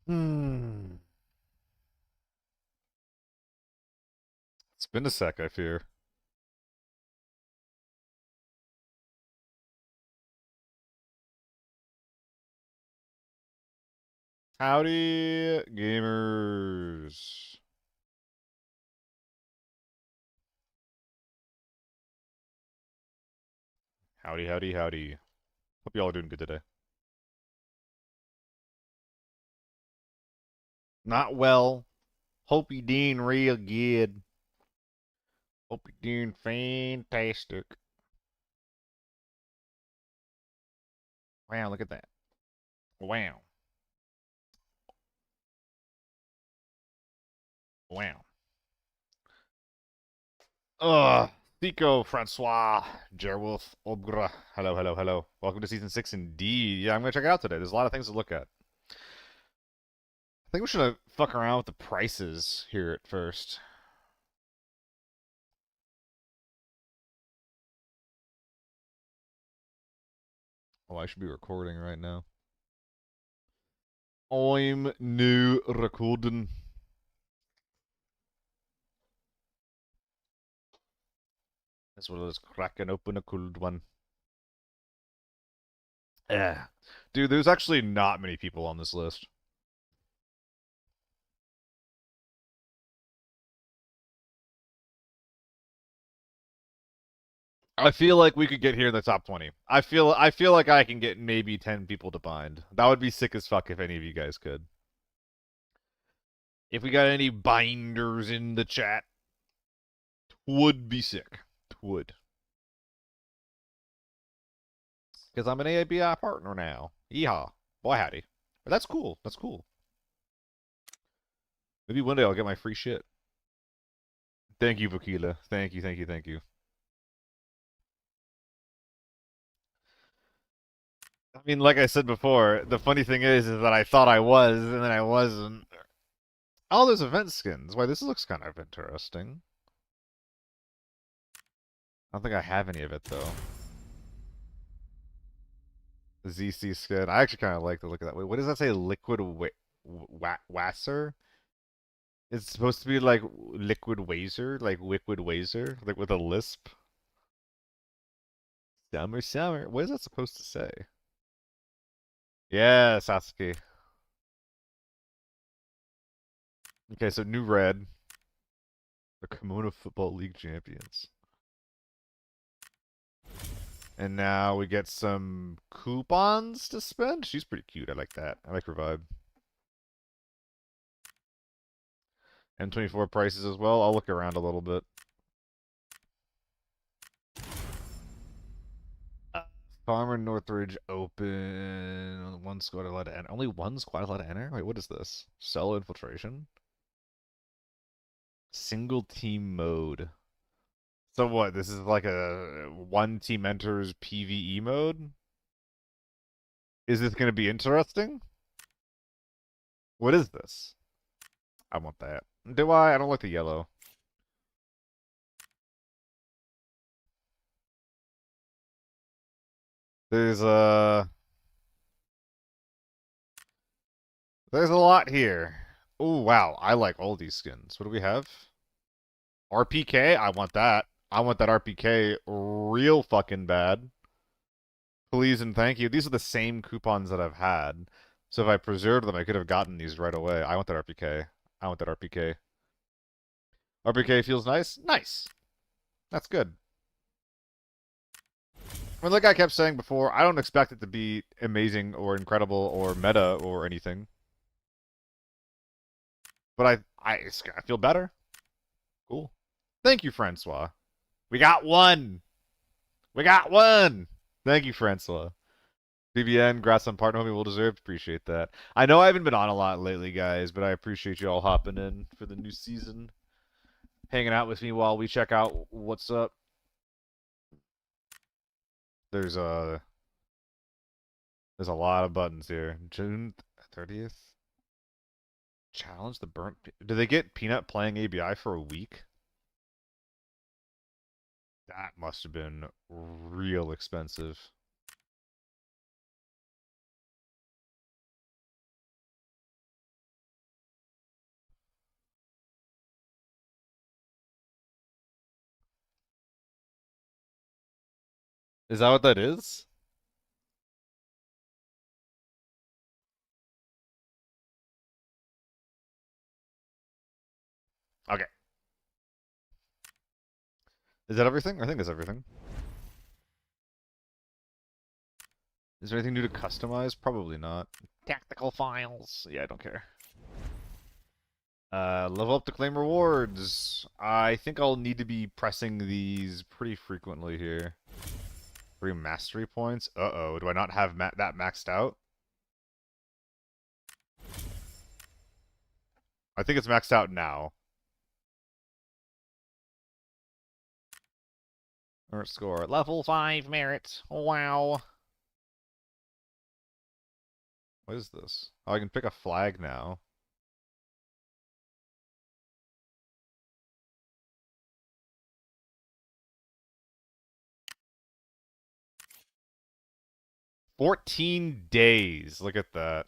Hmm. It's been a sec, I fear. Howdy, gamers. Howdy, howdy, howdy. Hope y'all are doing good today. Not well. Hope you doing real good. Hope you're doing fantastic. Wow, look at that. Wow. Wow. Nico, Francois, Jerwolf, Obgra. Hello, hello, hello. Welcome to Season 6 indeed. Yeah, I'm going to check it out today. There's a lot of things to look at. I think we should fuck around with the prices here at first. Oh, I should be recording right now. I'm new recording. As well as cracking open a cold one. Yeah. Dude, there's actually not many people on this list. I feel like we could get here in the top 20. I feel like I can get maybe 10 people to bind. That would be sick as fuck if any of you guys could. If we got any binders in the chat, would be sick. Would. Because I'm an ABI partner now. Yeehaw. Boy howdy. But that's cool. That's cool. Maybe one day I'll get my free shit. Thank you, Vakila. Thank you, thank you, thank you. I mean, like I said before, the funny thing is that I thought I was, and then I wasn't. Oh, there's event skins. Why, this looks kind of interesting. I don't think I have any of it, though. The ZC skin. I actually kind of like the look of that. Wait, what does that say? Liquid Wasser? It's supposed to be like Liquid Wazer, like Liquid Wazer, like with a lisp. Summer, summer. What is that supposed to say? Yeah, Sasuke. Okay, so new red. The Kimono Football League champions. And now we get some coupons to spend. She's pretty cute. I like that. I like her vibe. M24 prices as well. I'll look around a little bit. Uh, Farmer Northridge open. One squad allowed to enter. Only one squad allowed to enter? Wait, what is this? Cell infiltration? Single team mode. So what? This is like a one team enters PvE mode? Is this going to be interesting? What is this? I want that. Do I? I don't like the yellow. There's there's a lot here. Oh wow, I like all these skins. What do we have? RPK? I want that. I want that RPK real fucking bad. Please and thank you. These are the same coupons that I've had. So if I preserved them, I could have gotten these right away. I want that RPK. I want that RPK. RPK feels nice? Nice. That's good. I mean, like I kept saying before, I don't expect it to be amazing or incredible or meta or anything. But I feel better. Cool. Thank you, Francois. We got one. We got one. Thank you, Francois. BBN, congrats on partner homie, well deserved. Appreciate that. I know I haven't been on a lot lately, guys, but I appreciate you all hopping in for the new season, hanging out with me while we check out what's up. There's a there's a lot of buttons here. June 30th. Challenge the burnt. Did they get Peanut playing ABI for a week? That must have been real expensive. Is that what that is? Okay. Is that everything? I think that's everything. Is there anything new to customize? Probably not. Tactical files. Yeah, I don't care. Level up to claim rewards. I think I'll need to be pressing these pretty frequently here. 3 mastery points. Uh-oh. Do I not have that maxed out? I think it's maxed out now. Merit score. Level 5 merit. Wow. What is this? Oh, I can pick a flag now. $14 days. Look at that.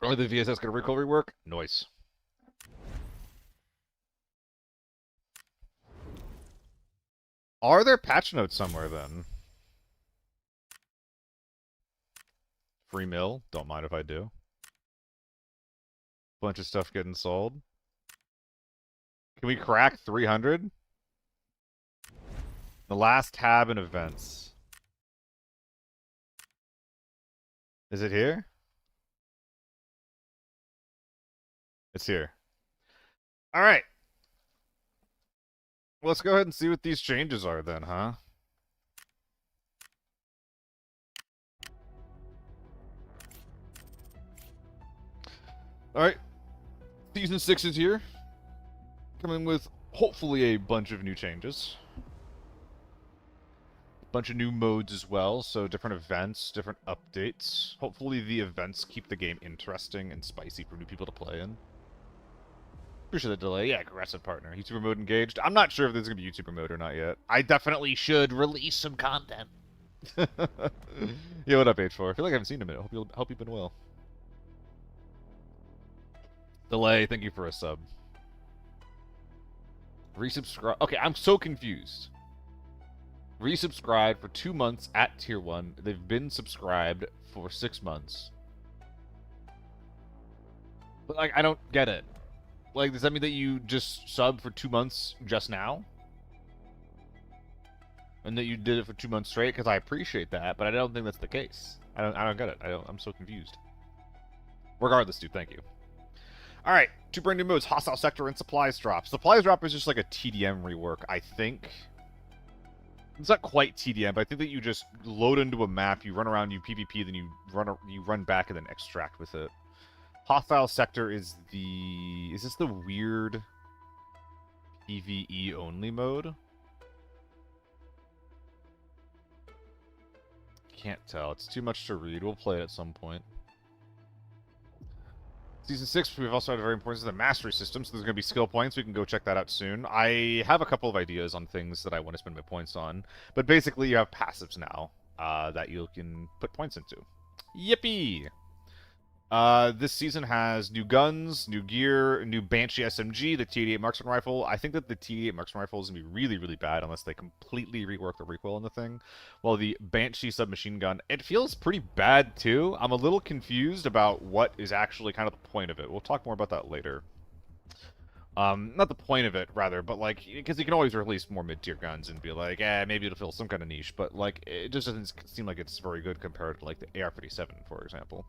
Only the VSS gonna recall rework? Nice. Are there patch notes somewhere then? Free mill. Don't mind if I do. Bunch of stuff getting sold. Can we crack 300? The last tab in events. Is it here? It's here. All right. Let's go ahead and see what these changes are then, huh? All right. Season 6 is here. Coming with hopefully a bunch of new changes. Bunch of new modes as well, so different events, different updates. Hopefully the events keep the game interesting and spicy for new people to play in. Appreciate the delay. Yeah, aggressive partner. YouTuber mode engaged. I'm not sure if there's going to be YouTuber mode or not yet. I definitely should release some content. Yeah, what up, H4? I feel like I haven't seen him in a minute. Hope you've been well. Delay, thank you for a sub. Resubscribe. Okay, I'm so confused. Resubscribe for 2 months at tier 1. They've been subscribed for 6 months. But, like, I don't get it. Like, does that mean that you just subbed for 2 months just now? And that you did it for 2 months straight? Because I appreciate that, but I don't think that's the case. I don't get it. I'm so confused. Regardless, dude, thank you. Alright, 2 brand new modes, Hostile Sector and Supplies Drop. Supplies Drop is just like a TDM rework, I think. It's not quite TDM, but I think that you just load into a map, you run around, you PvP, then you run back and then extract with it. Hostile Sector is the... Is this the weird PvE only mode? Can't tell. It's too much to read. We'll play it at some point. Season 6, we've also had a very important the mastery system, so there's going to be skill points. We can go check that out soon. I have a couple of ideas on things that I want to spend my points on. But basically, you have passives now that you can put points into. Yippee! This season has new guns, new gear, new Banshee SMG, the T-88 Marksman Rifle. I think that the T-88 Marksman Rifle is going to be really, really bad unless they completely rework the recoil on the thing. While the Banshee submachine gun, it feels pretty bad too. I'm a little confused about what is actually kind of the point of it. We'll talk more about that later. Not the point of it, rather, but, like, because you can always release more mid-tier guns and be like, maybe it'll fill some kind of niche, but, like, it just doesn't seem like it's very good compared to, like, the AR-57, for example.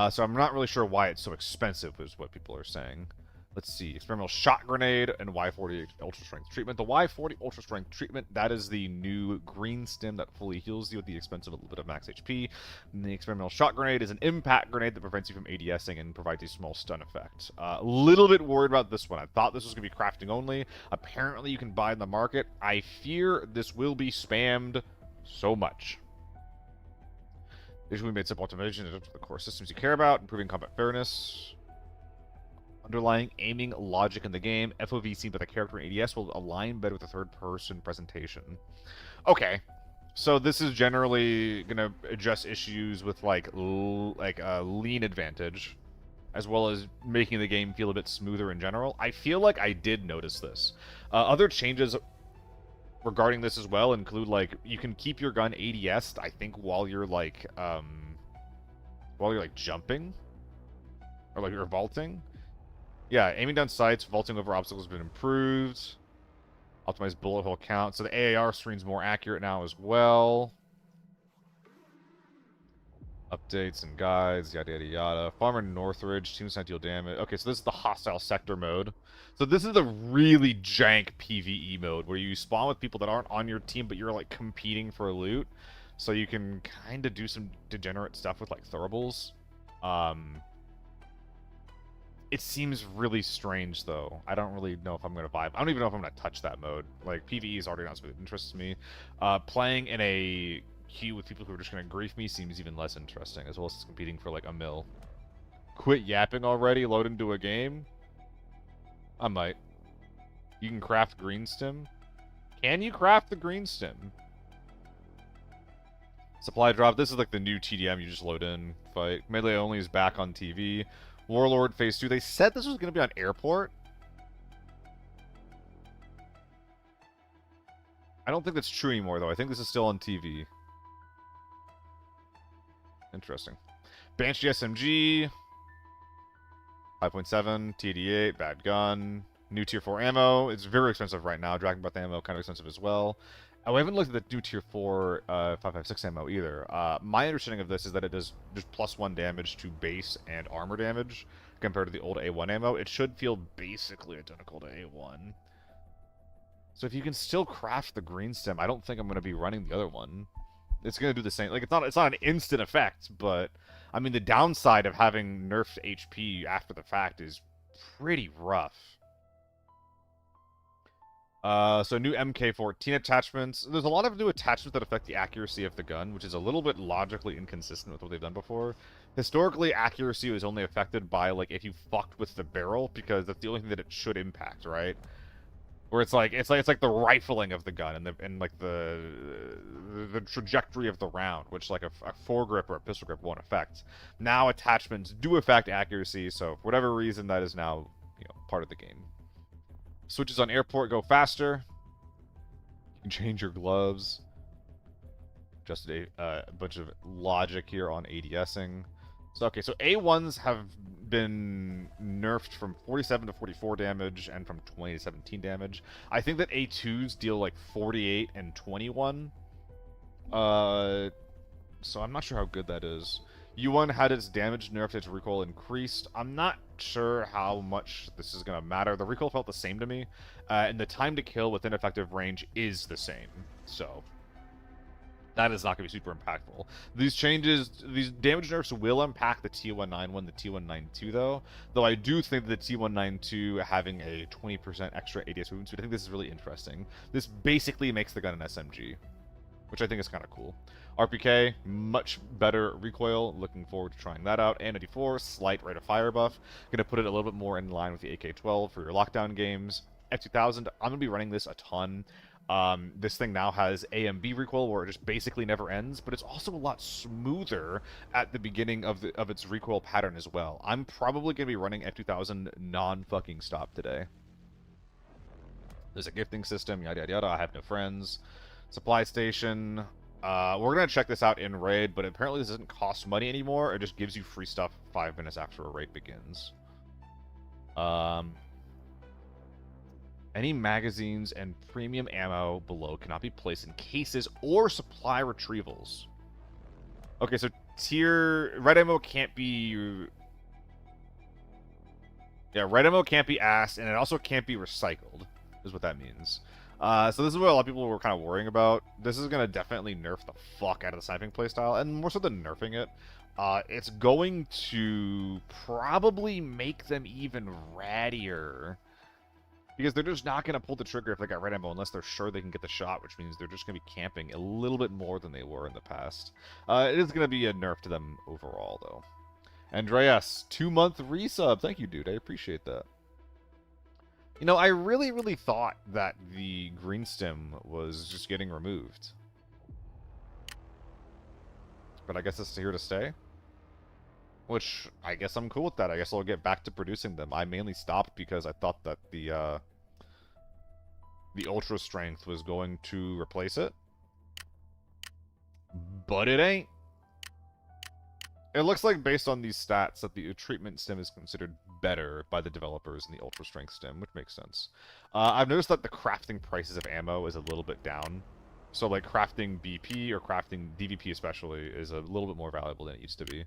So I'm not really sure why it's so expensive, is what people are saying. Let's see. Experimental Shot Grenade and Y40 Ultra Strength Treatment. The Y40 Ultra Strength Treatment, that is the new green stim that fully heals you at the expense of a little bit of max HP. And the Experimental Shot Grenade is an impact grenade that prevents you from ADSing and provides a small stun effect. A little bit worried about this one. I thought this was going to be crafting only. Apparently you can buy in the market. I fear this will be spammed so much. We made simple optimization to the core systems you care about, improving combat fairness, underlying aiming logic in the game. FOV seen by the character in ADS will align better with the third-person presentation. Okay, so this is generally gonna address issues with like lean advantage. as well as making the game feel a bit smoother in general. I feel like I did notice this. Other changes regarding this as well include, like, you can keep your gun ADS'd, I think, while you're like jumping or like you're vaulting. Yeah, aiming down sights, vaulting over obstacles has been improved. Optimized bullet hole count. So the AAR screen's more accurate now as well. Updates and guides, yada yada yada. Farmer Northridge, teams not deal damage. Okay, so this is the hostile sector mode. So this is the really jank PvE mode where you spawn with people that aren't on your team, but you're like competing for loot. So you can kind of do some degenerate stuff with like throwables. It seems really strange, though. I don't really know if I'm going to vibe. I don't even know if I'm going to touch that mode. Like, PvE is already not something that interests me. Playing in a queue with people who are just going to grief me seems even less interesting, as well as competing for, like, a mill. Quit yapping already, load into a game? I might. You can craft green stem? Can you craft the green stem? Supply drop. This is like the new TDM you just load in fight. Melee only is back on TV. Warlord Phase 2. They said this was going to be on Airport. I don't think that's true anymore, though. I think this is still on TV. Interesting. Banshee SMG. 5.7. TD8. Bad gun. New Tier 4 ammo. It's very expensive right now. Dragon Breath ammo, kind of expensive as well. Oh, I haven't looked at the new Tier 4 5.56 ammo either. My understanding of this is that it does just +1 damage to base and armor damage compared to the old A1 ammo. It should feel basically identical to A1. So if you can still craft the green stem, I don't think I'm going to be running the other one. It's going to do the same. Like, it's not an instant effect, but I mean, the downside of having nerfed HP after the fact is pretty rough. So new MK14 attachments. There's a lot of new attachments that affect the accuracy of the gun, which is a little bit logically inconsistent with what they've done before. Historically, accuracy was only affected by, like, if you fucked with the barrel, because that's the only thing that it should impact, right? Where it's like the rifling of the gun and like the trajectory of the round, which like a foregrip or a pistol grip won't affect. Now attachments do affect accuracy, so for whatever reason that is now, you know, part of the game. Switches on Airport go faster. You can change your gloves. Just a bunch of logic here on ADSing. So, okay, so A1s have been nerfed from 47 to 44 damage and from 20 to 17 damage. I think that A2s deal like 48 and 21. So I'm not sure how good that is. U1 had its damage nerfed, its recoil increased. I'm not sure how much this is going to matter. The recoil felt the same to me, and the time to kill within effective range is the same. So that is not going to be super impactful. These changes, these damage nerfs will impact the T191, the T192, though. Though I do think that the T192 having a 20% extra ADS movement speed, I think this is really interesting. This basically makes the gun an SMG, which I think is kind of cool. RPK, much better recoil. Looking forward to trying that out. A94, slight rate of fire buff. Gonna put it a little bit more in line with the AK-12 for your lockdown games. F2000, I'm gonna be running this a ton. This thing now has AMB recoil where it just basically never ends, but it's also a lot smoother at the beginning of its recoil pattern as well. I'm probably gonna be running F2000 non-fucking stop today. There's a gifting system, yada yada yada. I have no friends. Supply station. We're gonna check this out in raid, but apparently this doesn't cost money anymore. It just gives you free stuff 5 minutes after a raid begins. Any magazines and premium ammo below cannot be placed in cases or supply retrievals. Okay, so red ammo can't be. Yeah, red ammo can't be asked, and it also can't be recycled, is what that means. So this is what a lot of people were kind of worrying about. This is going to definitely nerf the fuck out of the sniping playstyle, and more so than nerfing it, it's going to probably make them even rattier. Because they're just not going to pull the trigger if they got red ammo unless they're sure they can get the shot, which means they're just going to be camping a little bit more than they were in the past. It is going to be a nerf to them overall, though. Andreas, 2-month resub. Thank you, dude. I appreciate that. You know, I really, really thought that the green stem was just getting removed. But I guess it's here to stay. Which, I guess I'm cool with that. I guess I'll get back to producing them. I mainly stopped because I thought that the Ultra Strength was going to replace it. But it ain't. It looks like, based on these stats, that the treatment stim is considered better by the developers than the Ultra Strength stim, which makes sense. I've noticed that the crafting prices of ammo is a little bit down. So, like, crafting BP or crafting DVP especially is a little bit more valuable than it used to be.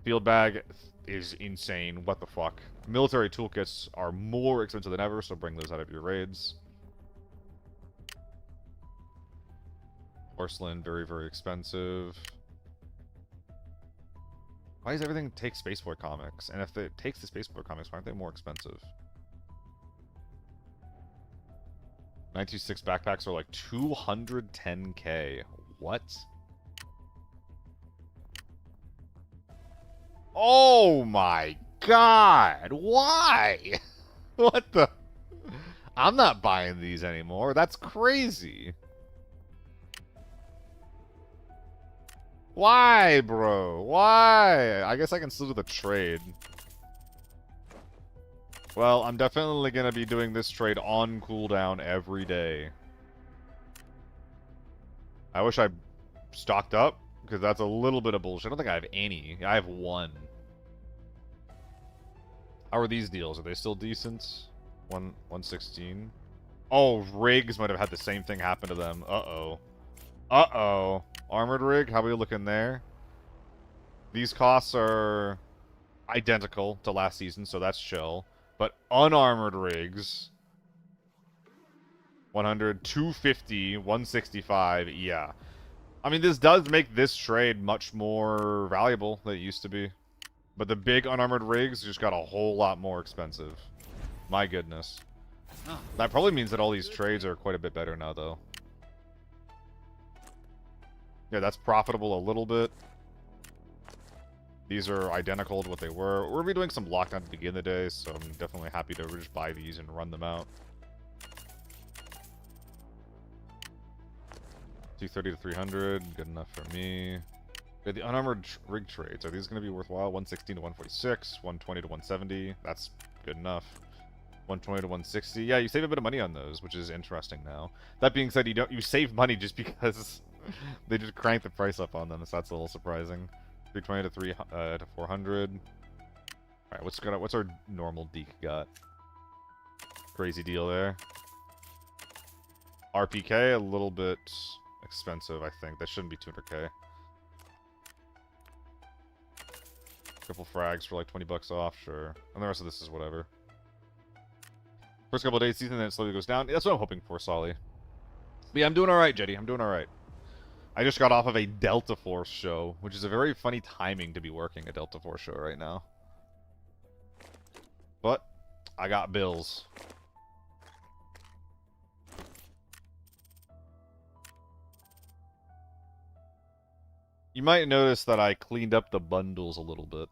Field bag is insane. What the fuck? Military toolkits are more expensive than ever, so bring those out of your raids. Porcelain, very, very expensive. Why does everything take Space Boy comics? And if it takes the Space Boy comics, why aren't they more expensive? 926 backpacks are like 210k. What? Oh my god! Why? What the? I'm not buying these anymore. That's crazy. Why, bro? Why? I guess I can still do the trade. Well, I'm definitely going to be doing this trade on cooldown every day. I wish I stocked up, because that's a little bit of bullshit. I don't think I have any. I have one. How are these deals? Are they still decent? 116. Oh, rigs might have had the same thing happen to them. Uh-oh. Uh-oh. Armored rig, how are we looking there? These costs are identical to last season, so that's chill. But unarmored rigs, 100, 250, 165, yeah. I mean, this does make this trade much more valuable than it used to be. But the big unarmored rigs just got a whole lot more expensive. My goodness. That probably means that all these trades are quite a bit better now, though. Yeah, that's profitable a little bit. These are identical to what they were. We're going to be doing some lockdown at the beginning of the day, so I'm definitely happy to just buy these and run them out. 230 to 300, good enough for me. Yeah, the unarmored rig trades, are these going to be worthwhile? 116 to 146, 120 to 170, that's good enough. 120 to 160, yeah, you save a bit of money on those, which is interesting now. That being said, you save money just because they just crank the price up on them, so that's a little surprising. 320 to 400. Alright, what's our normal deke got? Crazy deal there. RPK, a little bit expensive, I think. That shouldn't be 200k. Couple frags for like 20 bucks off, sure. And the rest of this is whatever. First couple of days season, then it slowly goes down. That's what I'm hoping for, Solly. But yeah, I'm doing alright, Jetty. I'm doing alright. I just got off of a Delta Force show, which is a very funny timing to be working a Delta Force show right now. But I got bills. You might notice that I cleaned up the bundles a little bit.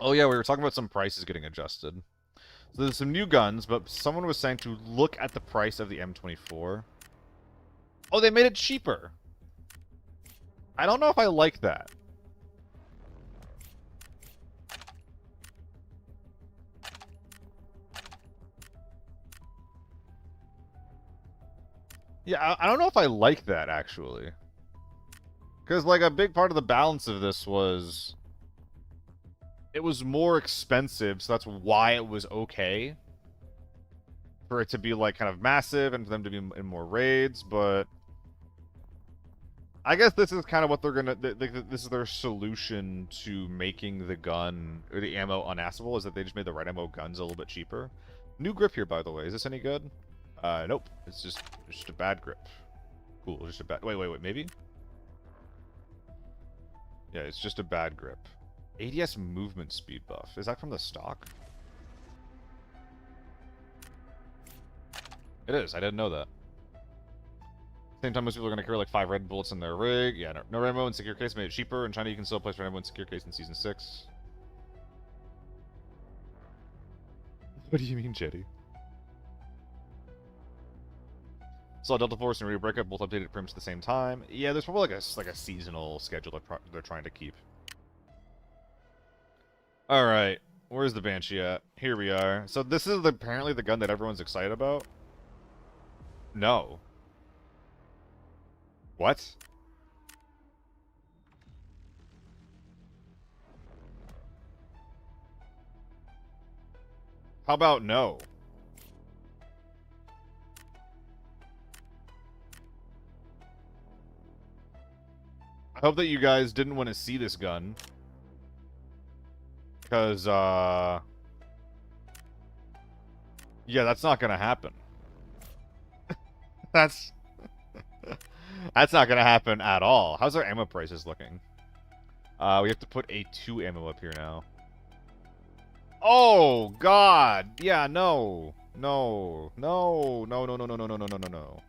Oh yeah, we were talking about some prices getting adjusted. So there's some new guns, but someone was saying to look at the price of the M24. Oh, they made it cheaper. I don't know if I like that. Yeah, I don't know if I like that, actually. Because, like, a big part of the balance of this was... it was more expensive, so that's why it was okay. For it to be, like, kind of massive and for them to be in more raids, but... I guess this is kind of what they're gonna... this is their solution to making the gun, or the ammo unassable, is that they just made the right ammo guns a little bit cheaper. New grip here, by the way. Is this any good? Nope. It's just a bad grip. Cool, just a bad... Wait, maybe? Yeah, it's just a bad grip. ADS movement speed buff. Is that from the stock? It is. I didn't know that. Same time, most people are going to carry like 5 red bullets in their rig. Yeah, no ammo in secure case made it cheaper. In China, you can still place red ammo in secure case in Season 6. What do you mean, Jetty? Saw Delta Force and Breakout both updated pretty much at the same time. Yeah, there's probably like a seasonal schedule they're trying to keep. Alright. Where's the Banshee at? Here we are. So this is apparently the gun that everyone's excited about? No. What? How about no? I hope that you guys didn't want to see this gun. Because, yeah, that's not gonna happen. That's... That's not gonna happen at all. How's our ammo prices looking? We have to put a 2 ammo up here now. Oh, God! Yeah, no. No. No. No, no, no, no, no, no, no, no, no, no.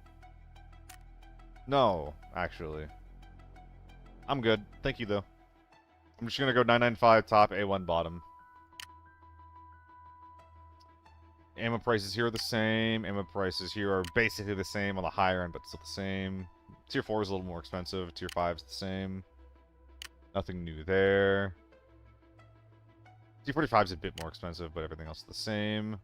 No, actually. I'm good. Thank you, though. I'm just gonna go 995 top, A1 bottom. Ammo prices here are the same. Ammo prices here are basically the same on the higher end, but still the same. Tier 4 is a little more expensive. Tier 5 is the same. Nothing new there. Tier 45 is a bit more expensive, but everything else is the same.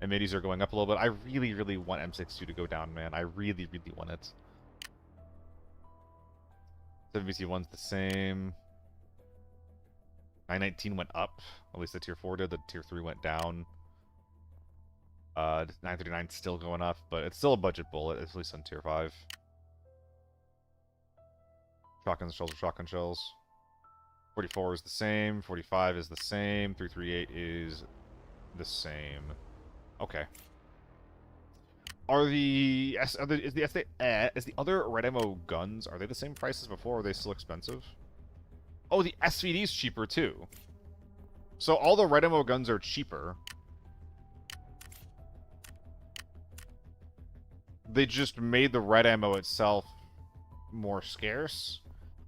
And middies are going up a little bit. I really, really want M62 to go down, man. I really, really want it. 7VC1's the same. 919 went up. At least the Tier 4 did. The Tier 3 went down. 939 still going up, but it's still a budget bullet, at least on Tier 5. Shotgun shells are shotgun shells. 44 is the same. 45 is the same. 338 is the same. Okay. Is the other red ammo guns, are they the same price as before, or are they still expensive? Oh, the SVD's cheaper too. So all the red ammo guns are cheaper. They just made the red ammo itself more scarce.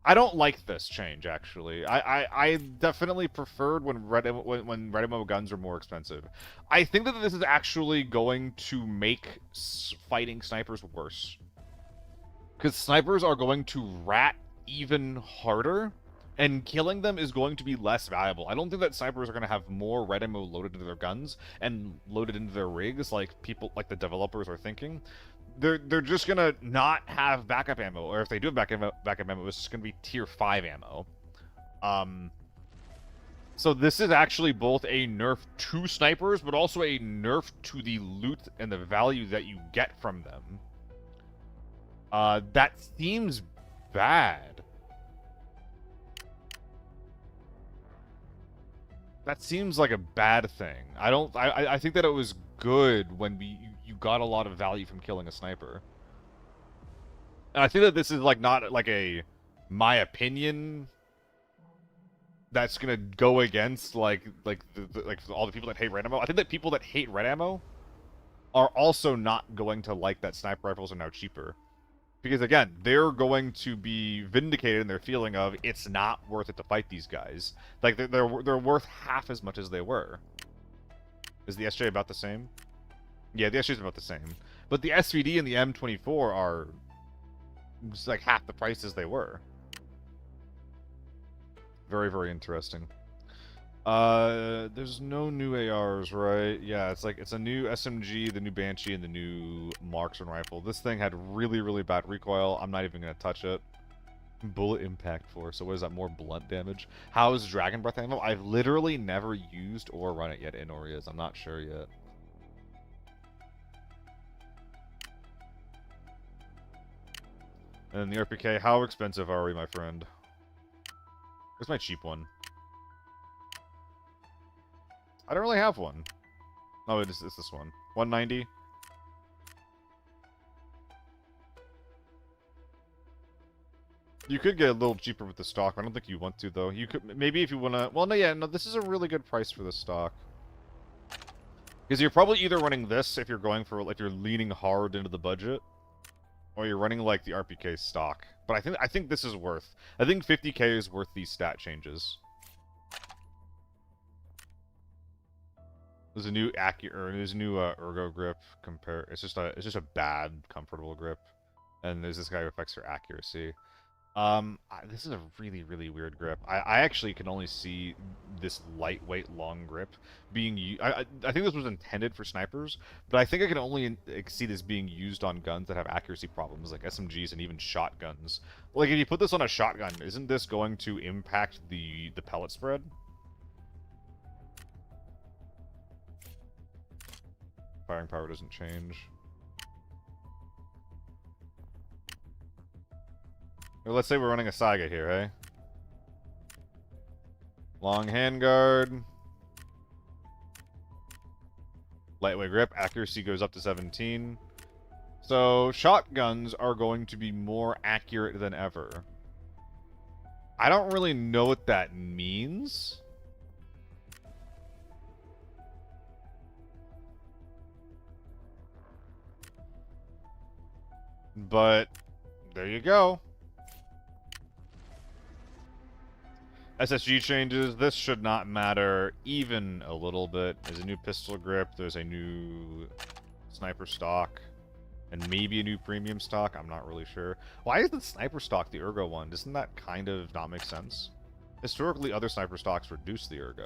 I don't like this change, actually. I definitely preferred when red ammo guns are more expensive. I think that this is actually going to make fighting snipers worse. Because snipers are going to rat even harder, and killing them is going to be less valuable. I don't think that snipers are going to have more red ammo loaded into their guns and loaded into their rigs like the developers are thinking. They're just gonna not have backup ammo, or if they do have backup ammo, it's just gonna be tier 5 ammo. So this is actually both a nerf to snipers, but also a nerf to the loot and the value that you get from them. That seems bad. That seems like a bad thing. I think that it was good when you got a lot of value from killing a sniper. And I think that this is like not like my opinion that's gonna go against like all the people that hate red ammo. I think that people that hate red ammo are also not going to like that sniper rifles are now cheaper. Because again, they're going to be vindicated in their feeling of it's not worth it to fight these guys. Like they're worth half as much as they were. Is the SJ about the same? Yeah, the SJ is about the same. But the SVD and the M24 are just like half the price as they were. Very, very interesting. There's no new ARs, right? Yeah, it's a new SMG, the new Banshee, and the new marksman rifle. This thing had really, really bad recoil. I'm not even gonna touch it. Bullet impact force. So what is that? More blunt damage. How is Dragon Breath ammo? I've literally never used or run it yet in Orias. I'm not sure yet. And the RPK. How expensive are we, my friend? Where's my cheap one? I don't really have one. Oh, it's this one. 190. You could get a little cheaper with the stock. I don't think you want to, though. You could maybe if you want to... Well, no, yeah, no, this is a really good price for this stock. Because you're probably either running this if you're going for, like, you're leaning hard into the budget, or you're running, like, the RPK stock. But I think this is worth... I think 50k is worth these stat changes. There's a new ergo grip. It's just a bad comfortable grip, and there's this guy who affects your accuracy. This is a really, really weird grip. I actually can only see this lightweight long grip being used. I think this was intended for snipers, but I think I can only see this being used on guns that have accuracy problems, like SMGs and even shotguns. Like, if you put this on a shotgun, isn't this going to impact the pellet spread? Firing power doesn't change. Or let's say we're running a Saga here, eh? Long handguard. Lightweight grip. Accuracy goes up to 17. So, shotguns are going to be more accurate than ever. I don't really know what that means. But, there you go. SSG changes. This should not matter even a little bit. There's a new pistol grip. There's a new sniper stock. And maybe a new premium stock. I'm not really sure. Why is the sniper stock the ergo one? Doesn't that kind of not make sense? Historically, other sniper stocks reduce the ergo.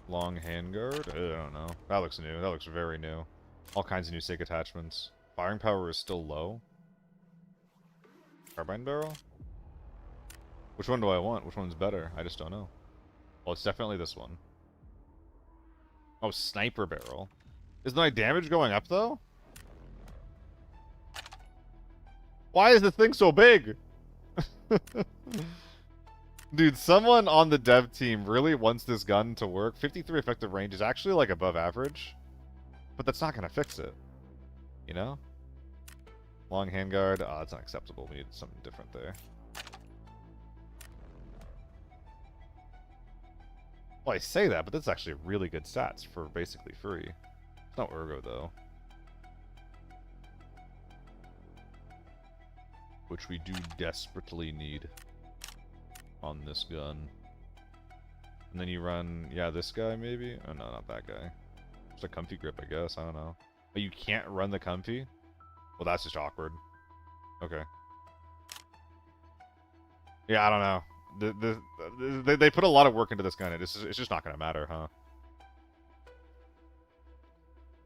Long handguard? I don't know. That looks new. That looks very new. All kinds of new SIG attachments. Firing power is still low. Carbine barrel? Which one do I want? Which one's better? I just don't know. Well, it's definitely this one. Oh, sniper barrel. Is my damage going up, though? Why is the thing so big? Dude, someone on the dev team really wants this gun to work. 53 effective range is actually, like, above average. But that's not going to fix it. You know? Long handguard. Oh, that's unacceptable. We need something different there. Well, I say that, but that's actually really good stats for basically free. It's not ergo, though. Which we do desperately need on this gun. And then you run, yeah, this guy, maybe? Oh, no, not that guy. It's a comfy grip, I guess. I don't know. But you can't run the comfy? Well, that's just awkward. Okay. Yeah, I don't know. They put a lot of work into this gun. It's just not going to matter, huh?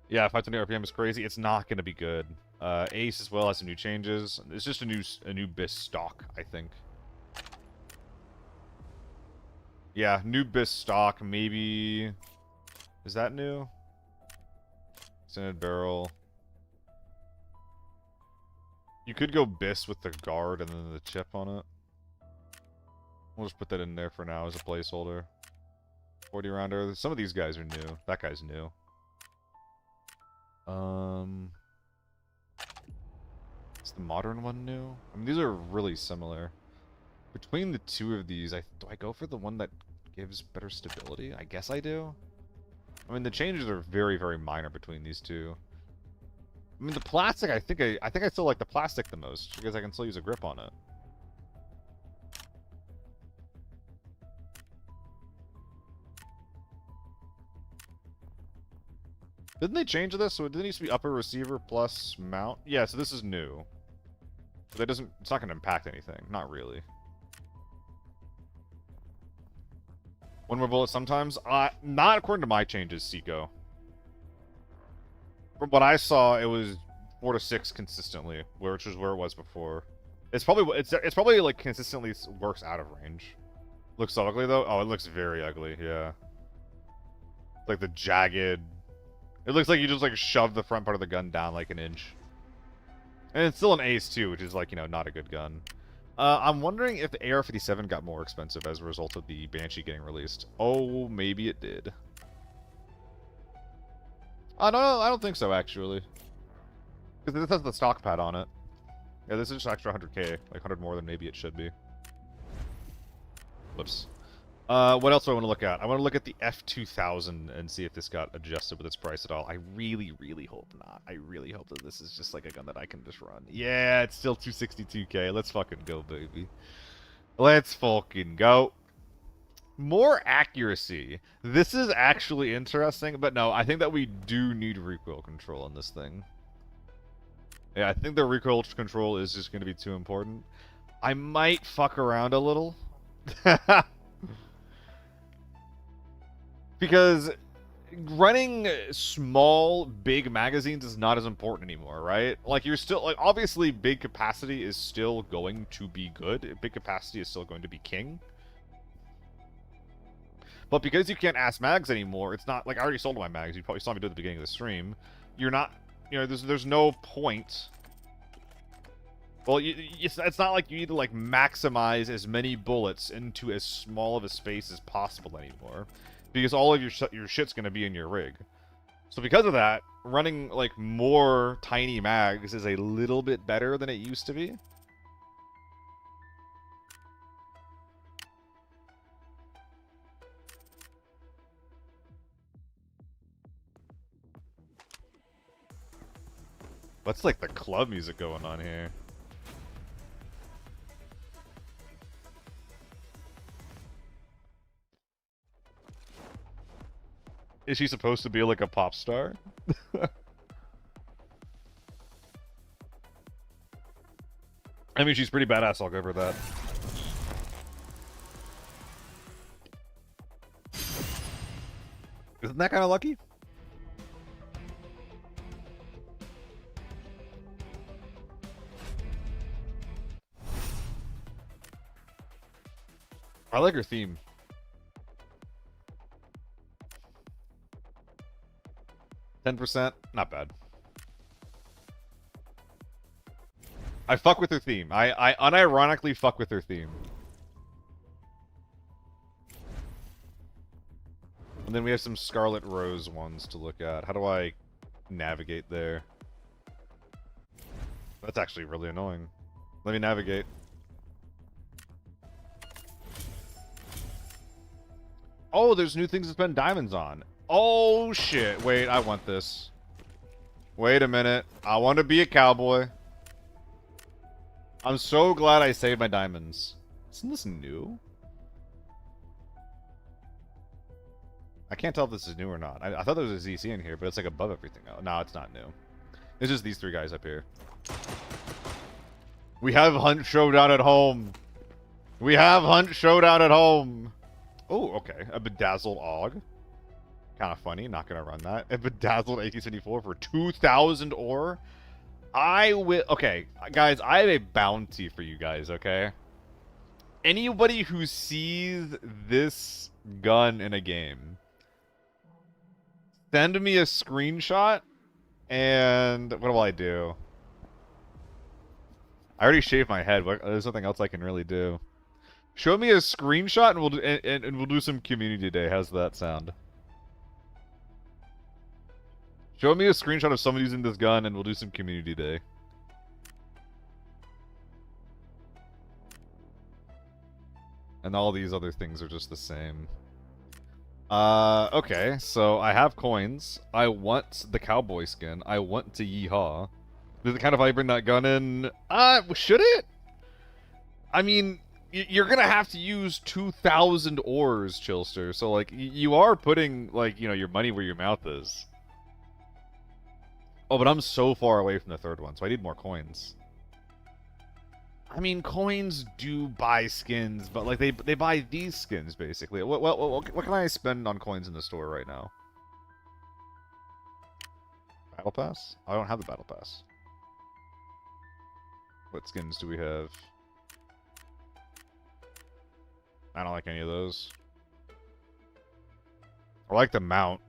Yeah, 520 RPM is crazy. It's not going to be good. Ace as well has some new changes. It's just a new BIS stock, I think. Yeah, new BIS stock. Maybe... Is that new? Extended barrel. You could go BIS with the guard and then the chip on it. We'll just put that in there for now as a placeholder. 40 rounder. Some of these guys are new. That guy's new. Is the modern one new? I mean, these are really similar. Between the two of these, do I go for the one that gives better stability? I guess I do. I mean, the changes are very, very minor between these two. I mean, the plastic, I think I still like the plastic the most, because I can still use a grip on it. Didn't they change this? So it didn't used to be upper receiver plus mount? Yeah, so this is new. But that doesn't, it's not going to impact anything. Not really. One more bullet sometimes? Not according to my changes, Seiko. From what I saw, it was 4 to 6 consistently, which is where it was before. It's probably like consistently works out of range. Looks so ugly though. Oh, it looks very ugly. Yeah, like the jagged. It looks like you just like shoved the front part of the gun down like an inch. And it's still an ace too, which is like, you know, not a good gun. I'm wondering if the AR-57 got more expensive as a result of the Banshee getting released. Oh, maybe it did. No, I don't think so, actually. Because this has the stock pad on it. Yeah, this is just extra 100k. Like, 100 more than maybe it should be. Whoops. What else do I want to look at? I want to look at the F2000 and see if this got adjusted with its price at all. I really, really hope not. I really hope that this is just like a gun that I can just run. Yeah, it's still 262k. Let's fucking go, baby. Let's fucking go. More accuracy. This is actually interesting, but no, I think that we do need recoil control on this thing. Yeah, I think the recoil control is just going to be too important. I might fuck around a little. Because running small, big magazines is not as important anymore, right? Like, you're still, like, obviously big capacity is still going to be good. Big capacity is still going to be king. But because you can't ask mags anymore, it's not, like, I already sold my mags. You probably saw me do it at the beginning of the stream. You're not, you know, there's no point. Well, it's not like you need to, like, maximize as many bullets into as small of a space as possible anymore. Because all of your shit's going to be in your rig. So because of that, running, like, more tiny mags is a little bit better than it used to be. What's, like, the club music going on here? Is she supposed to be, like, a pop star? I mean, she's pretty badass, I'll give her that. Isn't that kind of lucky? I like her theme. %, not bad. I fuck with her theme. I unironically fuck with her theme. And then we have some Scarlet Rose ones to look at. How do I navigate there? That's actually really annoying. Let me navigate. Oh, there's new things to spend diamonds on. Oh, shit. Wait, I want this. Wait a minute. I want to be a cowboy. I'm so glad I saved my diamonds. Isn't this new? I can't tell if this is new or not. I thought there was a ZC in here, but it's like above everything. Oh, no, it's not new. It's just these three guys up here. We have Hunt Showdown at home. We have Hunt Showdown at home. Oh, okay. A bedazzled AUG. Kind of funny. Not going to run that. A bedazzled 1874 for 2,000 ore. I will... Okay, guys, I have a bounty for you guys, okay? Anybody who sees this gun in a game, send me a screenshot, and what will I do? I already shaved my head. There's nothing else I can really do. Show me a screenshot, and we'll do, and we'll do some community day. How's that sound? Show me a screenshot of someone using this gun, and we'll do some community day. And all these other things are just the same. Okay, so I have coins. I want the cowboy skin. I want to yeehaw. Does it kind of like bring that gun in? Should it? I mean, you're gonna have to use 2,000 ores, Chillster. So, like, you are putting, like, you know, your money where your mouth is. Oh, but I'm so far away from the third one, so I need more coins. I mean, coins do buy skins, but, like, they buy these skins, basically. What can I spend on coins in the store right now? Battle Pass? Oh, I don't have the Battle Pass. What skins do we have? I don't like any of those. I like the mount.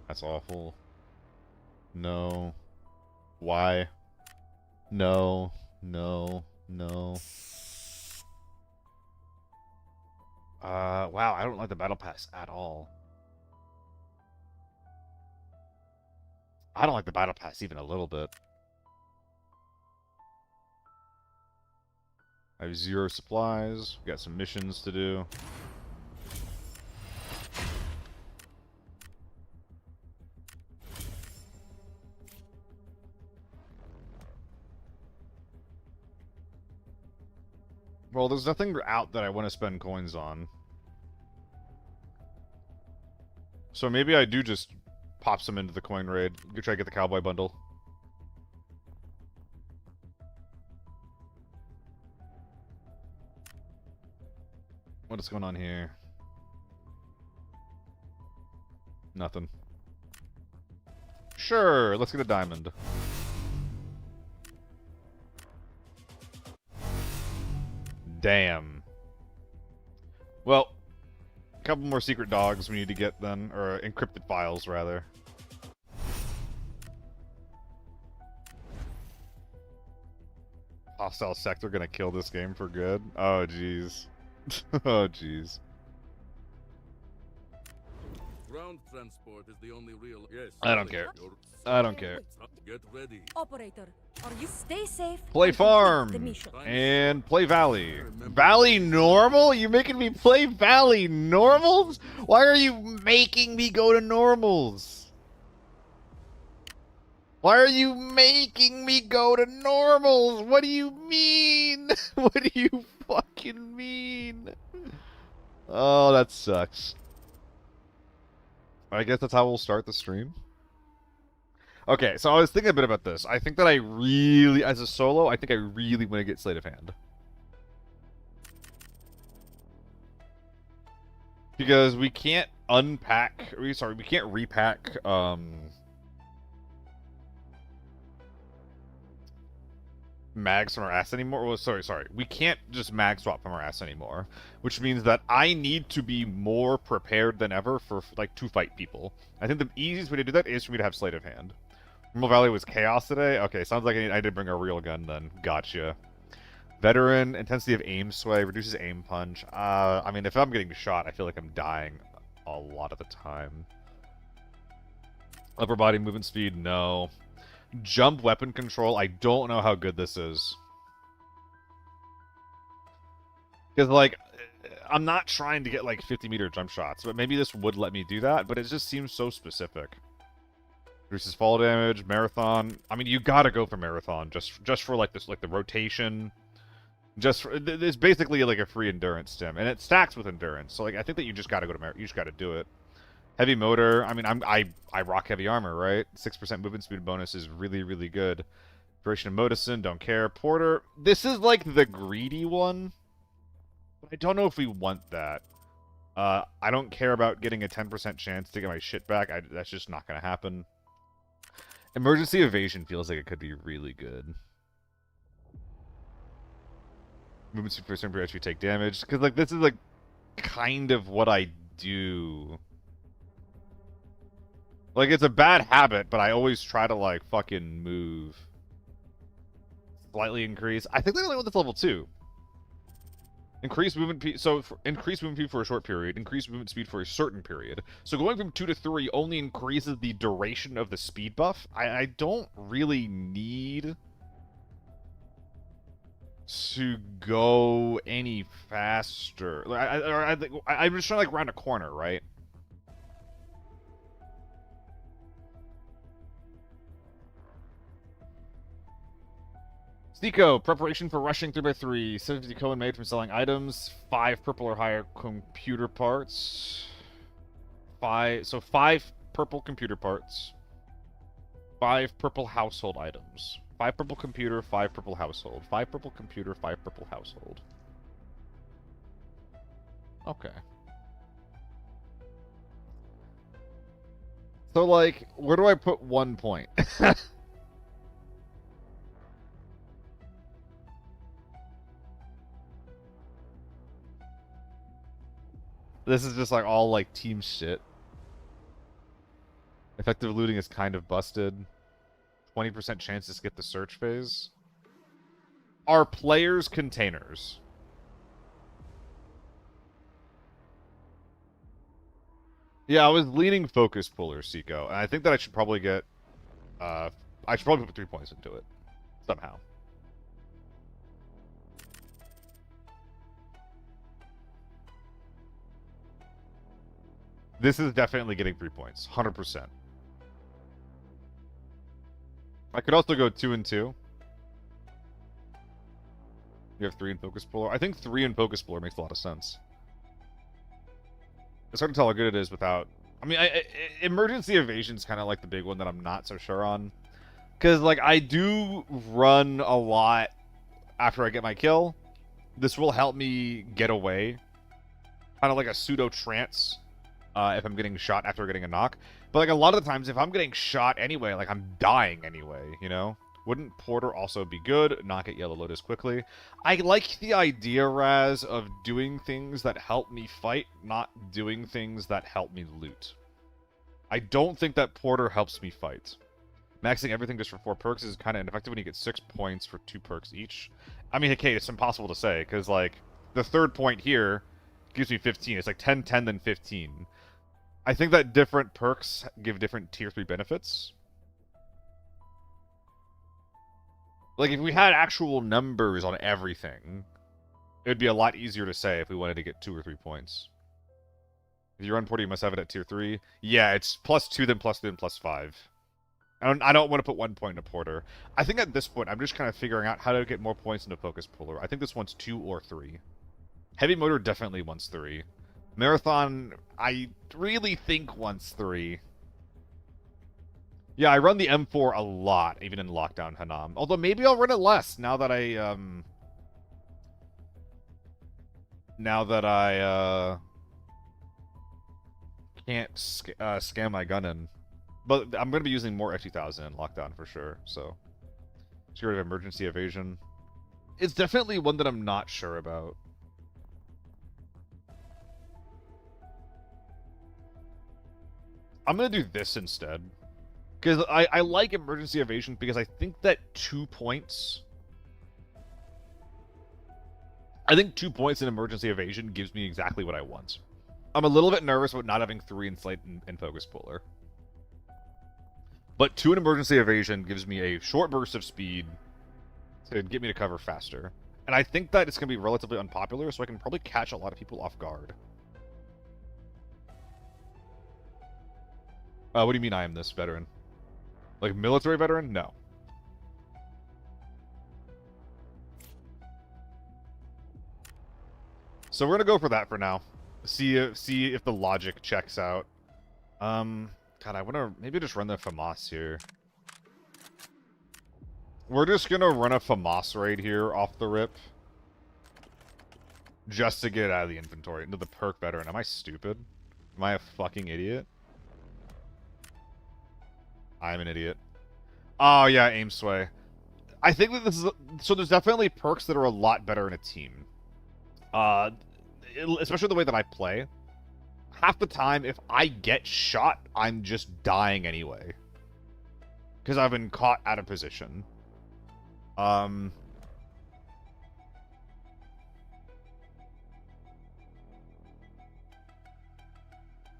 That's awful. No. Why? No. No. No. Wow, I don't like the Battle Pass at all. I don't like the Battle Pass even a little bit. I have 0 supplies. Got some missions to do. Well, there's nothing out that I want to spend coins on. So maybe I do just pop some into the coin raid. Go try to get the cowboy bundle. What is going on here? Nothing. Sure, let's get a diamond. Damn. Well, a couple more secret dogs we need to get then, or encrypted files rather. Hostile sector gonna kill this game for good. Oh jeez. Oh jeez. Ground transport is the only real. Yes. I don't care. I don't care. Get ready. Operator, or you stay safe. Play and complete farm the mission. and play Valley. Valley normal? You making me play Valley normals? Why are you making me go to normals? Why are you making me go to normals? What do you mean? What do you fucking mean? Oh, that sucks. I guess that's how we'll start the stream. Okay, so I was thinking a bit about this. I think that I really, as a solo, I think I really want to get Sleight of Hand. Because we can't unpack, sorry, we can't repack, mags from our ass anymore. Well, sorry. We can't just mag swap from our ass anymore. Which means that I need to be more prepared than ever for, like, to fight people. I think the easiest way to do that is for me to have Sleight of Hand. Rumble Valley was chaos today? Okay, sounds like I did bring a real gun then. Gotcha. Veteran, intensity of aim sway, reduces aim punch. I mean, if I'm getting shot, I feel like I'm dying a lot of the time. Upper body movement speed, no. Jump weapon control, I don't know how good this is. Because, like, I'm not trying to get, like, 50-meter jump shots, but maybe this would let me do that, but it just seems so specific. Reduces fall damage, marathon. I mean, you gotta go for marathon, just for, like, this, like, the rotation. Just for, it's basically, like, a free endurance stim, and it stacks with endurance, so, like, I think that you just gotta go to you just gotta do it. Heavy motor, I mean, I rock heavy armor, right? 6% movement speed bonus is really, really good. Duration of Modison, don't care. Porter, this is like the greedy one. But I don't know if we want that. I don't care about getting a 10% chance to get my shit back. That's just not going to happen. Emergency evasion feels like it could be really good. Movement speed for a certain period, actually take damage. Because, like, this is, like, kind of what I do. Like, it's a bad habit, but I always try to, like, fucking move. Slightly increase. I think they only want this level 2. Increase movement speed. So, increase movement speed for a short period. Increase movement speed for a certain period. So, going from 2 to 3 only increases the duration of the speed buff. I don't really need to go any faster. I'm just trying to, like, round a corner, right? Stico, preparation for rushing 3x3. 750 Cohen made from selling items. 5 purple or higher computer parts. 5 purple computer parts. 5 purple household items. 5 purple computer, 5 purple household. 5 purple computer, 5 purple household. Okay. So, like, where do I put 1 point? This is just, like, all, like, team shit. Effective looting is kind of busted. 20% chance to skip the search phase. Are players containers? Yeah, I was leaning focus puller, Seiko, and I think that I should probably get, I should probably put 3 points into it. Somehow. This is definitely getting 3 points. 100%. I could also go 2 and 2. You have 3 in focus puller. I think 3 in focus puller makes a lot of sense. It's hard to tell how good it is without I mean, emergency evasion's kind of like the big one that I'm not so sure on. Because, like, I do run a lot after I get my kill. This will help me get away. Kind of like a pseudo-trance if I'm getting shot after getting a knock. But, like, a lot of the times, if I'm getting shot anyway, like, I'm dying anyway, you know? Wouldn't Porter also be good? Not get Yellow Lotus quickly. I like the idea, Raz, of doing things that help me fight, not doing things that help me loot. I don't think that Porter helps me fight. Maxing everything just for 4 perks is kind of ineffective when you get 6 points for 2 perks each. I mean, okay, it's impossible to say, because, like, the third point here gives me 15. It's like 10, 10, then 15. I think that different perks give different tier 3 benefits. Like, if we had actual numbers on everything, it would be a lot easier to say if we wanted to get 2 or 3 points. If you run Porter, you must have it at tier 3. Yeah, it's +2, then +3, then +5. I don't want to put 1 point into Porter. I think at this point, I'm just kind of figuring out how to get more points into Focus Puller. I think this one's 2 or 3. Heavy Motor definitely wants 3. Marathon, I really think wants 3. Yeah, I run the M4 a lot, even in Lockdown Hanam. Although maybe I'll run it less now that I, can't scam my gun in. But I'm going to be using more F2000 in Lockdown for sure, so. Get rid of Emergency Evasion. It's definitely one that I'm not sure about. I'm going to do this instead. Because I like Emergency Evasion because I think that 2 points... I think 2 points in Emergency Evasion gives me exactly what I want. I'm a little bit nervous about not having 3 in Slate and Focus Puller. But 2 in Emergency Evasion gives me a short burst of speed to get me to cover faster. And I think that it's going to be relatively unpopular, so I can probably catch a lot of people off guard. What do you mean I am this veteran? Like military veteran? No. So we're going to go for that for now. See if the logic checks out. God, I want to maybe just run the FAMAS here. We're just going to run a FAMAS raid here off the rip. Just to get out of the inventory. Into the perk veteran. Am I stupid? Am I a fucking idiot? I'm an idiot. Oh, yeah, aim sway. I think that this is... So there's definitely perks that are a lot better in a team. Especially the way that I play. Half the time, if I get shot, I'm just dying anyway. Because I've been caught out of position.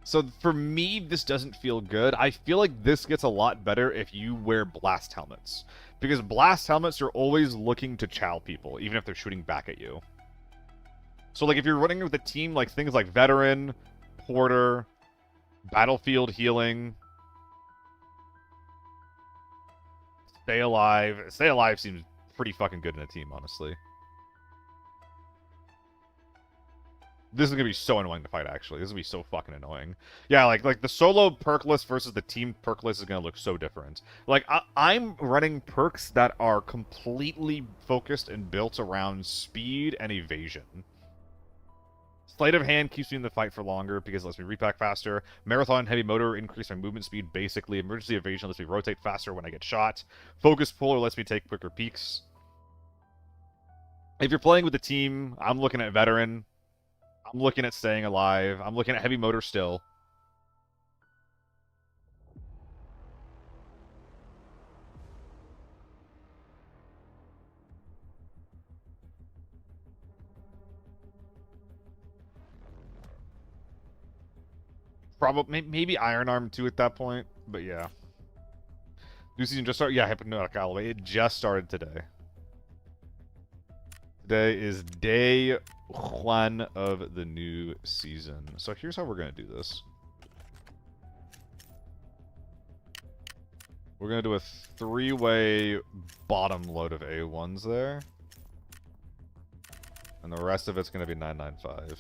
So for me, this doesn't feel good. I feel like this gets a lot better if you wear blast helmets. Because blast helmets are always looking to chow people, even if they're shooting back at you. So like if you're running with a team, like things like Veteran, Porter, Battlefield Healing, Stay Alive. Stay Alive seems pretty fucking good in a team, honestly. This is going to be so annoying to fight, actually. This is going to be so fucking annoying. Yeah, like the solo perk list versus the team perk list is going to look so different. Like, I'm running perks that are completely focused and built around speed and evasion. Sleight of Hand keeps me in the fight for longer because it lets me repack faster. Marathon Heavy Motor increase my movement speed, basically. Emergency Evasion lets me rotate faster when I get shot. Focus Puller lets me take quicker peeks. If you're playing with the team, I'm looking at Veteran. I'm looking at Staying Alive. I'm looking at Heavy Motor still. Probably, maybe Iron Arm 2 at that point, but yeah. New season just started? Yeah, Hypnotic Alloway. It just started today. Today is day 1 of the new season. So here's how we're going to do this. We're going to do a 3-way bottom load of A1s there. And the rest of it's going to be 995.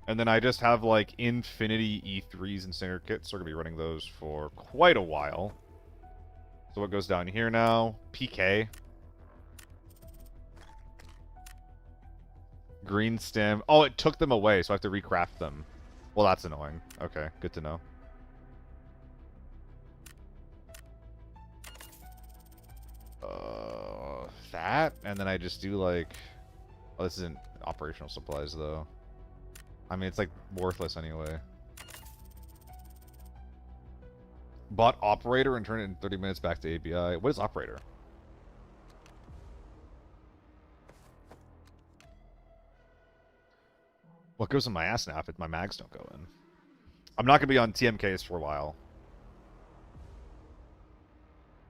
And then I just have, like, infinity E3s and Singer kits, so we're going to be running those for quite a while. So what goes down here now? PK. Green stem. Oh, it took them away, so I have to recraft them. Well, that's annoying. Okay, good to know. That, and then I just do, like... Oh, this isn't operational supplies, though. I mean, it's, like, worthless anyway. Bought operator and turn it in 30 minutes back to ABI. What is operator? What goes in my ass now if my mags don't go in? I'm not going to be on TMKs for a while.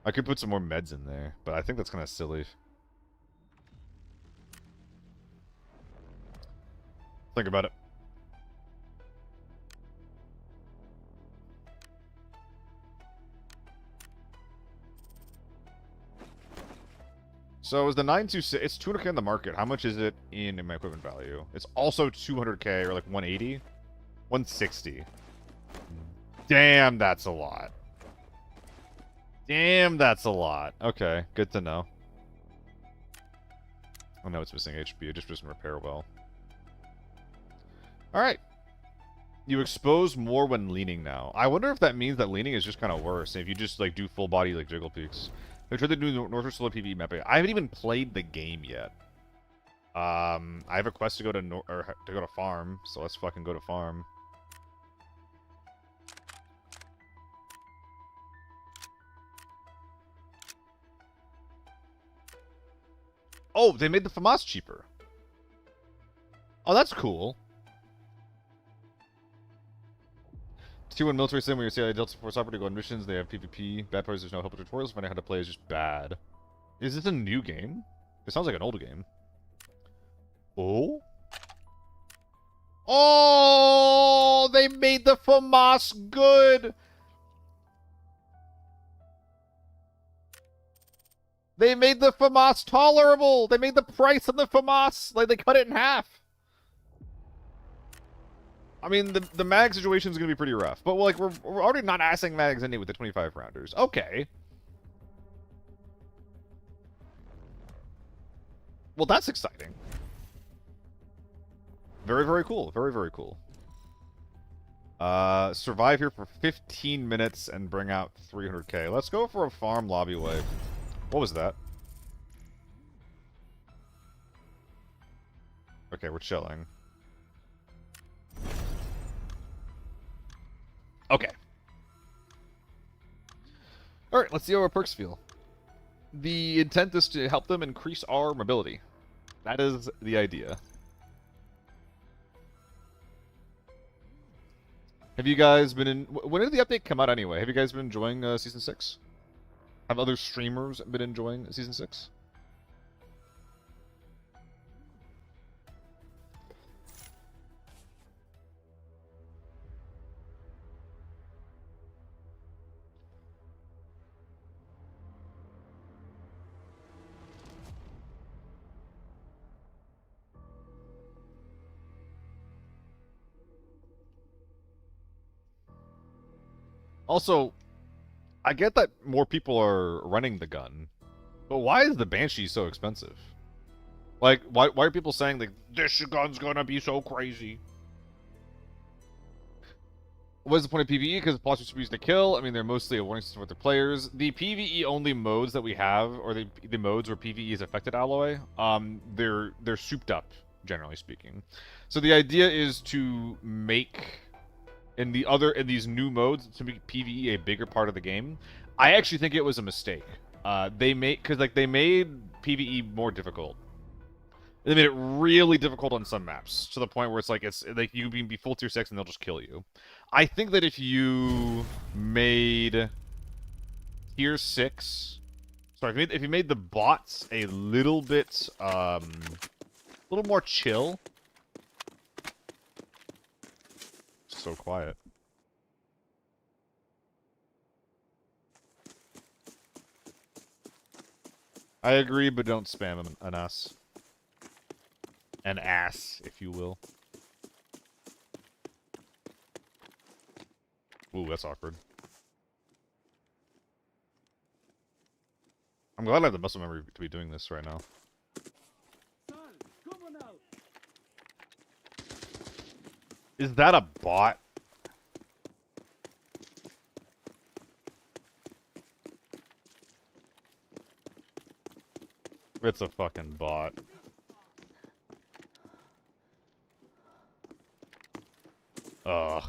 I could put some more meds in there, but I think that's kind of silly. Think about it. So is the 926... It's 200k in the market. How much is it in my equipment value? It's also 200k, or like 180? 160. Damn, that's a lot. Damn, that's a lot. Okay, good to know. Oh no, it's missing HP. It just doesn't repair well. Alright. You expose more when leaning now. I wonder if that means that leaning is just kind of worse. If you just like do full body like jiggle peaks. I tried to do Northwest Solar PvE mapping. I haven't even played the game yet. I have a quest to go to to go to farm, so let's fucking go to farm. Oh, they made the FAMAS cheaper. Oh, that's cool. Tier 1 military sim where you say Delta Force operator go on missions, they have PvP. Bad part is there's no help with tutorials, finding out how to play is just bad. Is this a new game? It sounds like an old game. Oh? Oh! They made the FAMAS good! They made the FAMAS tolerable! They made the price of the FAMAS! Like, they cut it in half! I mean, the mag situation is going to be pretty rough. But, like, we're already not assing mags anyway with the 25-rounders. Okay. Well, that's exciting. Very, very cool. Very, very cool. Survive here for 15 minutes and bring out 300k. Let's go for a farm lobby wave. What was that? Okay, we're chilling. Okay. Alright, let's see how our perks feel. The intent is to help them increase our mobility. That is the idea. Have you guys been in... When did the update come out anyway? Have you guys been enjoying Season 6? Have other streamers been enjoying Season 6? Also, I get that more people are running the gun, but why is the Banshee so expensive? Like, why are people saying, like, this gun's gonna be so crazy? What is the point of PvE? Because plots are super easy to kill. I mean, they're mostly a warning system for their players. The PvE-only modes that we have, or the modes where PvE is affected alloy, they're souped up, generally speaking. So the idea is to make... in these new modes to make PvE a bigger part of the game. I actually think it was a mistake. They made PvE more difficult. They made it really difficult on some maps to the point where it's like you can be full tier 6 and they'll just kill you. I think that if you made tier 6, sorry, if you made the bots a little bit more chill. So quiet. I agree, but don't spam an ass. An ass, if you will. Ooh, that's awkward. I'm glad I have the muscle memory to be doing this right now. Is that a bot? It's a fucking bot. Ugh.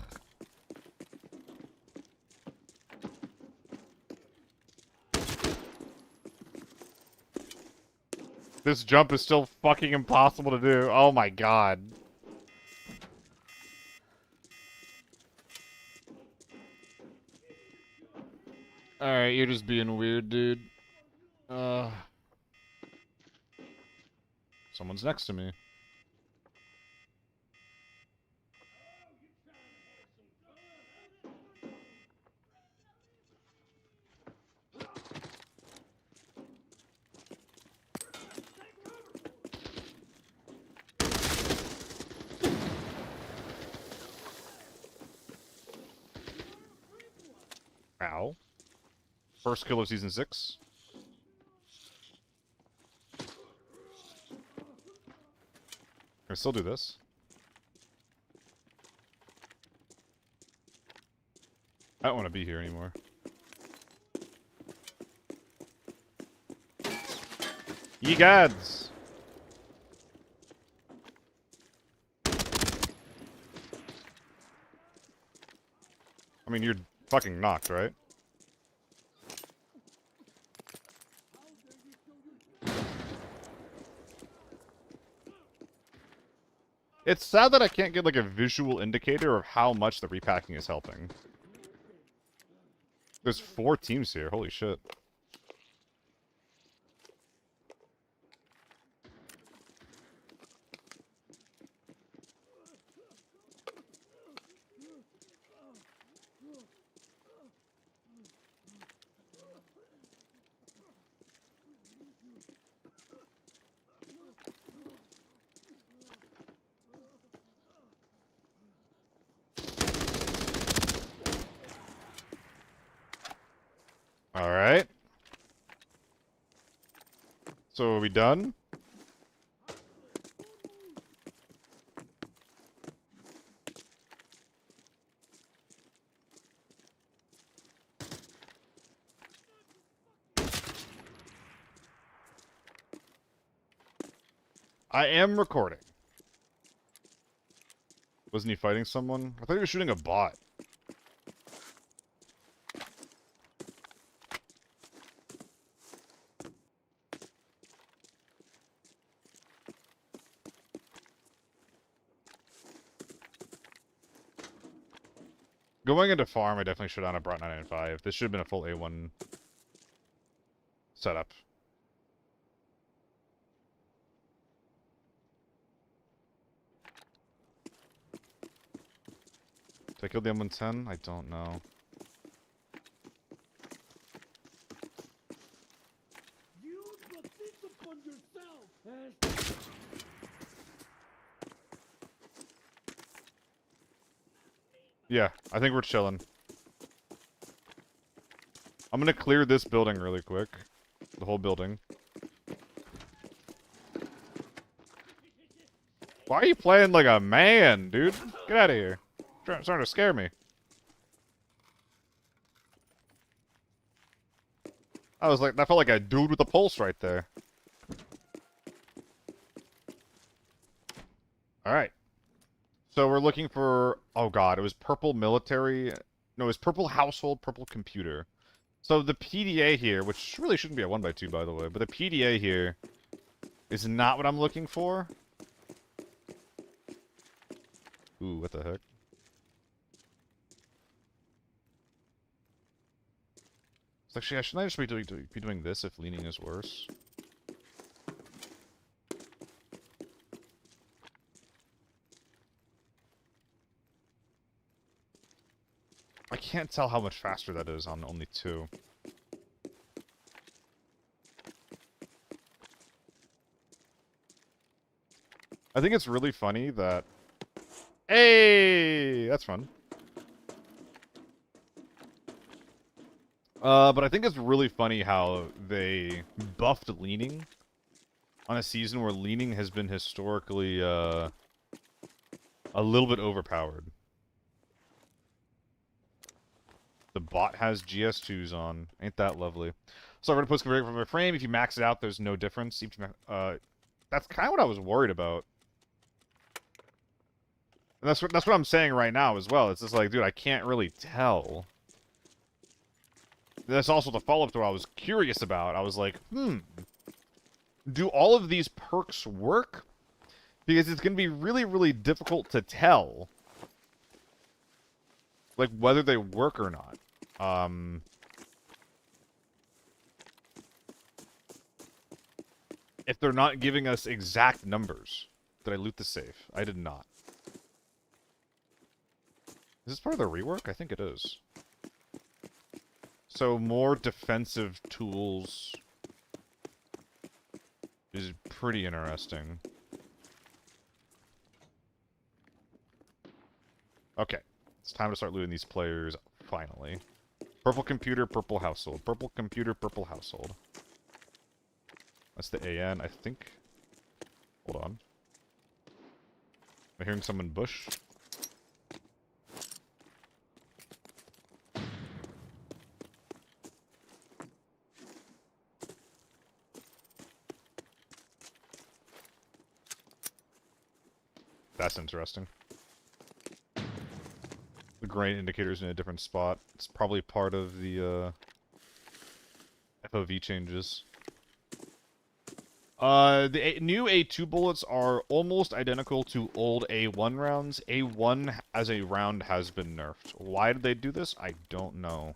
This jump is still fucking impossible to do. Oh my god. Alright, you're just being weird, dude. Someone's next to me. Ow. First kill of season 6. Can I still do this? I don't want to be here anymore. Ye gods! I mean, you're fucking knocked, right? It's sad that I can't get, like, a visual indicator of how much the repacking is helping. There's 4 teams here, holy shit. Alright. So are we done? I am recording. Wasn't he fighting someone? I thought he was shooting a bot. Going into farm, I definitely should not have brought 995. This should have been a full A1 setup. Did I kill the M110? I don't know. Yeah, I think we're chilling. I'm gonna clear this building really quick. The whole building. Why are you playing like a man, dude? Get out of here. Starting to scare me. That felt like a dude with a pulse right there. Alright. So we're looking for, oh god, it was purple military, no, it was purple household, purple computer. So the PDA here, which really shouldn't be a 1x2 by the way, but the PDA here is not what I'm looking for. Ooh, what the heck? It's actually, shouldn't I just be doing this if leaning is worse? I can't tell how much faster that is on only 2. I think it's really funny that... Hey! That's fun. But I think it's really funny how they buffed leaning on a season where leaning has been historically, a little bit overpowered. The bot has GS2s on. Ain't that lovely? So I'm going to post convert from a frame. If you max it out, there's no difference. That's kind of what I was worried about. And that's what I'm saying right now as well. It's just like, dude, I can't really tell. That's also the follow-up to what I was curious about. I was like, do all of these perks work? Because it's going to be really, really difficult to tell, like, whether they work or not. If they're not giving us exact numbers. Did I loot the safe? I did not. Is this part of the rework? I think it is. So more defensive tools is pretty interesting. Okay. It's time to start looting these players, finally. Purple computer, purple household. Purple computer, purple household. That's the AN, I think. Hold on. Am I hearing someone bush? That's interesting. The grain indicator's in a different spot. It's probably part of the, FOV changes. The new A2 bullets are almost identical to old A1 rounds. A1 as a round has been nerfed. Why did they do this? I don't know.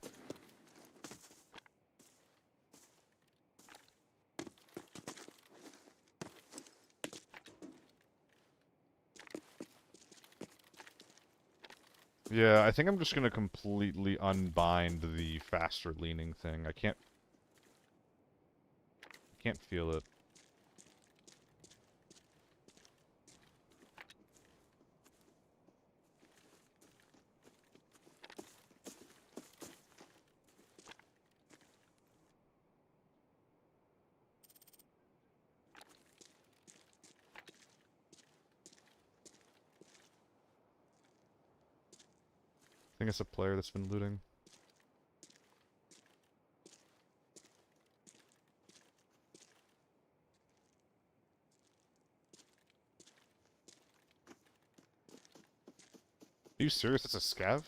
Yeah, I think I'm just gonna completely unbind the faster leaning thing. I can't feel it. I think it's a player that's been looting. Are you serious? That's a scav?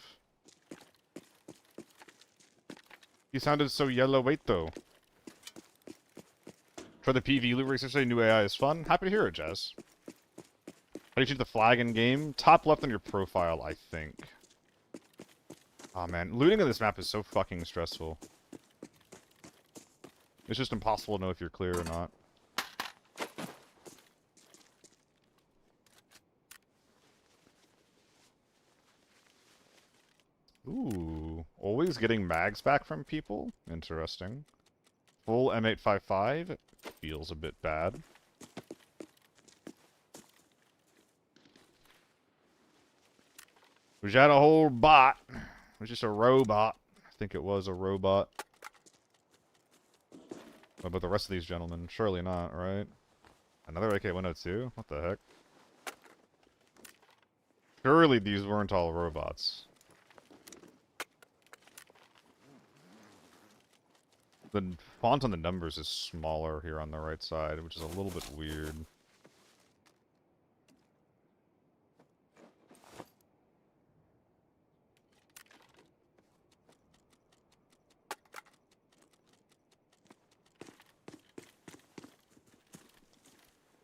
He sounded so yellow. Wait, though. Try the PV loot racer say new AI is fun. Happy to hear it, Jazz. How do you shoot the flag in game? Top left on your profile, I think. Aw, man. Looting on this map is so fucking stressful. It's just impossible to know if you're clear or not. Ooh. Always getting mags back from people? Interesting. Full M855? Feels a bit bad. We just had a whole bot. It was just a robot. I think it was a robot. What about the rest of these gentlemen? Surely not, right? Another AK-102? What the heck? Surely these weren't all robots. The font on the numbers is smaller here on the right side, which is a little bit weird.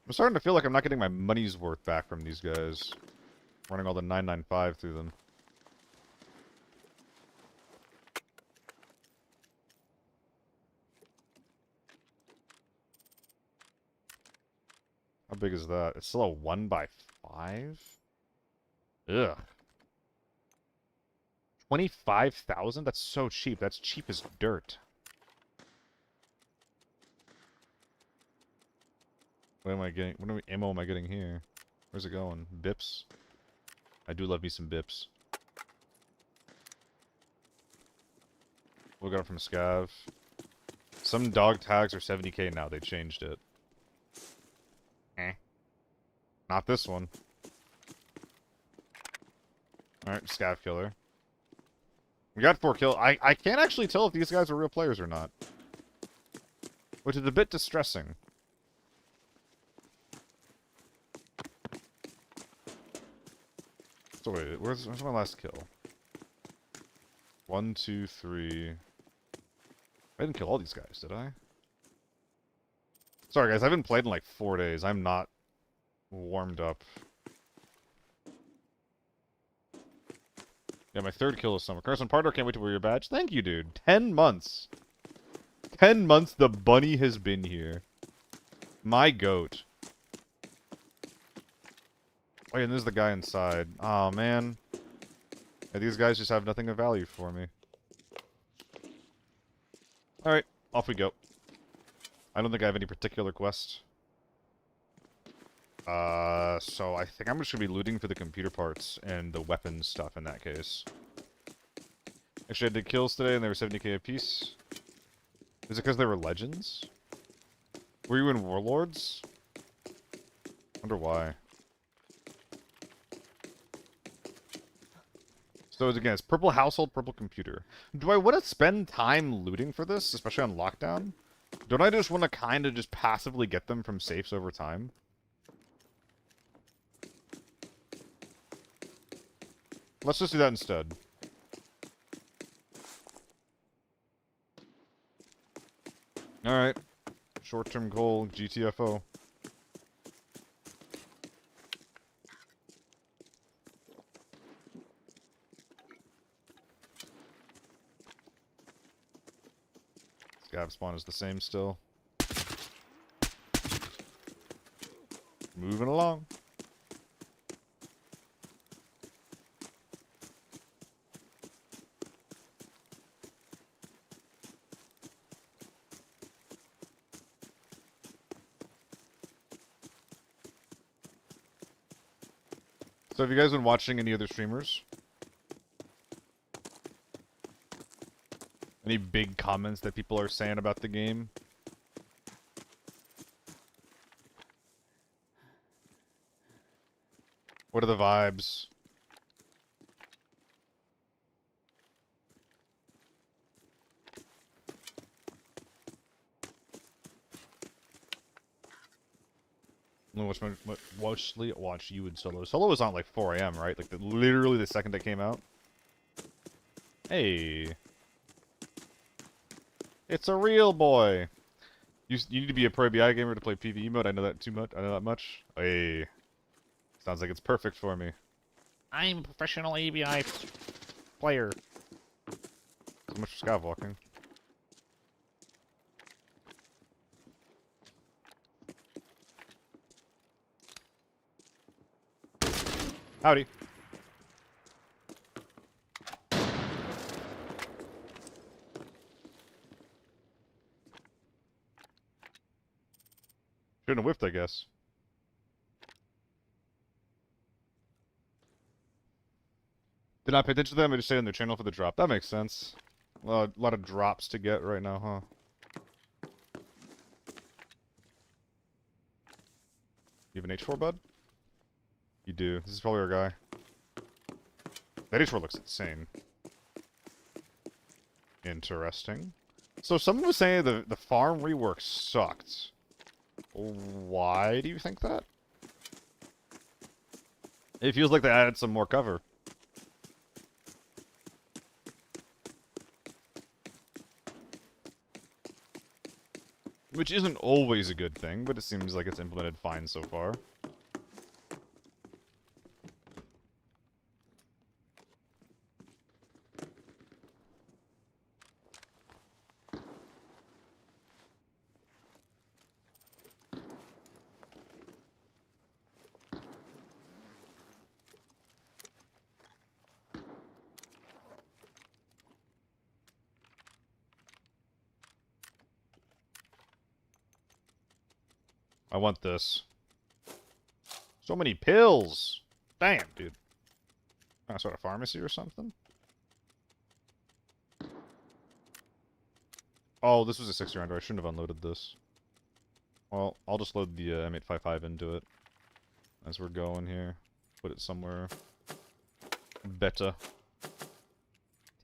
I'm starting to feel like I'm not getting my money's worth back from these guys. Running all the 995 through them. How big is that? It's still a 1x5? Ugh. 25,000? That's so cheap. That's cheap as dirt. What am I getting? What ammo am I getting here? Where's it going? Bips? I do love me some bips. We'll go from Scav. Some dog tags are 70k now. They changed it. Eh. Not this one. Alright, Scav killer. We got 4 kills. I can't actually tell if these guys are real players or not. Which is a bit distressing. So wait, where's my last kill? 1, 2, 3. I didn't kill all these guys, did I? Sorry guys, I haven't played in like 4 days. I'm not warmed up. Yeah, my 3rd kill is summer. Carson Parter, can't wait to wear your badge. Thank you, dude. 10 months. 10 months the bunny has been here. My goat. Oh, yeah, and there's the guy inside. Oh, man. Yeah, these guys just have nothing of value for me. Alright, off we go. I don't think I have any particular quest. So I think I'm just gonna be looting for the computer parts and the weapons stuff in that case. Actually, I did kills today and they were 70k apiece. Is it because they were legends? Were you in Warlords? Wonder why. So again, it's purple household, purple computer. Do I want to spend time looting for this, especially on lockdown? Don't I just want to kind of just passively get them from safes over time? Let's just do that instead. Alright. Short-term goal, GTFO. Scav spawn is the same still. Moving along. So have you guys been watching any other streamers? Any big comments that people are saying about the game? What are the vibes? Watch you and Solo. Solo was on like 4 AM, right? Like literally the second it came out. Hey. It's a real boy. You need to be a pro ABI gamer to play PvE mode. I know that too much. I know that much. Hey. Sounds like it's perfect for me. I'm a professional ABI player. So much for scav walking. Howdy. Shouldn't have whiffed, I guess. Did not pay attention to them, I just stayed on their channel for the drop. That makes sense. A lot of drops to get right now, huh? You have an H4, bud? You do. This is probably our guy. That H4 looks insane. Interesting. So someone was saying the farm rework sucked. Why do you think that? It feels like they added some more cover. Which isn't always a good thing, but it seems like it's implemented fine so far. I want this. So many pills! Damn, dude. Sort of pharmacy or something? Oh, this was a 6-rounder. I shouldn't have unloaded this. Well, I'll just load the M855 into it as we're going here. Put it somewhere better.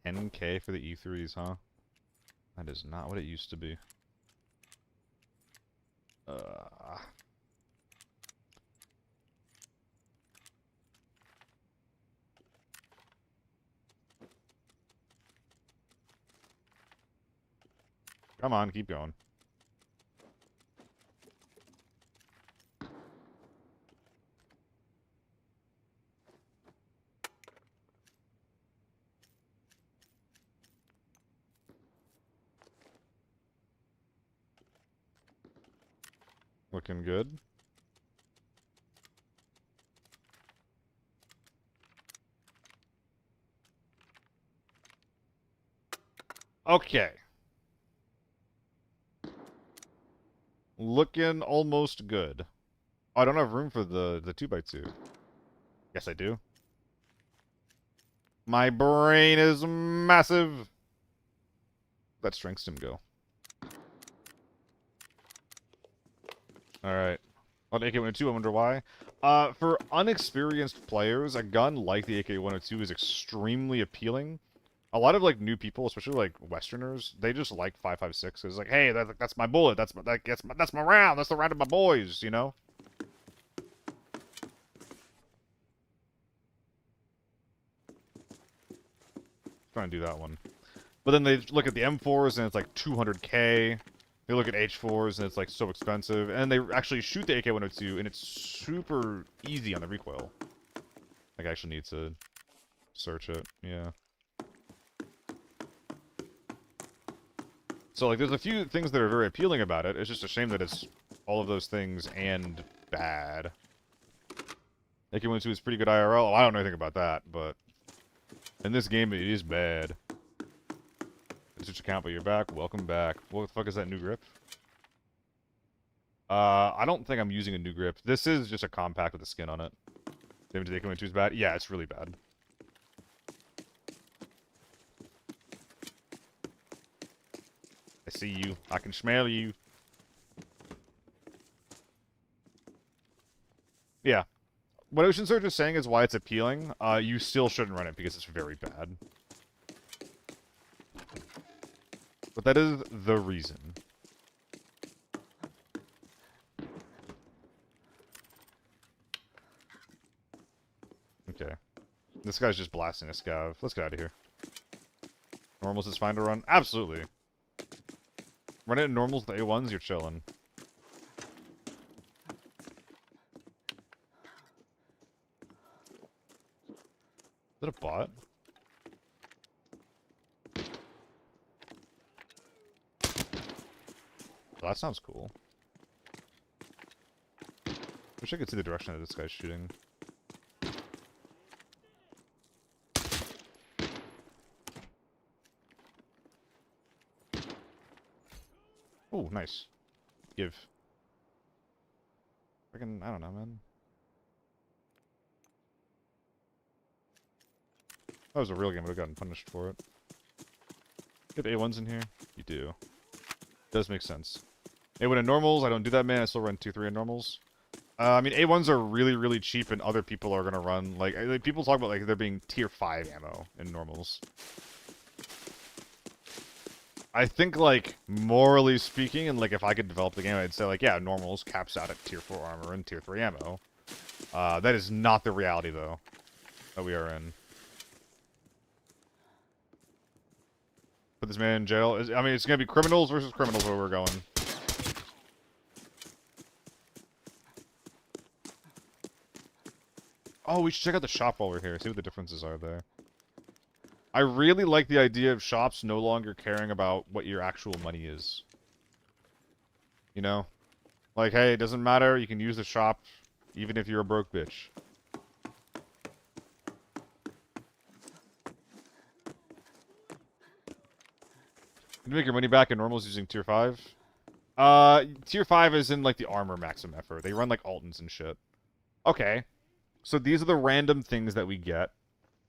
10k for the E3s, huh? That is not what it used to be. Come on, keep going. Looking good. Okay. Looking almost good. Oh, I don't have room for the 2x2. Yes, I do. My brain is massive. Let strength stim go. Alright. On AK-102, I wonder why. For unexperienced players, a gun like the AK-102 is extremely appealing. A lot of, like, new people, especially, like, Westerners, they just like 5.56. It's like, hey, that's my bullet. That's my round. That's the round of my boys, you know? Trying to do that one. But then they look at the M4s and it's like 200k. They look at H4s and it's like so expensive. And they actually shoot the AK-102 and it's super easy on the recoil. Like I actually need to search it. Yeah. So like there's a few things that are very appealing about it. It's just a shame that it's all of those things and bad. AK-102 is pretty good IRL. Oh, I don't know anything about that, but in this game it is bad. Switch account, but you're back. Welcome back. What the fuck is that new grip? I don't think I'm using a new grip. This is just a compact with a skin on it. Damage to the AK-102 is bad? Yeah, it's really bad. I see you. I can smell you. Yeah. What Ocean Surge is saying is why it's appealing. You still shouldn't run it because it's very bad. But that is the reason. Okay. This guy's just blasting a scav. Let's get out of here. Normals is fine to run? Absolutely. Run it in normals, the A1s, you're chilling. Is that a bot? Well, that sounds cool. Wish I could see the direction that this guy's shooting. Oh, nice. Give. Freaking, I don't know, man. That was a real game, I would have gotten punished for it. Get A1s in here? You do. Does make sense. A1 in normals, I don't do that, man. I still run 2-3 in normals. I mean, A1s are really, really cheap, and other people are gonna run, like, people talk about, like, there being tier 5 ammo in normals. I think, like, morally speaking, and, like, if I could develop the game, I'd say, like, yeah, normals caps out at tier 4 armor and tier 3 ammo. That is not the reality, though, that we are in. Put this man in jail. I mean, it's gonna be criminals versus criminals where we're going. Oh, we should check out the shop while we're here, see what the differences are there. I really like the idea of shops no longer caring about what your actual money is. You know? Like, hey, it doesn't matter, you can use the shop even if you're a broke bitch. Can you make your money back in normals using tier 5? Tier 5 is in, like, the armor maximum effort. They run, like, Altons and shit. Okay. So these are the random things that we get.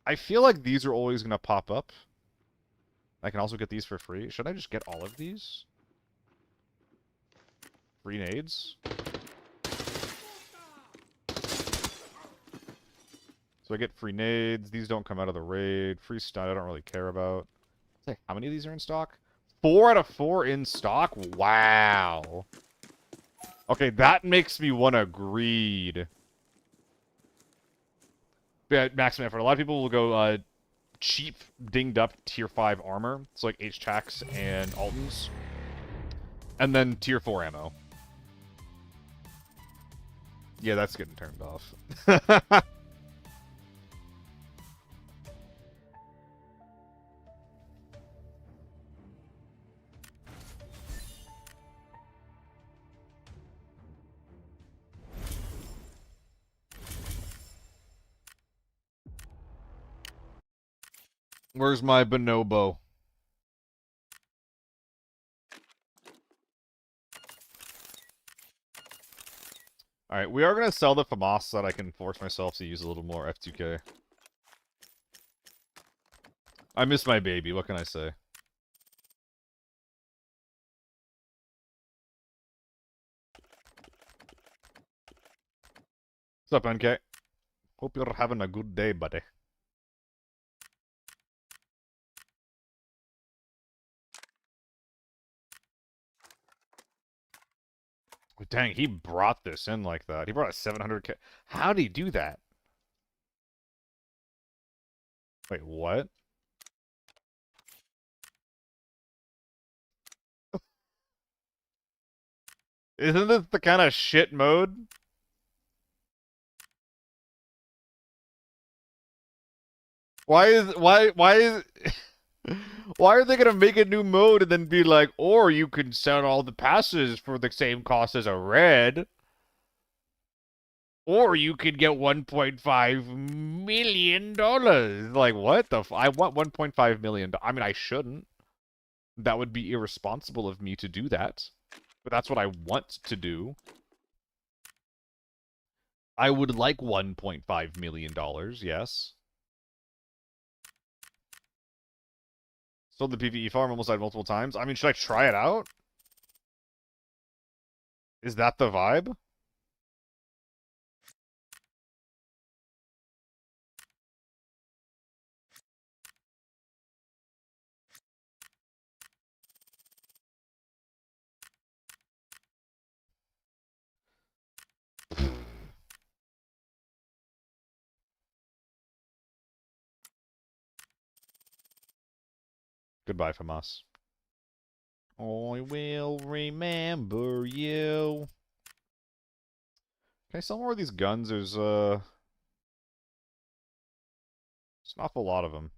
I feel like these are always going to pop up. I can also get these for free. Should I just get all of these? Free nades? So I get free nades. These don't come out of the raid. Free stun I don't really care about. Say, how many of these are in stock? 4 out of 4 in stock? Wow. Okay, that makes me want to greed. Yeah, maximum effort. A lot of people will go cheap, dinged up tier 5 armor. It's like H-Tacs and Altons. And then tier 4 ammo. Yeah, that's getting turned off. Where's my bonobo? Alright, we are going to sell the FAMAS so that I can force myself to use a little more F2K. I miss my baby, what can I say? What's up, NK? Hope you're having a good day, buddy. Dang, he brought this in like that. He brought a 700k. How'd he do that? Wait, what? Isn't this the kind of shit mode? Why is why are they gonna make a new mode and then be like, or you can sell all the passes for the same cost as a red? Or you could get $1.5 million. Like, what the I want $1.5 million. I mean, I shouldn't. That would be irresponsible of me to do that. But that's what I want to do. I would like $1.5 million, yes. Sold the PvE farm, almost died multiple times. I mean, should I try it out? Is that the vibe? Goodbye from us. I will remember you. Can I sell more of these guns? There's an awful lot of them.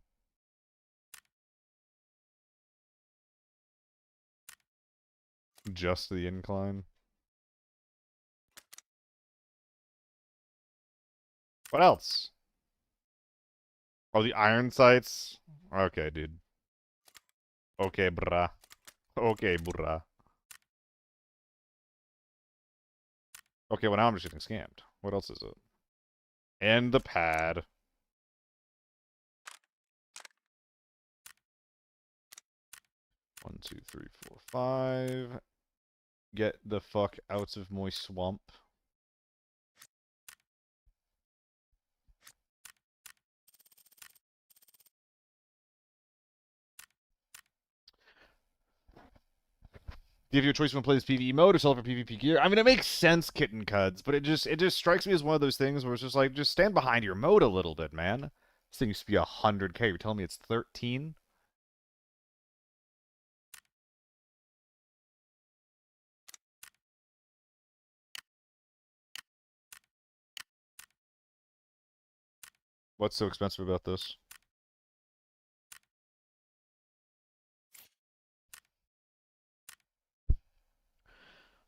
Just the incline. What else? Oh, the iron sights? Okay, dude. Okay, brah. Okay, brah. Okay, well now I'm just getting scammed. What else is it? And the pad. One, two, three, four, five. Get the fuck out of my swamp. Give you a choice when to play this PvE mode or sell it for PvP gear. I mean, it makes sense, Kitten Cuds, but it just strikes me as one of those things where it's just like, just stand behind your mode a little bit, man. This thing used to be 100k. You're telling me it's 13? What's so expensive about this?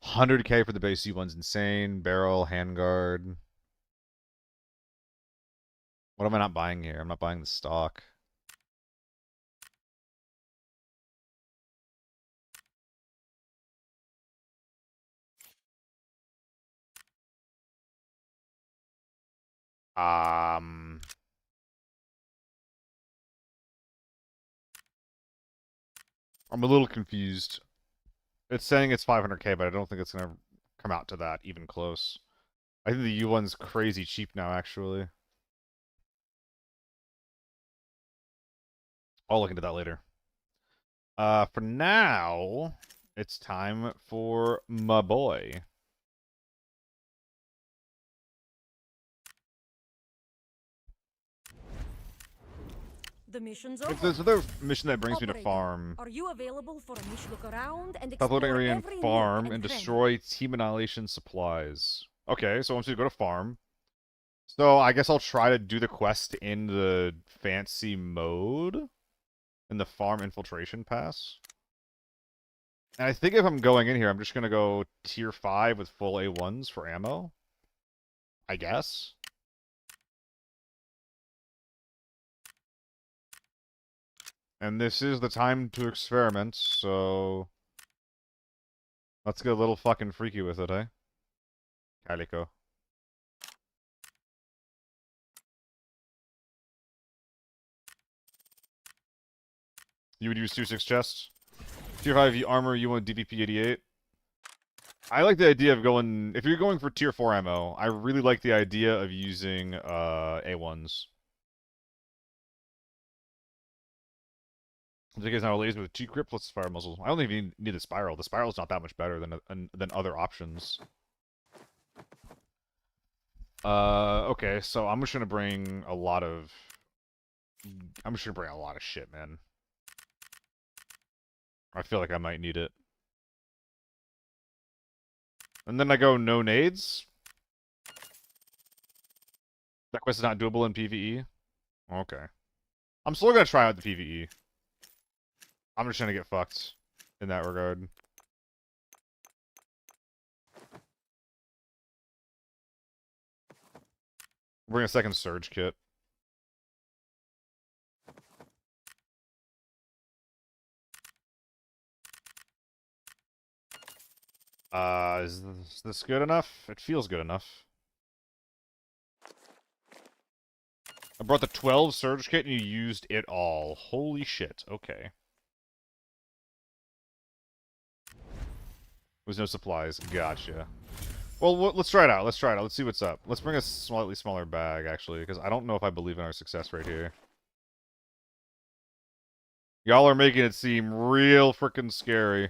$100k for the base U1's insane. Barrel, handguard. What am I not buying here? I'm not buying the stock. Um, I'm a little confused. It's saying it's 500k, but I don't think it's gonna come out to that even close. I think the U1's crazy cheap now, actually. I'll look into that later. For now, it's time for my boy. The mission's If over. there's another mission that brings me to Operator, farm, are you available for a mission look around and upload explore area and every farm nook and and cranny? destroy team annihilation supplies. Okay, so once we go to farm, so I guess I'll try to do the quest in the fancy mode in the farm infiltration pass. And I think if I'm going in here, I'm just gonna go tier 5 with full A1s for ammo. I guess. And this is the time to experiment, so let's get a little fucking freaky with it, eh? Calico. You would use 2-6 chests. Tier 5 armor, you want DPP 88. I like the idea of going... If you're going for tier 4 ammo, I really like the idea of using A1s. I think it's now a laser with G-Grip, let's fire muzzle. I don't even need the spiral. The spiral's not that much better than other options. Okay, so I'm just gonna bring a lot of... I'm just gonna bring a lot of shit, man. I feel like I might need it. And then I go no nades. That quest is not doable in PvE. Okay. I'm still gonna try out the PvE. I'm just gonna get fucked in that regard. Bring a second surge kit. Is this good enough? It feels good enough. I brought the 12 surge kit and you used it all. Holy shit. Okay. There's no supplies. Gotcha. Well, let's try it out. Let's try it out. Let's see what's up. Let's bring a slightly smaller bag, actually, because I don't know if I believe in our success right here. Y'all are making it seem real freaking scary.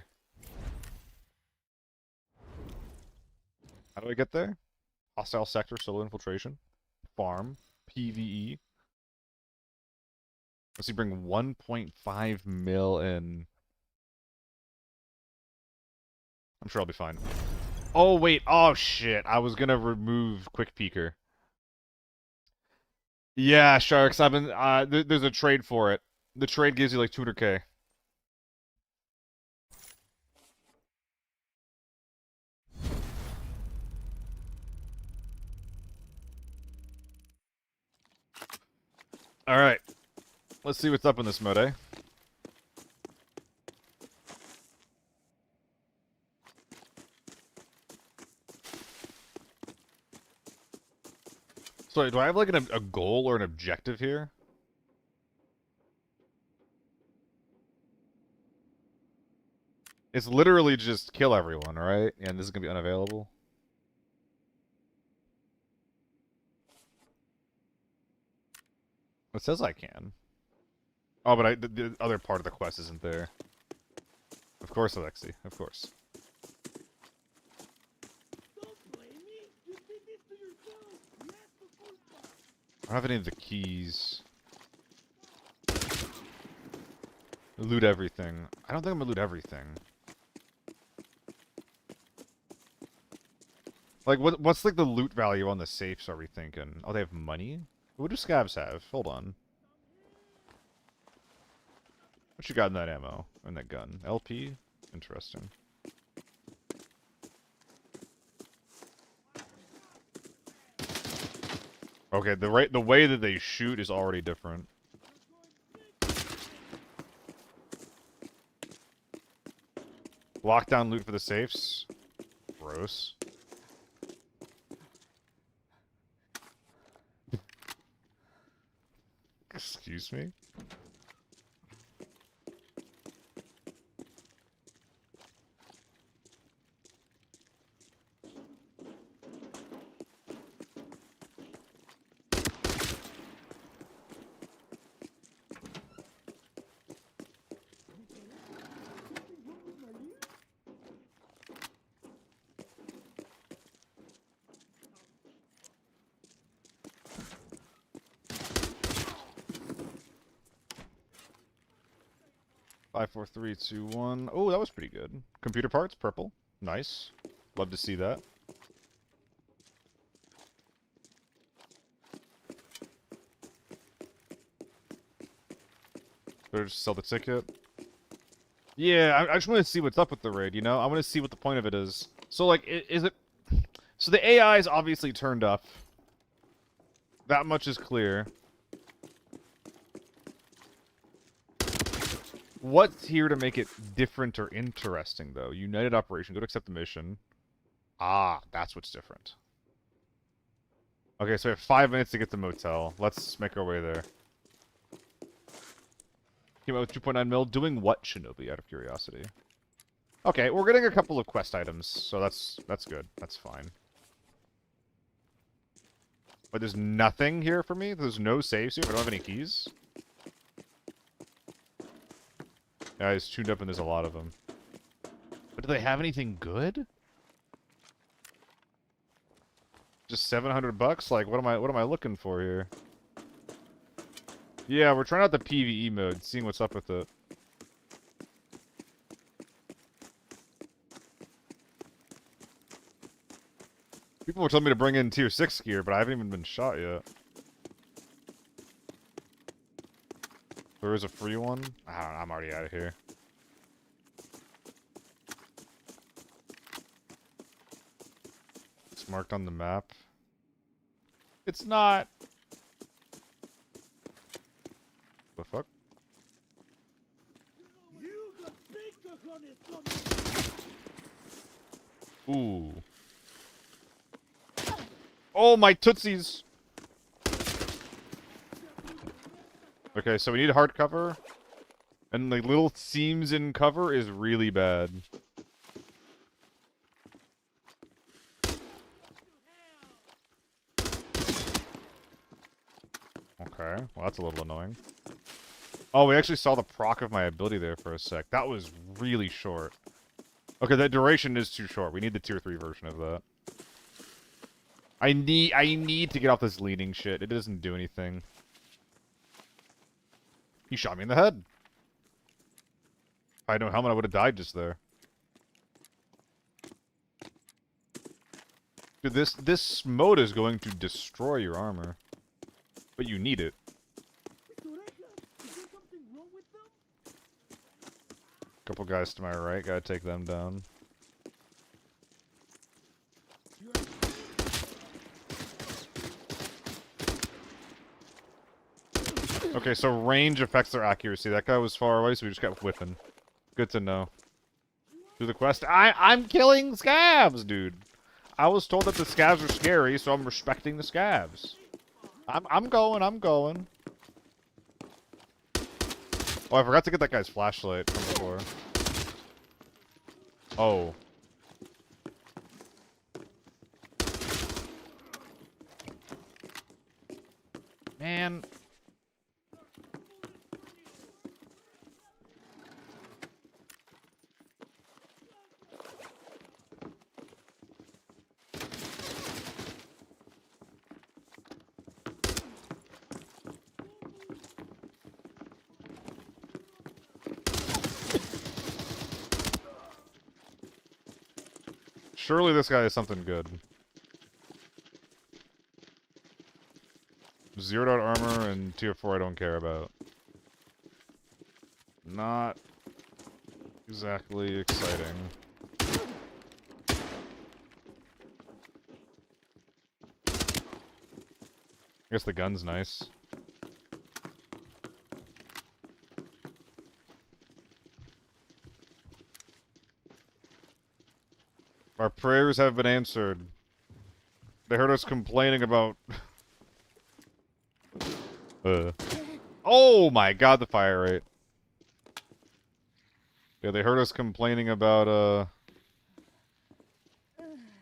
How do I get there? Hostile sector, solo infiltration, farm, PvE. Let's see, bring 1.5 mil in. I'm sure I'll be fine. Oh, wait. Oh, shit. I was gonna remove Quick Peeker. Yeah, Sharks. I've been, there's a trade for it. The trade gives you like 200k. Alright. Let's see what's up in this mode, eh? So, do I have like a goal or an objective here? It's literally just kill everyone, right? And this is gonna be unavailable. It says I can. Oh, but the other part of the quest isn't there. Of course, Alexi. Of course. I don't have any of the keys. Loot everything. I don't think I'm gonna loot everything. Like, what's like the loot value on the safes, are we thinking? Oh, they have money? What do scavs have? Hold on. What you got in that ammo? In that gun? LP? Interesting. Okay, the way that they shoot is already different. Lockdown loot for the safes? Gross. Excuse me? 5, 4, 3, 2, 1. Oh, that was pretty good. Computer parts, purple. Nice. Love to see that. Better just sell the ticket. Yeah, I just want to see what's up with the raid, you know? I want to see what the point of it is. So, like, is it... So the AI is obviously turned up. That much is clear. What's here to make it different or interesting, though? United Operation. Go to accept the mission. Ah, that's what's different. Okay, so we have 5 minutes to get to the motel. Let's make our way there. Came out with 2.9 mil. Doing what, Shinobi, out of curiosity? Okay, we're getting a couple of quest items, so that's good. That's fine. But there's nothing here for me? There's no saves here? I don't have any keys? Yeah, it's tuned up and there's a lot of them. But do they have anything good? Just 700 bucks? Like, what am I looking for here? Yeah, we're trying out the PvE mode, seeing what's up with it. People were telling me to bring in tier 6 gear, but I haven't even been shot yet. There is a free one? I don't know, I'm already out of here. It's marked on the map. It's not. The fuck? Ooh. Oh, my tootsies! Okay, so we need hard cover. And the little seams in cover is really bad. Okay, well that's a little annoying. Oh, we actually saw the proc of my ability there for a sec. That was really short. Okay, that duration is too short. We need the tier 3 version of that. I need to get off this leading shit. It doesn't do anything. He shot me in the head. If I had no helmet, I would have died just there. Dude, this mode is going to destroy your armor. But you need it. Couple guys to my right, gotta take them down. Okay, so range affects their accuracy. That guy was far away, so we just got whipping. Good to know. Do the quest. I'm killing scabs, dude. I was told that the scabs are scary, so I'm respecting the scabs. I'm going. Oh, I forgot to get that guy's flashlight from before. Oh. Man. Surely this guy is something good. Zeroed out armor and tier 4 I don't care about. Not exactly exciting. I guess the gun's nice. Our prayers have been answered. They heard us complaining about... Oh my god, the fire rate. Yeah, they heard us complaining about,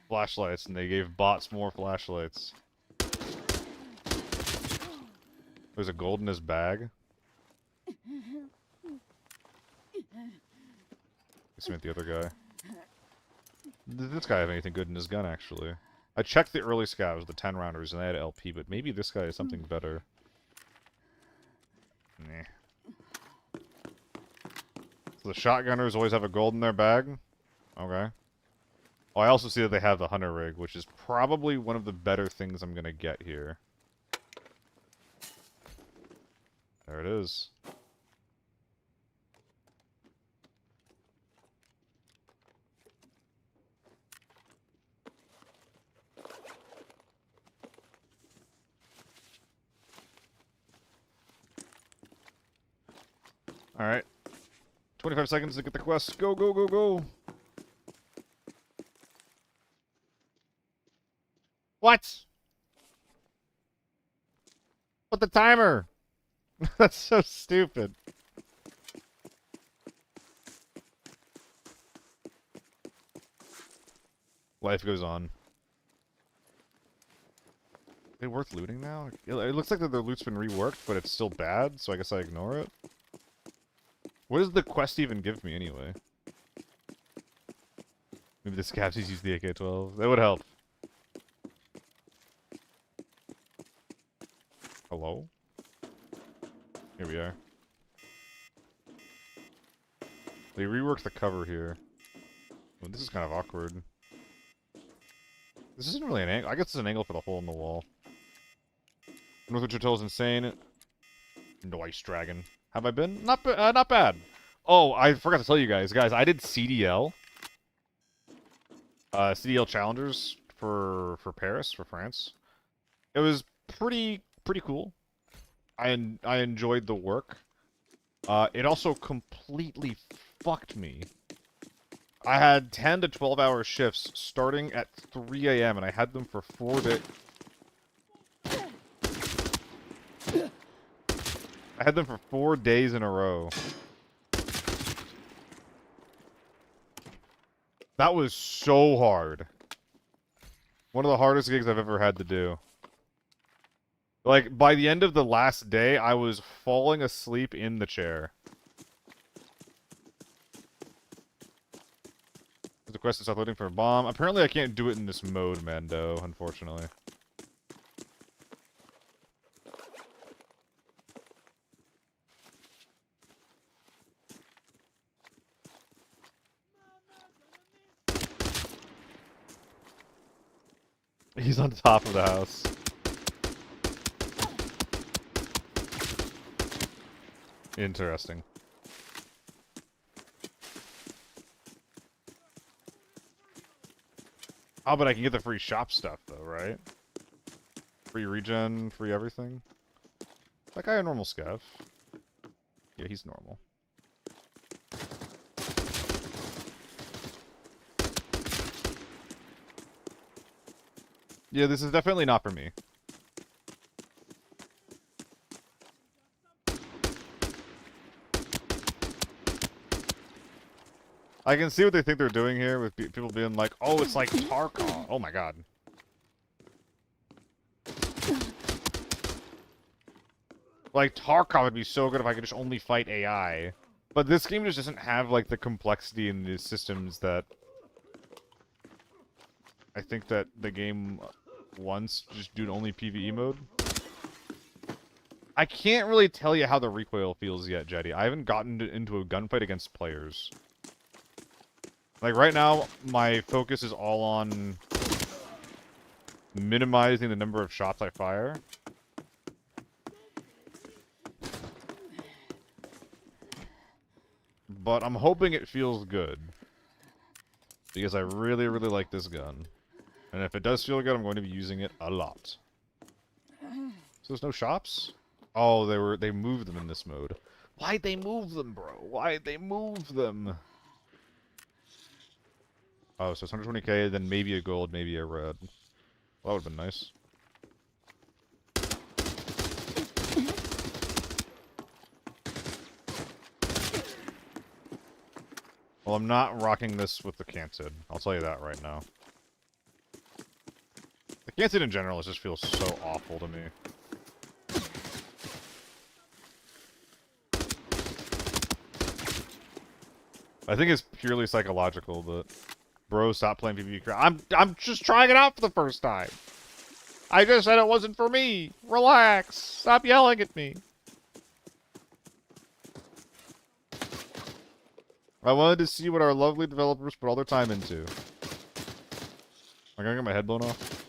flashlights, and they gave bots more flashlights. There's a gold in his bag. Let's meet the other guy. Did this guy have anything good in his gun, actually? I checked the early scavs, the 10 rounders, and they had LP, but maybe this guy has something better. Nah. So the shotgunners always have a gold in their bag? Okay. Oh, I also see that they have the hunter rig, which is probably one of the better things I'm gonna get here. There it is. Alright. 25 seconds to get the quest. Go, go, go, go! What? Put the timer! That's so stupid. Life goes on. Are they worth looting now? It looks like that their loot's been reworked, but it's still bad, so I guess I ignore it. What does the quest even give me, anyway? Maybe the scabsies use the AK-12. That would help. Hello? Here we are. They reworked the cover here. Oh, this is kind of awkward. This isn't really an angle. I guess it's an angle for the hole in the wall. Northwich Hotel is insane. Nice dragon. Have I been? Not bad. Oh, I forgot to tell you guys. Guys, I did CDL. CDL Challengers for Paris, for France. It was pretty cool. I enjoyed the work. It also completely fucked me. I had 10 to 12 hour shifts starting at 3 a.m. and I had them for 4 days. I had them for 4 days in a row. That was so hard. One of the hardest gigs I've ever had to do. Like, by the end of the last day, I was falling asleep in the chair. The quest is uploading for a bomb. Apparently I can't do it in this mode, Mando, unfortunately. He's on top of the house. Interesting. Oh, but I can get the free shop stuff, though, right? Free regen, free everything. That guy a normal scav? Yeah, he's normal. Yeah, this is definitely not for me. I can see what they think they're doing here with people being like, oh, it's like Tarkov. Oh my god. Like, Tarkov would be so good if I could just only fight AI. But this game just doesn't have, like, the complexity in the systems that I think that the game wants, just do only PvE mode. I can't really tell you how the recoil feels yet, Jetty. I haven't gotten into a gunfight against players. Like, right now, my focus is all on minimizing the number of shots I fire. But I'm hoping it feels good. Because I really, really like this gun. And if it does feel good, I'm going to be using it a lot. So there's no shops? Oh, they moved them in this mode. Why'd they move them, bro? Why'd they move them? Oh, so it's 120k, then maybe a gold, maybe a red. Well, that would've been nice. Well, I'm not rocking this with the Canted. I'll tell you that right now. The Canted in general just feels so awful to me. I think it's purely psychological, but... Bro, stop playing PvP. I'm just trying it out for the first time. I just said it wasn't for me. Relax. Stop yelling at me. I wanted to see what our lovely developers put all their time into. I'm gonna get my head blown off.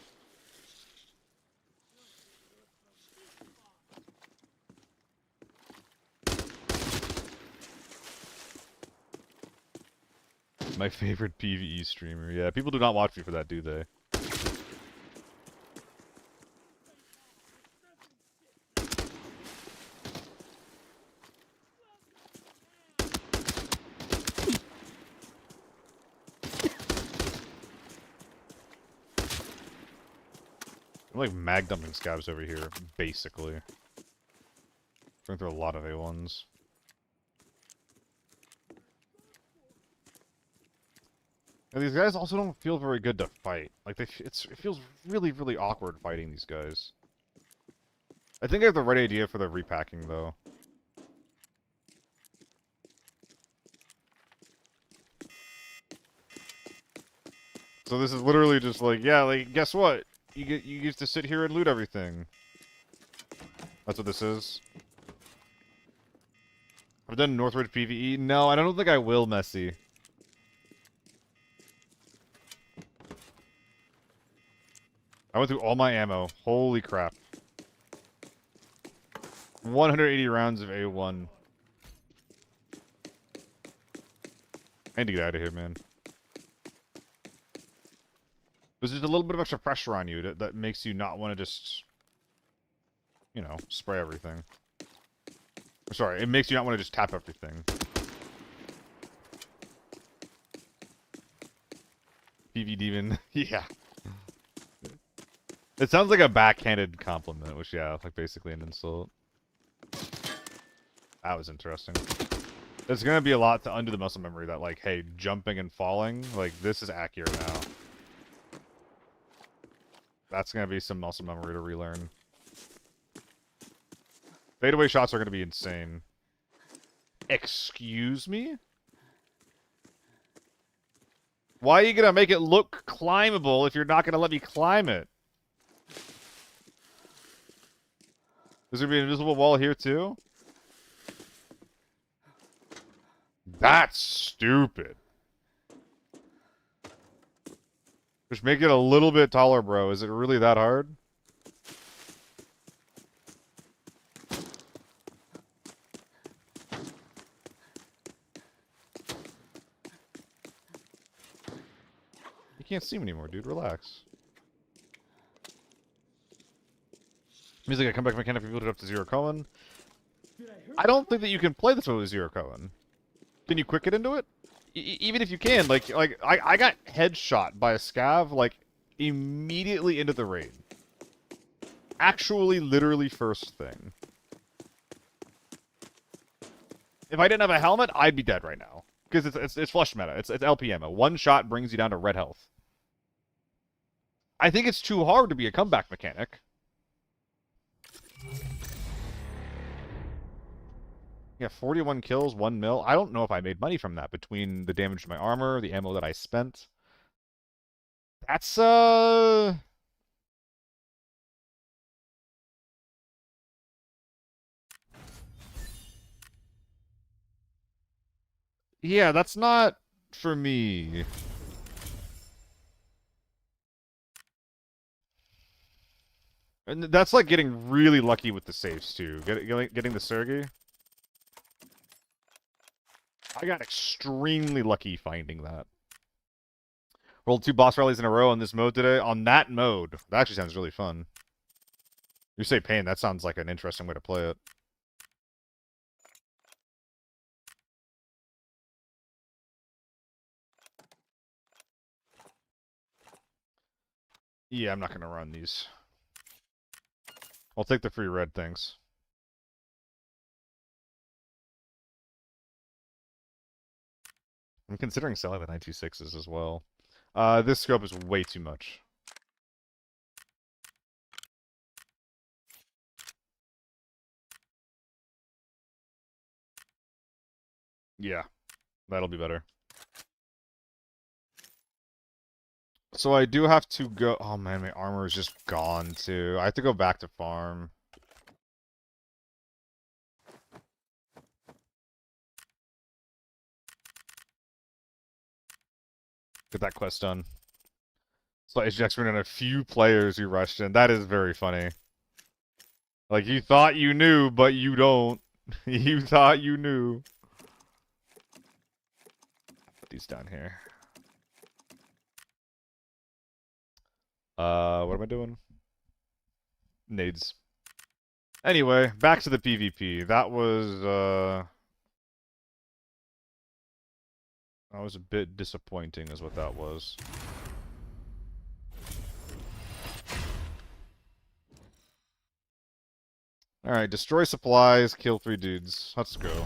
My favorite PvE streamer. Yeah, people do not watch me for that, do they? I'm like mag dumping scabs over here, basically. Going through a lot of A1s. And these guys also don't feel very good to fight. Like it feels really, really awkward fighting these guys. I think I have the right idea for the repacking though. So this is literally just like, yeah, like guess what? You get to sit here and loot everything. That's what this is. I've done Northridge PvE. No, I don't think I will, Messi. I went through all my ammo. Holy crap. 180 rounds of A1. I need to get out of here, man. There's just a little bit of extra pressure on you that makes you not want to just, you know, spray everything. Sorry, it makes you not want to just tap everything. PV Demon, yeah. It sounds like a backhanded compliment, which, yeah, like basically an insult. That was interesting. There's gonna be a lot to undo the muscle memory that, like, hey, jumping and falling, like, this is accurate now. That's gonna be some muscle memory to relearn. Fadeaway shots are gonna be insane. Excuse me? Why are you gonna make it look climbable if you're not gonna let me climb it? There's gonna be an invisible wall here too? That's stupid. Just make it a little bit taller, bro. Is it really that hard? You can't see me anymore, dude. Relax. Music, I come back mechanic, we build it up to 0 Cohen. I don't think that you can play this with 0 Cohen. Can you quick it into it? Even if you can, like I got headshot by a scav, like, immediately into the raid. Actually, literally first thing. If I didn't have a helmet, I'd be dead right now. Because it's flush meta. It's LP ammo. One shot brings you down to red health. I think it's too hard to be a comeback mechanic. Yeah, 41 kills, 1 mil. I don't know if I made money from that between the damage to my armor, the ammo that I spent. That's, yeah, that's not for me. And that's like getting really lucky with the saves, too. Getting the Sergei. I got extremely lucky finding that. Rolled 2 boss rallies in a row on this mode today. On that mode. That actually sounds really fun. You say pain, that sounds like an interesting way to play it. Yeah, I'm not going to run these. I'll take the free red things. I'm considering selling the 926s as well. This scope is way too much. Yeah, that'll be better. So I do have to go... Oh man, my armor is just gone too. I have to go back to farm. Get that quest done. So Ajax ran a few players who rushed in. That is very funny. Like, you thought you knew, but you don't. You thought you knew. Put these down here. What am I doing? Nades. Anyway, back to the PvP. That was a bit disappointing is what that was. Alright, destroy supplies, kill 3 dudes. Let's go.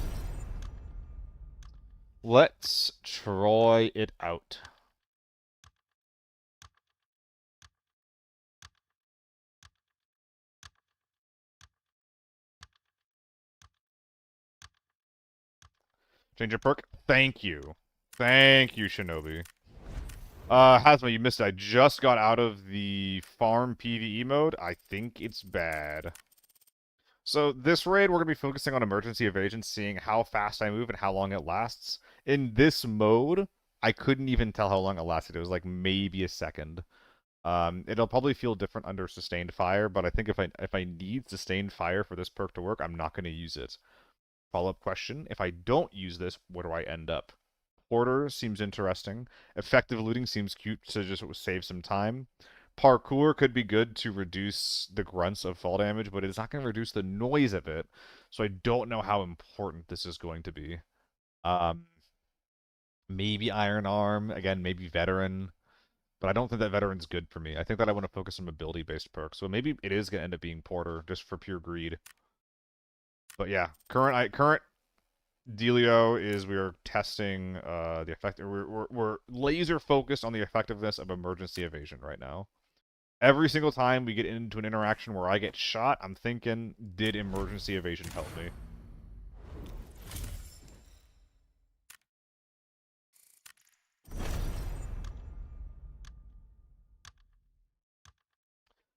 Let's try it out. Change your perk. Thank you. Thank you, Shinobi. Hazma, you missed it. I just got out of the farm PvE mode. I think it's bad. So this raid, we're going to be focusing on emergency evasion, seeing how fast I move and how long it lasts. In this mode, I couldn't even tell how long it lasted. It was like maybe a second. It'll probably feel different under sustained fire, but I think if I need sustained fire for this perk to work, I'm not going to use it. Follow-up question, if I don't use this, where do I end up? Porter seems interesting. Effective looting seems cute to just save some time. Parkour could be good to reduce the grunts of fall damage, but it's not going to reduce the noise of it, so I don't know how important this is going to be. Maybe Iron Arm, again, maybe Veteran, but I don't think that Veteran's good for me. I think that I want to focus on mobility-based perks, so maybe it is going to end up being Porter, just for pure greed. But yeah, current dealio is we are testing the effect. We're laser focused on the effectiveness of emergency evasion right now. Every single time we get into an interaction where I get shot, I'm thinking, did emergency evasion help me?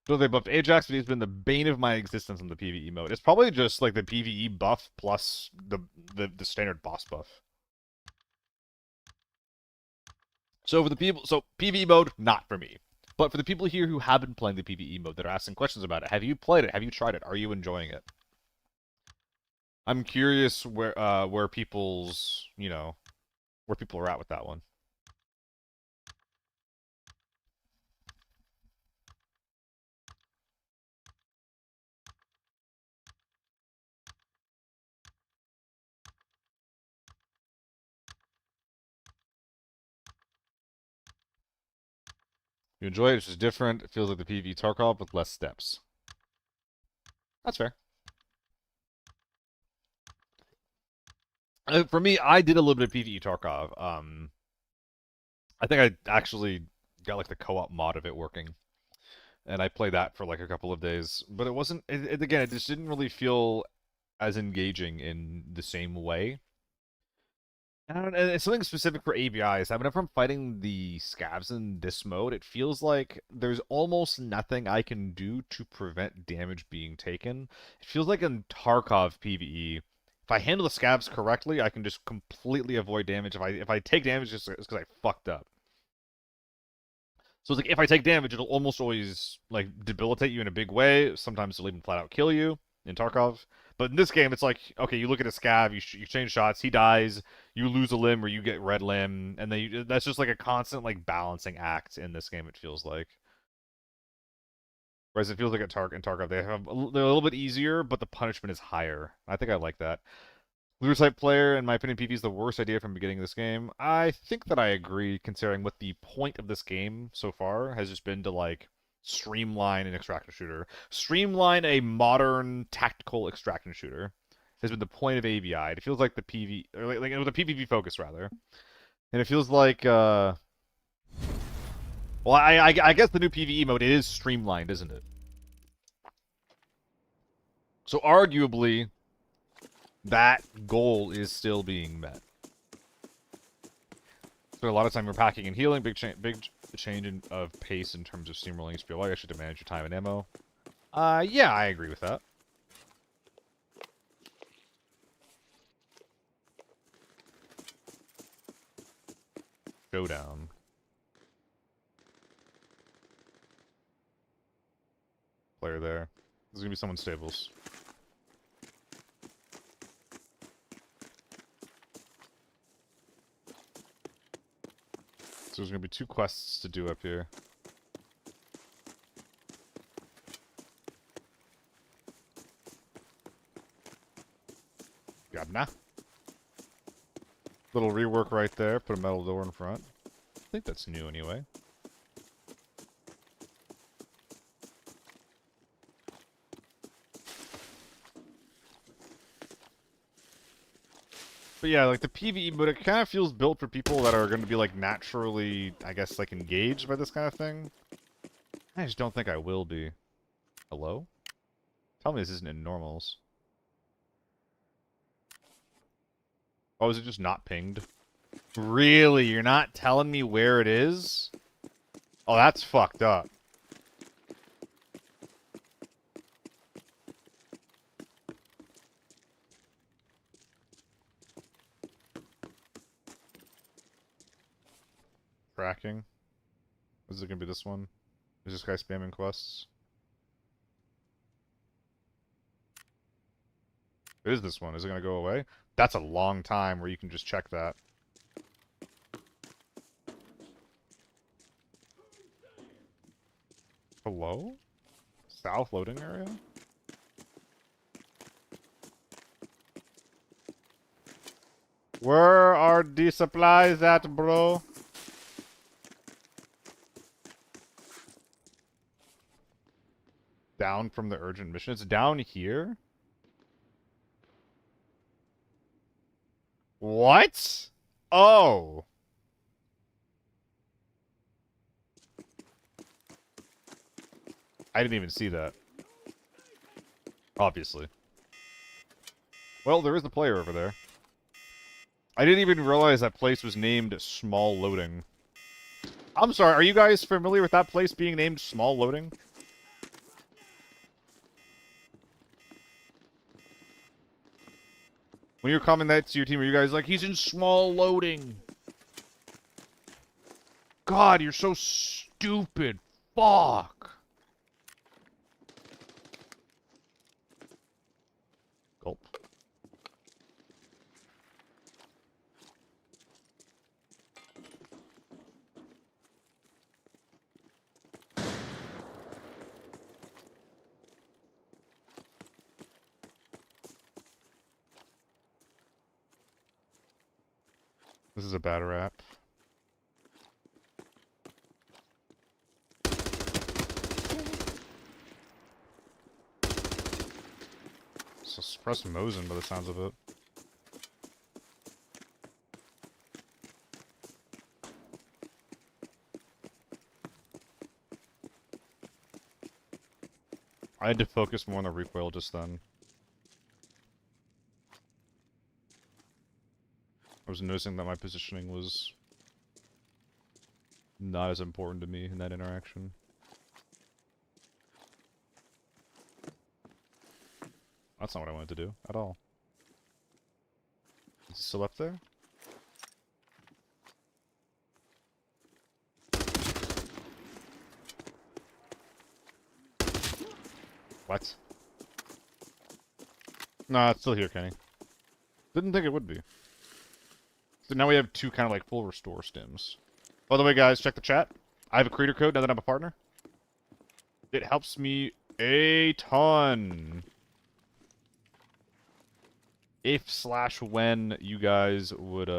So they buffed Ajax, but he's been the bane of my existence in the PvE mode. It's probably just like the PvE buff plus the standard boss buff. So for the people, so PvE mode, not for me. But for the people here who have been playing the PvE mode that are asking questions about it, have you played it? Have you tried it? Are you enjoying it? I'm curious where people's, where people are at with that one. You enjoy it, it's just different. It feels like the PvE Tarkov with less steps. That's fair. For me, I did a little bit of PvE Tarkov. I think I actually got like the co-op mod of it working, and I played that for like a couple of days. But it wasn't. Again, it just didn't really feel as engaging in the same way. And it's something specific for ABIs. Whenever I'm fighting the scavs in this mode, it feels like there's almost nothing I can do to prevent damage being taken. It feels like in Tarkov PvE, if I handle the scavs correctly, I can just completely avoid damage. If I take damage, it's because I fucked up. So it's like if I take damage, it'll almost always like debilitate you in a big way. Sometimes it'll even flat out kill you in Tarkov. But in this game, it's like, okay, you look at a scav, you change shots, he dies, you lose a limb or you get red limb, and then that's just like a constant like balancing act in this game. It feels like. Whereas it feels like in Tarkov, they're a little bit easier, but the punishment is higher. I think I like that. Lure type player, in my opinion, PvP is the worst idea from the beginning of this game. I think that I agree, considering what the point of this game so far has just been to like streamline an extraction shooter, streamline a modern tactical extraction shooter has been the point of ABI. It feels like the PV, or like it was a PvP focus rather, and it feels like well, I guess the new PvE mode is streamlined, isn't it? So arguably, that goal is still being met. So a lot of time we're packing and healing, big change of pace in terms of steamrolling HPLI. I should to manage your time and ammo. Yeah, I agree with that. Showdown. player there. There's gonna be someone stables. So there's gonna be 2 quests to do up here. Gabna. Little rework right there. Put a metal door in front. I think that's new anyway. But yeah, like the PvE, but it kind of feels built for people that are going to be like naturally, I guess, like engaged by this kind of thing. I just don't think I will be. Hello? Tell me this isn't in normals. Oh, is it just not pinged? Really? You're not telling me where it is? Oh, that's fucked up. Tracking. Is it gonna be this one? Is this guy spamming quests? It is this one. Is it gonna go away? That's a long time where you can just check that. Hello? South loading area? Where are the supplies at, bro? Down from the urgent mission. It's down here? What? Oh. I didn't even see that. Obviously. Well, there is the player over there. I didn't even realize that place was named Small Loading. I'm sorry, are you guys familiar with that place being named Small Loading? When you're commenting that to your team, are you guys like, he's in Small Loading? God, you're so stupid. Fuck. Gulp. This is a bad rap. So suppress Mosin by the sounds of it. I had to focus more on the recoil just then. I was noticing that my positioning was not as important to me in that interaction. That's not what I wanted to do at all. Is he still up there? What? Nah, it's still here, Kenny. Didn't think it would be. So now we have 2 kind of like full restore stims. By the way, guys, check the chat. I have a creator code now that I'm a partner. It helps me a ton. If/when you guys would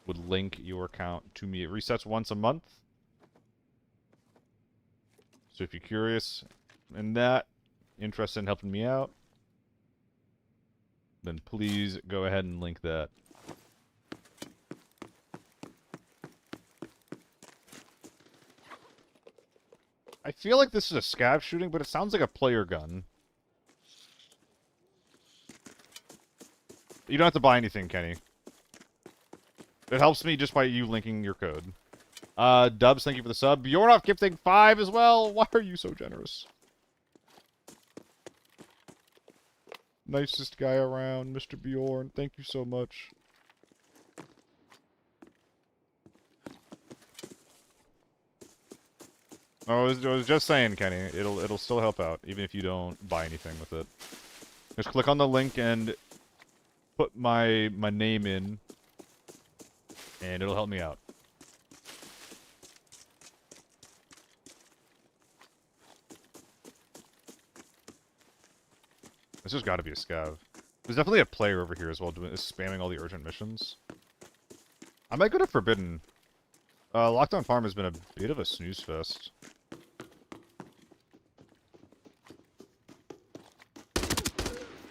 link your account to me. It resets once a month. So if you're curious in that, interested in helping me out, then please go ahead and link that. I feel like this is a scav shooting, but it sounds like a player gun. You don't have to buy anything, Kenny. It helps me just by you linking your code. Dubs, thank you for the sub. Bjornoff gifting 5 as well. Why are you so generous? Nicest guy around, Mr. Bjorn. Thank you so much. I was just saying, Kenny. It'll still help out, even if you don't buy anything with it. Just click on the link and put my name in, and it'll help me out. This has got to be a scav. There's definitely a player over here as well, spamming all the urgent missions. I might go to Forbidden. Lockdown Farm has been a bit of a snooze fest.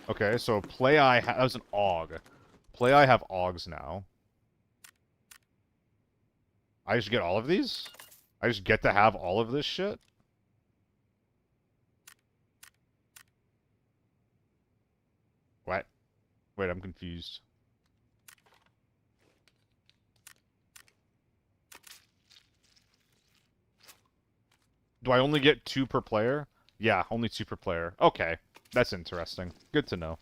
Okay, so that was an AUG. Play I have AUGs now. I just get all of these? I just get to have all of this shit? What? Wait, I'm confused. Do I only get 2 per player? Yeah, only 2 per player. Okay, that's interesting. Good to know.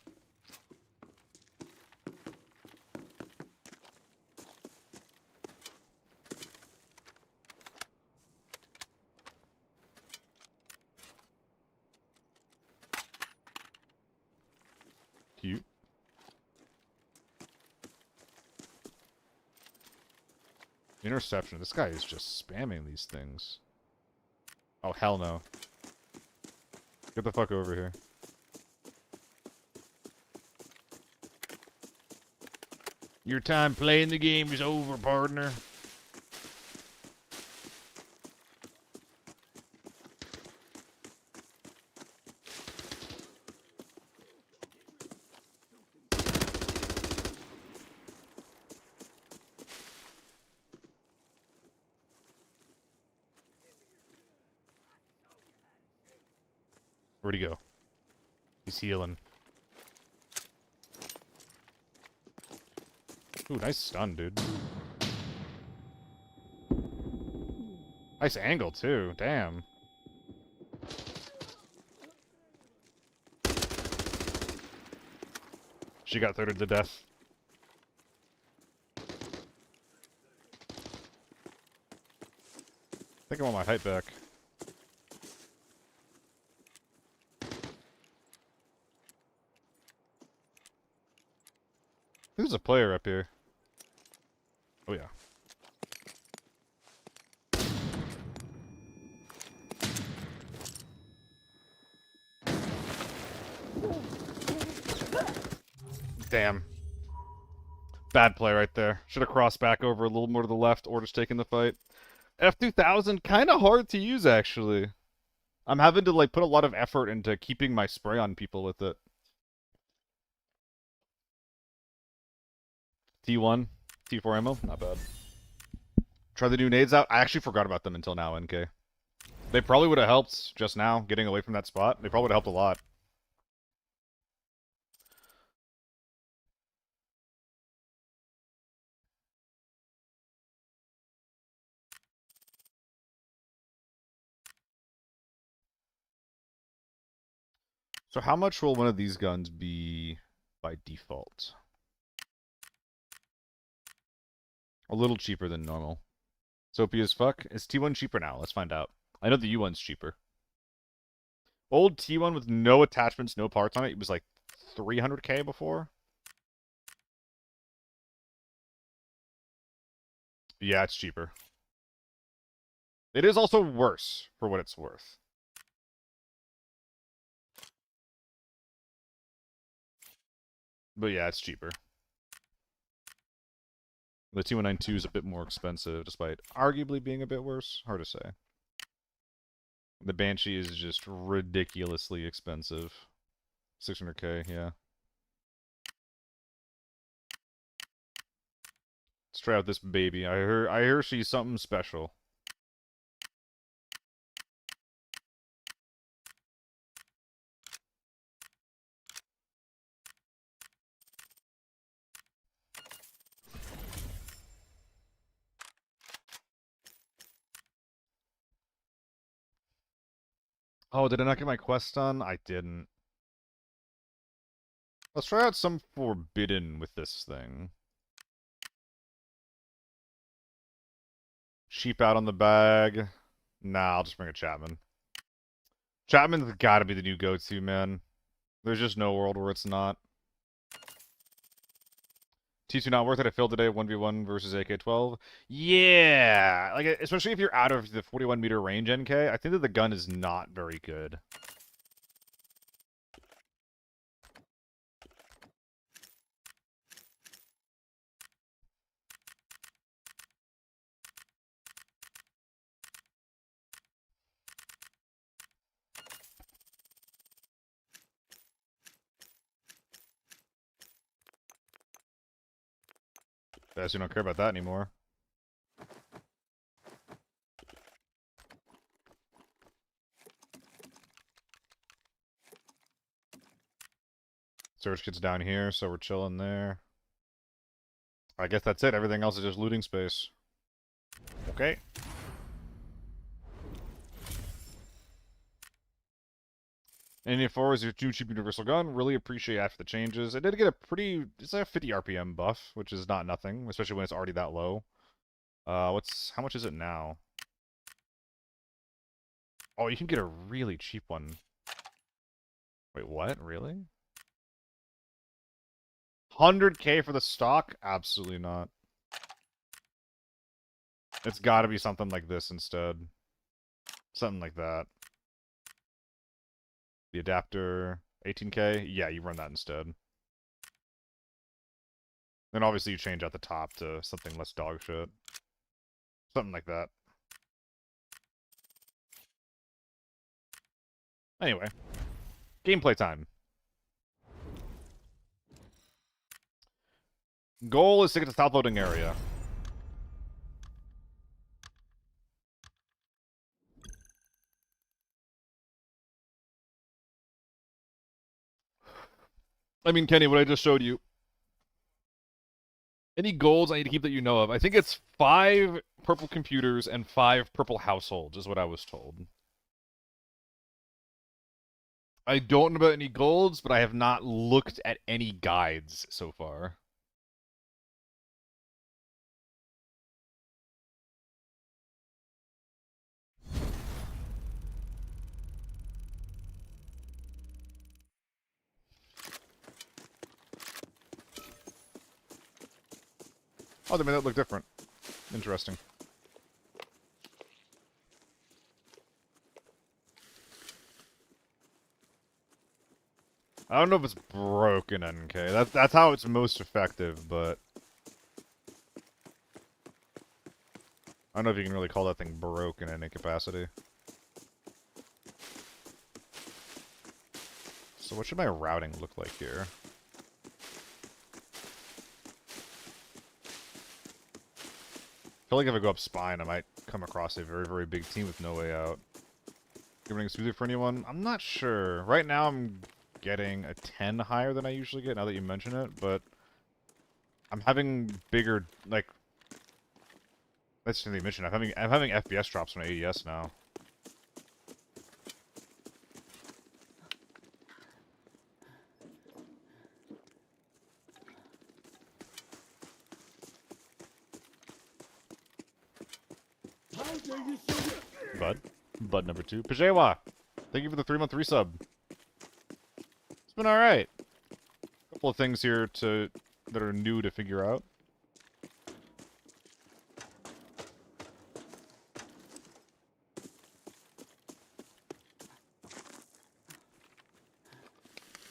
Cute. Interception. This guy is just spamming these things. Oh, hell no. Get the fuck over here. Your time playing the game is over, partner. Where'd he go? He's healing. Ooh, nice stun, dude. Nice angle, too. Damn. She got thirded to death. I think I want my height back. There's a player up here. Oh, yeah. Damn. Bad play right there. Should have crossed back over a little more to the left or just taken the fight. F2000, kind of hard to use, actually. I'm having to, like, put a lot of effort into keeping my spray on people with it. T1, T4 ammo, not bad. Try the new nades out. I actually forgot about them until now, NK. They probably would have helped just now, getting away from that spot. They probably would have helped a lot. So how much will one of these guns be by default? A little cheaper than normal. Soapy as fuck. Is T1 cheaper now? Let's find out. I know the U1's cheaper. Old T1 with no attachments, no parts on it, it was like 300k before. Yeah, it's cheaper. It is also worse, for what it's worth. But yeah, it's cheaper. The T192 is a bit more expensive, despite arguably being a bit worse. Hard to say. The Banshee is just ridiculously expensive. 600k, yeah. Let's try out this baby. I hear she's something special. Oh, did I not get my quest done? I didn't. Let's try out some Forbidden with this thing. Cheap out on the bag. Nah, I'll just bring a Chapman. Chapman's gotta be the new go-to, man. There's just no world where it's not. T2 not worth it. I failed today, 1v1 versus AK-12. Yeah! Like, especially if you're out of the 41-meter range, NK, I think that the gun is not very good. Guess you don't care about that anymore. Search kit's down here, so we're chilling there. I guess that's it. Everything else is just looting space. Okay. And 4 is your new cheap universal gun. Really appreciate after the changes. It did get a pretty... It's like a 50 RPM buff, which is not nothing, especially when it's already that low. How much is it now? Oh, you can get a really cheap one. Wait, what? Really? 100k for the stock? Absolutely not. It's gotta be something like this instead. Something like that. The adapter, 18k? Yeah, you run that instead. Then obviously you change out the top to something less dog shit. Something like that. Anyway. Gameplay time. Goal is to get to the top loading area. I mean, Kenny, what I just showed you. Any goals I need to keep that you know of? I think it's 5 purple computers and 5 purple households, is what I was told. I don't know about any golds, but I have not looked at any guides so far. Oh, they made that look different. Interesting. I don't know if it's broken, NK. That's how it's most effective, but... I don't know if you can really call that thing broken in any capacity. So what should my routing look like here? I feel like if I go up spine, I might come across a very, very big team with no way out. Giving smoothie for anyone? I'm not sure. Right now I'm getting a 10 higher than I usually get, now that you mention it, but... I'm having bigger, like... That's something you mentioned. I'm having FPS drops on ADS now. Bud number 2. Pajewa! Thank you for the 3-month resub. It's been alright. Couple of things here that are new to figure out.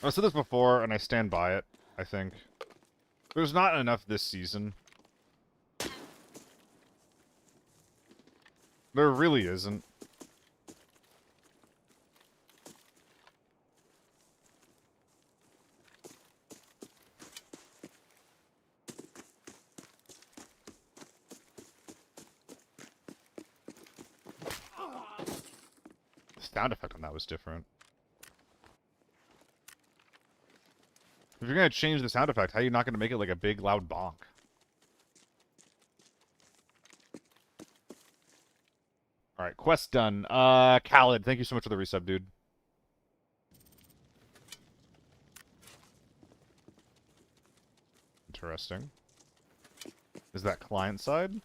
I've said this before, and I stand by it, I think. There's not enough this season. There really isn't. The sound effect on that was different. If you're gonna change the sound effect, how are you not gonna make it like a big, loud bonk? Alright, quest done. Khaled, thank you so much for the resub, dude. Interesting. Is that client side?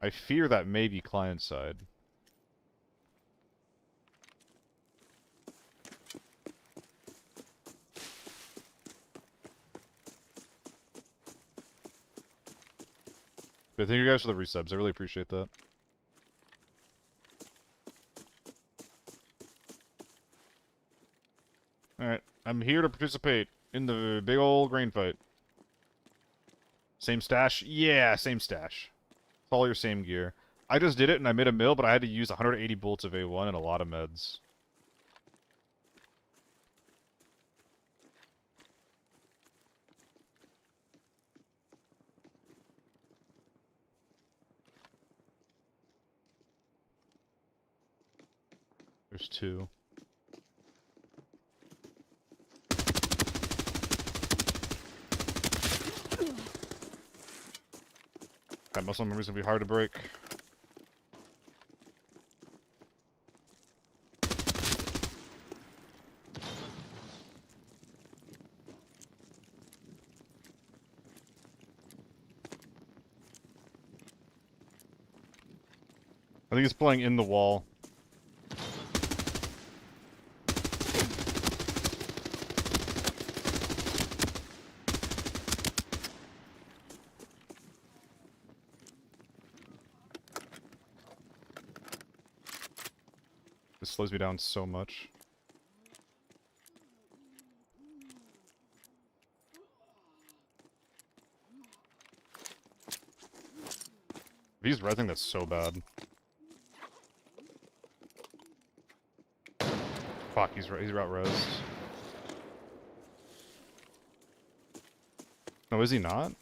I fear that may be client side. But thank you guys for the resubs. I really appreciate that. Alright, I'm here to participate in the big old grain fight. Same stash? Yeah, same stash. It's all your same gear. I just did it and I made a mill, but I had to use 180 bullets of A1 and a lot of meds. There's two. That muscle memory's gonna be hard to break. I think he's playing in the wall. This slows me down so much. If he's rezzing, that's so bad. Fuck, he's out-rezzed. No, is he not?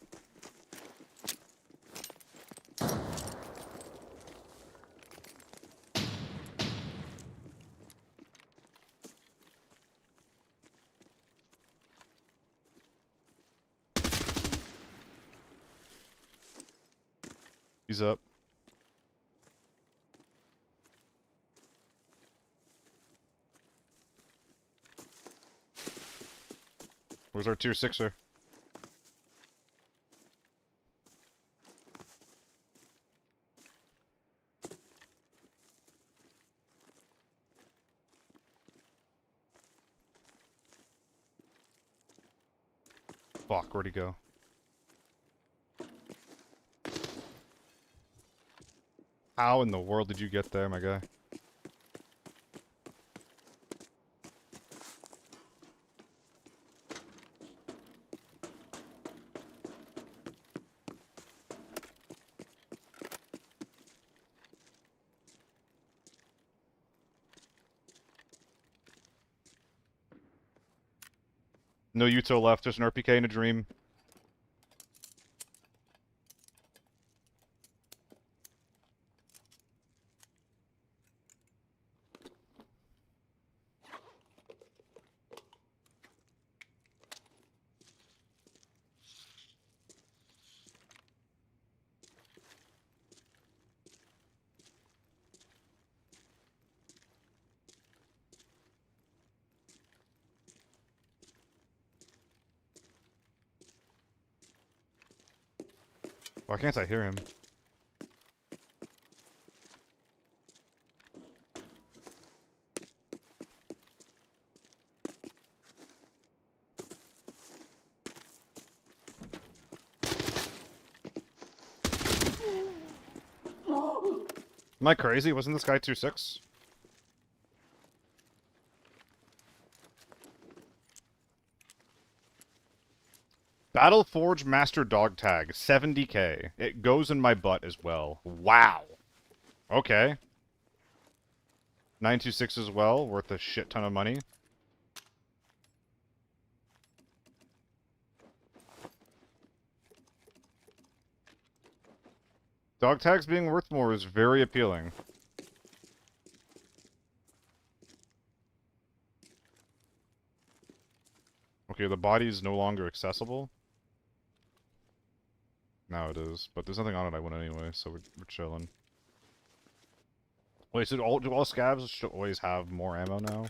He's up. Where's our tier 6er? Fuck, where'd he go? How in the world did you get there, my guy? No Yuto left, just an RPK and a dream. Why can't I hear him? Am I crazy? Wasn't this guy 2-6? Battleforge Master Dog Tag, 70k. It goes in my butt as well. Wow. Okay. 926 as well, worth a shit ton of money. Dog tags being worth more is very appealing. Okay, the body is no longer accessible. Now it is, but there's nothing on it I want anyway, so we're chilling. Wait, so do all scavs should always have more ammo now?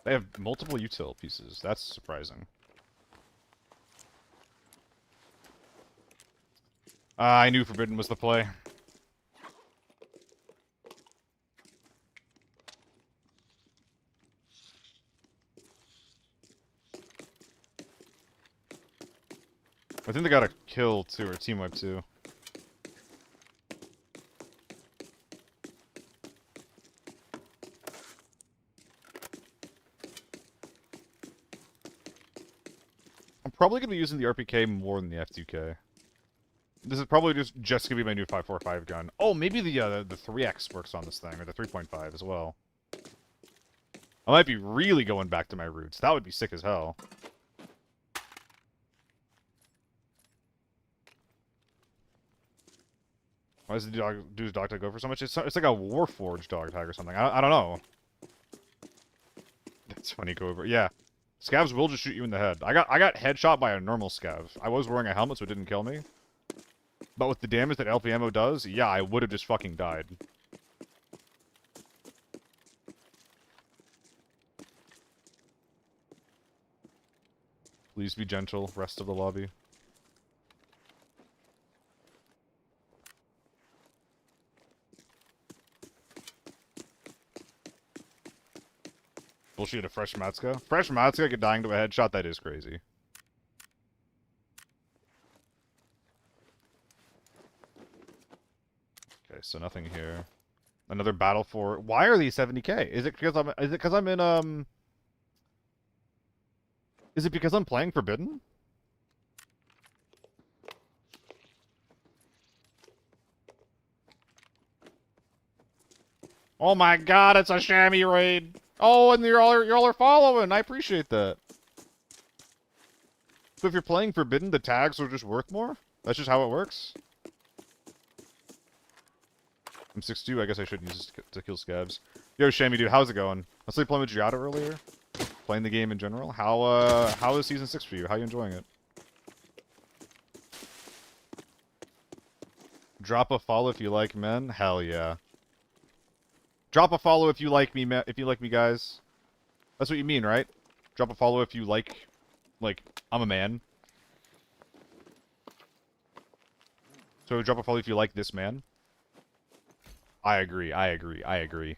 They have multiple util pieces. That's surprising. I knew Forbidden was the play. I think they got a kill too, or a team wipe too. I'm probably going to be using the RPK more than the F2K. This is probably just going to be my new 5.45 gun. Oh, maybe the 3X works on this thing, or the 3.5 as well. I might be really going back to my roots. That would be sick as hell. Why does the dude's dog tag go for so much? It's like a Warforged dog tag or something. I don't know. That's funny, Cobra. Yeah. Scavs will just shoot you in the head. I got headshot by a normal scav. I was wearing a helmet, so it didn't kill me. But with the damage that LP ammo does, yeah, I would have just fucking died. Please be gentle, rest of the lobby. Bullshit, a fresh Matsuka? Fresh Matsuka get dying to a headshot? That is crazy. Okay, so nothing here. Another battle for... Why are these 70k? Is it because I'm in, Is it because I'm playing Forbidden? Oh my god, it's a chamois raid! Oh, and you're all are following. I appreciate that. So if you're playing Forbidden, the tags are just worth more? That's just how it works? I'm 6'2", I guess I shouldn't use this to kill scabs. Yo, Shammy, dude, how's it going? I was playing with Giada earlier. Playing the game in general. How is Season 6 for you? How are you enjoying it? Drop a follow if you like men? Hell yeah. Drop a follow if you like me, guys. That's what you mean, right? Drop a follow if you like, I'm a man. So drop a follow if you like this man. I agree. Re-verifying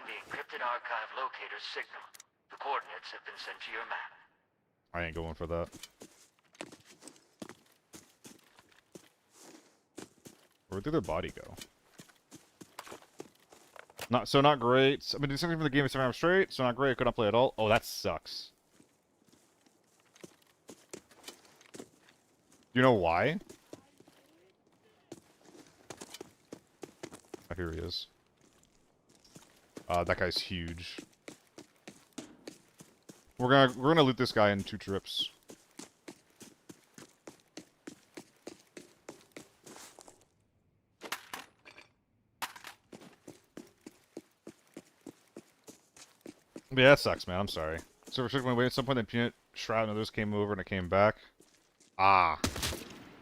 the encrypted archive locator's signal. The coordinates have been sent to your map. I ain't going for that. Where did their body go? Not great. I've been doing something for the game 7 hours straight, so not great. I couldn't play at all. Oh, that sucks. You know why? Oh, here he is. That guy's huge. We're gonna loot this guy in 2 trips. Yeah, that sucks, man. I'm sorry. So we're going away at some point. Then Peanut, Shroud, and others came over, and it came back. Ah,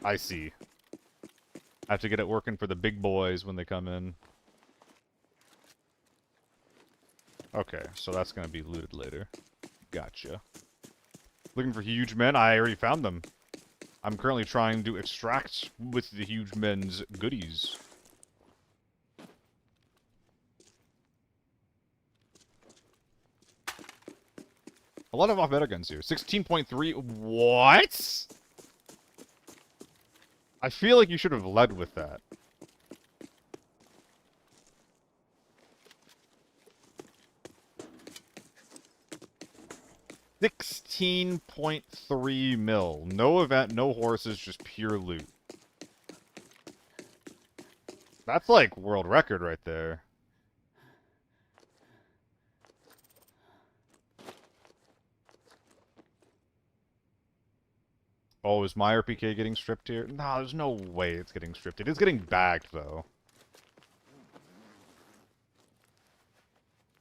I see. I have to get it working for the big boys when they come in. Okay, so that's gonna be looted later. Gotcha. Looking for huge men? I already found them. I'm currently trying to extract with the huge men's goodies. A lot of off-meta guns here. 16.3. What? I feel like you should have led with that. $16.3 mil. No event, no horses, just pure loot. That's like world record right there. Oh, is my RPK getting stripped here? No, there's no way it's getting stripped. It is getting bagged, though.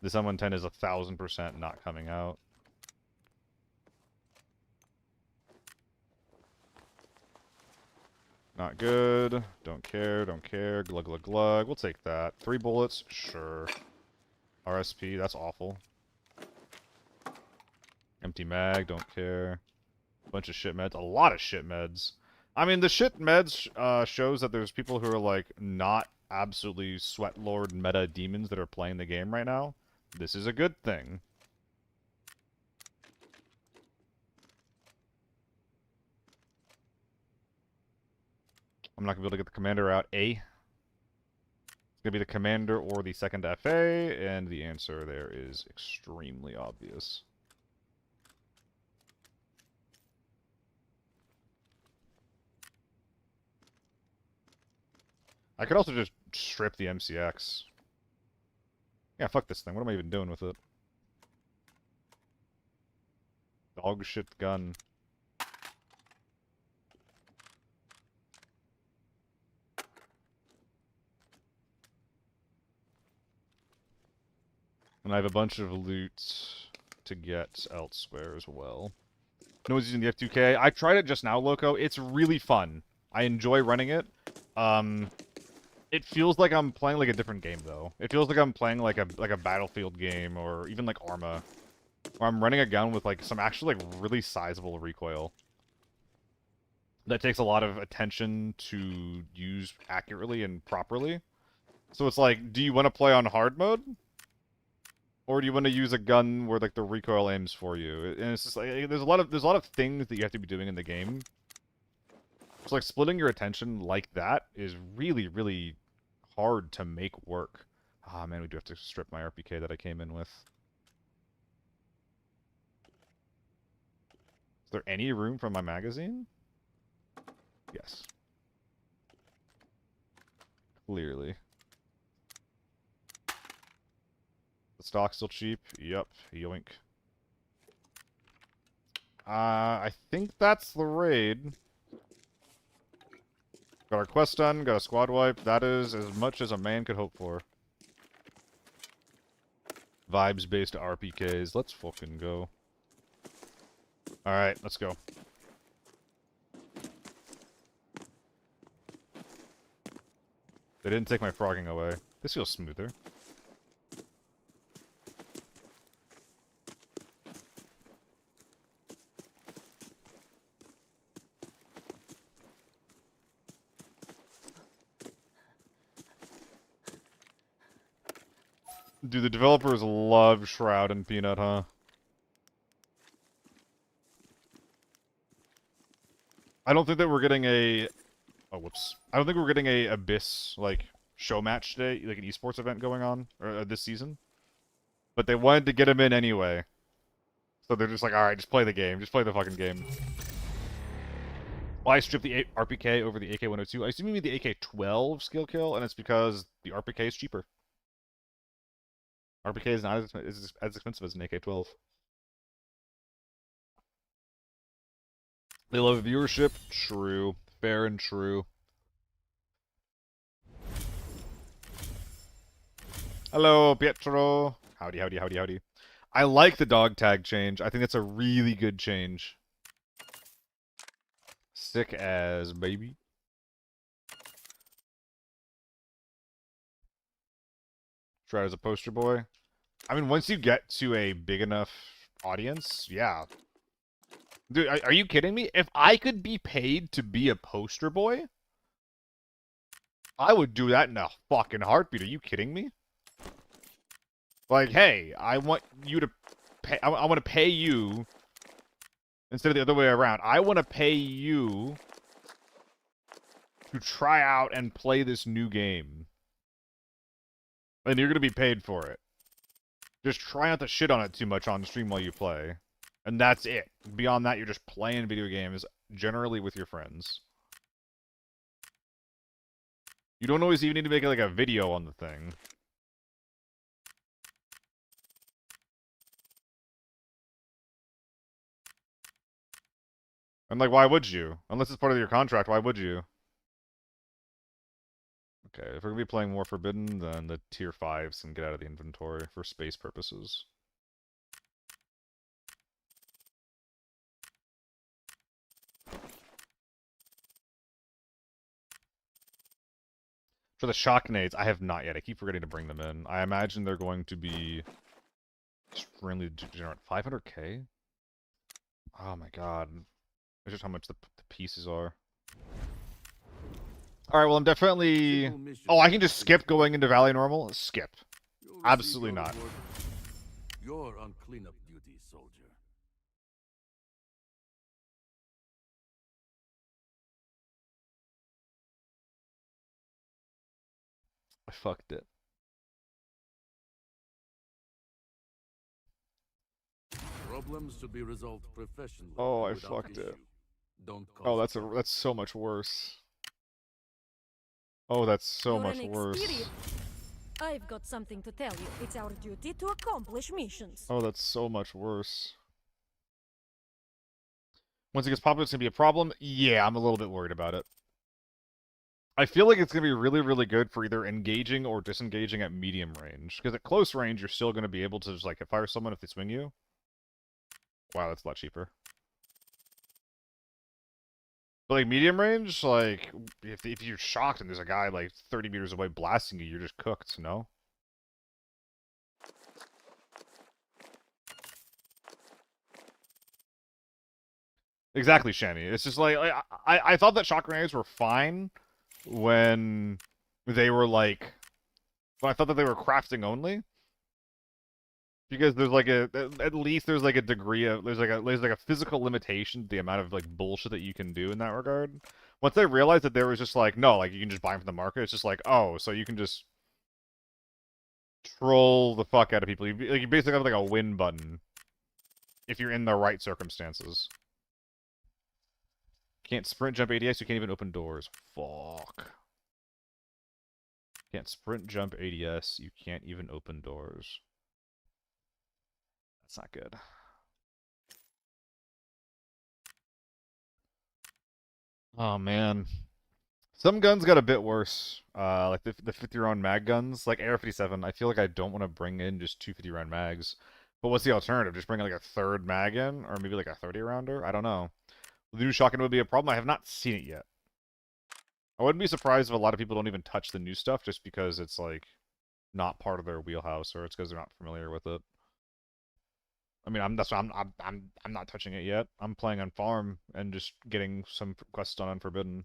This M110 is 1,000% not coming out. Not good. Don't care, don't care. Glug, glug, glug. We'll take that. 3 bullets? Sure. RSP, that's awful. Empty mag, don't care. Bunch of shit meds. A lot of shit meds. I mean, the shit meds shows that there's people who are, like, not absolutely sweat lord meta demons that are playing the game right now. This is a good thing. I'm not gonna be able to get the commander out. A. It's gonna be the commander or the second FA, and the answer there is extremely obvious. I could also just strip the MCX. Yeah, fuck this thing. What am I even doing with it? Dog shit gun. And I have a bunch of loot to get elsewhere as well. No one's using the F2K. I tried it just now, Loco. It's really fun. I enjoy running it. It feels like I'm playing like a different game though. It feels like I'm playing like a Battlefield game or even like Arma, where I'm running a gun with like some actually like really sizable recoil. That takes a lot of attention to use accurately and properly. So it's like, do you want to play on hard mode? Or do you want to use a gun where like the recoil aims for you? And it's just like there's a lot of things that you have to be doing in the game. So like splitting your attention like that is really, really hard to make work. Ah man, we do have to strip my RPK that I came in with. Is there any room from my magazine? Yes. Clearly. The stock's still cheap? Yep. Yoink. I think that's the raid. Got our quest done, got a squad wipe. That is as much as a man could hope for. Vibes-based RPKs. Let's fucking go. Alright, let's go. They didn't take my frogging away. This feels smoother. Dude, the developers love Shroud and Peanut, huh? I don't think that we're getting a... Oh, whoops. I don't think we're getting a Abyss, like, show match today, like an esports event going on, or this season. But they wanted to get him in anyway. So they're just like, alright, just play the game. Just play the fucking game. Why strip the RPK over the AK-102? I assume you mean the AK-12 skill kill, and it's because the RPK is cheaper. RPK is not as expensive as an AK-12. They love viewership. True. Fair and true. Hello, Pietro. Howdy, howdy, howdy, howdy. I like the dog tag change. I think that's a really good change. Sick as, baby. Try as a poster boy. I mean, once you get to a big enough audience, yeah. Dude, are you kidding me? If I could be paid to be a poster boy, I would do that in a fucking heartbeat. Are you kidding me? Like, hey, I want you to pay... I want to pay you instead of the other way around. I want to pay you to try out and play this new game. And you're going to be paid for it. Just try not to shit on it too much on stream while you play. And that's it. Beyond that, you're just playing video games, generally with your friends. You don't always even need to make like a video on the thing. And like, why would you? Unless it's part of your contract, why would you? Okay, if we're gonna be playing more Forbidden, then the tier 5s can get out of the inventory for space purposes. For the shock nades, I have not yet. I keep forgetting to bring them in. I imagine they're going to be extremely degenerate. 500k? Oh my god. That's just how much the pieces are. Alright, well I'm definitely... Oh, I can just skip going into Valley Normal? Skip. Absolutely not. You're on cleanup duty, soldier. I fucked it. Problems should be resolved professionally. Oh, I without fucked it. issue. Don't Oh, cause trouble. that's so much worse. Oh, that's so You're much an worse. experienced. I've got something to tell you. It's our duty to accomplish missions. Oh, that's so much worse. Once it gets popular, it's gonna be a problem. Yeah, I'm a little bit worried about it. I feel like it's gonna be really, really good for either engaging or disengaging at medium range. Because at close range, you're still gonna be able to just like fire someone if they swing you. Wow, that's a lot cheaper. But like medium range, like if you're shocked and there's a guy like 30 meters away blasting you, you're just cooked, no? Exactly, Shanny. It's just like I thought that shock grenades were fine when they were like when I thought that they were crafting only. Because there's like at least there's like a degree of there's like a physical limitation to the amount of like bullshit that you can do in that regard. Once I realized that there was just like no, like you can just buy them from the market, it's just like, oh, so you can just troll the fuck out of people. You basically have like a win button if you're in the right circumstances. Can't sprint jump ADS, you can't even open doors. Fuck. Can't sprint jump ADS, you can't even open doors. That's not good. Oh man. Some guns got a bit worse. Like the 50 round mag guns, like AR-57. I feel like I don't want to bring in just two 50 round mags. But what's the alternative? Just bring like a third mag in, or maybe like a 30 rounder? I don't know. The new shotgun would be a problem. I have not seen it yet. I wouldn't be surprised if a lot of people don't even touch the new stuff just because it's like not part of their wheelhouse, or it's because they're not familiar with it. I mean, that's why I'm not touching it yet. I'm playing on farm and just getting some quests done on Forbidden.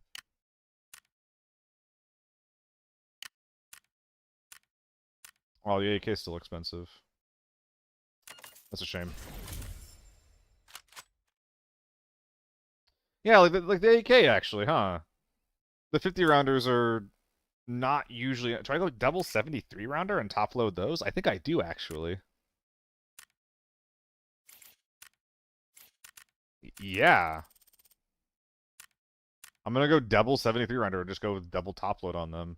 Oh, the AK is still expensive. That's a shame. Yeah, like the AK actually, huh? The 50 rounders are not usually. Try to go double 73 rounder and top load those. I think I do actually. Yeah. I'm gonna go double 73 rounder and just go double top load on them.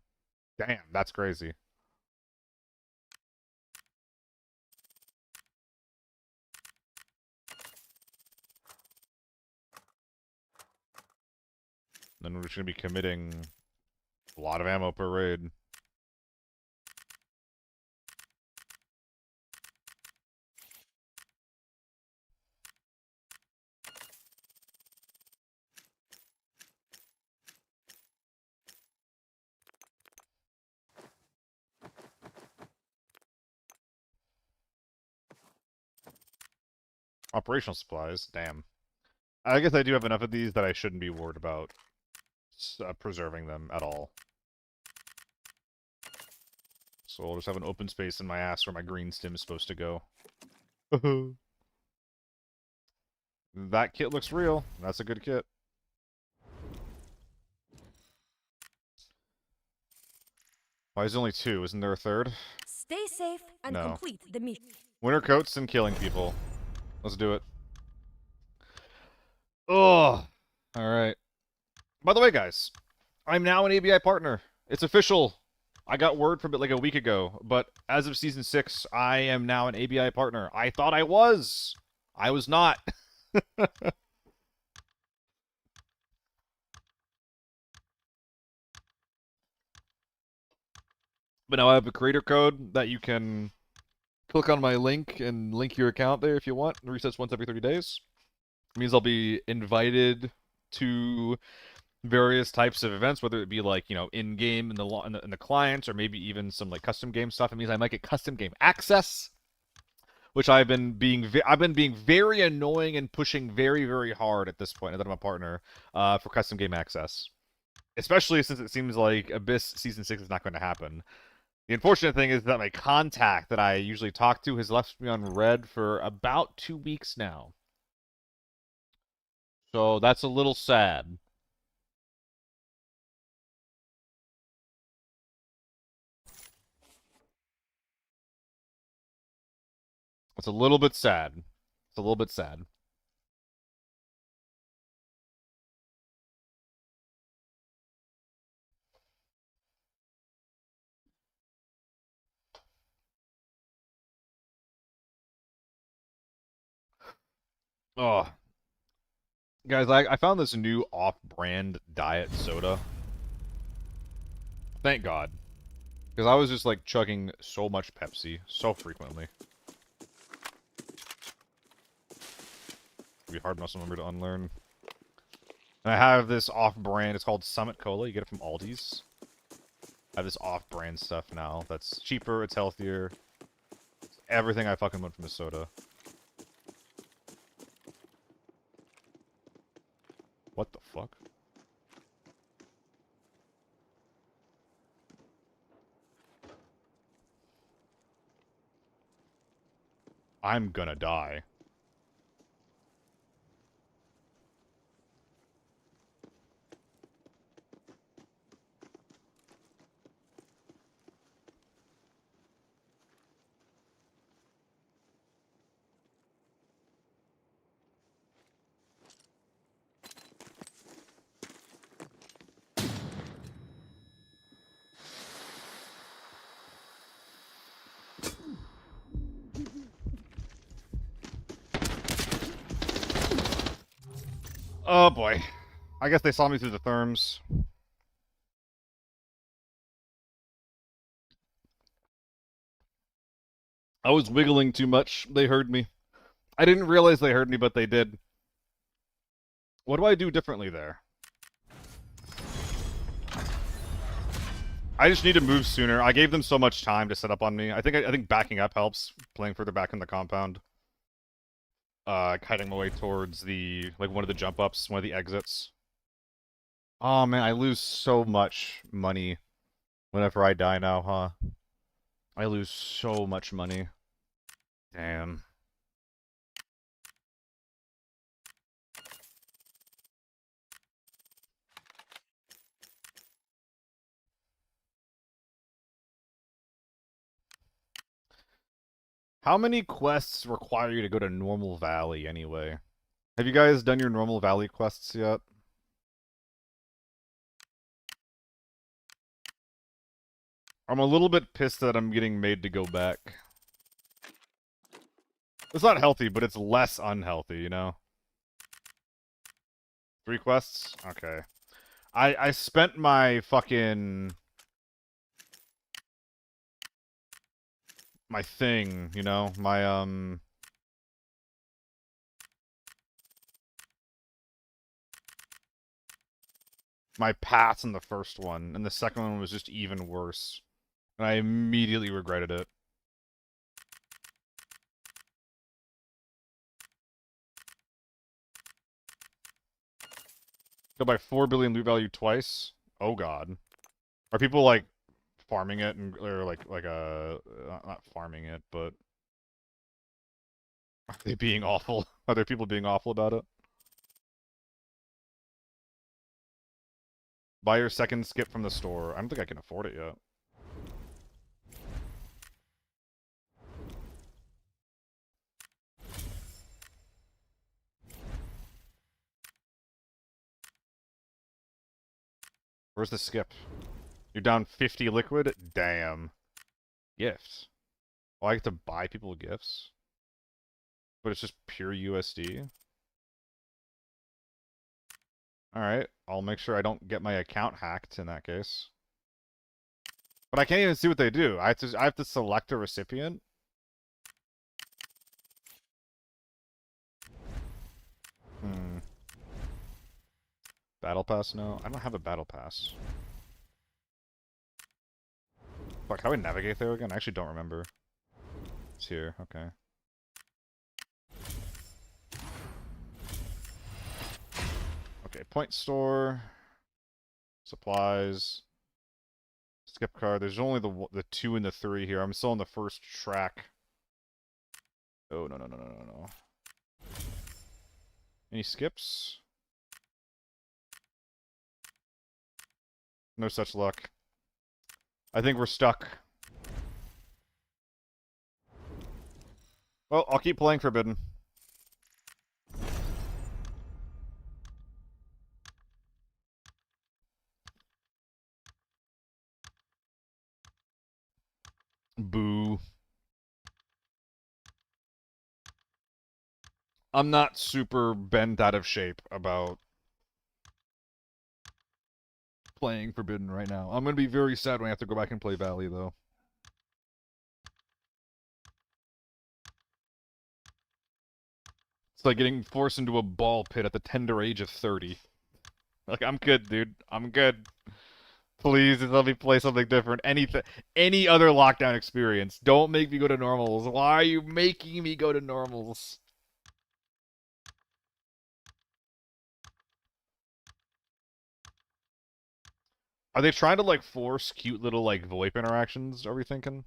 Damn, that's crazy. Then we're just gonna be committing a lot of ammo per raid. Operational supplies, damn. I guess I do have enough of these that I shouldn't be worried about preserving them at all. So I'll just have an open space in my ass where my green stim is supposed to go. That kit looks real. That's a good kit. Why is there only two? Isn't there a third? Stay safe and No. complete the mission. Winter coats and killing people. Let's do it. Oh, alright. By the way, guys, I'm now an ABI partner. It's official. I got word from it like a week ago, but as of Season 6, I am now an ABI partner. I thought I was. I was not. But now I have a creator code that you can click on my link and link your account there if you want. It resets once every 30 days. It means I'll be invited to various types of events, whether it be like, you know, in-game in the clients, or maybe even some like custom game stuff. It means I might get custom game access, which I've been being very annoying and pushing very, very hard at this point, now that I'm a partner, for custom game access. Especially since it seems like Abyss Season 6 is not going to happen. The unfortunate thing is that my contact that I usually talk to has left me on red for about 2 weeks now. So that's a little sad. It's a little bit sad. It's a little bit sad. Oh, guys, I found this new off-brand diet soda. Thank God. Because I was just, like, chugging so much Pepsi so frequently. It'd be hard muscle memory to unlearn. And I have this off-brand, it's called Summit Cola, you get it from Aldi's. I have this off-brand stuff now that's cheaper, it's healthier. It's everything I fucking want from a soda. What the fuck? I'm gonna die. Oh boy. I guess they saw me through the therms. I was wiggling too much. They heard me. I didn't realize they heard me, but they did. What do I do differently there? I just need to move sooner. I gave them so much time to set up on me. I think backing up helps. Playing further back in the compound. Heading my way towards the one of the jump ups, one of the exits. Oh man, I lose so much money whenever I die now, huh? I lose so much money. Damn. How many quests require you to go to Normal Valley anyway? Have you guys done your Normal Valley quests yet? I'm a little bit pissed that I'm getting made to go back. It's not healthy, but it's less unhealthy, you know? 3 quests? Okay. I spent my fucking... my thing, you know? My paths in the first one, and the second one was just even worse. And I immediately regretted it. Go by 4 billion loot value twice? Oh god. Are people, like, farming it, and or, not farming it, but... Are they being awful? Are there people being awful about it? Buy your second skip from the store. I don't think I can afford it yet. Where's the skip? You're down 50 liquid? Damn. Gifts. Oh, I get to buy people gifts? But it's just pure USD? Alright, I'll make sure I don't get my account hacked in that case. But I can't even see what they do. I have to select a recipient? Battle pass? No, I don't have a battle pass. Fuck, how do I navigate there again? I actually don't remember. It's here, okay. Okay, point store. Supplies. Skip card. There's only the 2 and the 3 here. I'm still on the first track. Oh, no, no, no, no, no, no. Any skips? No such luck. I think we're stuck. Well, I'll keep playing Forbidden. Boo. I'm not super bent out of shape about playing Forbidden right now. I'm gonna be very sad when I have to go back and play Valley, though. It's like getting forced into a ball pit at the tender age of 30. Like, I'm good, dude. I'm good. Please, just let me play something different. Any other lockdown experience. Don't make me go to normals. Why are you making me go to normals? Are they trying to, like, force cute little, like, VoIP interactions, are we thinking?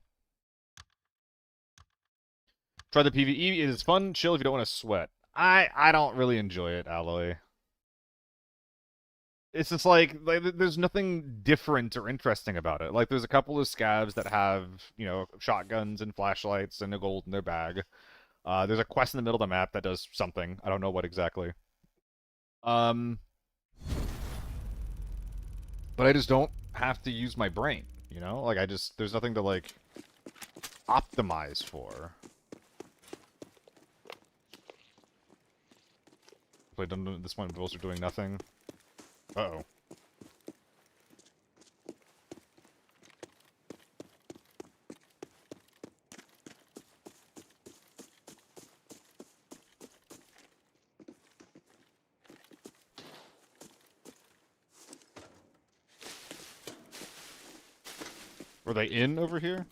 Try the PvE. It is fun, chill if you don't want to sweat. I don't really enjoy it, Alloy. It's just like there's nothing different or interesting about it. Like there's a couple of scavs that have, you know, shotguns and flashlights and a gold in their bag. There's a quest in the middle of the map that does something. I don't know what exactly. Um, but I just don't have to use my brain, you know? Like there's nothing to like optimize for. Played this one, both are doing nothing. Uh-oh. Were they in over here?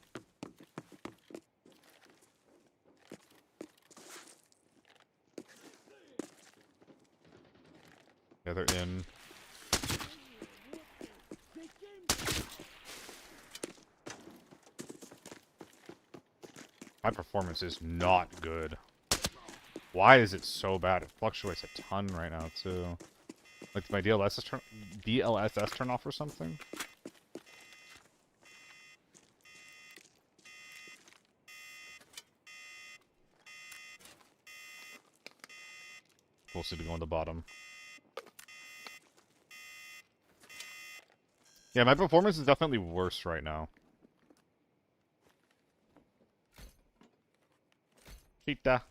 Yeah, they're in. My performance is not good. Why is it so bad? It fluctuates a ton right now, too. Like, my DLSS turn off or something? Supposed to be going to the bottom. Yeah, my performance is definitely worse right now. Cheetah.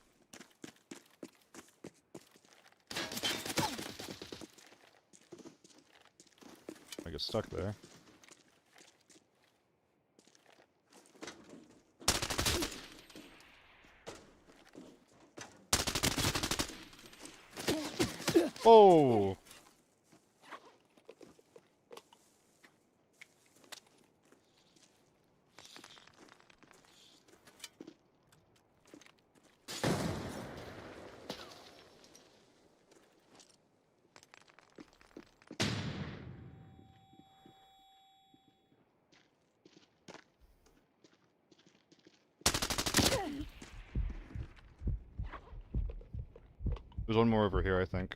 I get stuck there. Oh! There's one more over here, I think.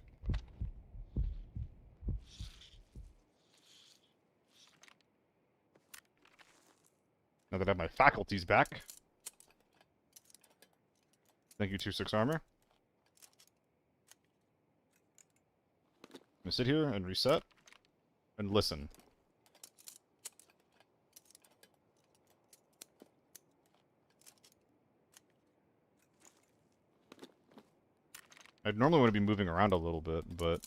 Now that I have my faculties back. Thank you, 2-6 armor. I'm gonna sit here and reset. And listen. I'd normally want to be moving around a little bit, but...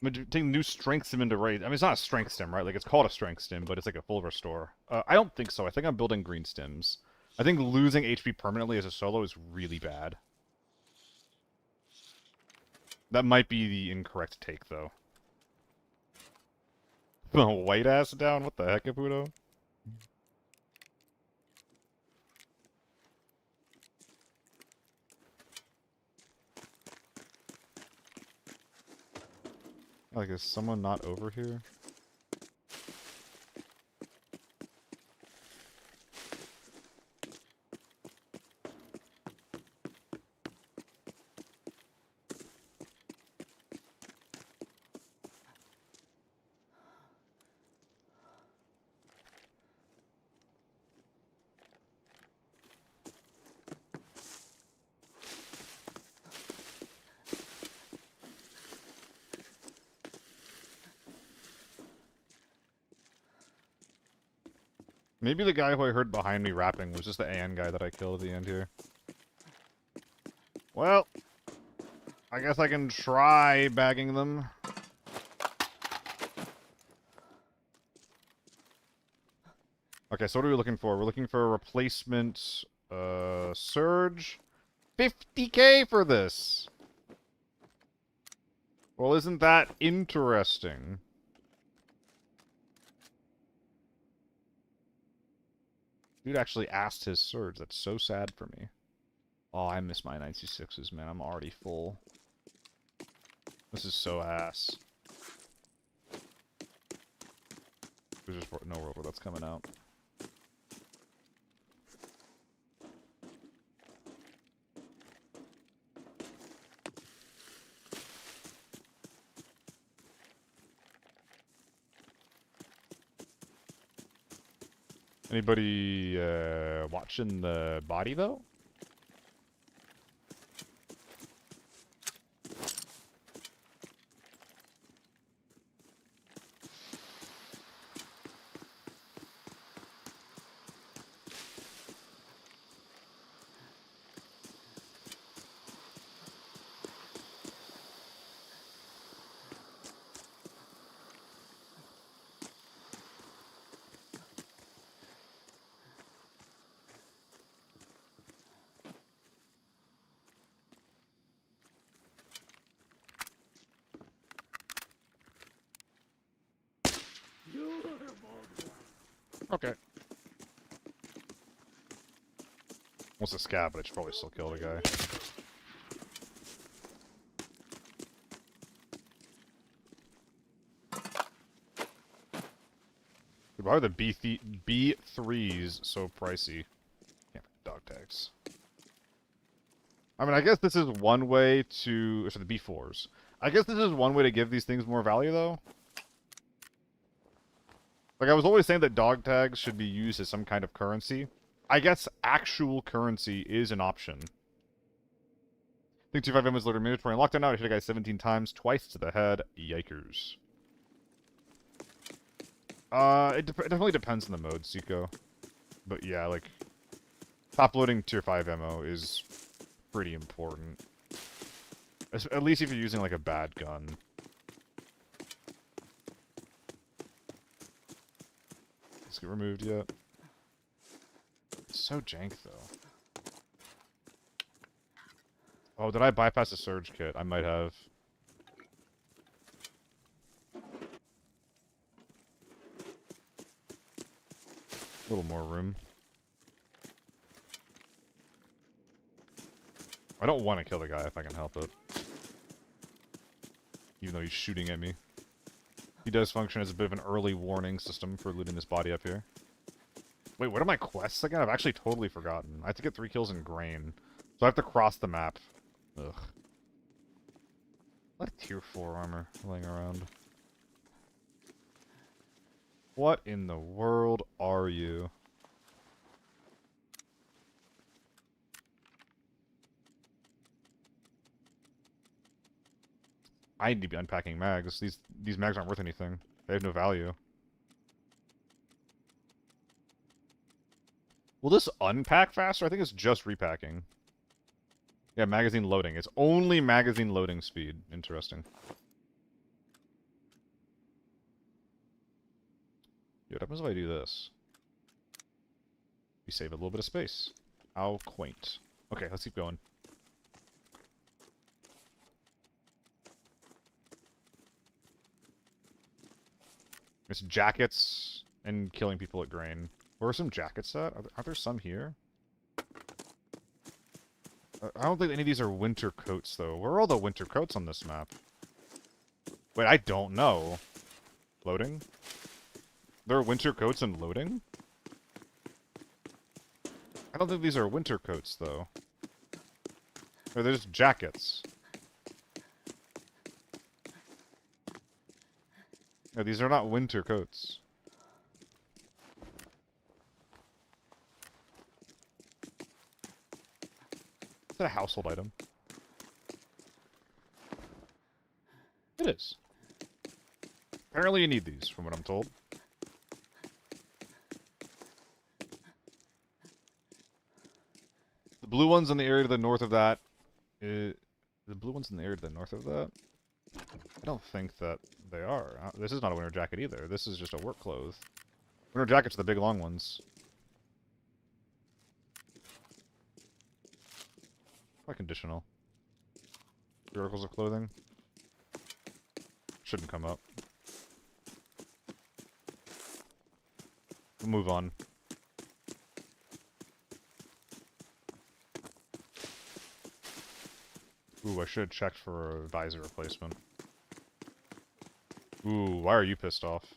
I'm taking new strength stim into raid. I mean, it's not a strength stim, right? Like, it's called a strength stim, but it's like a full restore. I don't think so. I think I'm building green stims. I think losing HP permanently as a solo is really bad. That might be the incorrect take, though. White ass down? What the heck, Caputo? Like, is someone not over here? Maybe the guy who I heard behind me rapping was just the AN guy that I killed at the end here. Well, I guess I can try bagging them. Okay, so what are we looking for? We're looking for a replacement surge. 50k for this! Well, isn't that interesting? Dude actually asked his surge. That's so sad for me. Oh, I miss my 96s, man. I'm already full. This is so ass. There's just no world where that's coming out. Anybody watching the body, though? Okay. What's a scab, but I should probably still kill the guy. Dude, why are the B3s so pricey? Can't dog tags. I mean, I guess this is one way to... So the B4s. I guess this is one way to give these things more value, though. Like, I was always saying that dog tags should be used as some kind of currency. I guess actual currency is an option. I think 25M was literally mandatory and lockdown now. I hit a guy 17 times, twice to the head. Yikers. It definitely depends on the mode, Seiko. But yeah, like, top loading tier 5 ammo is pretty important. At least if you're using, like, a bad gun. Let's get removed yet. It's so jank, though. Oh, did I bypass a surge kit? I might have. A little more room. I don't want to kill the guy if I can help it. Even though he's shooting at me. He does function as a bit of an early warning system for looting this body up here. Wait, what are my quests again? I've actually totally forgotten. I have to get 3 kills in grain. So I have to cross the map. Ugh. What tier 4 armor laying around? What in the world are you? I need to be unpacking mags. These mags aren't worth anything. They have no value. Will this unpack faster? I think it's just repacking. Yeah, magazine loading. It's only magazine loading speed. Interesting. Dude, what happens if I do this? We save a little bit of space. How quaint. Okay, let's keep going. It's jackets and killing people at grain. Where are some jackets at? Are there some here? I don't think any of these are winter coats, though. Where are all the winter coats on this map? Wait, I don't know. Loading? There are winter coats in loading? I don't think these are winter coats, though. Or they're just jackets. No, these are not winter coats. Is that a household item? It is. Apparently you need these, from what I'm told. blue ones in the area to the north of that. The blue ones in the area to the north of that? I don't think that they are. This is not a winter jacket either. This is just a work clothes. Winter jackets are the big long ones. Quite conditional. The articles of clothing. Shouldn't come up. We'll move on. Ooh, I should have checked for a visor replacement. Ooh, why are you pissed off?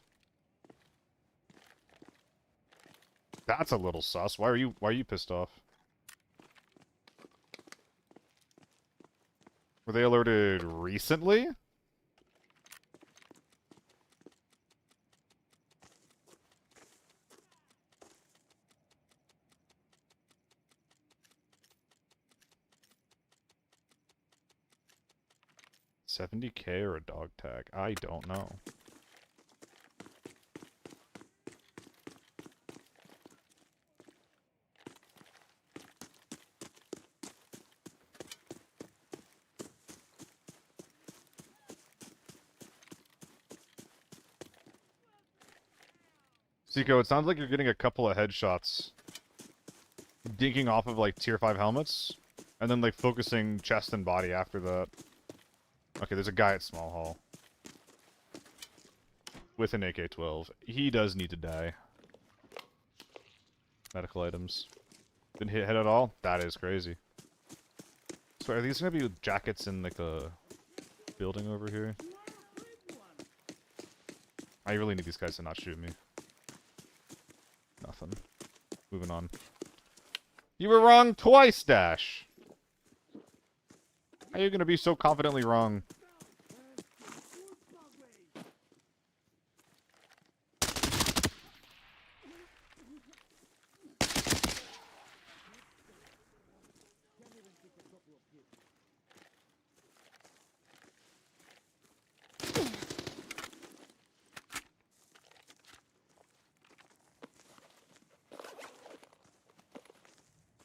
That's a little sus. Why are you pissed off? Were they alerted recently? $70K or a dog tag? I don't know. Seiko, it sounds like you're getting a couple of headshots. Dinking off of, like, tier 5 helmets. And then, like, focusing chest and body after that. Okay, there's a guy at Small Hall. With an AK-12. He does need to die. Medical items. Didn't hit head at all? That is crazy. So are these gonna be jackets in, like, a building over here? I really need these guys to not shoot me. Nothing. Moving on. You were wrong twice, Dash! How are you gonna be so confidently wrong?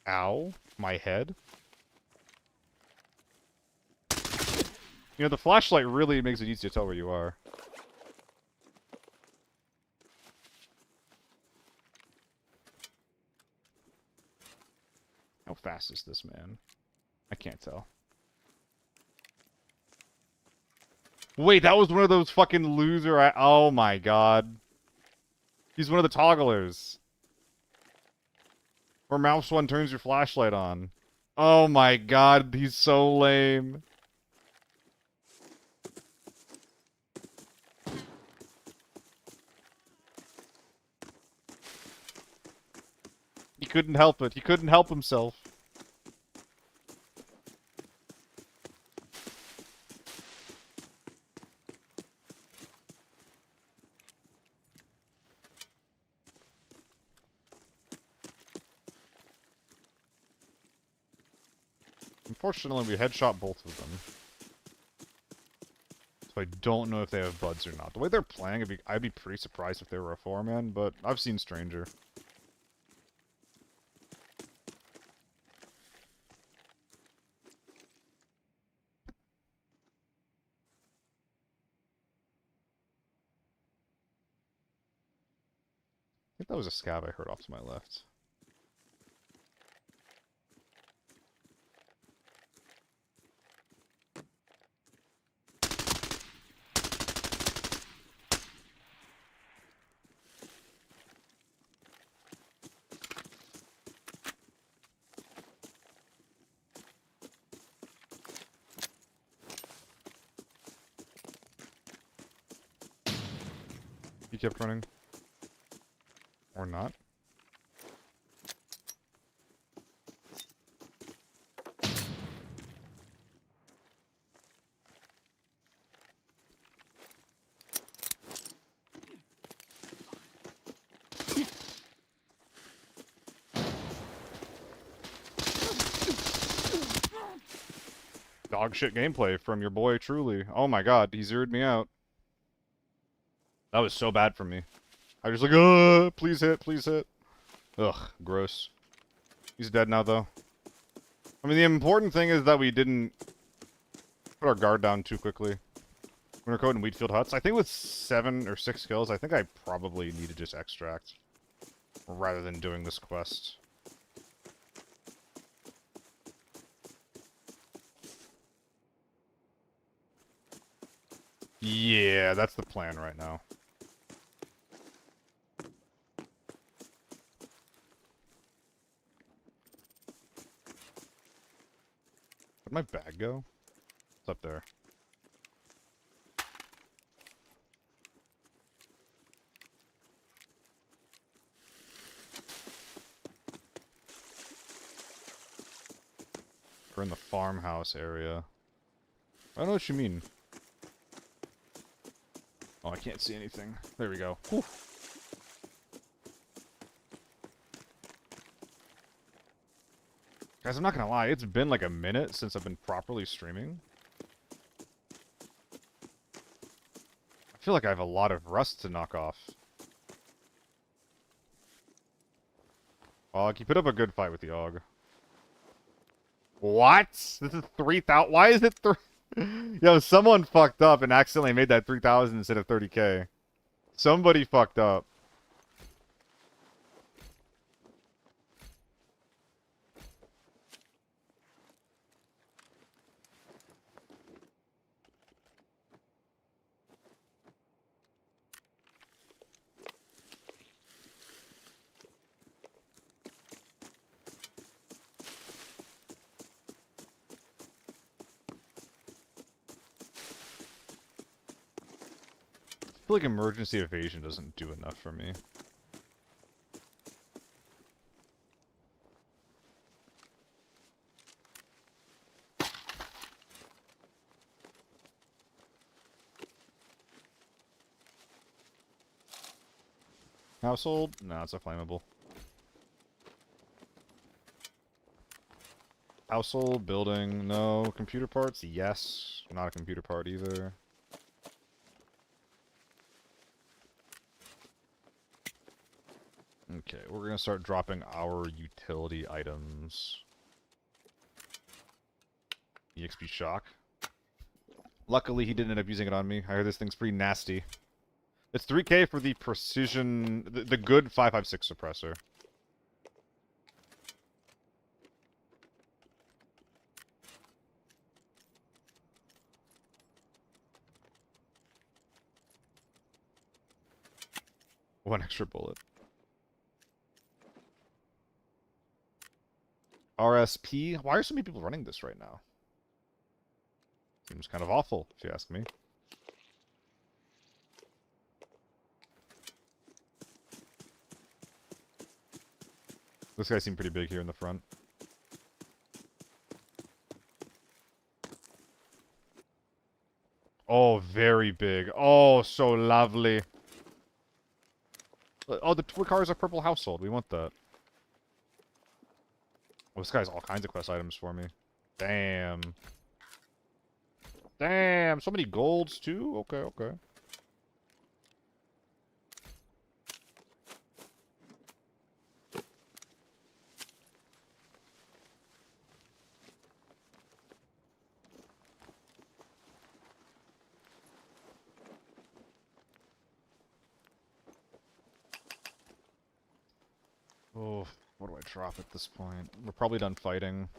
Ow. My head. You know, the flashlight really makes it easy to tell where you are. How fast is this man? I can't tell. Wait, that was one of those fucking loser... Oh my god. He's one of the togglers. Where mouse 1 turns your flashlight on. Oh my god, he's so lame. He couldn't help it. He couldn't help himself. Unfortunately, we headshot both of them. So I don't know if they have buds or not. The way they're playing, I'd be pretty surprised if they were a 4-man, but I've seen Stranger. I think that was a scav I heard off to my left. He kept running. Or not. Dog shit gameplay from your boy, truly. Oh my god, he zeroed me out. That was so bad for me. I was like, please hit, please hit. Ugh, gross. He's dead now, though. I mean, the important thing is that we didn't put our guard down too quickly. Winter Coat and Wheatfield Huts. I think with 7 or 6 kills, I think I probably need to just extract rather than doing this quest. Yeah, that's the plan right now. Where'd my bag go? It's up there. We're in the farmhouse area. I don't know what you mean. Oh, I can't see anything. There we go. Whew. Guys, I'm not gonna lie, it's been like a minute since I've been properly streaming. I feel like I have a lot of rust to knock off. Og, you put up a good fight with the Og. What? This is 3,000? Why is it 3? Yo, someone fucked up and accidentally made that 3,000 instead of 30k. Somebody fucked up. I feel like emergency evasion doesn't do enough for me. Household? No, it's a flammable. Household, building, no. Computer parts? Yes. Not a computer part either. Okay, we're gonna start dropping our utility items. EXP shock. Luckily, he didn't end up using it on me. I heard this thing's pretty nasty. It's 3k for the precision... The good 556 suppressor. One extra bullet. RSP? Why are so many people running this right now? Seems kind of awful, if you ask me. This guy seemed pretty big here in the front. Oh, very big. Oh, so lovely. Oh, the car is a purple household. We want that. Oh, this guy has all kinds of quest items for me. Damn. Damn, so many golds too? Okay, okay. Oh, what do I drop at this point? We're probably done fighting.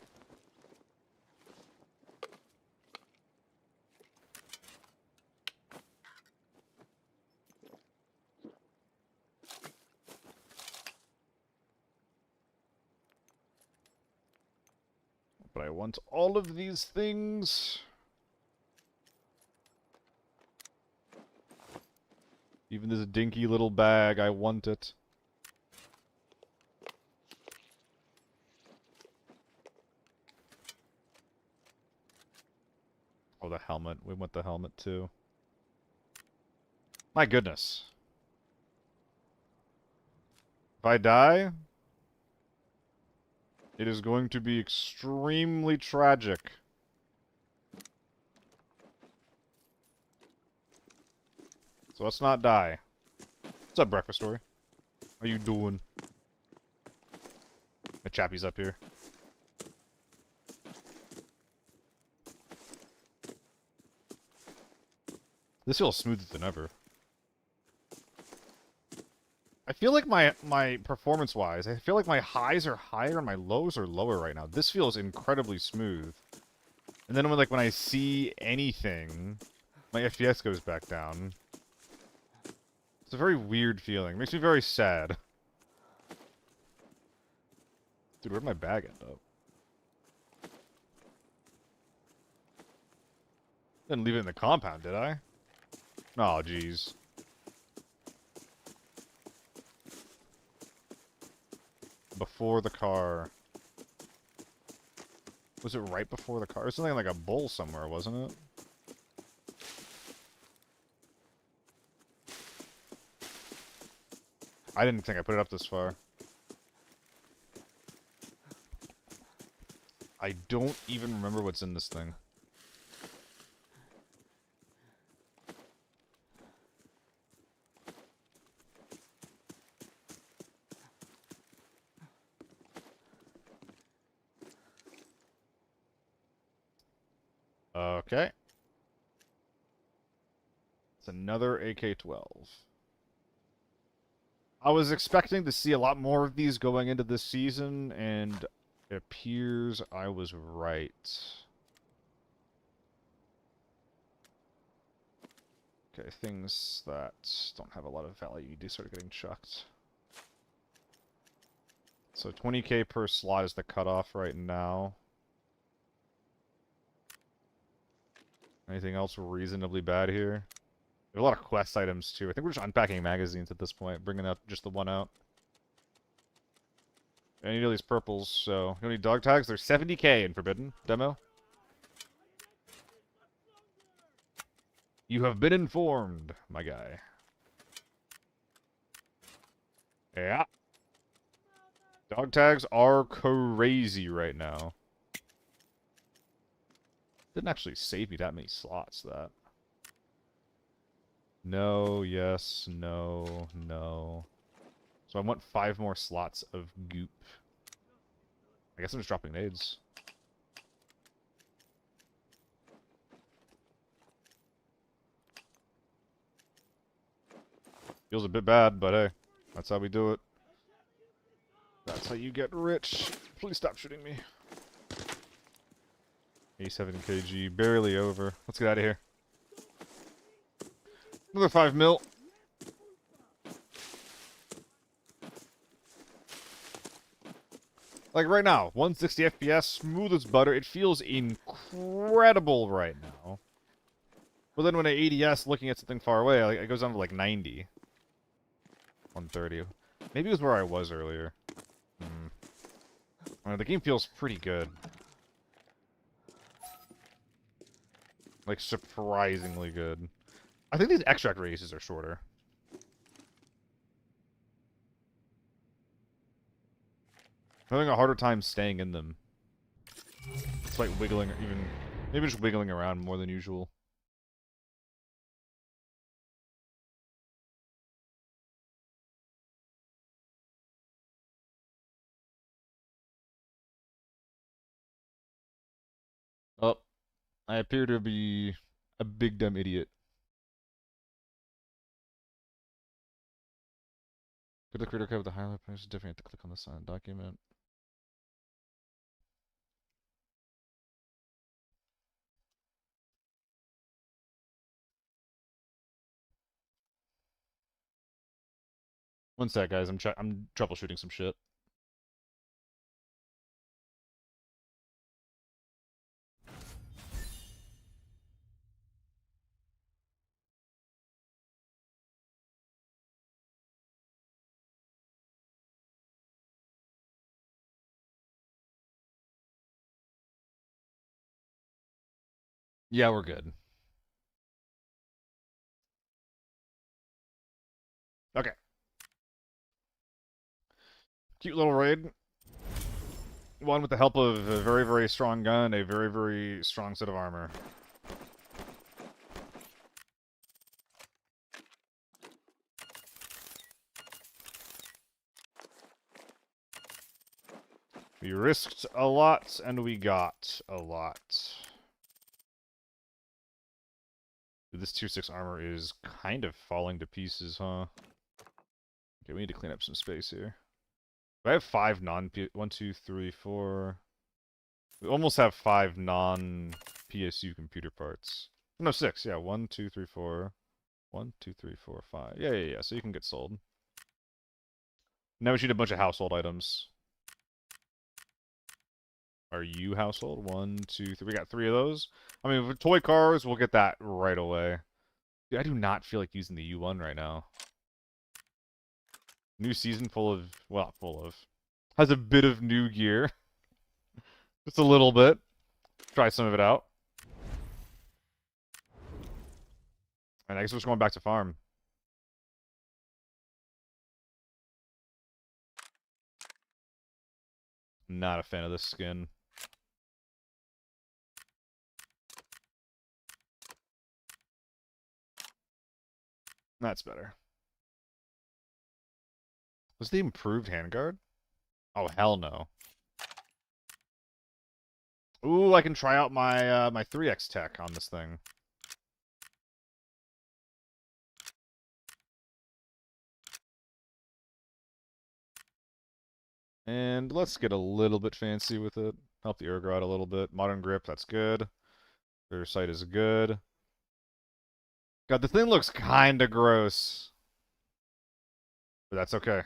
But I want all of these things. Even this dinky little bag, I want it. Oh, the helmet. We want the helmet too. My goodness. If I die, it is going to be extremely tragic. So let's not die. What's up, Breakfast Story? How you doing? The chappie's up here. This feels smoother than ever. I feel like my performance-wise, I feel like my highs are higher and my lows are lower right now. This feels incredibly smooth. And then when I see anything, my FPS goes back down. It's a very weird feeling. Makes me very sad. Dude, where'd my bag end up? Didn't leave it in the compound, did I? Oh, jeez. Before the car. Was it right before the car? It was something like a bowl somewhere, wasn't it? I didn't think I put it up this far. I don't even remember what's in this thing. Okay. It's another AK-12. I was expecting to see a lot more of these going into this season, and it appears I was right. Okay, things that don't have a lot of value do start getting chucked. So 20k per slot is the cutoff right now. Anything else reasonably bad here? There's a lot of quest items too. I think we're just unpacking magazines at this point, bringing out just the one out. I need all these purples, so... You need dog tags? There's 70k in Forbidden demo. You have been informed, my guy. Yeah. Dog tags are crazy right now. Didn't actually save me that many slots, that. No, yes, no, no. So I want 5 more slots of goop. I guess I'm just dropping nades. Feels a bit bad, but hey, that's how we do it. That's how you get rich. Please stop shooting me. A7 kg, barely over. Let's get out of here. Another 5 mil. Like right now, 160 FPS, smooth as butter. It feels incredible right now. But then when I ADS looking at something far away, like, it goes down to like 90. 130. Maybe it was where I was earlier. The game feels pretty good. Like, surprisingly good. I think these extract radiuses are shorter. I'm having a harder time staying in them. It's like wiggling, even... Maybe just wiggling around more than usual. Oh, I appear to be a big dumb idiot. Go to the creator code with the highlight points. Different. You have to click on the sign document. One sec, guys. I'm troubleshooting some shit. Yeah, we're good. Okay. Cute little raid. One with the help of a very, very strong gun, a very, very strong set of armor. We risked a lot, and we got a lot. Dude, this tier 6 armor is kind of falling to pieces, huh? Okay, we need to clean up some space here. I have 5 1, 2, 3, 4. We almost have 5 non-PSU computer parts. No, 6. Yeah, 1, 2, 3, 4. 1, 2, 3, 4, 5. Yeah. So you can get sold. Now we should need a bunch of household items. Are you household? 1, 2, 3. We got 3 of those. I mean, with toy cars, we'll get that right away. Dude, I do not feel like using the U1 right now. New season full of, well, not full of. Has a bit of new gear. Just a little bit. Try some of it out. And I guess we're just going back to farm. Not a fan of this skin. That's better. Was the improved handguard? Oh, hell no. Ooh, I can try out my my 3x tech on this thing. And let's get a little bit fancy with it. Help the ergo out a little bit. Modern grip, that's good. Rear sight is good. God, the thing looks kinda gross. But that's okay.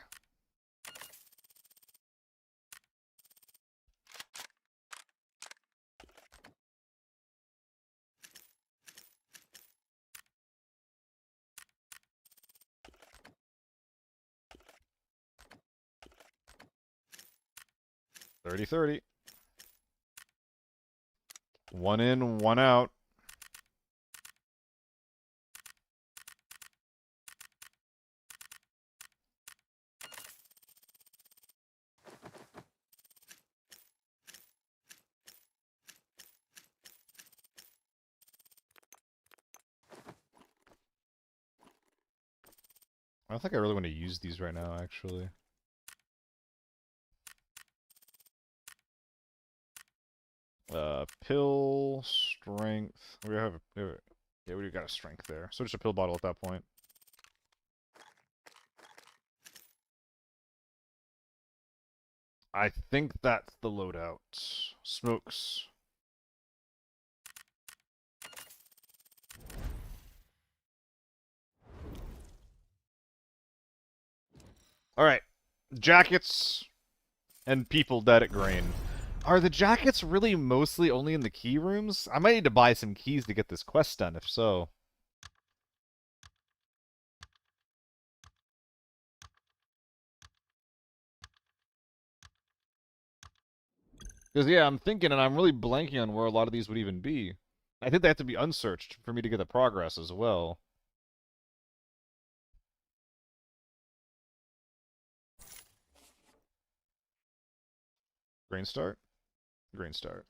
$30-30. One in, one out. I don't think I really want to use these right now, actually. Pill, strength. We have yeah, we got a strength there. So just a pill bottle at that point. I think that's the loadout. Smokes. Alright. Jackets and people dead at grain. Are the jackets really mostly only in the key rooms? I might need to buy some keys to get this quest done, if so. Because, yeah, I'm thinking, and I'm really blanking on where a lot of these would even be. I think they have to be unsearched for me to get the progress as well. Grain start? Grain start.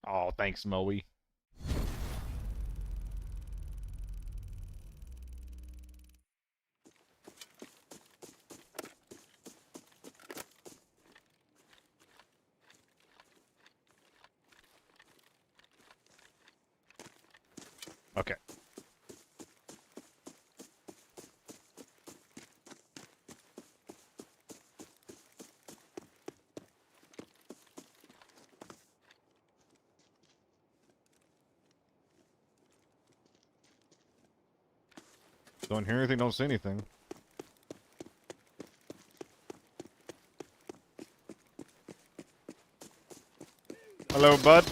Oh, thanks, Moe. Okay. Don't hear anything, don't see anything. Hello, bud.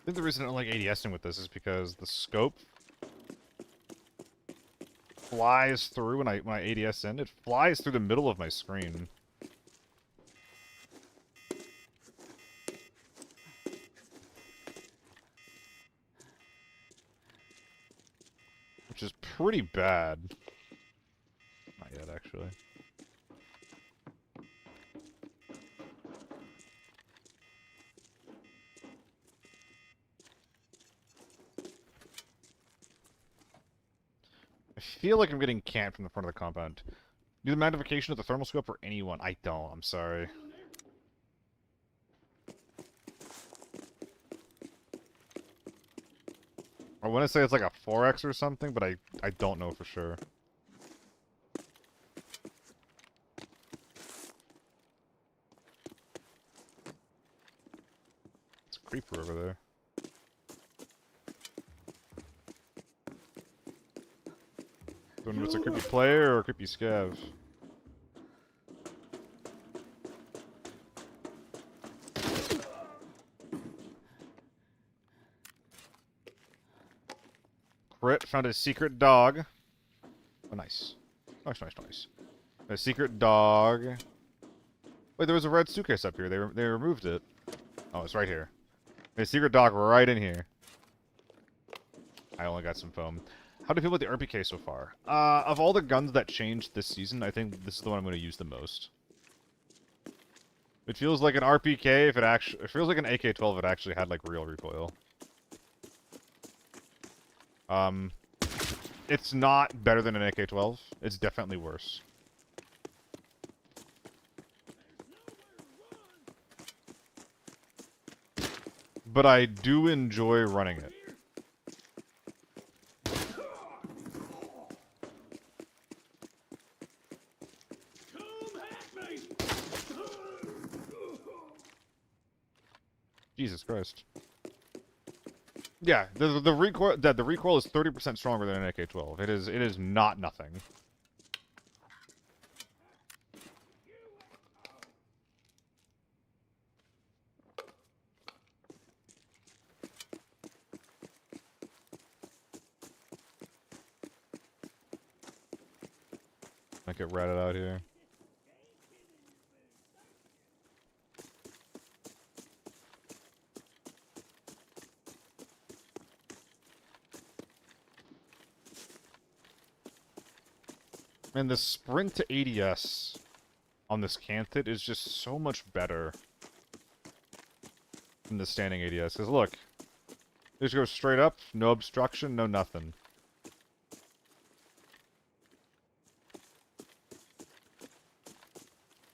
I think the reason I don't like ADSing with this is because the scope flies through when I ADS in. It flies through the middle of my screen. which is pretty bad. Not yet, actually. I feel like I'm getting camped from the front of the compound. Do the magnification of the thermal scope for anyone? I don't, I'm sorry. I want to say it's like a 4x or something, but I don't know for sure. It's a creeper over there. Don't know if it's a creepy player or a creepy scav. Crit found a secret dog. Oh, nice. Nice, nice, nice. A secret dog. Wait, there was a red suitcase up here. They removed it. Oh, it's right here. A secret dog right in here. I only got some foam. How do you feel about the RPK so far? Of all the guns that changed this season, I think this is the one I'm going to use the most. It feels like an RPK if it actually... It feels like an AK-12 if it actually had, like, real recoil. It's not better than an AK-12. It's definitely worse. But I do enjoy running it. Jesus Christ. Yeah, the recoil is 30% stronger than an AK-12. It is not nothing. I get ratted out here. And the sprint to ADS on this Canthet is just so much better than the standing ADS. Because look, just go straight up, no obstruction, no nothing.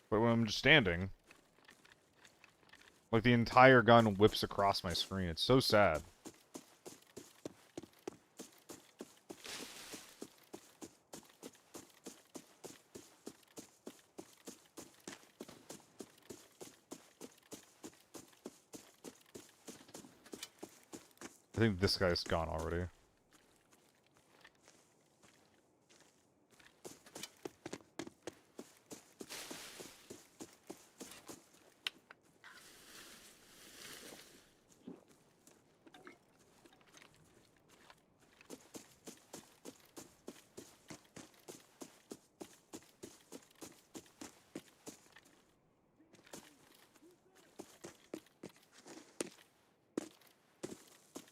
But when I'm just standing, like the entire gun whips across my screen. It's so sad. I think this guy's gone already.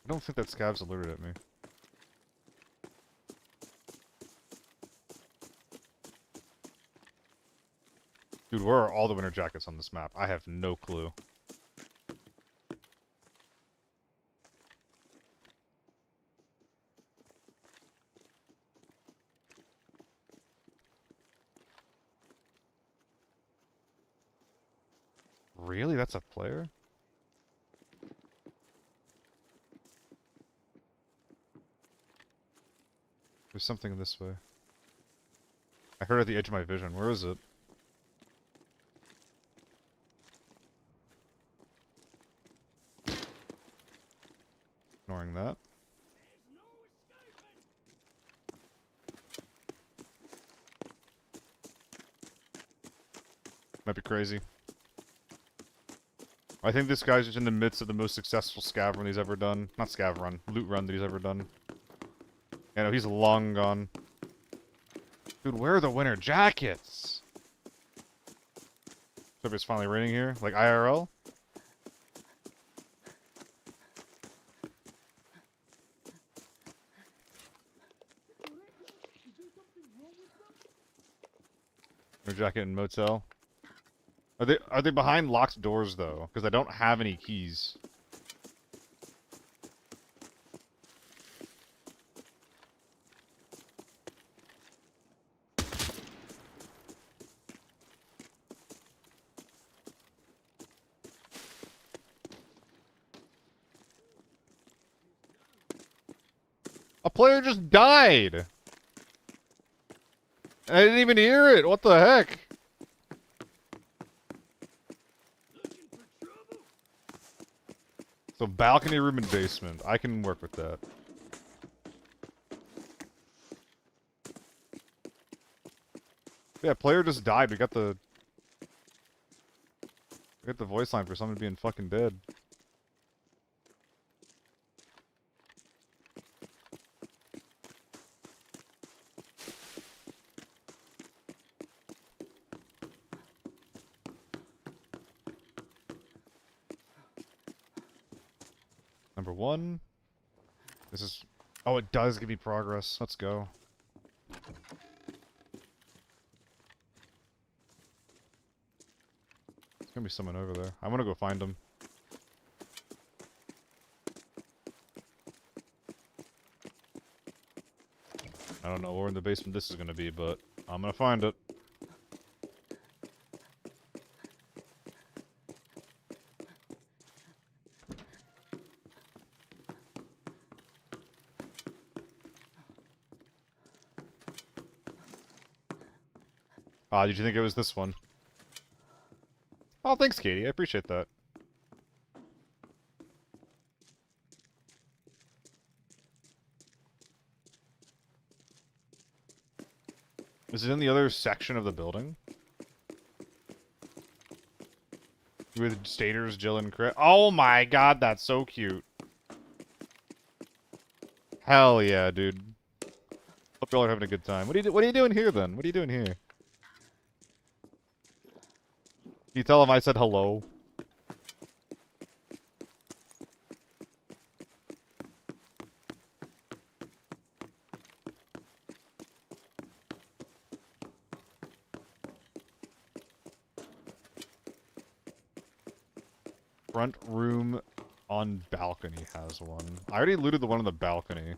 I don't think that scav's alerted at me. Dude, where are all the winter jackets on this map? I have no clue. Really? That's a player? There's something this way. I heard it at the edge of my vision. Where is it? Ignoring that. Might be crazy. I think this guy's just in the midst of the most successful scav run he's ever done. Not scav run, loot run that he's ever done. Yeah, no, he's long gone. Dude, where are the winter jackets? So it's finally raining here? Like IRL? Or jacket and motel. Are they behind locked doors though? Because I don't have any keys. A player just died! I didn't even hear it! What the heck? So balcony, room, and basement. I can work with that. Yeah, player just died. We got the voice line for someone being fucking dead. Number 1. This is... Oh, it does give me progress. Let's go. There's gonna be someone over there. I'm gonna go find him. I don't know where in the basement this is gonna be, but I'm gonna find it. Ah, did you think it was this one? Oh, thanks, Katie. I appreciate that. Is it in the other section of the building? With Staters, Jill, and Chris. Oh my god, that's so cute. Hell yeah, dude. Hope y'all are having a good time. What are you doing here then? What are you doing here? Can you tell him I said hello? Front room on balcony has one. I already looted the one on the balcony.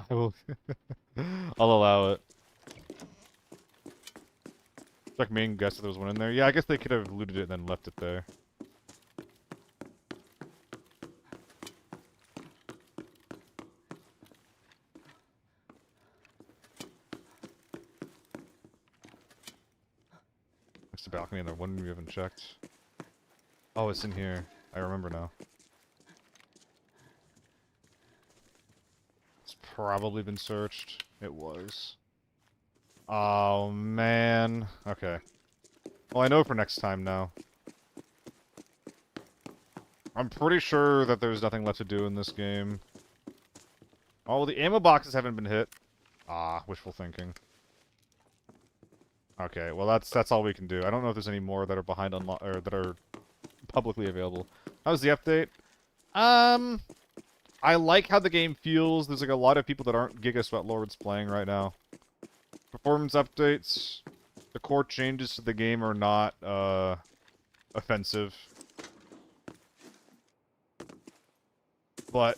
I will... I'll allow it. Check main, guess if there was one in there. Yeah, I guess they could have looted it and then left it there. There's the balcony and the one we haven't checked. Oh, it's in here. I remember now. It's probably been searched. It was. Oh, man. Okay. Well, I know for next time now. I'm pretty sure that there's nothing left to do in this game. Oh, the ammo boxes haven't been hit. Ah, wishful thinking. Okay, well that's all we can do. I don't know if there's any more that are behind or that are publicly available. How's the update? I like how the game feels. There's like a lot of people that aren't Giga Sweat Lords playing right now. Performance updates. The core changes to the game are not offensive. But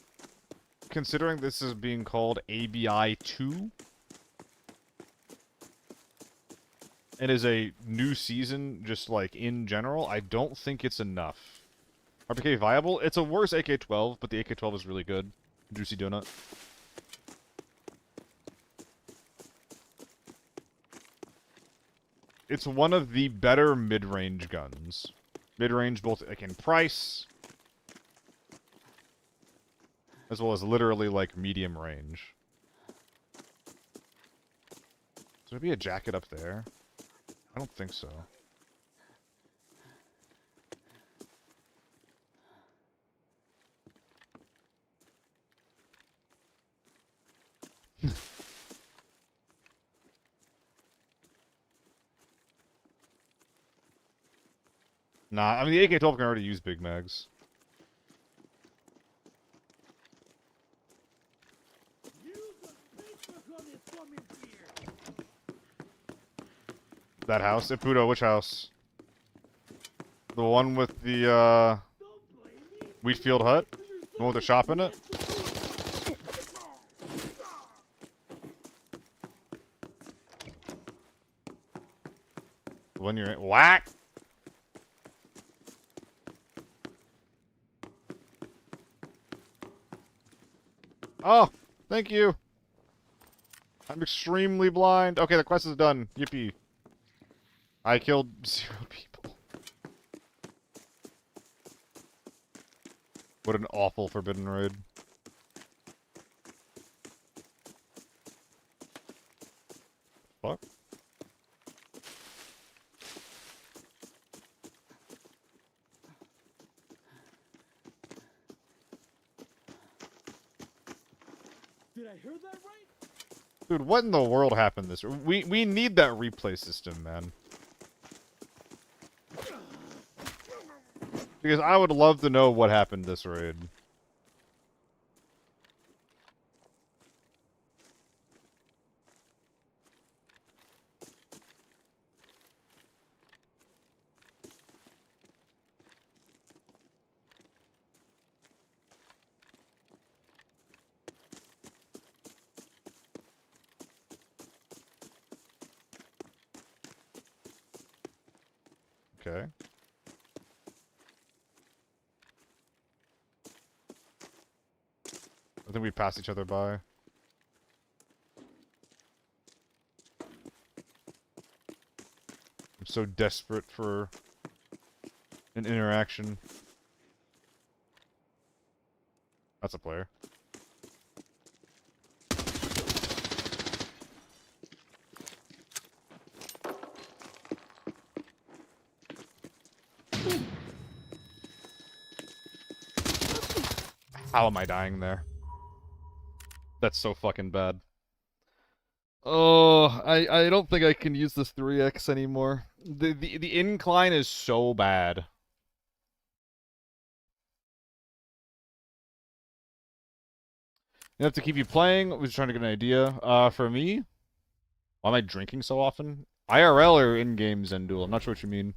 considering this is being called ABI 2, it is a new season, just like in general, I don't think it's enough. RPK viable? It's a worse AK-12, but the AK-12 is really good. Juicy Donut. It's one of the better mid-range guns. Mid-range both like in price, as well as literally like medium range. Is there be a jacket up there? I don't think so. Nah, I mean, the AK-12 can already use big mags. That house? Ipudo, which house? The one with the, Wheatfield hut? The one with the shop in it? The one you're in? Whack! Oh! Thank you! I'm extremely blind. Okay, the quest is done. Yippee. I killed 0 people. What an awful forbidden raid. Fuck. Did I hear that right? Dude, what in the world happened this... We need that replay system, man. Because I would love to know what happened this raid. Okay. I think we passed each other by. I'm so desperate for an interaction. That's a player. How am I dying there? That's so fucking bad. Oh, I don't think I can use this 3x anymore. The incline is so bad. Enough to keep you playing. I was trying to get an idea. For me, why am I drinking so often? IRL or in-game Zen-Duel? I'm not sure what you mean.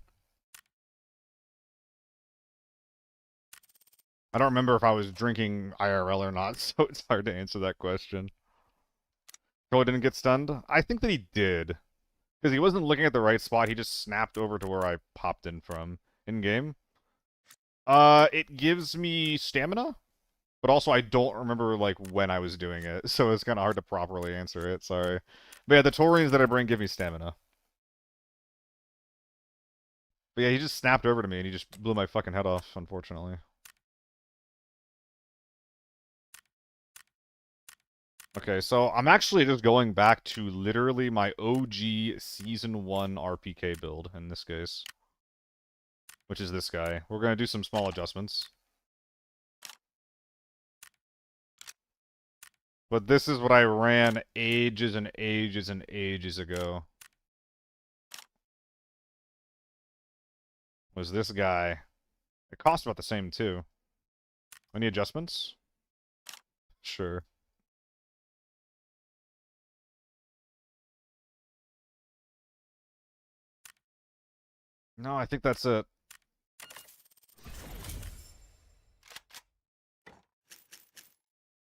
I don't remember if I was drinking IRL or not, so it's hard to answer that question. Troy didn't get stunned? I think that he did. Because he wasn't looking at the right spot, he just snapped over to where I popped in from. In-game. It gives me stamina, but also I don't remember, like, when I was doing it, so it's kind of hard to properly answer it, sorry. But yeah, the Taurians that I bring give me stamina. But yeah, he just snapped over to me and he just blew my fucking head off, unfortunately. Okay, so I'm actually just going back to literally my OG Season 1 RPK build, in this case. Which is this guy. We're gonna do some small adjustments. But this is what I ran ages and ages and ages ago. Was this guy. It cost about the same, too. Any adjustments? Sure. No, I think that's it.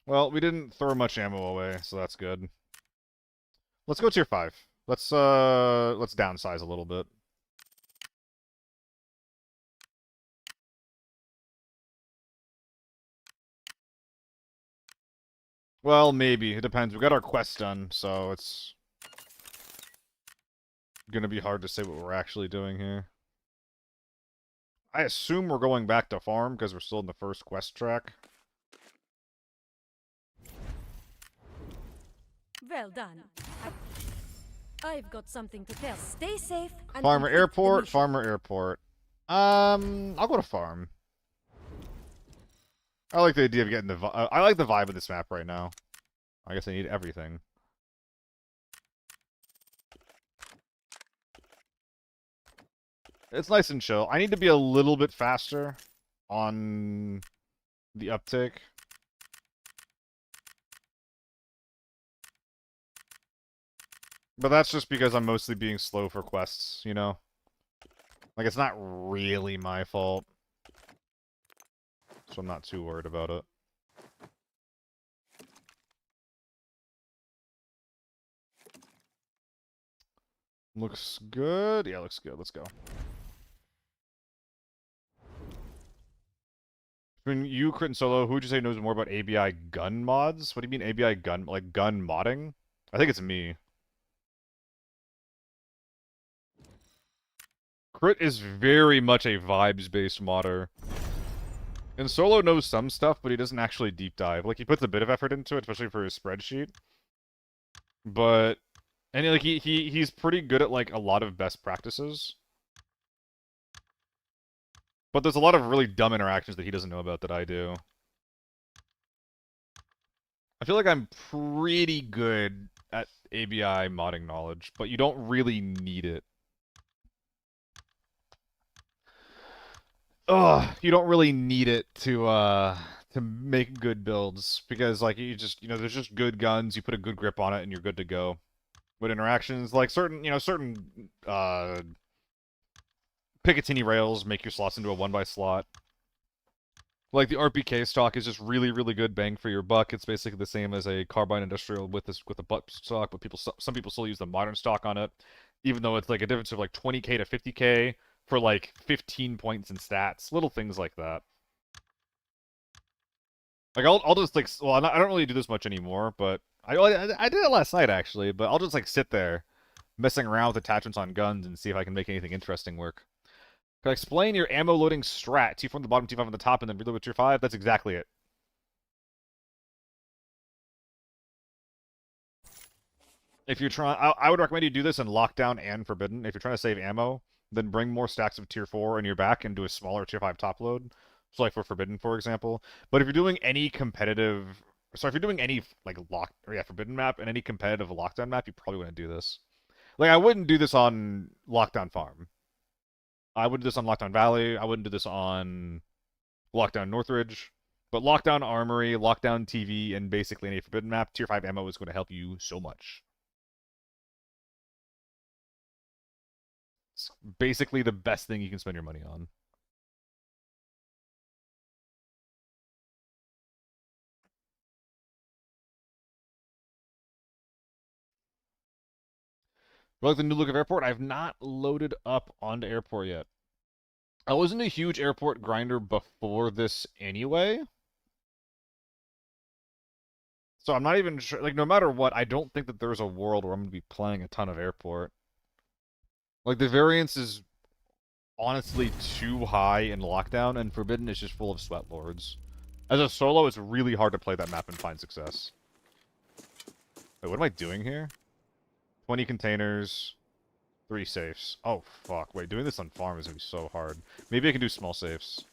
Well, we didn't throw much ammo away, so that's good. Let's go tier 5. Let's downsize a little bit. Well, maybe. It depends. We got our quest done, so it's gonna be hard to say what we're actually doing here. I assume we're going back to farm, because we're still in the first quest track. Well done. I've got something to tell. Stay safe and Farmer complete the Airport, mission. Farmer Airport. I'll go to farm. I like the idea of getting the I like the vibe of this map right now. I guess I need everything. It's nice and chill. I need to be a little bit faster on the uptake. But that's just because I'm mostly being slow for quests, you know? Like, it's not really my fault. So I'm not too worried about it. Looks good. Yeah, looks good. Let's go. Between you, Crit, and Solo, who would you say knows more about ABI gun mods? What do you mean ABI gun, like gun modding? I think it's me. Crit is very much a vibes-based modder. And Solo knows some stuff, but he doesn't actually deep dive. Like, he puts a bit of effort into it, especially for his spreadsheet. But, and like, he's pretty good at, like, a lot of best practices. But there's a lot of really dumb interactions that he doesn't know about that I do. I feel like I'm pretty good at ABI modding knowledge, but you don't really need it. Ugh, you don't really need it to make good builds, because like you just, you know, there's just good guns, you put a good grip on it and you're good to go. With interactions, like certain, you know, certain Picatinny rails make your slots into a 1x slot. Like the RPK stock is just really, really good bang for your buck. It's basically the same as a carbine industrial with a butt stock, but some people still use the modern stock on it, even though it's like a difference of like 20k to 50k for like 15 points in stats, little things like that. Like I'll just like, well, I don't really do this much anymore, but I did it last night actually. But I'll just like sit there messing around with attachments on guns and see if I can make anything interesting work. Can I explain your ammo loading strat? T4 on the bottom, T5 on the top, and then reload with tier 5? That's exactly it. If you're trying, I would recommend you do this in Lockdown and Forbidden. If you're trying to save ammo, then bring more stacks of tier 4 in your back and do a smaller tier 5 top load. So like for Forbidden, for example. But if you're doing any competitive... So if you're doing any, like, Forbidden map and any competitive Lockdown map, you probably wouldn't do this. Like, I wouldn't do this on Lockdown Farm. I wouldn't do this on Lockdown Valley. I wouldn't do this on Lockdown Northridge. But Lockdown Armory, Lockdown TV, and basically any Forbidden map, tier 5 ammo is going to help you so much. It's basically the best thing you can spend your money on. But like the new look of Airport, I've not loaded up onto Airport yet. I wasn't a huge Airport grinder before this anyway. So I'm not even sure, like, no matter what, I don't think that there's a world where I'm going to be playing a ton of Airport. Like, the variance is honestly too high in Lockdown, and Forbidden is just full of Sweat Lords. As a solo, it's really hard to play that map and find success. Wait, what am I doing here? 20 containers, 3 safes. Oh, fuck. Wait, doing this on farm is going to be so hard. Maybe I can do small safes.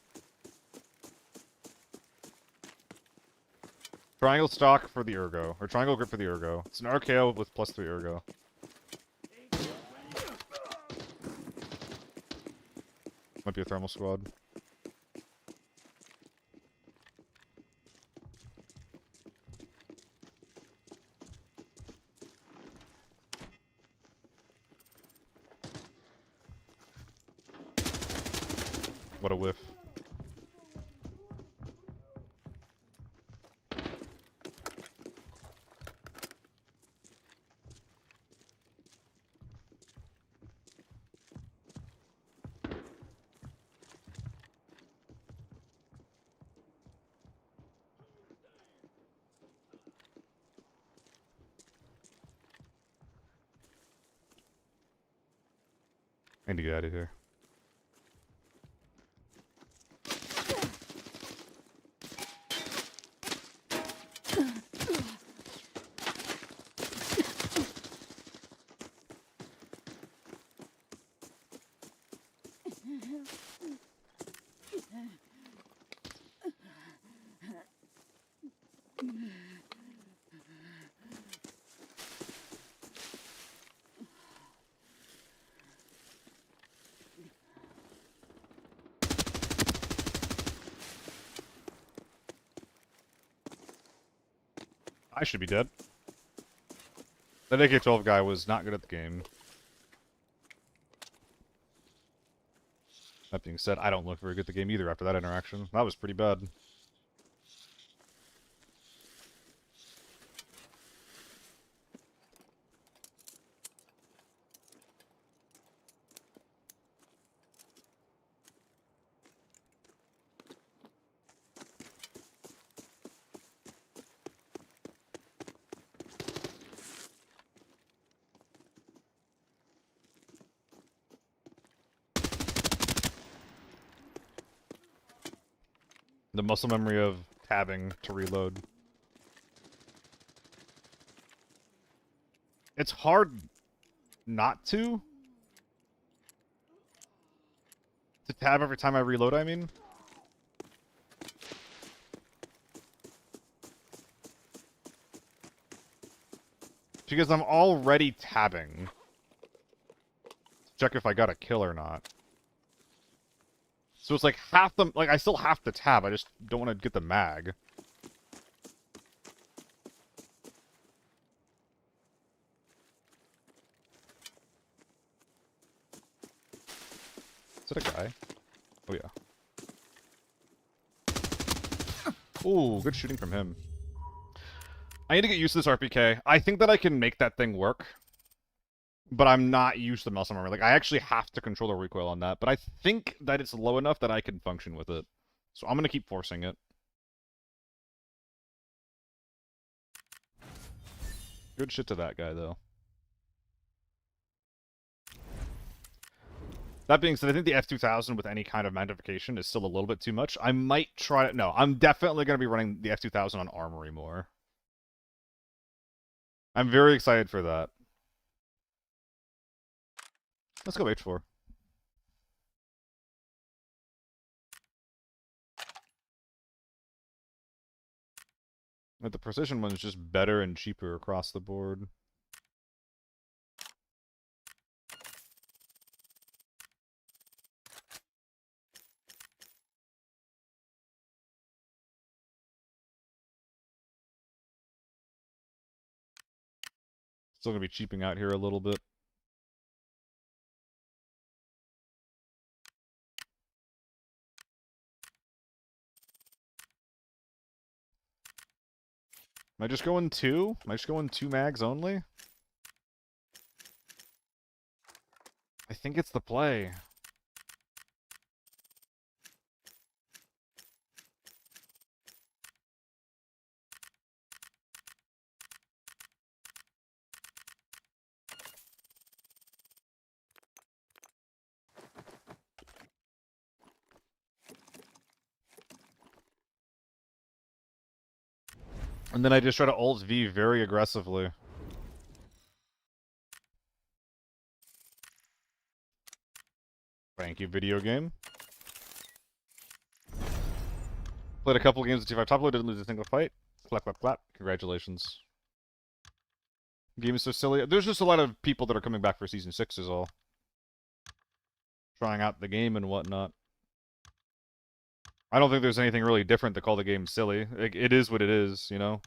Triangle stock for the Ergo. Or triangle grip for the Ergo. It's an RKO with +3 Ergo. Might be a thermal squad. What a whiff. I need to get out of here. I should be dead. That AK-12 guy was not good at the game. That being said, I don't look very good at the game either after that interaction. That was pretty bad. The muscle memory of tabbing to reload. It's hard not to tab every time I reload, I mean. Because I'm already tabbing. Check if I got a kill or not. So it's like half the... Like, I still have to tab, I just don't want to get the mag. Is it a guy? Oh, yeah. Ooh, good shooting from him. I need to get used to this RPK. I think that I can make that thing work. But I'm not used to the muscle memory. Like, I actually have to control the recoil on that. But I think that it's low enough that I can function with it. So I'm going to keep forcing it. Good shit to that guy, though. That being said, I think the F2000 with any kind of magnification is still a little bit too much. I might try it. No, I'm definitely going to be running the F2000 on Armory more. I'm very excited for that. Let's go H4. But the precision one is just better and cheaper across the board. Still gonna be cheaping out here a little bit. Am I just going two? Am I just going two mags only? I think it's the play. And then I just try to ult V very aggressively. Thank you, video game. Played a couple games of T5 top load, didn't lose a single fight. Clap, clap, clap. Congratulations. Game is so silly. There's just a lot of people that are coming back for Season 6 is all. Trying out the game and whatnot. I don't think there's anything really different to call the game silly. It is what it is, you know?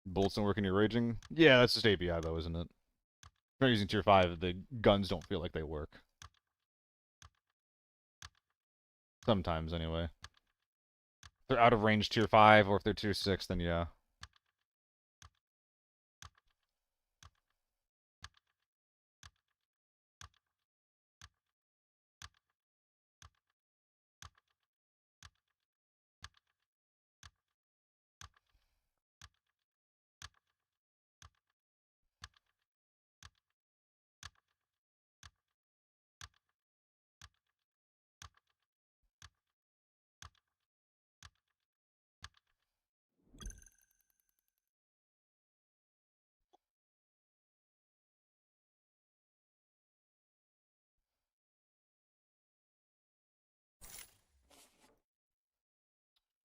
Bullets don't work in your raging? Yeah, that's just ABI though, isn't it? If you're using tier 5, the guns don't feel like they work. Sometimes, anyway. If they're out of range tier 5, or if they're tier 6, then yeah.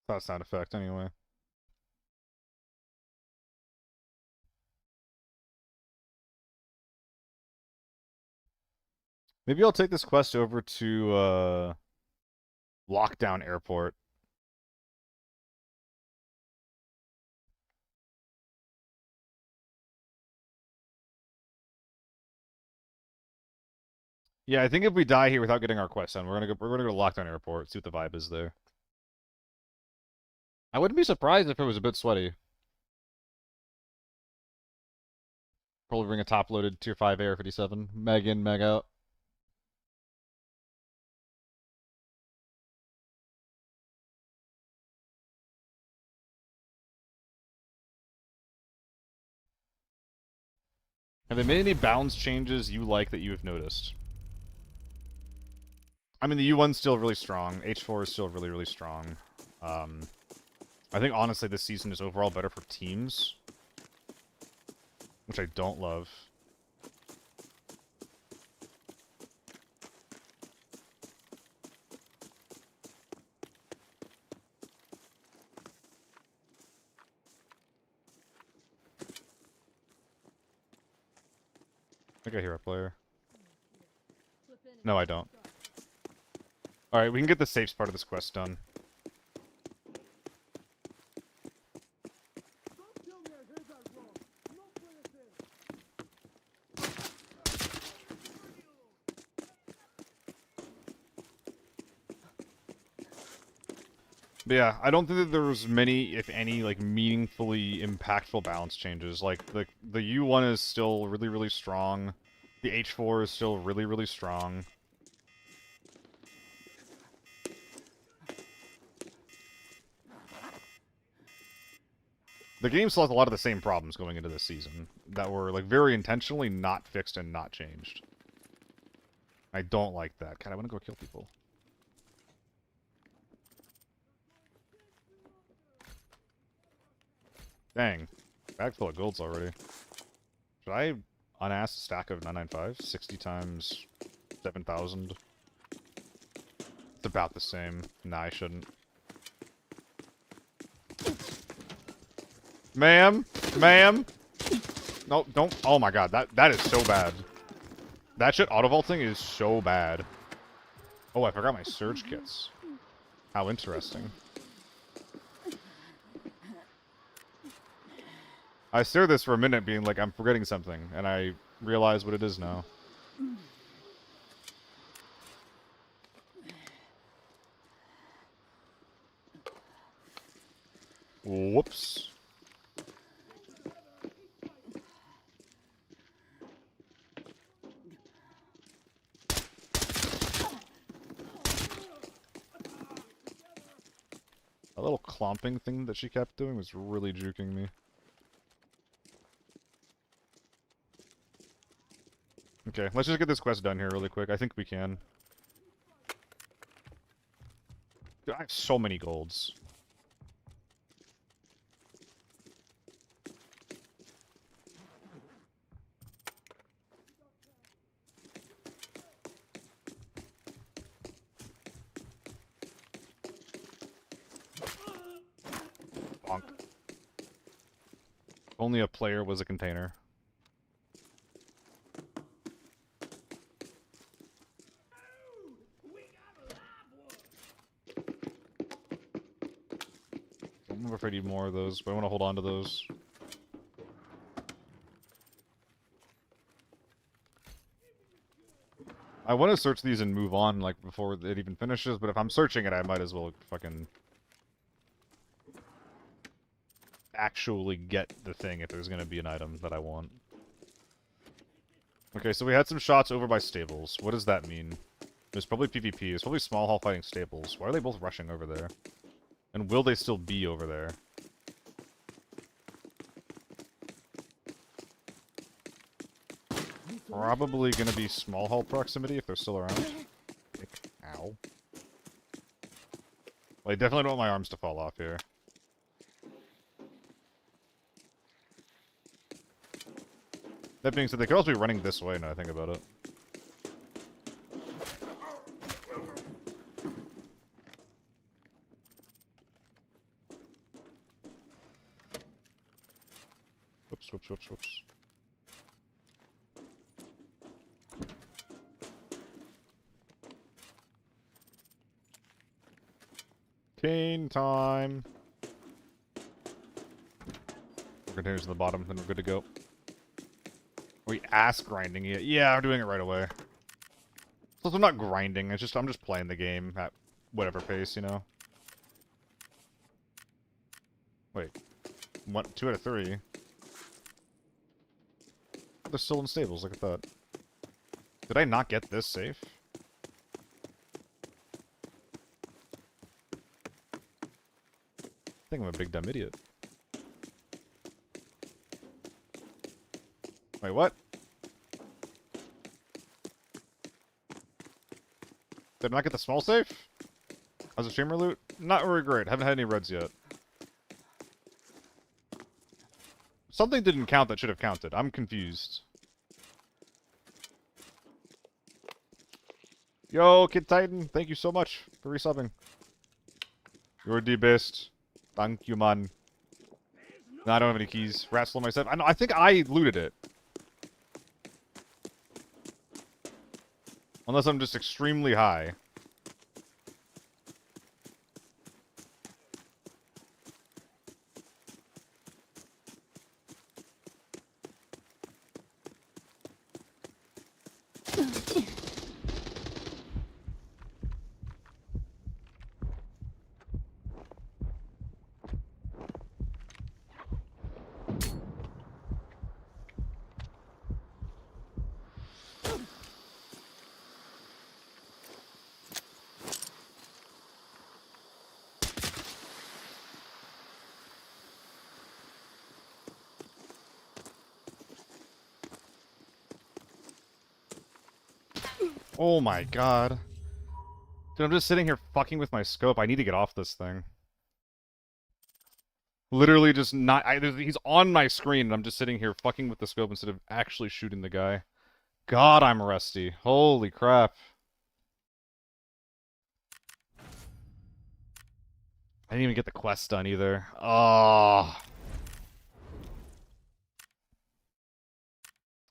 That sound effect, anyway. Maybe I'll take this quest over to Lockdown Airport. Yeah, I think if we die here without getting our quest done, we're gonna go to Lockdown Airport, see what the vibe is there. I wouldn't be surprised if it was a bit sweaty. Probably bring a top-loaded Tier 5 AR-57. Meg in, meg out. Have they made any balance changes you like that you have noticed? I mean, the U1's still really strong. H4 is still really, really strong. I think, honestly, this season is overall better for teams, which I don't love. I think I hear a player. No, I don't. Alright, we can get the safes part of this quest done. Don't tell me I heard that wrong. No puede ser. But yeah, I don't think that there was many, if any, like, meaningfully impactful balance changes. Like, the U1 is still really, really strong. The H4 is still really, really strong. The game still has a lot of the same problems going into this season that were, like, very intentionally not fixed and not changed. I don't like that. God, I want to go kill people. Dang. Bag full of golds already. Should I unask a stack of 995? 60 times 7,000. It's about the same. Nah, I shouldn't. Ma'am? Ma'am? No, don't. Oh my god, that is so bad. That shit auto-vaulting is so bad. Oh, I forgot my surge kits. How interesting. I stared this for a minute being like, I'm forgetting something, and I realize what it is now. Whoops. A little clomping thing that she kept doing was really juking me. Okay, let's just get this quest done here really quick. I think we can. Dude, I have so many golds. Bonk. If only a player was a container. I don't know if I need more of those, but I want to hold on to those. I want to search these and move on, like, before it even finishes, but if I'm searching it, I might as well fucking actually get the thing if there's gonna be an item that I want. Okay, so we had some shots over by stables. What does that mean? There's probably PvP. There's probably small hall fighting stables. Why are they both rushing over there? And will they still be over there? Probably gonna be small hall proximity if they're still around. Ow. Well, I definitely don't want my arms to fall off here. That being said, they could also be running this way now I think about it. Whoops, whoops, whoops, whoops. Cane time. Containers at the bottom, then we're good to go. Are we ass grinding it? Yeah, we're doing it right away. So I'm not grinding, I'm just playing the game at whatever pace, you know? Wait. 2 out of 3. They're still in stables, look at that. Did I not get this safe? I think I'm a big dumb idiot. Wait, what? Did I not get the small safe? As a streamer loot? Not very great. Haven't had any reds yet. Something didn't count that should have counted. I'm confused. Yo, Kid Titan, thank you so much for resubbing. You're the best. Thank you, man. No, I don't have any keys. Rat myself. I think I looted it. Unless I'm just extremely high. Oh my god. Dude, I'm just sitting here fucking with my scope. I need to get off this thing. Literally just not... he's on my screen, and I'm just sitting here fucking with the scope instead of actually shooting the guy. God, I'm rusty. Holy crap. I didn't even get the quest done either. Oh.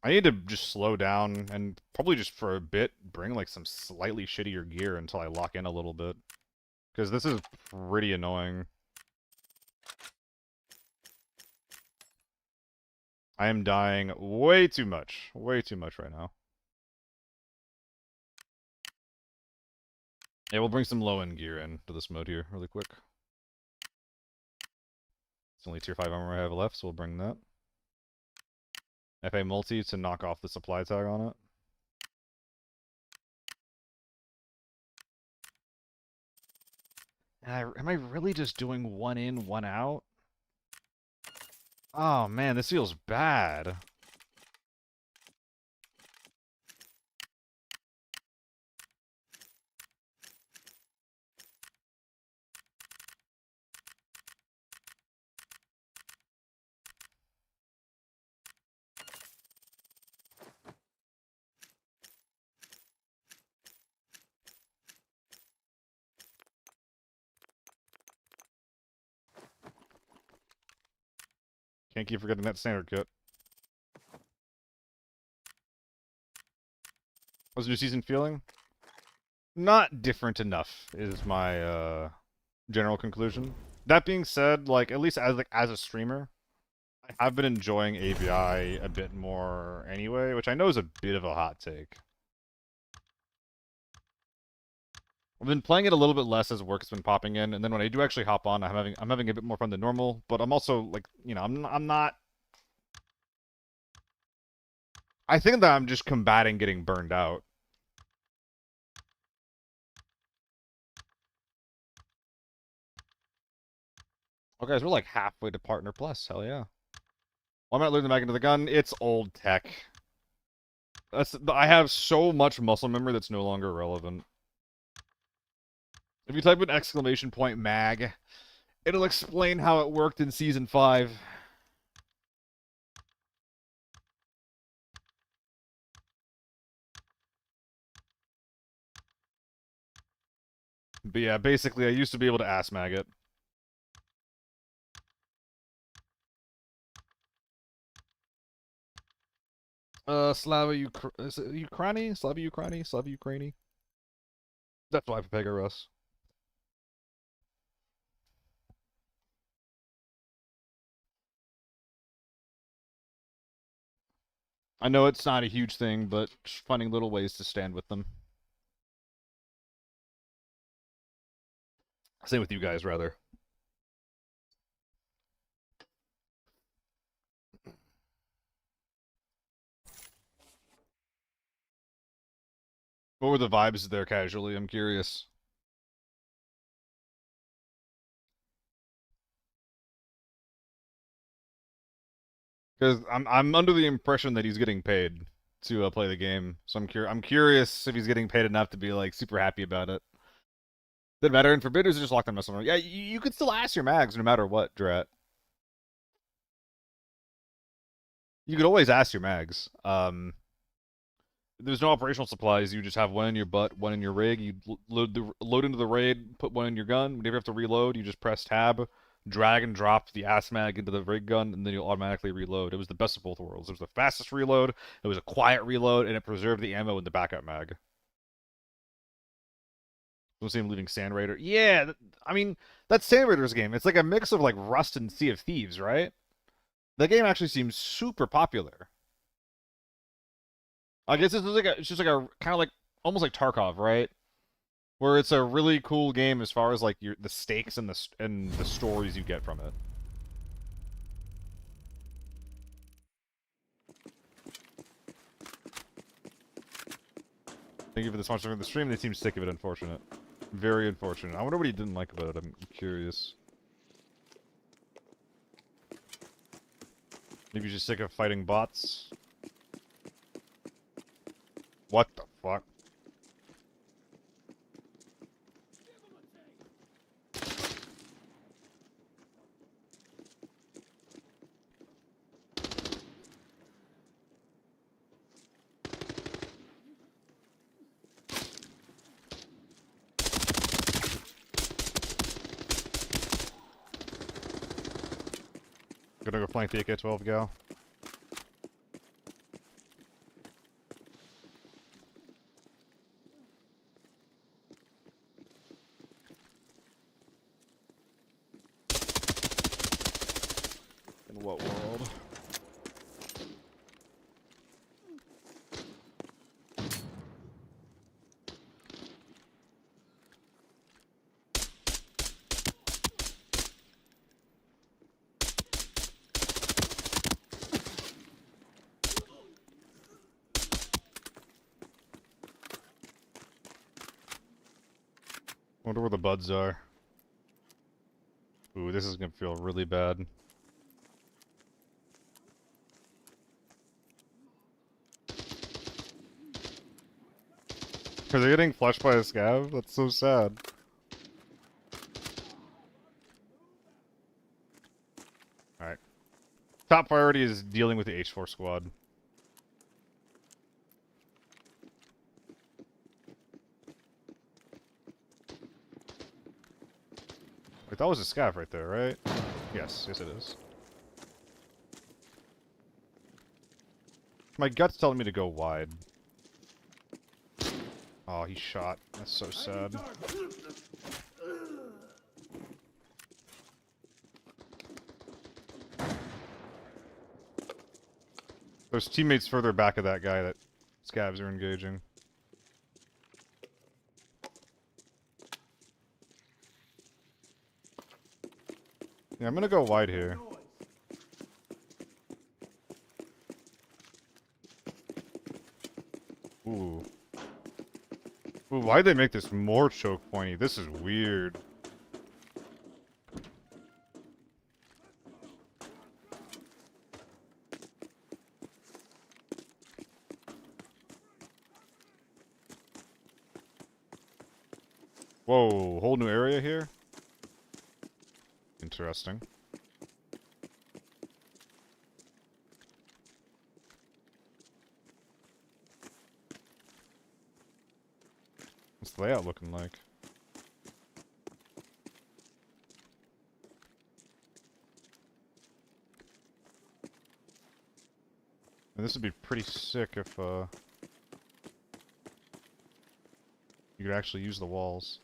I need to just slow down and probably just for a bit bring like some slightly shittier gear until I lock in a little bit. Because this is pretty annoying. I am dying way too much. Way too much right now. Yeah, we'll bring some low-end gear into this mode here really quick. It's only tier 5 armor I have left, so we'll bring that. FA multi to knock off the supply tag on it. Am I really just doing 1 in, 1 out? Oh man, this feels bad. Can't keep forgetting that standard kit. How's the new season feeling? Not different enough is my general conclusion. That being said, like at least as a streamer, I have been enjoying ABI a bit more anyway, which I know is a bit of a hot take. I've been playing it a little bit less as work has been popping in, and then when I do actually hop on, I'm having a bit more fun than normal. But I'm also like, you know, I'm not. I think that I'm just combating getting burned out. Oh, guys, we're like halfway to Partner Plus. Hell yeah. Why am I losing back into the gun? It's old tech. I have so much muscle memory that's no longer relevant. If you type in ! mag, it'll explain how it worked in Season 5. But yeah, basically, I used to be able to ass mag it. Slava is it Ukraini? Slava Ukraini? Slava Ukraini? That's why Pega Russ. I know it's not a huge thing, but just finding little ways to stand with them. Same with you guys, rather. What were the vibes there casually? I'm curious. Because I'm under the impression that he's getting paid to play the game, so I'm curious if he's getting paid enough to be like super happy about it. Doesn't matter. And forbidders just lock them messing around. Yeah, you could still ask your mags no matter what, Drat. You could always ask your mags. There's no operational supplies. You just have one in your butt, one in your rig. You load into the raid, put one in your gun. Whenever you have to reload, you just press tab, drag and drop the ass mag into the rig gun, and then you'll automatically reload. It was the best of both worlds. It was the fastest reload. It was a quiet reload, and it preserved the ammo in the backup mag. Don't see him leaving Sand Raider. Yeah, I mean that's Sand Raider's game. It's like a mix of like Rust and Sea of Thieves, right? That game actually seems super popular. I guess it's just like a kind of like almost like Tarkov, right? Where it's a really cool game as far as like the stakes and the stories you get from it. Thank you for the sponsoring of the stream. They seem sick of it. Unfortunate, very unfortunate. I wonder what he didn't like about it. I'm curious. Maybe he's just sick of fighting bots. What the fuck? Gonna go flank the AK-12 gal. In what world? Wonder where the buds are. Ooh, this is gonna feel really bad. Are they getting flushed by a scav? That's so sad. Alright. Top priority is dealing with the H4 squad. Wait, that was a scav right there, right? Yes, yes it is. My gut's telling me to go wide. Oh, he shot. That's so sad. There's teammates further back of that guy that scavs are engaging. Yeah, I'm gonna go wide here. Ooh. Ooh, why'd they make this more choke pointy? This is weird. Whoa, whole new area here? Interesting. What's the layout looking like? And this would be pretty sick if, you could actually use the walls.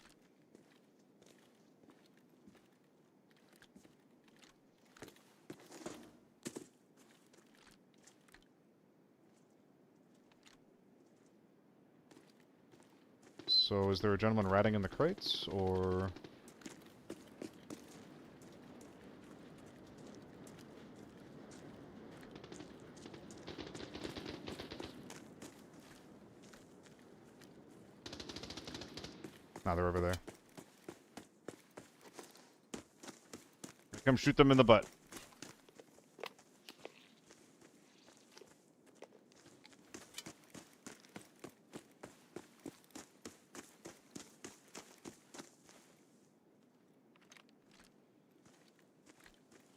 So is there a gentleman ratting in the crates, or... Nah, they're over there. Come shoot them in the butt.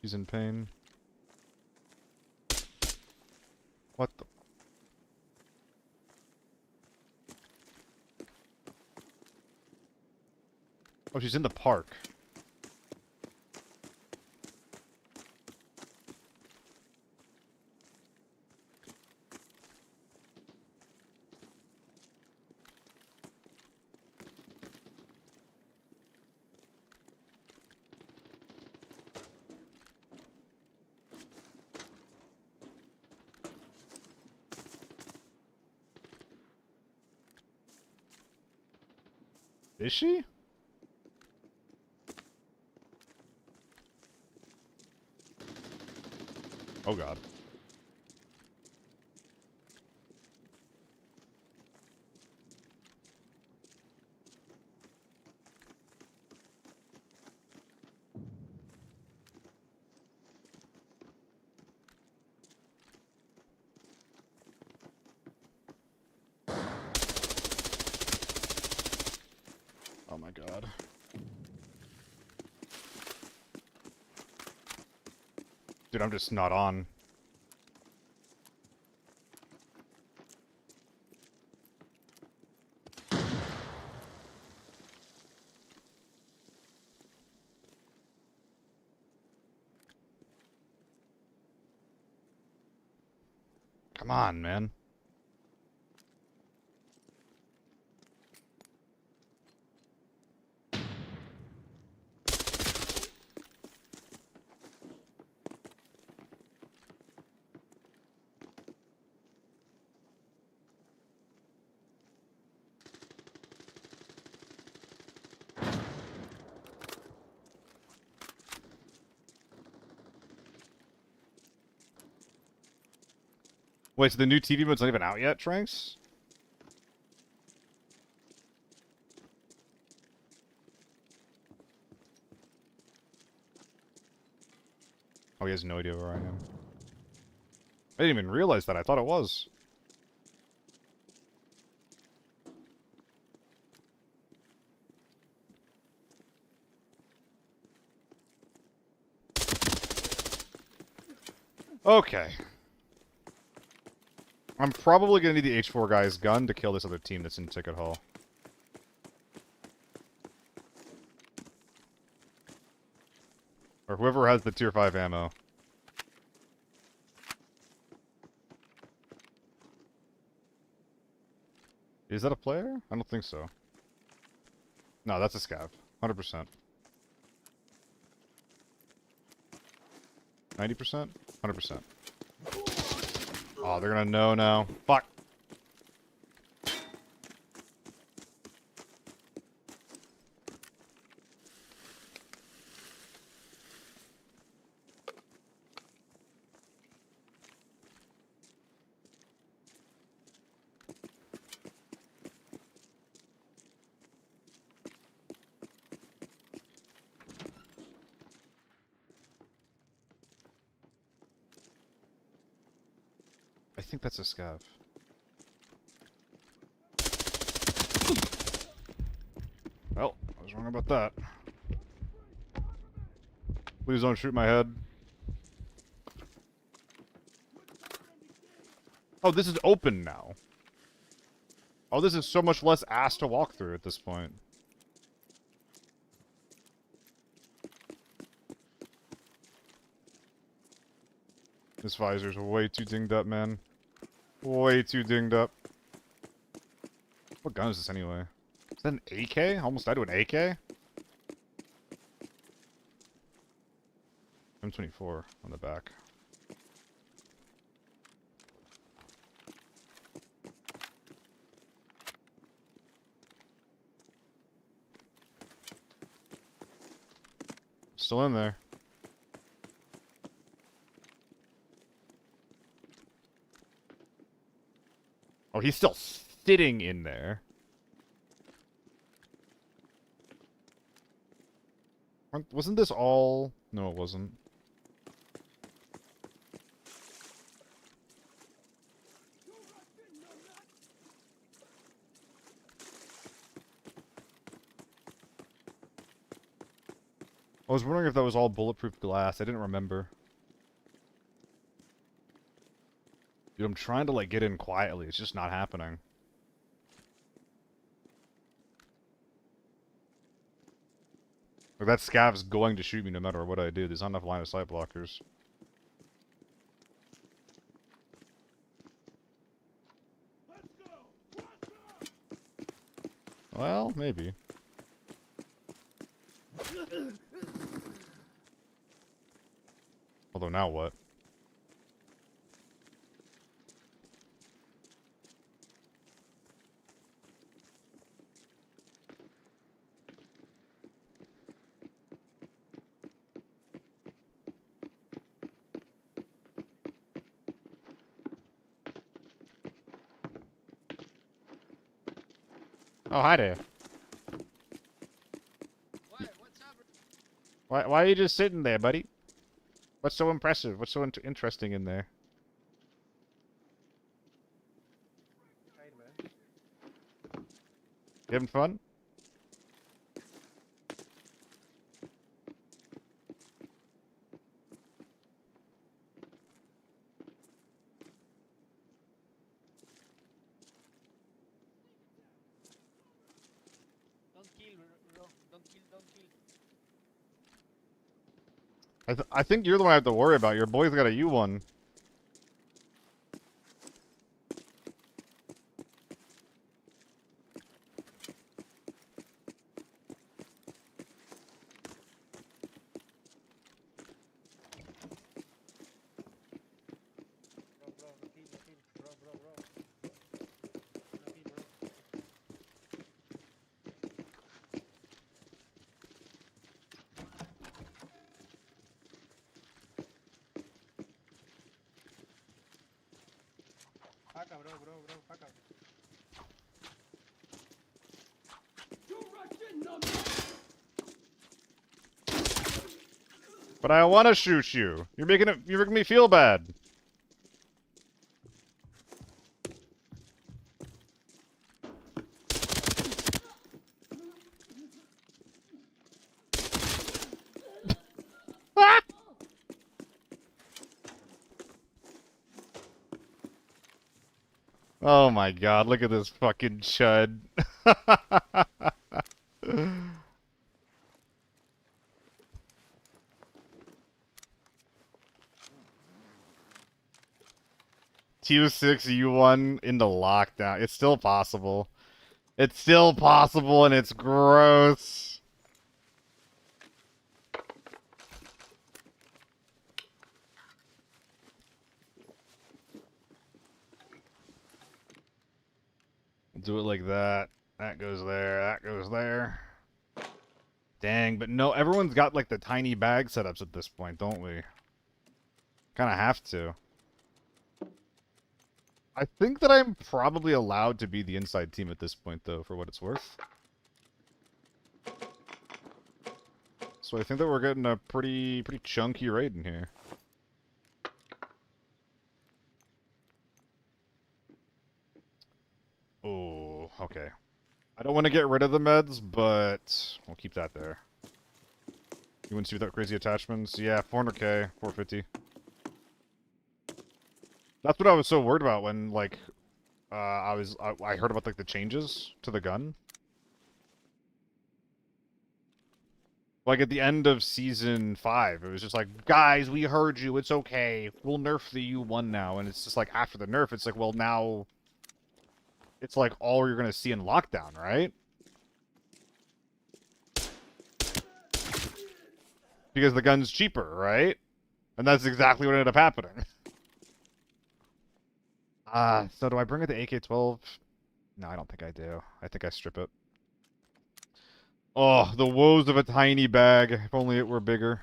She's in pain. What the... Oh, she's in the park. Is she? Oh god. Oh my god. Dude, I'm just not on. Come on, man. Wait, so the new TV mode's not even out yet, Tranks? Oh, he has no idea where I am. I didn't even realize that. I thought it was. Okay. I'm probably gonna need the H4 guy's gun to kill this other team that's in Ticket Hall. Or whoever has the tier 5 ammo. Is that a player? I don't think so. No, that's a scav. 100%. 90%? 100%. Oh, they're gonna know now. Fuck! I think that's a scav. Well, I was wrong about that. Please don't shoot my head. Oh, this is open now. Oh, this is so much less ass to walk through at this point. This visor's way too dinged up, man. Way too dinged up. What gun is this anyway? Is that an AK? Almost died to an AK? M24 on the back. still in there. Oh, he's still sitting in there. Wasn't this all... No, it wasn't. I was wondering if that was all bulletproof glass. I didn't remember. Dude, I'm trying to, like, get in quietly. It's just not happening. Like, that scav's going to shoot me no matter what I do. There's not enough line of sight blockers. Well, maybe. Although now what? Oh, hi there. What? What's up? Why are you just sitting there, buddy? What's so impressive? What's so interesting in there? Hey, man. You having fun? Don't kill, bro. Don't kill, don't kill. I think you're the one I have to worry about. Your boy's got a U1. Bro, no kill, no kill. Bro. No kill, bro. Paca, bro. Paca. But I want to shoot you. You're making me feel bad. Oh my god, look at this fucking chud. Q6 U1 into lockdown. It's still possible. It's still possible and it's gross. Do it like that. That goes there. That goes there. Dang, but no, everyone's got like the tiny bag setups at this point, don't we? Kind of have to. I think that I'm probably allowed to be the inside team at this point, though, for what it's worth. So I think that we're getting a pretty chunky raid in here. Oh, okay. I don't want to get rid of the meds, but we'll keep that there. You want to see without crazy attachments? Yeah, 400k, 450. That's what I was so worried about when, like, I heard about, like, the changes to the gun. Like, at the end of Season 5, it was just like, guys, we heard you, it's okay. We'll nerf the U1 now. And it's just like, after the nerf, it's like, well, now... It's like all you're gonna see in lockdown, right? Because the gun's cheaper, right? And that's exactly what ended up happening. So do I bring it to AK-12? No, I don't think I do. I think I strip it. Oh, the woes of a tiny bag. If only it were bigger.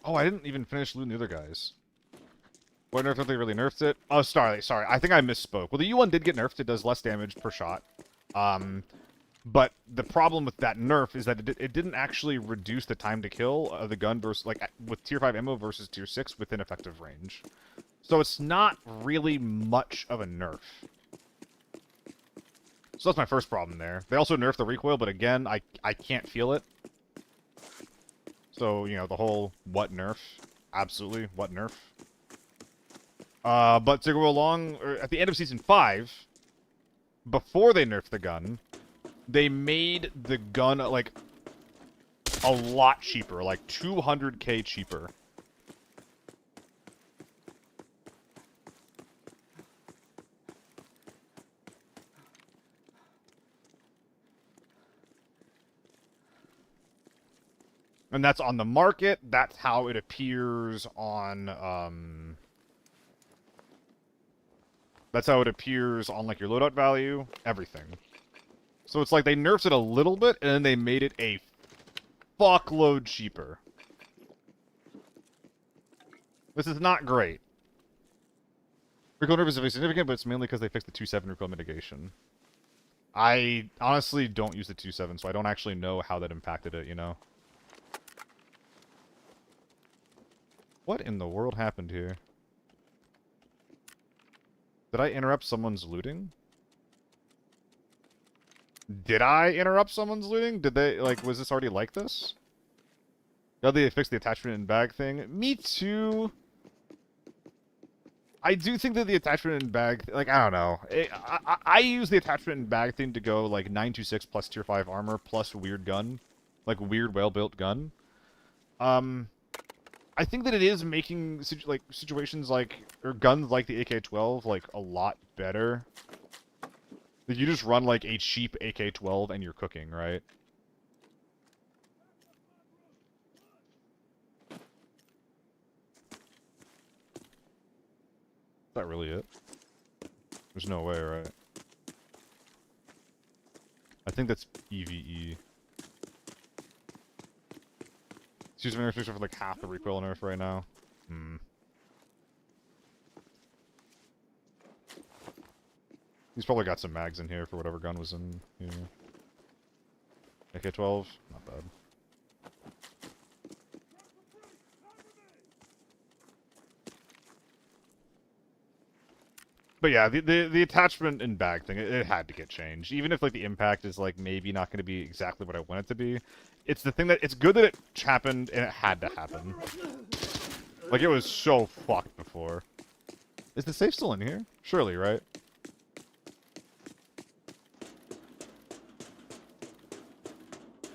Oh, I didn't even finish looting the other guys. What nerf if they really nerfed it? Oh, sorry. I think I misspoke. Well, the U1 did get nerfed. It does less damage per shot. But the problem with that nerf is that it didn't actually reduce the time to kill of the gun versus, like, with tier 5 ammo versus tier 6 within effective range. So it's not really much of a nerf. So that's my first problem there. They also nerfed the recoil, but again, I can't feel it. So, you know, the whole what nerf? Absolutely, what nerf? But to go along, at the end of Season 5, before they nerfed the gun, they made the gun, like, a lot cheaper, like 200k cheaper. And that's on the market. That's how it appears on, that's how it appears on, like, your loadout value. Everything. So it's like they nerfed it a little bit, and then they made it a fuckload cheaper. This is not great. Recoil nerf is very significant, but it's mainly because they fixed the 2.7 recoil mitigation. I honestly don't use the 2.7, so I don't actually know how that impacted it, you know? What in the world happened here? Did I interrupt someone's looting? Did I interrupt someone's looting? Did they, like, was this already like this? Did they fix the attachment and bag thing? Me too. I do think that the attachment and bag, like, I don't know. I use the attachment and bag thing to go, like, 926 plus tier 5 armor plus weird gun. Like, weird, well-built gun. I think that it is making, like, situations like, or guns like the AK-12, like, a lot better. Like, you just run, like, a cheap AK-12 and you're cooking, right? Is that really it? There's no way, right? I think that's EVE. It's using nerf for like half the recoil nerf right now. He's probably got some mags in here for whatever gun was in here. AK-12, not bad. But yeah, the attachment and bag thing, it had to get changed. Even if, like, the impact is, like, maybe not going to be exactly what I want it to be. It's the thing that, it's good that it happened, and it had to happen. Like, it was so fucked before. Is the safe still in here? Surely, right?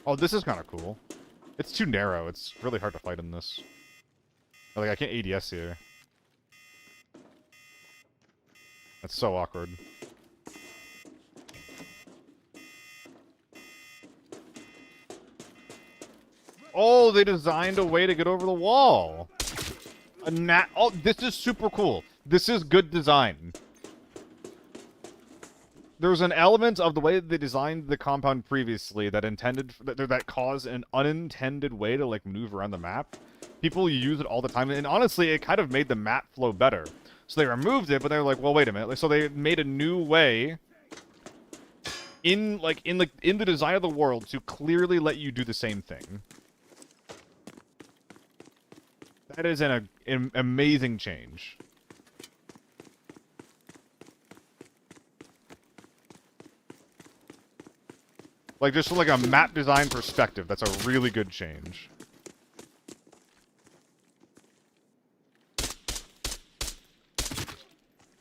Oh, this is kind of cool. It's too narrow. It's really hard to fight in this. Like, I can't ADS here. That's so awkward. Oh, they designed a way to get over the wall. Oh, this is super cool. This is good design. There's an element of the way they designed the compound previously that that caused an unintended way to, like, move around the map. People use it all the time, and honestly, it kind of made the map flow better. So they removed it, but they were like, well, wait a minute. So they made a new way in the design of the world to clearly let you do the same thing. That is an amazing change. Like, just from, like, a map design perspective, that's a really good change.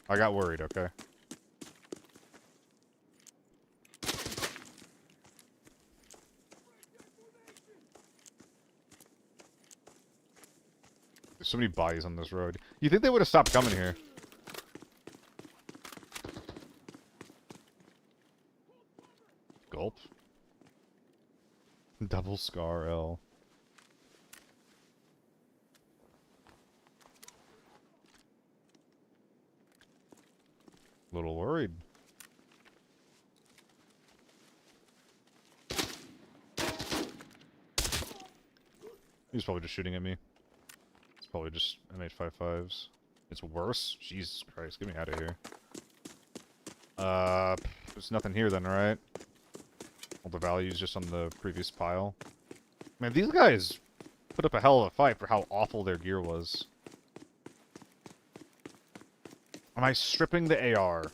I got worried, okay? There's so many bodies on this road. You think they would have stopped coming here? Gulp. Double Scar L. A little worried. He's probably just shooting at me. It's probably just MH55s. It's worse? Jesus Christ, get me out of here. There's nothing here then, right? All the values just on the previous pile. Man, these guys put up a hell of a fight for how awful their gear was. Am I stripping the AR?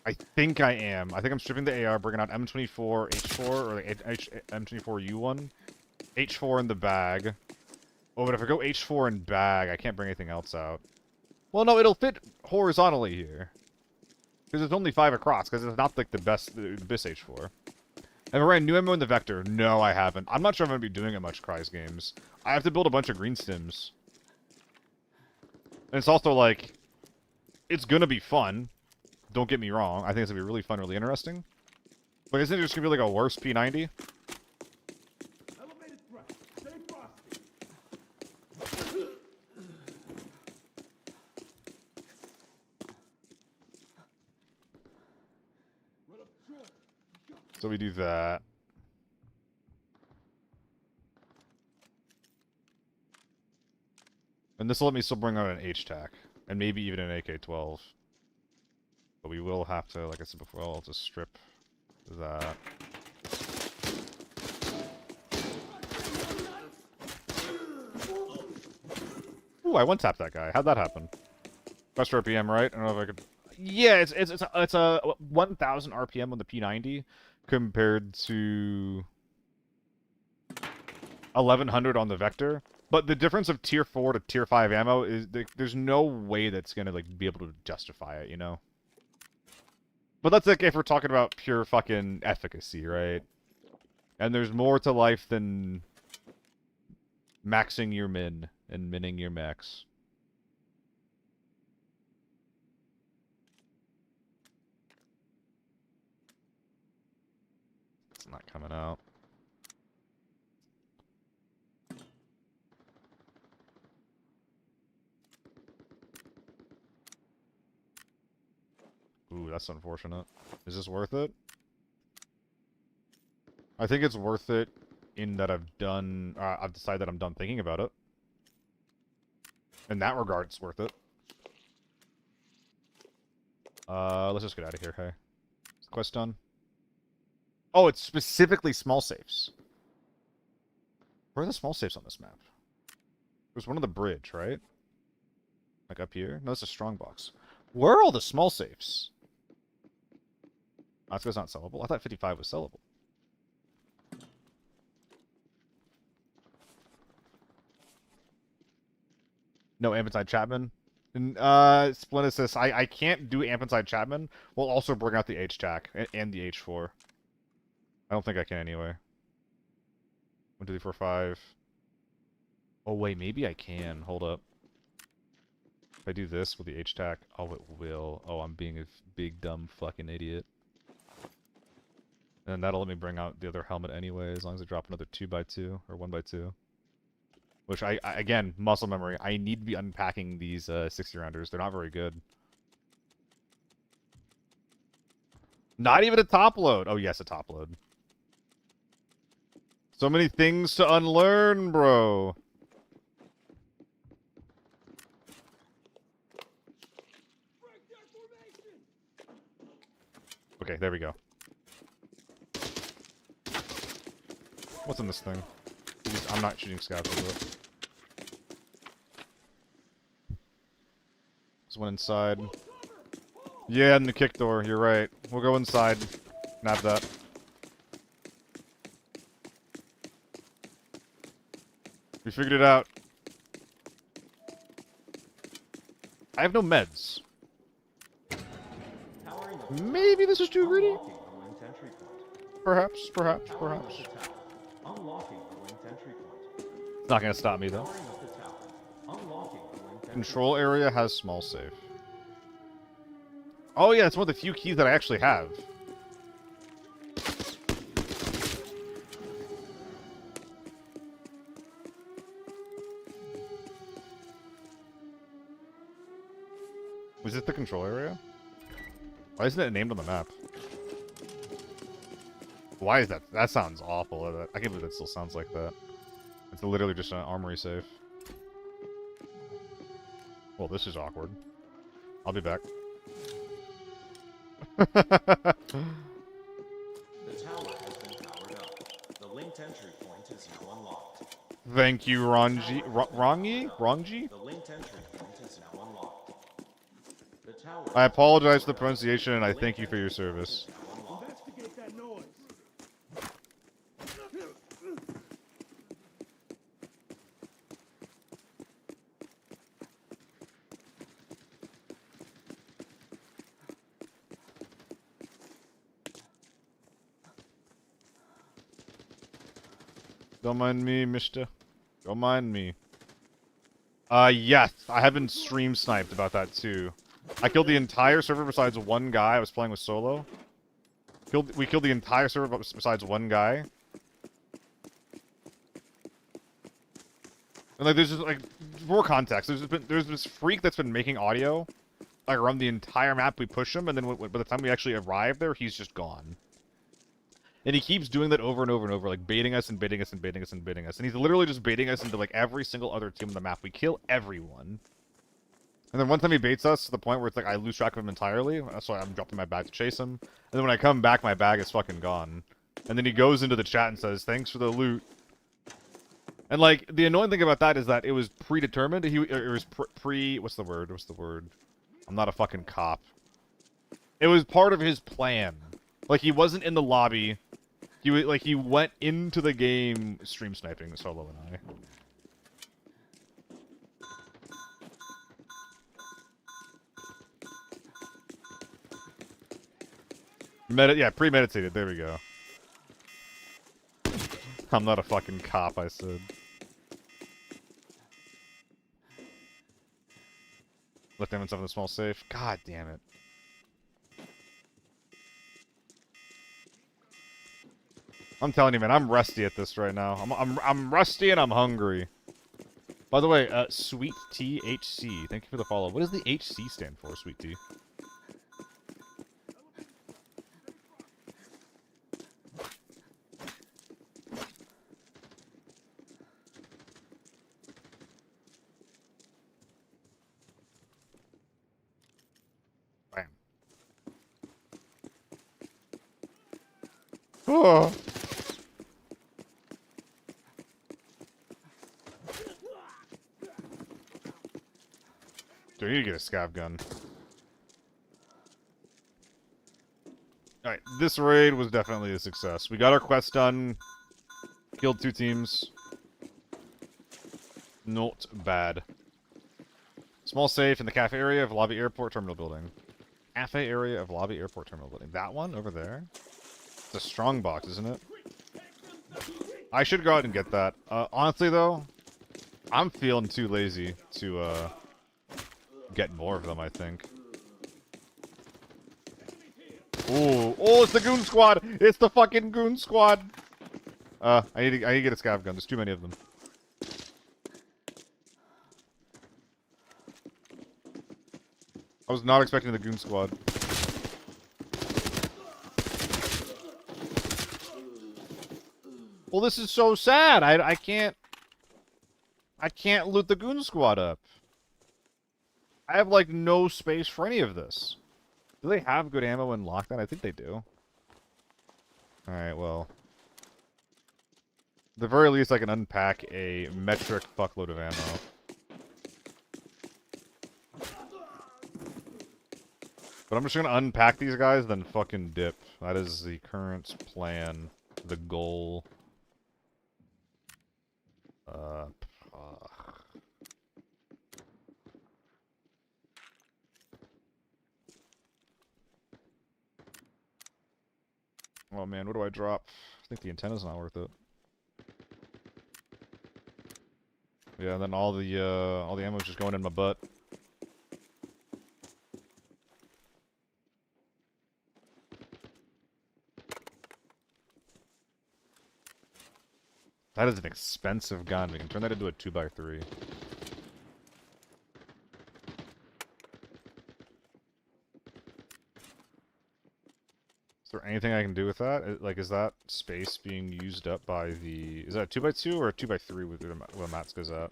I think I am. I think I'm stripping the AR, bringing out M24 H4, or like M24 U1. H4 in the bag. Oh, but if I go H4 in bag, I can't bring anything else out. Well, no, it'll fit horizontally here. Because it's only 5 across, because it's not like the best H4. Have I ran new ammo in the Vector? No, I haven't. I'm not sure I'm going to be doing it much Cry's games. I have to build a bunch of green stims. And it's also like, it's going to be fun. Don't get me wrong. I think it's going to be really fun, really interesting. But isn't it just going to be like a worse P90? Elevated threat. Stay frosty. Run up short. So we do that. And this will let me still bring out an H-Tac. And maybe even an AK-12. But we will have to, like I said before, I'll just strip that. Ooh, I one-tapped that guy. How'd that happen? Best RPM, right? I don't know if I could... Yeah, it's a 1,000 RPM on the P90 compared to 1,100 on the Vector. But the difference of tier 4 to tier 5 ammo is there's no way that's gonna like be able to justify it, you know. But that's like if we're talking about pure fucking efficacy, right? And there's more to life than maxing your min and minning your max. It's not coming out. Ooh, that's unfortunate. Is this worth it? I think it's worth it in that I've decided that I'm done thinking about it. In that regard, it's worth it. Let's just get out of here, hey. Is the quest done? Oh, it's specifically small safes. Where are the small safes on this map? There's one on the bridge, right? Like up here? No, it's a strong box. Where are all the small safes? Oh, that's not sellable. I thought 55 was sellable. No amp inside Chapman. And, Splinter says, I can't do amp inside Chapman. We'll also bring out the H-Tac and the H4. I don't think I can anyway. 1, 2, 3, 4, 5. Oh, wait, maybe I can. Hold up. If I do this with the H-Tac, oh, it will. Oh, I'm being a big, dumb fucking idiot. And that'll let me bring out the other helmet anyway, as long as I drop another 2x2, or 1x2. Which, I again, muscle memory. I need to be unpacking these 60-rounders. They're not very good. Not even a top load! Oh, yes, a top load. So many things to unlearn, bro! Okay, there we go. What's in this thing? I'm not shooting scouts with it. There's one inside. Yeah, in the kick door, you're right. We'll go inside. Nab that. We figured it out. I have no meds. Maybe this is too greedy? Perhaps, perhaps, perhaps. It's not gonna stop me, though. Control area has small safe. Oh yeah, it's one of the few keys that I actually have. Was it the control area? Why isn't it named on the map? Why is that? That sounds awful. I can't believe that still sounds like that. It's literally just an armory safe. Well, this is awkward. I'll be back. The tower has been powered up. The linked entry point is now unlocked. Thank you, Rongi. Rongi? The linked entry point is now unlocked. The tower I apologize for the pronunciation, and I thank you for your service. Investigate that noise. Don't mind me, mister. Don't mind me. Yes. I have been stream sniped about that, too. I killed the entire server besides one guy. I was playing with solo. We killed the entire server besides one guy. And, like, there's just, like, more context. There's this freak that's been making audio, like, around the entire map. We push him, and then by the time we actually arrive there, he's just gone. And he keeps doing that over and over and over, like, baiting us and baiting us and baiting us and baiting us. And he's literally just baiting us into, like, every single other team on the map. We kill everyone. And then one time he baits us to the point where it's like I lose track of him entirely. That's why I'm dropping my bag to chase him. And then when I come back, my bag is fucking gone. And then he goes into the chat and says, "Thanks for the loot." And, like, the annoying thing about that is that it was predetermined. It was what's the word? What's the word? I'm not a fucking cop. It was part of his plan. Like, he wasn't in the lobby. He went into the game stream sniping Solo and I. Yeah, premeditated. There we go. I'm not a fucking cop, I said. Left him inside the small safe. God damn it. I'm telling you, man, I'm rusty at this right now. I'm rusty and I'm hungry. By the way, Sweet Tea HC, thank you for the follow. What does the HC stand for, Sweet Tea? Bam. Oh. Dude, I need to get a scav gun. Alright, this raid was definitely a success. We got our quest done. Killed 2 teams. Not bad. Small safe in the cafe area of lobby airport terminal building. Cafe area of lobby airport terminal building. That one over there? It's a strong box, isn't it? I should go out and get that. Honestly, though, I'm feeling too lazy to, get more of them, I think. Ooh. Oh, it's the goon squad! It's the fucking goon squad! I need to get a scav gun. There's too many of them. I was not expecting the goon squad. Well, this is so sad. I can't loot the goon squad up. I have, like, no space for any of this. Do they have good ammo in lockdown? I think they do. Alright, well. At the very least, I can unpack a metric fuckload of ammo. But I'm just gonna unpack these guys, then fucking dip. That is the current plan. The goal. Oh man, what do I drop? I think the antenna's not worth it. Yeah, and then all the ammo's just going in my butt. That is an expensive gun. We can turn that into a 2x3. there anything I can do with that? Like, is that space being used up by the... Is that a 2x2 or a 2x3 with where mats goes out?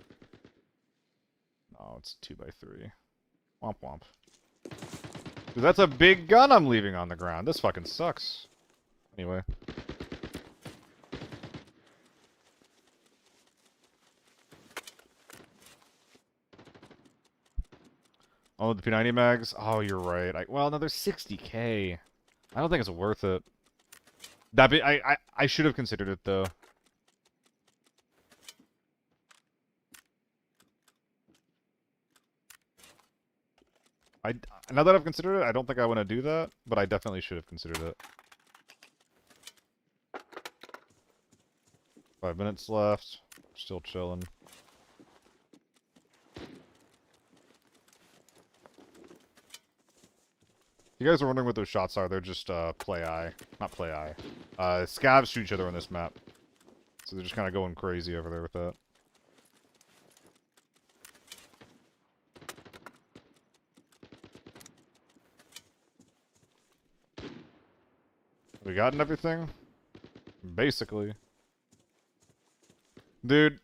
No, it's 2x3. Womp womp. Dude, that's a big gun I'm leaving on the ground. This fucking sucks. Anyway. Oh, the P90 mags? Oh, you're right. Well, no, they're 60k. I don't think it's worth it. I should have considered it, though. Now that I've considered it, I don't think I want to do that, but I definitely should have considered it. 5 minutes left. Still chilling. You guys are wondering what those shots are, they're just play eye. Not play eye. Scavs shoot each other on this map. So they're just kind of going crazy over there with that. We gotten everything? Basically. Dude.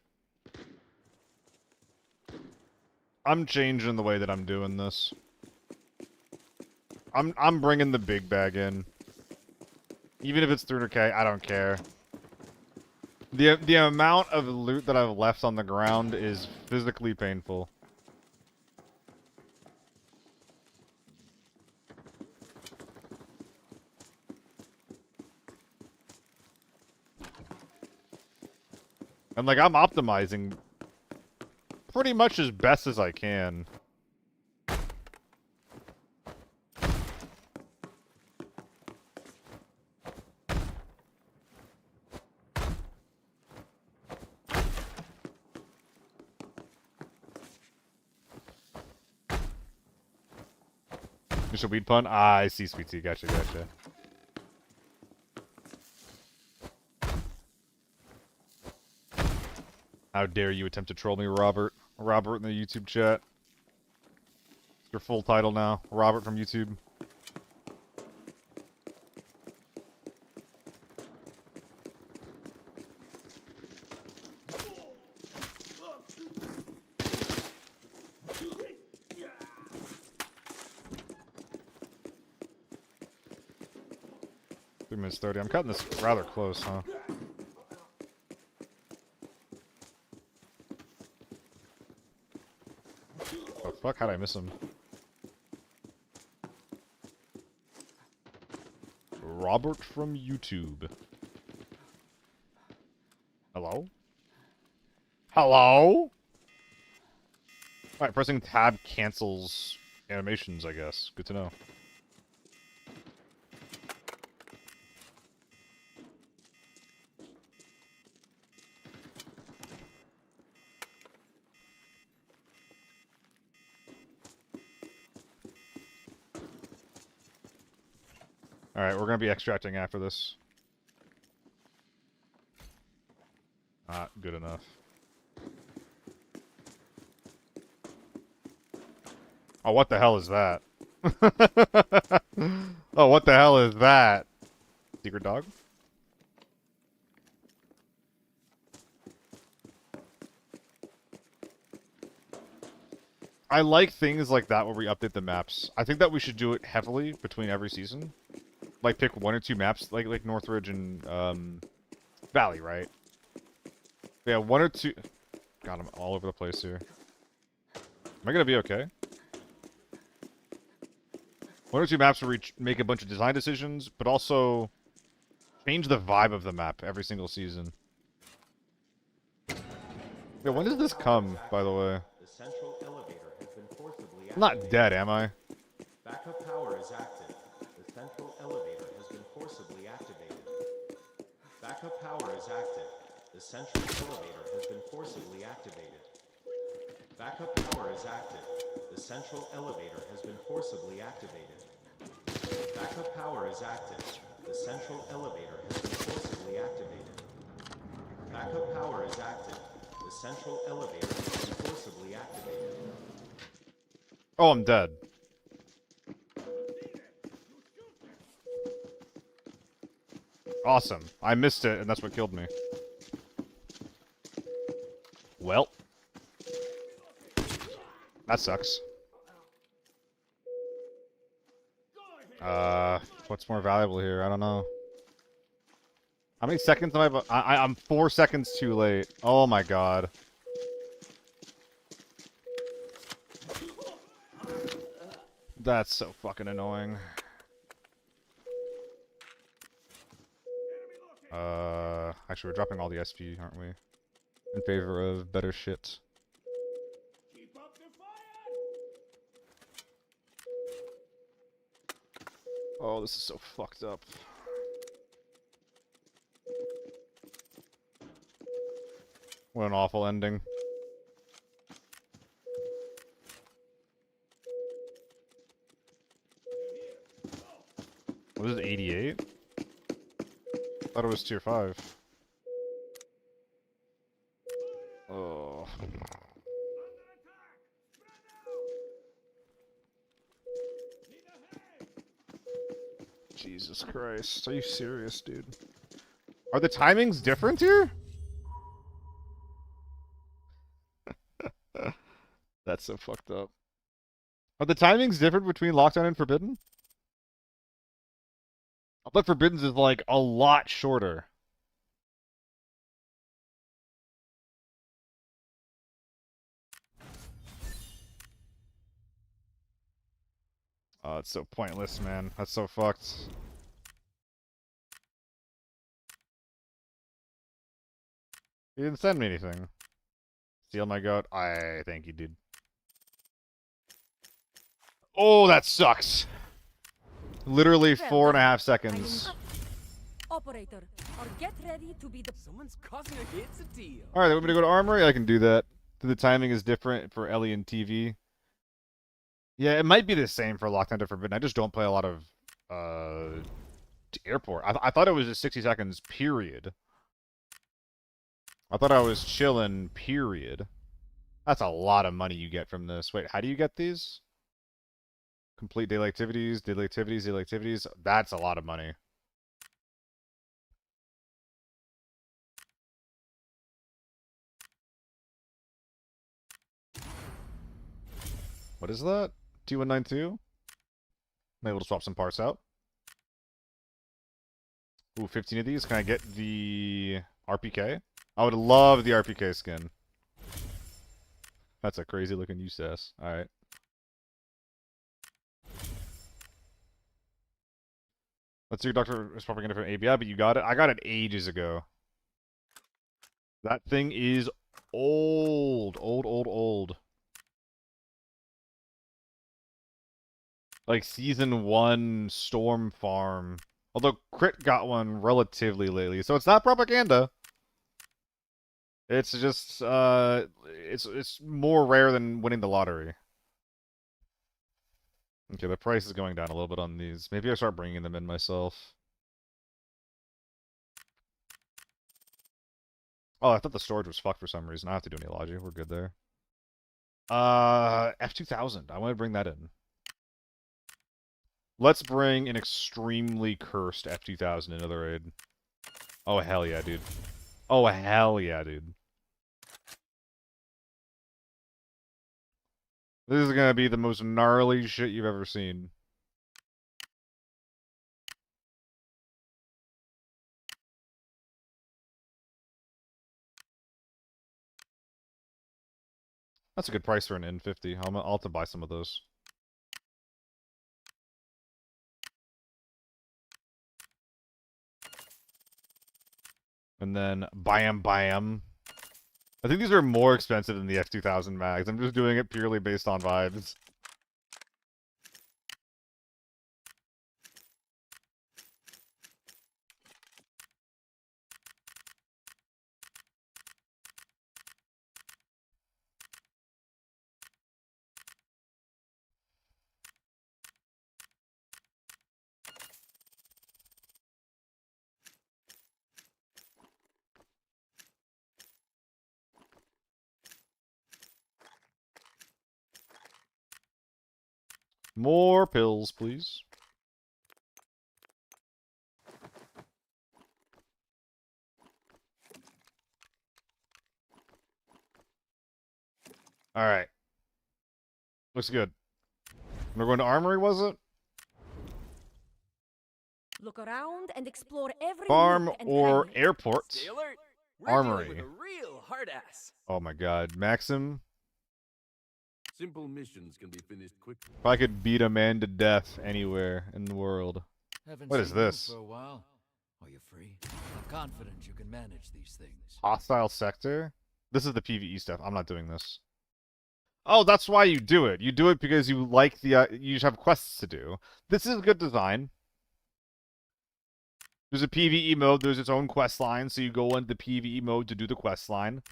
I'm changing the way that I'm doing this. I'm bringing the big bag in. Even if it's 300k, I don't care. The amount of loot that I've left on the ground is physically painful. And like, I'm optimizing pretty much as best as I can. Just a weed pun? Ah, I see, sweet tea. Gotcha, gotcha. How dare you attempt to troll me, Robert? Robert in the YouTube chat. It's your full title now. Robert from YouTube. Minutes 30. I'm cutting this rather close, huh? Oh fuck, how'd I miss him? Robert from YouTube. Hello? Hello? Alright, pressing tab cancels animations, I guess. Good to know. Alright, we're gonna be extracting after this. Not good enough. Oh, what the hell is that? Oh, what the hell is that? Secret dog? I like things like that where we update the maps. I think that we should do it heavily between every season. Like, pick 1 or 2 maps, like Northridge and, Valley, right? Yeah, 1 or 2... God, I'm all over the place here. Am I gonna be okay? 1 or 2 maps where we make a bunch of design decisions, but also change the vibe of the map every single season. Yeah, when does this come, by the way? The central elevator has been forcibly I'm not activated. dead, am I? Backup power is active. The central elevator has been forcibly activated. Backup power is active. The central elevator has been forcibly activated. Backup power is active. The central elevator has been forcibly activated. Backup power is active. The central elevator has been forcibly activated. Backup power is active. The central elevator has been forcibly activated. Oh, I'm dead. Awesome. I missed it, and that's what killed me. Well. That sucks. What's more valuable here? I don't know. How many seconds am I'm 4 seconds too late. Oh my god. That's so fucking annoying. Actually, we're dropping all the SP, aren't we? In favor of better shit. Keep up the fire! Oh, this is so fucked up. What an awful ending. What is it, 88? Thought it was tier 5. Oh. Jesus Christ. Are you serious, dude? Are the timings different here? That's so fucked up. Are the timings different between Lockdown and Forbidden? I bet Forbidden's is like a lot shorter. Oh, it's so pointless, man. That's so fucked. He didn't send me anything. Steal my goat? I think he did. Oh, that sucks. Literally Well 4.5 done. seconds. Operator, or get ready to be the... Someone's causing a it's a deal. Alright, they want me to go to Armory? I can do that. The timing is different for Ellie and TV. Yeah, it might be the same for Lockdown to Forbidden. I just don't play a lot of Airport. I thought it was just 60 seconds, period. I thought I was chilling, period. That's a lot of money you get from this. Wait, how do you get these? Complete daily activities, daily activities, daily activities. That's a lot of money. What is that? T192? I'm able to swap some parts out. Ooh, 15 of these. Can I get the RPK? I would love the RPK skin. That's a crazy looking USAS. Alright. Let's do Dr. is propaganda from ABI, but you got it. I got it ages ago. That thing is old. Old, old, old. Like Season 1 Storm Farm. Although Crit got one relatively lately, so it's not propaganda. It's just, it's more rare than winning the lottery. Okay, the price is going down a little bit on these. Maybe I start bringing them in myself. Oh, I thought the storage was fucked for some reason. I don't have to do any logic. We're good there. F2000. I want to bring that in. Let's bring an extremely cursed F2000 into the raid. Oh, hell yeah, dude. Oh, hell yeah, dude. This is gonna be the most gnarly shit you've ever seen. That's a good price for an N50. I'll have to buy some of those. And then bam bam. I think these are more expensive than the F2000 mags. I'm just doing it purely based on vibes. More pills, please. Alright. Looks good. We're going to Armory, was it? Look around and explore every Farm nook and or cranny. airport? Stay alert. We're Armory. dealing with a real hard ass. Oh my god. Maxim? Simple missions can be finished quickly. If I could beat a man to death anywhere in the world. Haven't What is seen you this? for a while. Are you free? I'm confident you can manage these things. Hostile sector? This is the PvE stuff. I'm not doing this. Oh, that's why you do it. You do it because you like the... you just have quests to do. This is good design. There's a PvE mode. There's its own quest line, so you go into the PvE mode to do the quest line.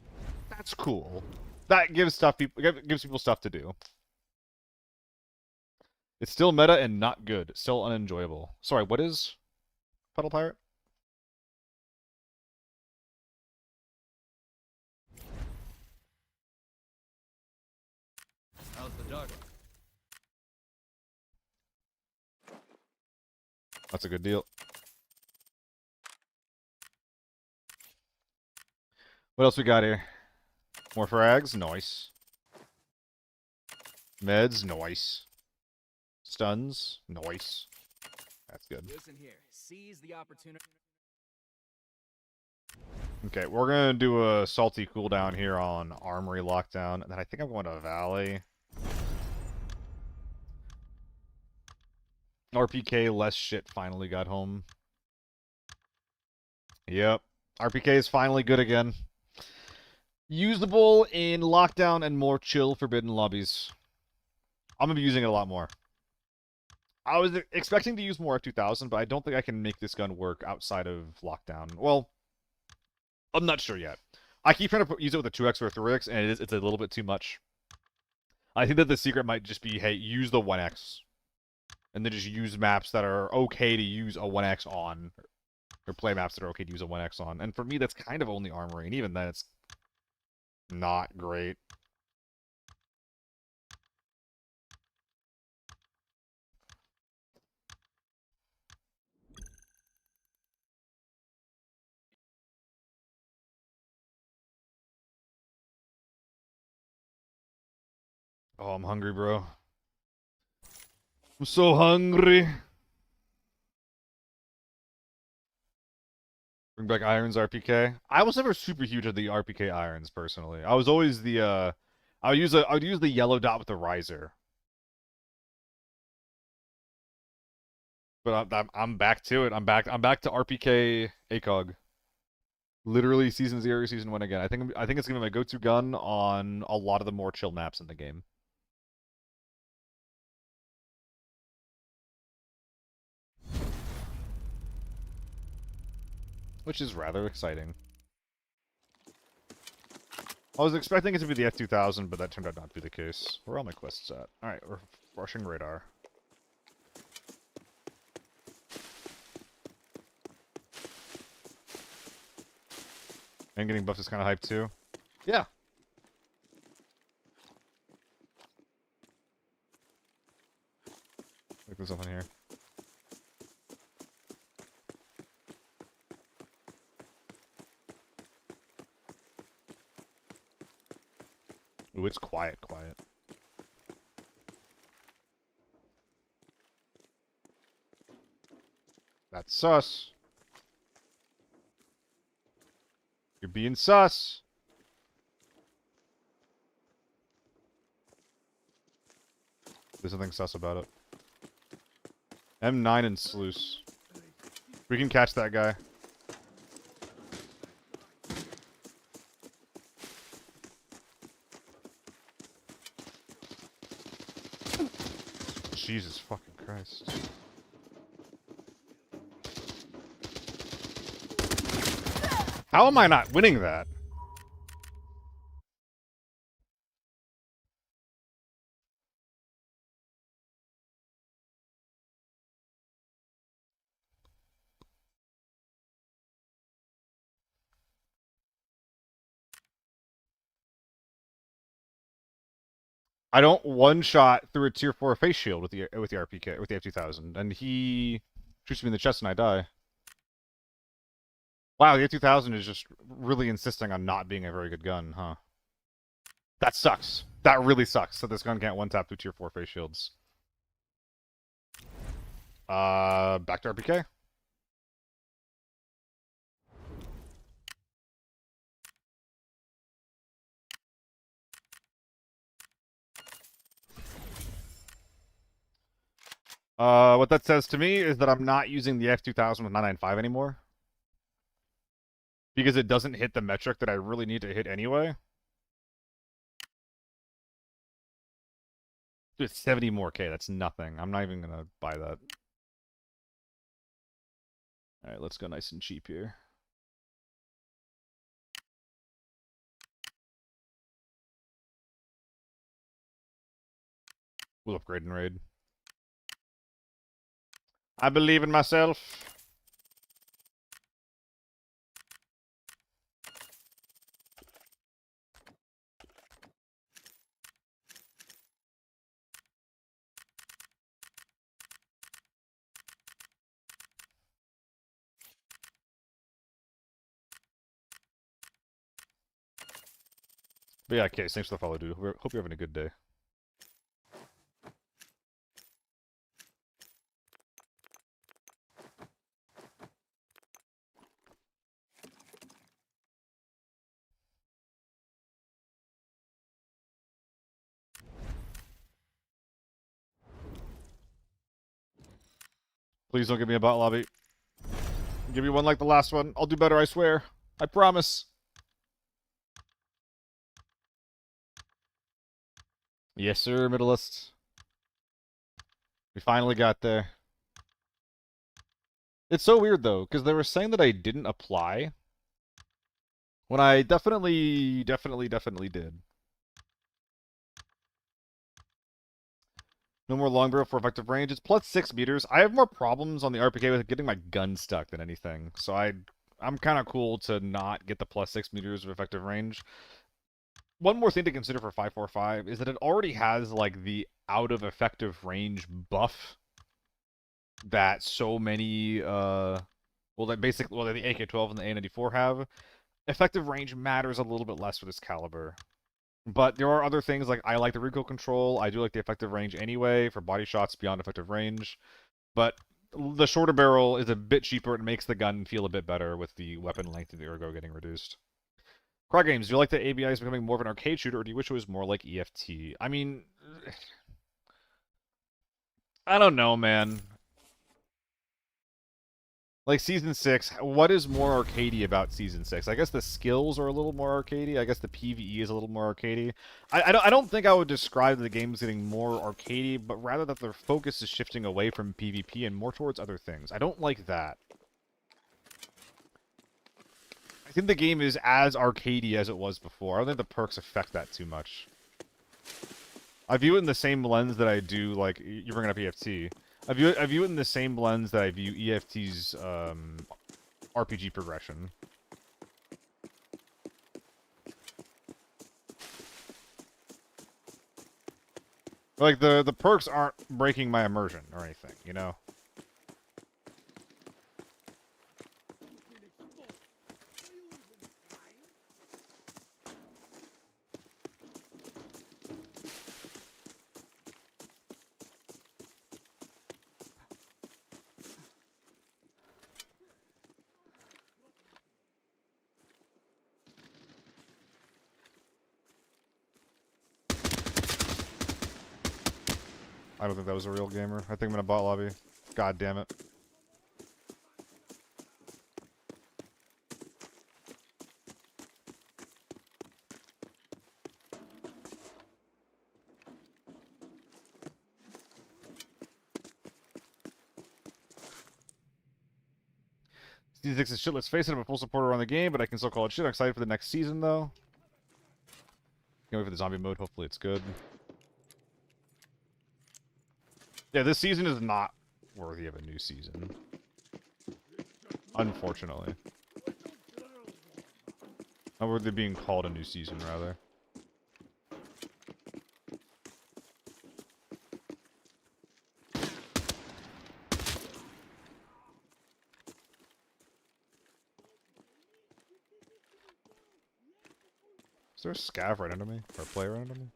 That's cool. That gives people stuff to do. It's still meta and not good. Still unenjoyable. Sorry, what is Puddle Pirate? How's the dog? That's a good deal. What else we got here? More frags? Nice. Meds? Nice. Stuns? Nice. That's good. Listen here. Seize the opportunity. Okay, we're gonna do a salty cooldown here on Armory Lockdown, and then I think I'm going to Valley. RPK, less shit, finally got home. Yep. RPK is finally good again. Usable in Lockdown and more chill Forbidden lobbies. I'm going to be using it a lot more. I was expecting to use more F2000, but I don't think I can make this gun work outside of Lockdown. Well, I'm not sure yet. I keep trying to use it with a 2x or a 3x, and it's a little bit too much. I think that the secret might just be, hey, use the 1x. And then just use maps that are okay to use a 1x on. Or play maps that are okay to use a 1x on. And for me, that's kind of only Armory, and even then, it's not great. Oh, I'm hungry, bro. I'm so hungry. Bring back Irons RPK. I was never super huge at the RPK Irons personally. I was always the I would use the yellow dot with the riser. But I'm back to it. I'm back to RPK ACOG. Literally season 0, season 1 again. I think it's gonna be my go-to gun on a lot of the more chill maps in the game. Which is rather exciting. I was expecting it to be the F2000, but that turned out not to be the case. Where are all my quests at? Alright, we're rushing radar. And getting buffed is kind of hyped too. Yeah. Look, there's something here. Ooh, it's quiet. That's sus. You're being sus. There's nothing sus about it. M9 and Sluice. We can catch that guy. Jesus fucking Christ. How am I not winning that? I don't one-shot through a tier 4 face shield with the RPK with the F2000, and he shoots me in the chest and I die. Wow, the F2000 is just really insisting on not being a very good gun, huh? That sucks. That really sucks. So this gun can't one-tap through tier 4 face shields. Back to RPK. What that says to me is that I'm not using the F2000 with 995 anymore. Because it doesn't hit the metric that I really need to hit anyway. Dude, 70 more K, that's nothing. I'm not even gonna buy that. Alright, let's go nice and cheap here. We'll upgrade and raid. I believe in myself. But yeah, Case, thanks for the follow, dude. Hope you're having a good day. Please don't give me a bot lobby. Give me one like the last one. I'll do better, I swear. I promise. Yes, sir, Middleist. We finally got there. It's so weird, though, because they were saying that I didn't apply. When I definitely did. No more long barrel for effective range. It's plus 6 meters. I have more problems on the RPK with getting my gun stuck than anything. So I'm kind of cool to not get the plus 6 meters of effective range. One more thing to consider for 545 is that it already has like the out of effective range buff that so many the AK-12 and the A94 have. Effective range matters a little bit less for this caliber. But there are other things, like I like the recoil control, I do like the effective range anyway, for body shots beyond effective range. But the shorter barrel is a bit cheaper, it makes the gun feel a bit better with the weapon length and the ergo getting reduced. Cry Games, do you like that ABI is becoming more of an arcade shooter, or do you wish it was more like EFT? I mean, I don't know, man. Like, Season 6, what is more arcadey about Season 6? I guess the skills are a little more arcadey. I guess the PvE is a little more arcadey. I don't think I would describe the game as getting more arcadey, but rather that their focus is shifting away from PvP and more towards other things. I don't like that. I think the game is as arcadey as it was before. I don't think the perks affect that too much. I view it in the same lens that I do, like, you're bringing up EFT. I view it in the same lens that I view EFT's RPG progression. Like, the perks aren't breaking my immersion or anything, you know? I don't think that was a real gamer. I think I'm in a bot lobby. God damn it. Season 6 is shit, let's face it, I'm a full supporter on the game, but I can still call it shit. I'm excited for the next season, though. Can't wait for the zombie mode, hopefully it's good. Yeah, this season is not worthy of a new season. Unfortunately. Not worthy of being called a new season, rather. Is there a scav right under me? Or a player right under me?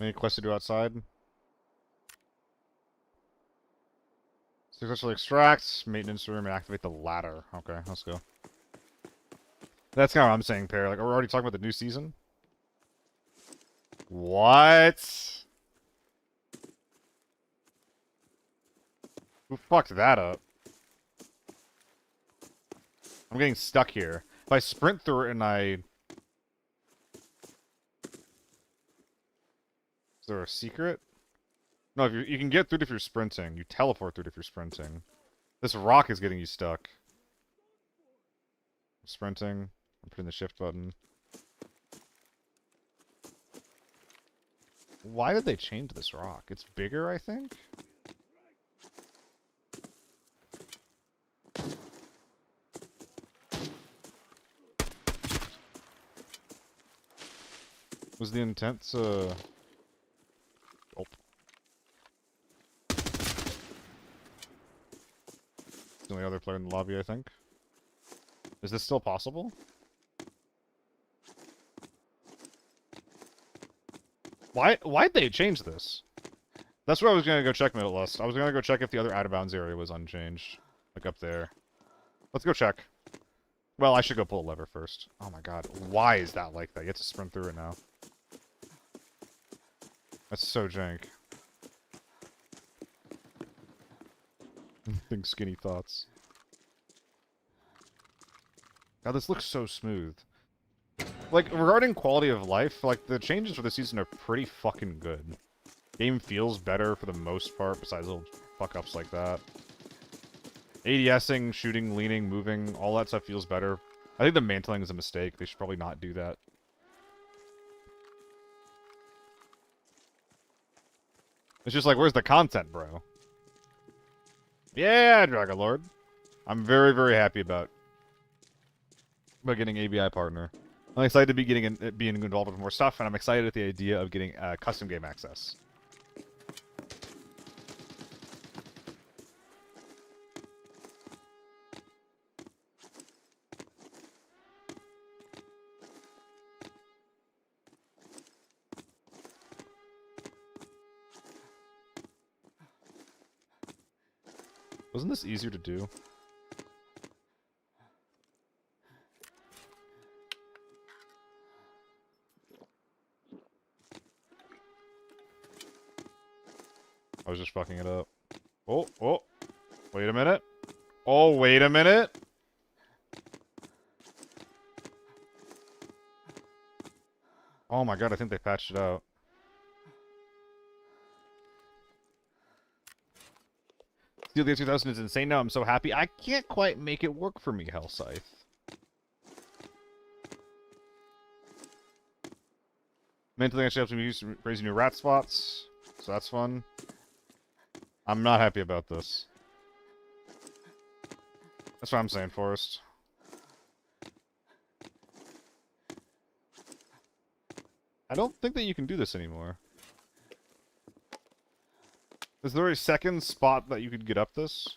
Any quests to do outside? Successfully extract, maintenance room, and activate the ladder. Okay, let's go. That's kind of what I'm saying, Pear. Like, are we already talking about the new season? What? Who fucked that up? I'm getting stuck here. If I sprint through it and I... Is there a secret? No, if you can get through it if you're sprinting. You teleport through it if you're sprinting. This rock is getting you stuck. I'm sprinting. I'm putting the shift button. Why did they change this rock? It's bigger, I think? Was the intent to... Oh. The only other player in the lobby, I think. Is this still possible? Why'd they change this? That's where I was gonna go check middle list. I was gonna go check if the other out of bounds area was unchanged. Like up there. Let's go check. Well, I should go pull a lever first. Oh my god. Why is that like that? You have to sprint through it now. That's so jank. Think skinny thoughts. God, this looks so smooth. Like, regarding quality of life, like, the changes for the season are pretty fucking good. Game feels better for the most part, besides little fuck-ups like that. ADSing, shooting, leaning, moving, all that stuff feels better. I think the mantling is a mistake. They should probably not do that. It's just like, where's the content, bro? Yeah, Dragon Lord. I'm very, very happy about getting ABI partner. I'm excited to be being involved with more stuff, and I'm excited at the idea of getting custom game access. Wasn't this easier to do? I was just fucking it up. Oh, oh. Wait a minute. Oh, wait a minute. Oh my god, I think they patched it out. Steel Gear 2000 is insane now. I'm so happy. I can't quite make it work for me, Hellscythe. Mentally, actually have to use raising new rat spots. So that's fun. I'm not happy about this. That's what I'm saying, Forrest. I don't think that you can do this anymore. Is there a second spot that you could get up this?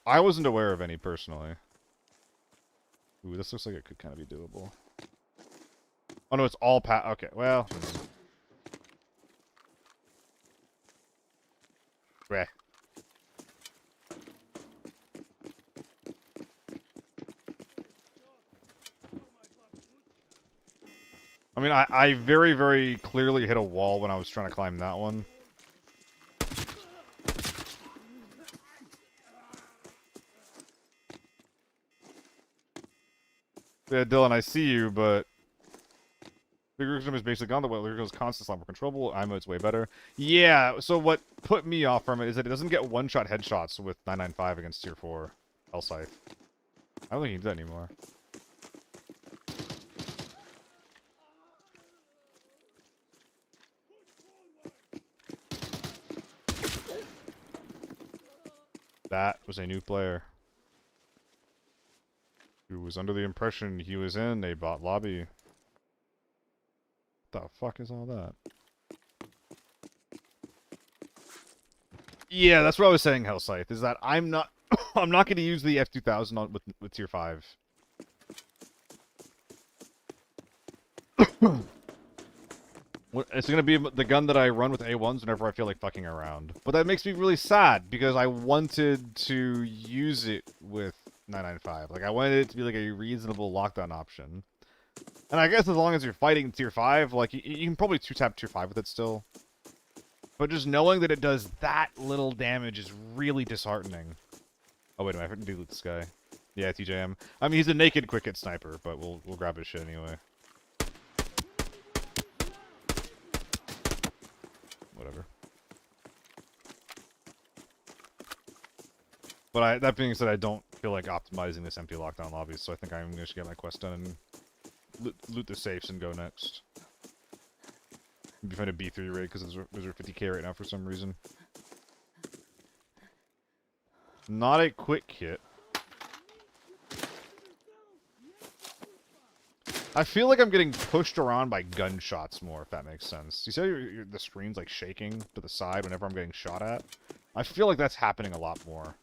I wasn't aware of any, personally. Ooh, this looks like it could kind of be doable. Oh no, it's all okay, well... Bleh. I mean, I very, very clearly hit a wall when I was trying to climb that one. Yeah, Dylan, I see you, but... Big Rig is basically gone. The way Rig is constant, a lot more controllable. I mode's way better. Yeah, so what put me off from it is that it doesn't get one-shot headshots with 995 against Tier 4 Hellscythe. I don't think you can do that anymore. That was a new player who was under the impression he was in a bot lobby. What the fuck is all that? Yeah, that's what I was saying, Hellscythe, is that I'm not I'm not gonna use the F2000 on with Tier 5. When It's gonna be the gun that I run with A1s whenever I feel like fucking around. But that makes me really sad, because I wanted to use it with 995. Like, I wanted it to be like a reasonable lockdown option. And I guess as long as you're fighting tier 5, like, you can probably 2-tap tier 5 with it still. But just knowing that it does that little damage is really disheartening. Oh, wait a minute, I didn't loot this guy. Yeah, TJM. I mean, he's a naked quick hit sniper, but we'll grab his shit anyway. Whatever. But that being said, I don't feel like optimizing this empty lockdown lobby, so I think I'm gonna just get my quest done and loot the safes and go next. Maybe find a B3 raid because those are 50k right now for some reason. Not a quick hit. I feel like I'm getting pushed around by gunshots more, if that makes sense. You see how the screen's like shaking to the side whenever I'm getting shot at? I feel like that's happening a lot more.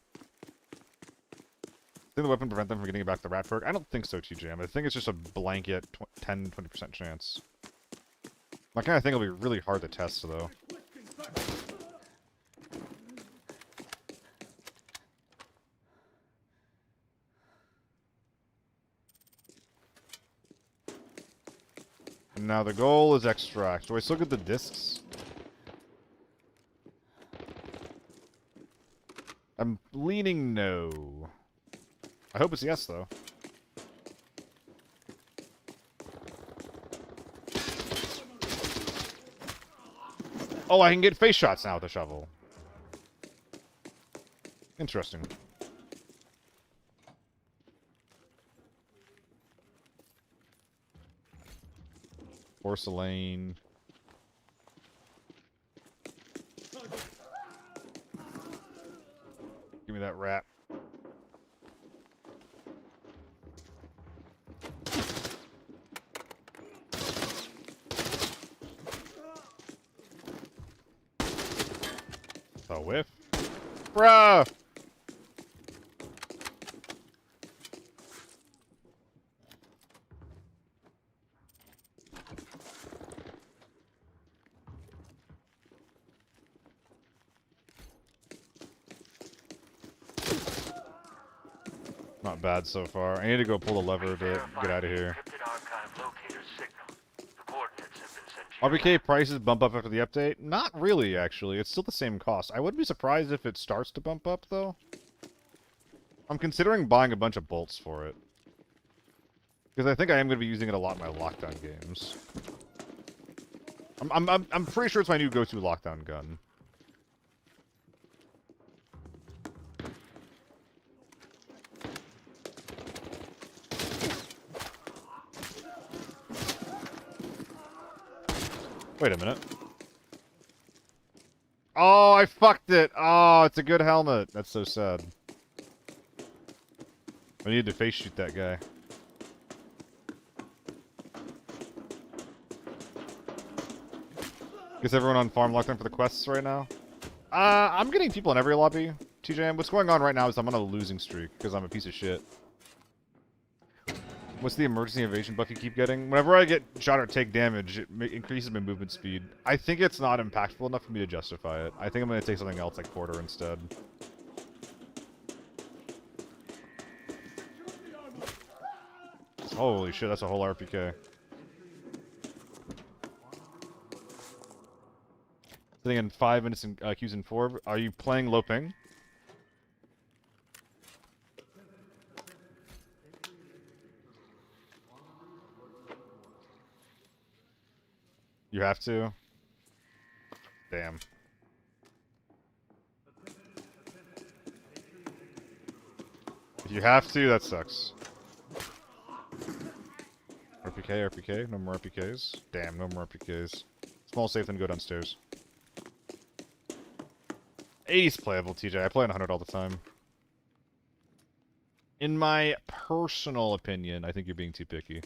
Think the weapon prevent them from getting back the rat perk? I don't think so, TJM. I think it's just a blanket 10-20% chance. I kind of think it'll be really hard to test, though. And now the goal is extract. Do I still get the discs? I'm leaning no. I hope it's yes, though. Oh, I can get face shots now with the shovel. Interesting. Porcelain. Give me that rat. A whiff? Bruh! Not bad so far. I need to go pull the lever to get out of here. RBK prices bump up after the update? Not really, actually. It's still the same cost. I wouldn't be surprised if it starts to bump up, though. I'm considering buying a bunch of bolts for it. Because I think I am going to be using it a lot in my lockdown games. I'm pretty sure it's my new go-to lockdown gun. Wait a minute. Oh, I fucked it! Oh, it's a good helmet. That's so sad. I needed to face shoot that guy. Guess everyone on farm lockdown for the quests right now? I'm getting people in every lobby. TJM, what's going on right now is I'm on a losing streak because I'm a piece of shit. What's the emergency evasion buff you keep getting? Whenever I get shot or take damage, it increases my movement speed. I think it's not impactful enough for me to justify it. I think I'm going to take something else like quarter instead. Holy shit, that's a whole RPK. Sitting in 5 minutes in queues in 4. Are you playing low ping? You have to? Damn. If you have to, that sucks. RPK, RPK, no more RPKs. Damn, no more RPKs. Small safe, then go downstairs. 80's playable, TJ. I play on 100 all the time. In my personal opinion, I think you're being too picky.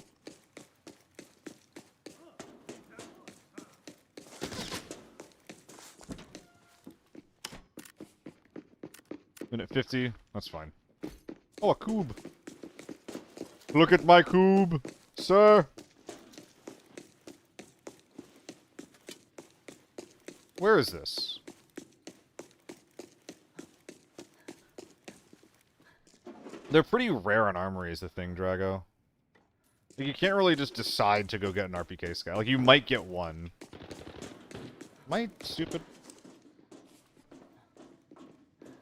Minute 50, that's fine. Oh, a cube! Look at my cube, sir! Where is this? They're pretty rare on Armory is the thing, Drago. Like, you can't really just decide to go get an RPK scout. Like, you might get one. Am I stupid?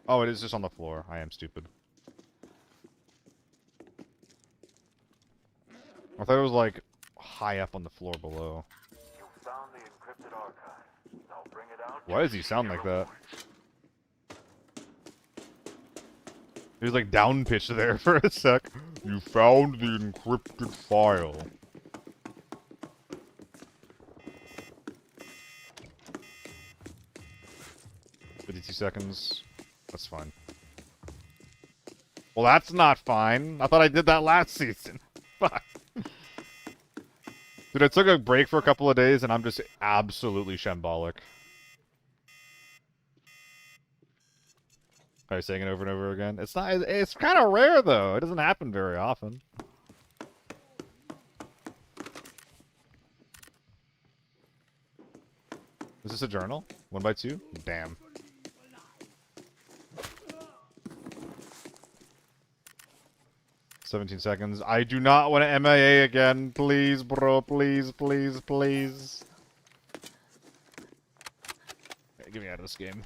Oh, it is just on the floor. I am stupid. I thought it was, like, high up on the floor below. You found the encrypted archive. Now bring it out. Why does he sound like that? He was, like, down-pitched there for a sec. You found the encrypted file. "52 seconds. That's fine." Well, that's not fine. I thought I did that last season. Fuck. Dude, I took a break for a couple of days, and I'm just absolutely shambolic. Are you saying it over and over again? It's not. It's kind of rare, though. It doesn't happen very often. Is this a journal? 1x2? Damn. "17 seconds. I do not want to MIA again. Please, bro. Please, please, please. Hey, get me out of this game.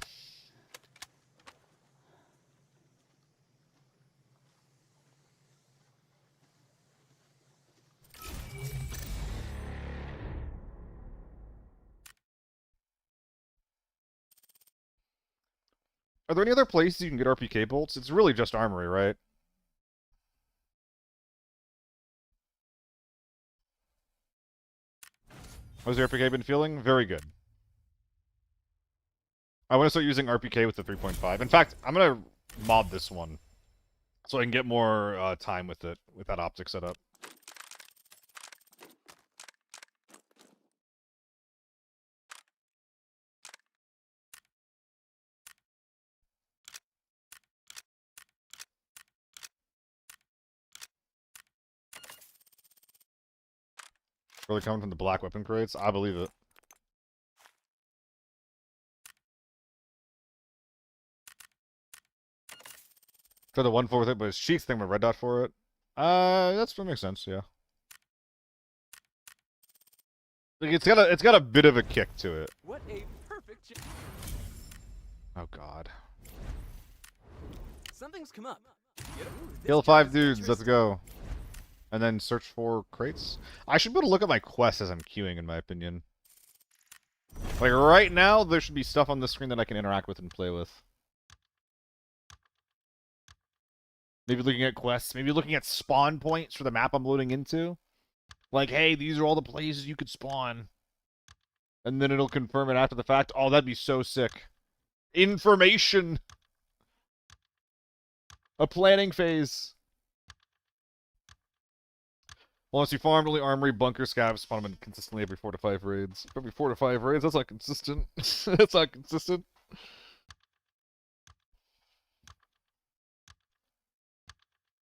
Are there any other places you can get RPK bolts? It's really just Armory, right? How's your RPK been feeling? Very good. I want to start using RPK with the 3.5. In fact, I'm going to mod this one so I can get more time with it, with that optic setup. Really coming from the black weapon crates? I believe it. Try the 1-4 with it, but his cheeks thing with red dot for it. That makes sense, yeah. Like, it's got a bit of a kick to it. What a perfect. Oh god. Something's come up. Kill 5 dudes, let's go. And then search for crates. I should be able to look at my quest as I'm queuing, in my opinion. Like, right now, there should be stuff on the screen that I can interact with and play with. Maybe looking at quests. Maybe looking at spawn points for the map I'm loading into. Like, hey, these are all the places you could spawn. And then it'll confirm it after the fact. Oh, that'd be so sick. Information! A planning phase. Once you farmed only armory, bunker, scavs, spawn them consistently every 4 to 5 raids. Every 4 to 5 raids? That's not consistent. That's not consistent.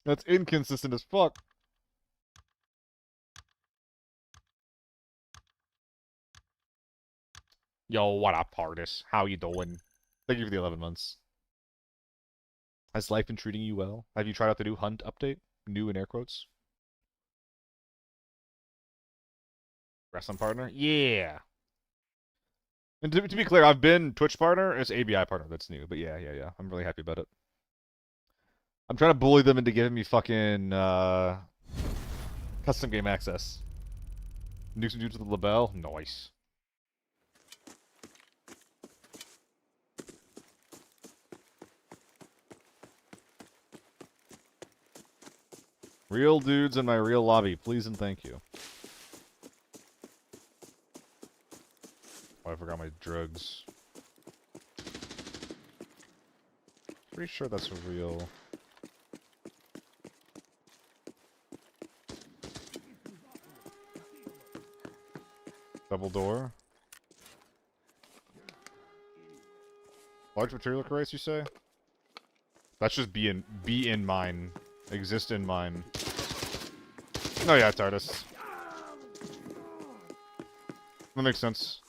That's inconsistent as fuck. Yo, what up, Hardis? How you doing? Thank you for the 11 months. Has life been treating you well? Have you tried out the new Hunt update? New in air quotes. Wrestling partner? Yeah. And to be clear, I've been Twitch partner. It's ABI partner that's new. But yeah. I'm really happy about it. I'm trying to bully them into giving me fucking custom game access. Nuke some dudes with the label? Nice. Real dudes in my real lobby, please and thank you. Oh, I forgot my drugs. Pretty sure that's real. Double door. Large material crates, you say? That's just be in mine. Exist in mine. Oh yeah, TARDIS. That makes sense.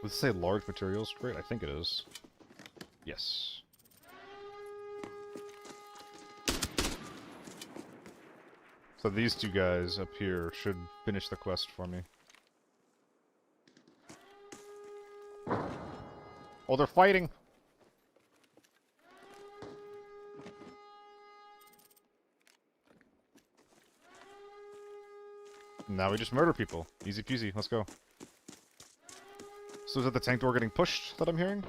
Let's say large materials. Great, I think it is. Yes. So these two guys up here should finish the quest for me. Oh, they're fighting! Now we just murder people. Easy peasy, let's go. So is it the tank door getting pushed that I'm hearing?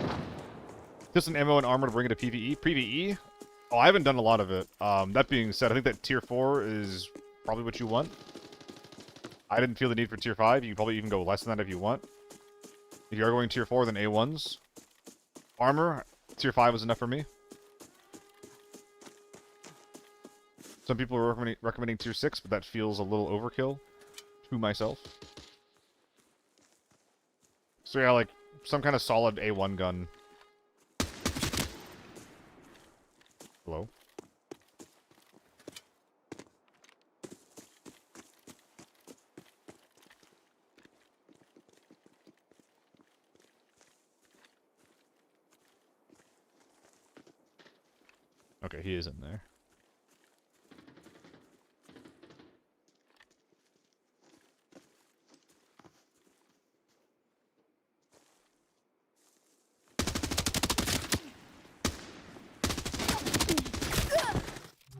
Just an ammo and armor to bring it to PvE. PvE? Oh, I haven't done a lot of it. That being said, I think that tier 4 is probably what you want. I didn't feel the need for tier 5. You can probably even go less than that if you want. If you are going tier 4, then A1s. Armor, tier 5 is enough for me. Some people are recommending tier 6, but that feels a little overkill to myself. So yeah, like, some kind of solid A1 gun. Hello? Okay, he is in there.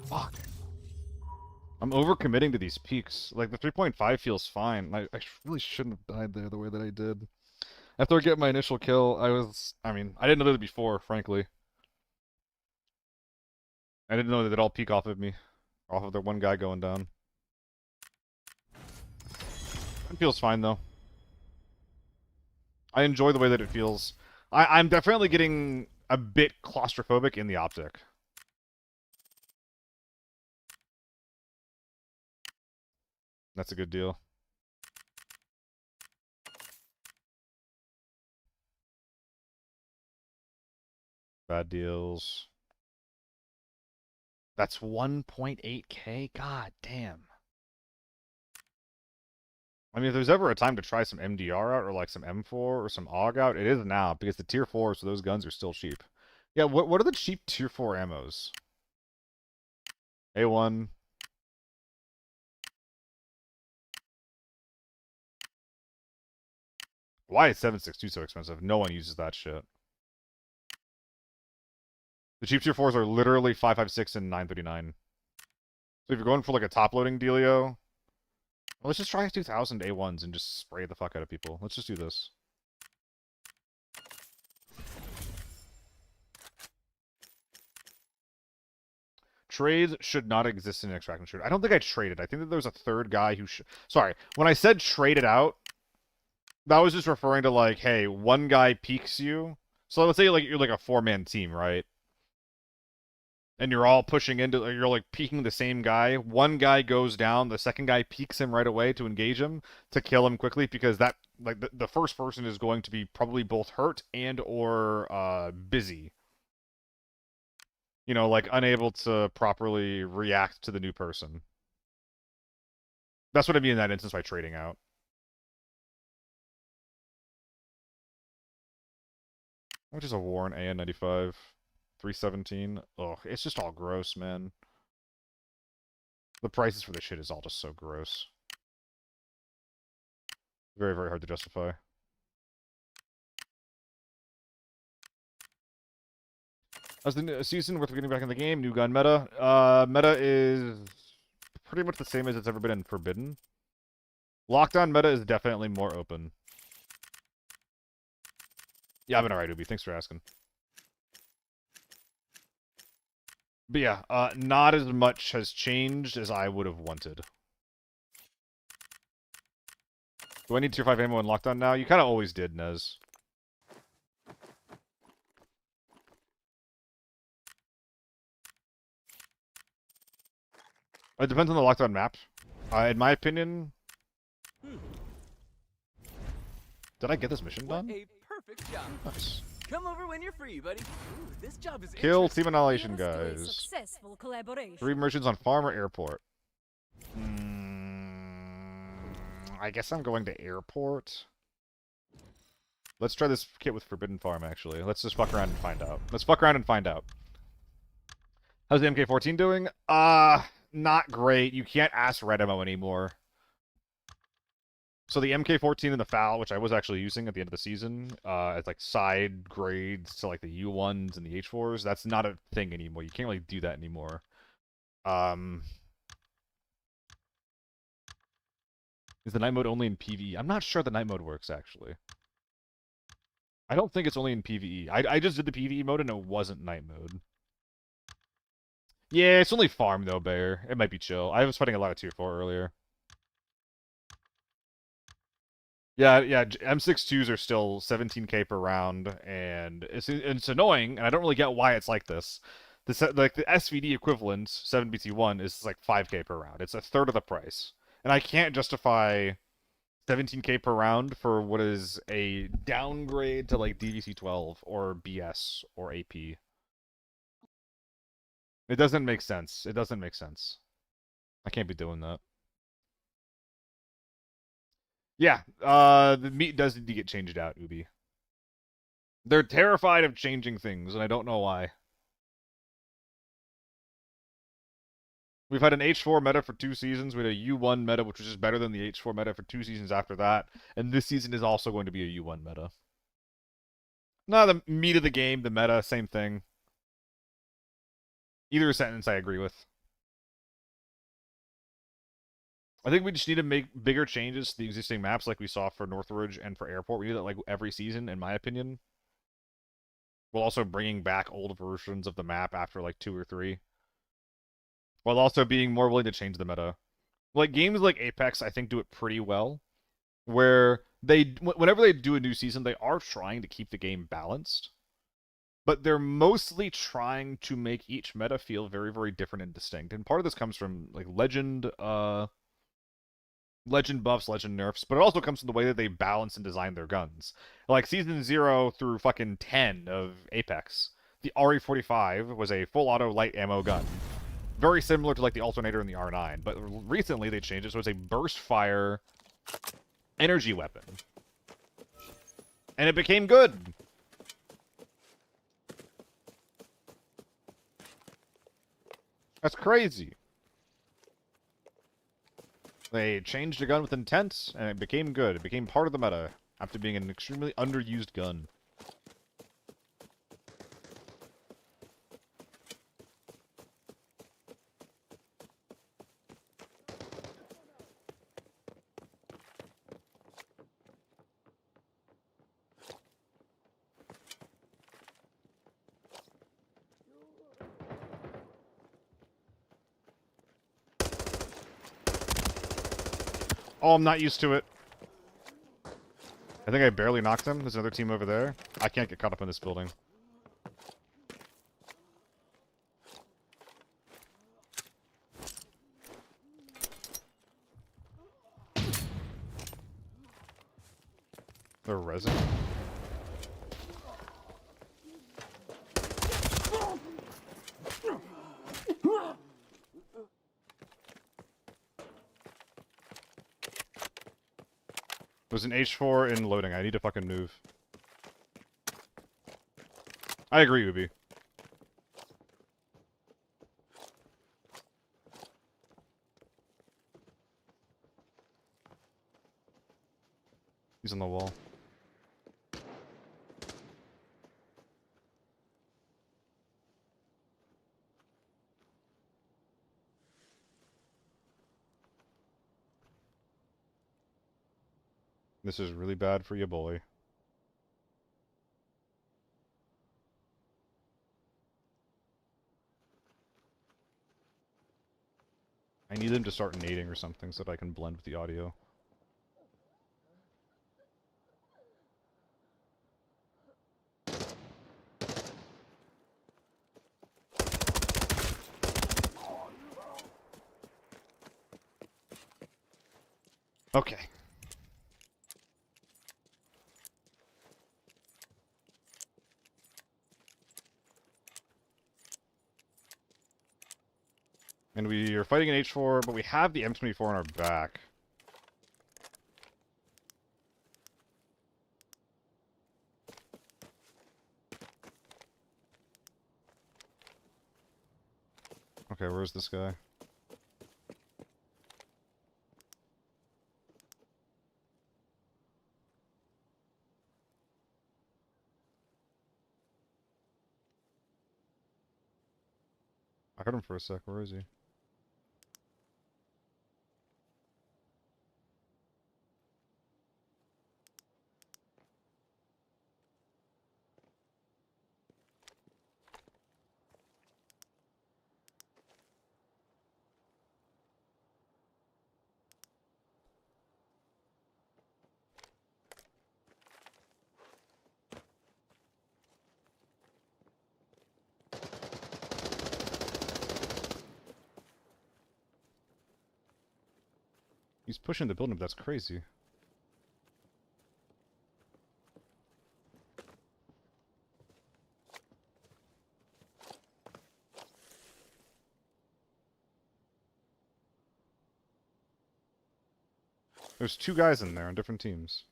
Fuck. I'm overcommitting to these peaks. Like, the 3.5 feels fine. I really shouldn't have died there the way that I did. After I get my initial kill, I mean, I didn't know that before, frankly. I didn't know that they'd all peek off of me. Off of the one guy going down. It feels fine, though. I enjoy the way that it feels. I'm definitely getting a bit claustrophobic in the optic. That's a good deal. Bad deals. That's 1.8k? God damn. I mean, if there's ever a time to try some MDR out, or like some M4, or some AUG out, it is now, because the tier 4s, so those guns are still cheap. Yeah, what are the cheap tier 4 ammos? A1. Why is 7.62 so expensive? No one uses that shit. The cheap tier 4s are literally 5.56 and 9.39. So if you're going for like a top-loading dealio, well, let's just try 2,000 A1s and just spray the fuck out of people. Let's just do this. Trades should not exist in an extraction shooter. I don't think I traded. I think that there was a third guy who Sorry, when I said traded out, that was just referring to like, hey, one guy peeks you. So let's say like you're like a 4-man team, right? And you're all pushing into, you're like peeking the same guy. One guy goes down, the second guy peeks him right away to engage him, to kill him quickly, because that, like, the first person is going to be probably both hurt and or busy. You know, like unable to properly react to the new person. That's what I mean in that instance by trading out. Which is a Warren AN95. 317. Ugh, it's just all gross, man. The prices for this shit is all just so gross. Very, very hard to justify. As the new season, worth getting back in the game, new gun meta. Meta is pretty much the same as it's ever been in Forbidden. Lockdown meta is definitely more open. Yeah, I've been alright, Ubi. Thanks for asking. But yeah, not as much has changed as I would have wanted. Do I need tier 5 ammo in lockdown now? You kind of always did, Nez. It depends on the lockdown map. In my opinion... Did I get this mission done? What a perfect job. Nice. Come over when you're free, buddy. Ooh, this job is Kill interesting. Team Annihilation, Here's to a guys. successful collaboration. 3 missions on farm or airport? I guess I'm going to airport. Let's try this kit with Forbidden Farm, actually. Let's just fuck around and find out. Let's fuck around and find out. How's the MK14 doing? Not great. You can't ask red ammo anymore. So the MK14 and the FAL, which I was actually using at the end of the season, as like side grades to like the U1s and the H4s, that's not a thing anymore. You can't really do that anymore. Is the night mode only in PvE? I'm not sure the night mode works, actually. I don't think it's only in PvE. I just did the PvE mode and it wasn't night mode. Yeah, it's only farm though, Bear. It might be chill. I was fighting a lot of tier 4 earlier. Yeah, M62s are still 17k per round, and it's annoying, and I don't really get why it's like this. Like the SVD equivalent, 7BT1, is like 5k per round. It's a third of the price. And I can't justify 17k per round for what is a downgrade to like DVC-12 or BS or AP. It doesn't make sense. It doesn't make sense. I can't be doing that. Yeah, the meat does need to get changed out, Ubi. They're terrified of changing things, and I don't know why. We've had an H4 meta for 2 seasons. We had a U1 meta, which was just better than the H4 meta for 2 seasons after that. And this season is also going to be a U1 meta. No, the meat of the game, the meta, same thing. Either sentence I agree with. I think we just need to make bigger changes to the existing maps like we saw for Northridge and for Airport. We do that like every season, in my opinion. While also bringing back old versions of the map after like 2 or 3. While also being more willing to change the meta. Like, games like Apex, I think, do it pretty well. Where whenever they do a new season, they are trying to keep the game balanced. But they're mostly trying to make each meta feel very, very different and distinct. And part of this comes from, like, Legend buffs, Legend nerfs, but it also comes from the way that they balance and design their guns. Like, Season 0 through fucking 10 of Apex, the RE45 was a full auto light ammo gun. Very similar to, like, the Alternator and the R9, but recently they changed it so it's a burst fire energy weapon. And it became good! That's crazy. They changed a gun with intent, and it became good. It became part of the meta, after being an extremely underused gun. Oh, I'm not used to it. I think I barely knocked him. There's another team over there. I can't get caught up in this building. They're resin. There's an H4 in loading. I need to fucking move. I agree, Ubi. He's on the wall. This is really bad for you, boy. I need them to start nading or something so that I can blend with the audio. Okay. And we are fighting an H4, but we have the M24 on our back. Okay, where's this guy? I heard him for a sec. Where is he? He's pushing the building, but that's crazy. There's two guys in there on different teams.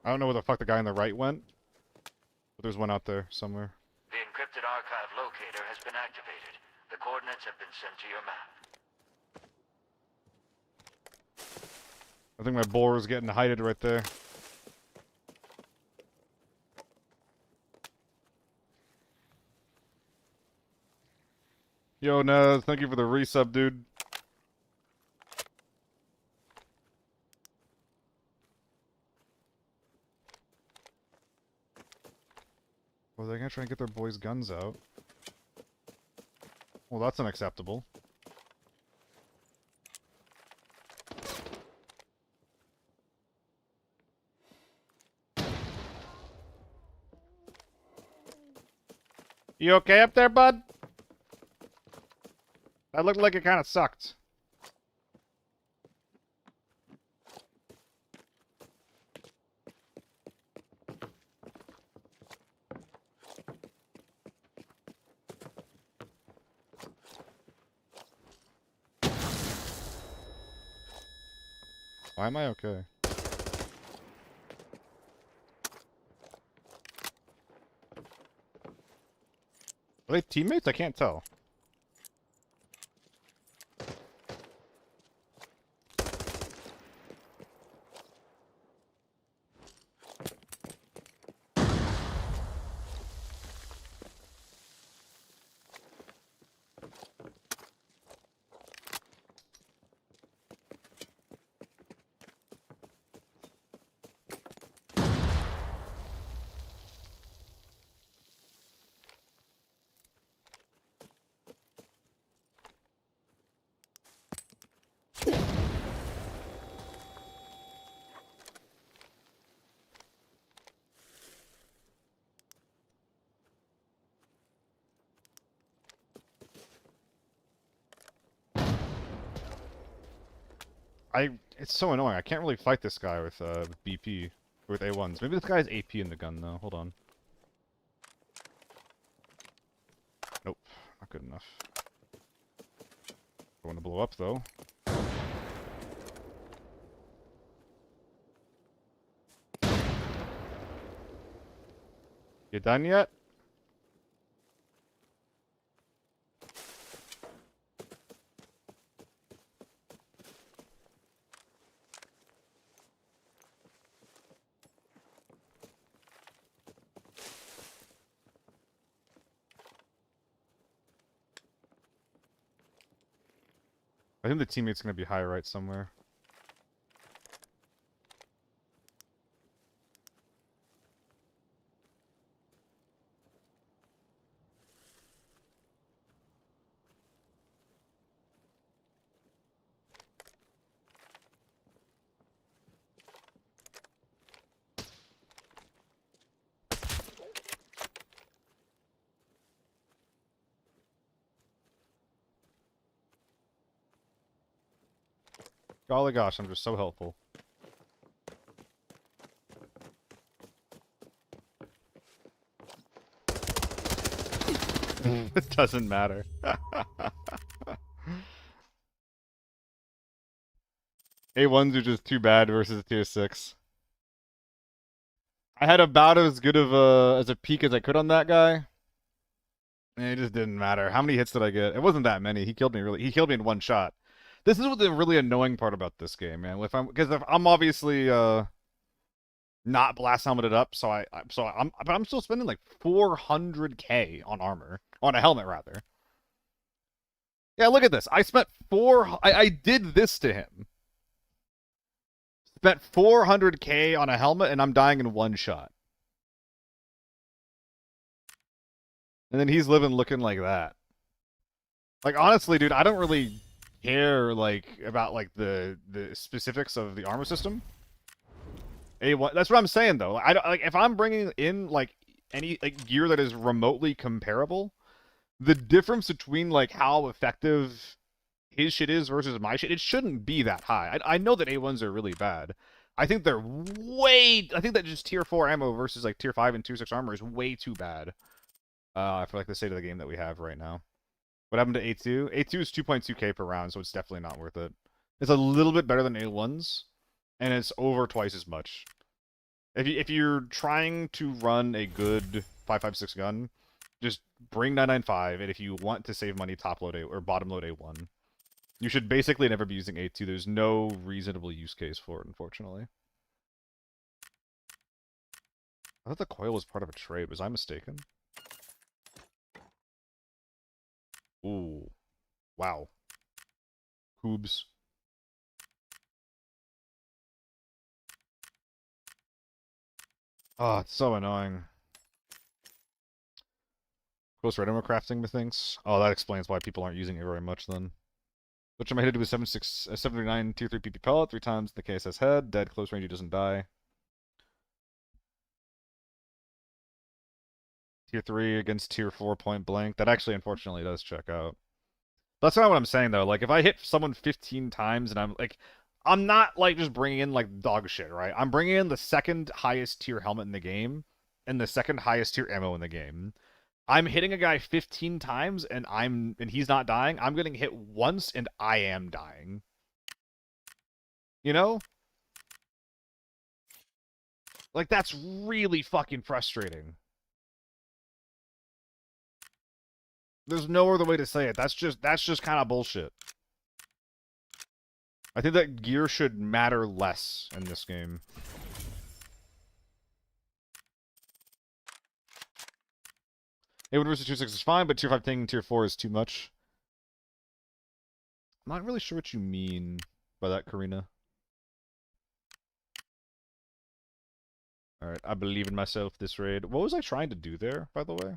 I don't know where the fuck the guy on the right went, but there's one out there somewhere. The encrypted archive locator has been activated. The coordinates have been sent to your map. I think my boar is getting heighted right there. Yo, Naz, thank you for the resub, dude. Well, they're gonna try and get their boys' guns out. Well, that's unacceptable. You okay up there, bud? That looked like it kind of sucked. Why am I okay? Are they teammates? I can't tell. It's so annoying. I can't really fight this guy with BP, with A1s. Maybe this guy has AP in the gun though. Hold on. Nope, not good enough. I want to blow up though. You done yet? I think the teammate's gonna be high right somewhere. Golly gosh, I'm just so helpful. It doesn't matter. A1s are just too bad versus tier 6. I had about as good of a peak as I could on that guy. And it just didn't matter. How many hits did I get? It wasn't that many. He killed me in one shot. This is what the really annoying part about this game, man. Because if I'm obviously not blast helmeted up, but I'm still spending like 400k on armor. On a helmet rather. Yeah, look at this. I did this to him. Spent 400k on a helmet and I'm dying in one shot. And then he's living looking like that. Like, honestly, dude, I don't really care, like, about, like, the specifics of the armor system. A1, that's what I'm saying, though. Like, if I'm bringing in, like, any, like, gear that is remotely comparable, the difference between, like, how effective his shit is versus my shit, it shouldn't be that high. I know that A1s are really bad. I think that just tier 4 ammo versus, like, tier 5 and tier 6 armor is way too bad. For, like, the state of the game that we have right now. What happened to A2? A2 is 2.2k per round, so it's definitely not worth it. It's a little bit better than A1s, and it's over twice as much. If you're trying to run a good 5.56 gun, just bring 995, and if you want to save money, top load A or bottom load A1. You should basically never be using A2. There's no reasonable use case for it, unfortunately. I thought the coil was part of a trade. Was I mistaken? Ooh. Wow. Hoobs. Oh, it's so annoying. Close red ammo crafting, methinks. Oh, that explains why people aren't using it very much then. Which am I hit with 79 tier 3 PP pellet, 3 times the KSS head. Dead, close range, he doesn't die. Tier 3 against tier 4 point blank. That actually, unfortunately, does check out. That's not what I'm saying, though. Like, if I hit someone 15 times and I'm not, like, just bringing in, like, dog shit, right? I'm bringing in the second highest tier helmet in the game and the second highest tier ammo in the game. I'm hitting a guy 15 times and he's not dying. I'm getting hit once and I am dying. You know? Like, that's really fucking frustrating. There's no other way to say it. That's just kind of bullshit. I think that gear should matter less in this game. A1 versus tier 6 is fine, but tier 5 taking tier 4 is too much. I'm not really sure what you mean by that, Karina. Alright, I believe in myself this raid. What was I trying to do there, by the way?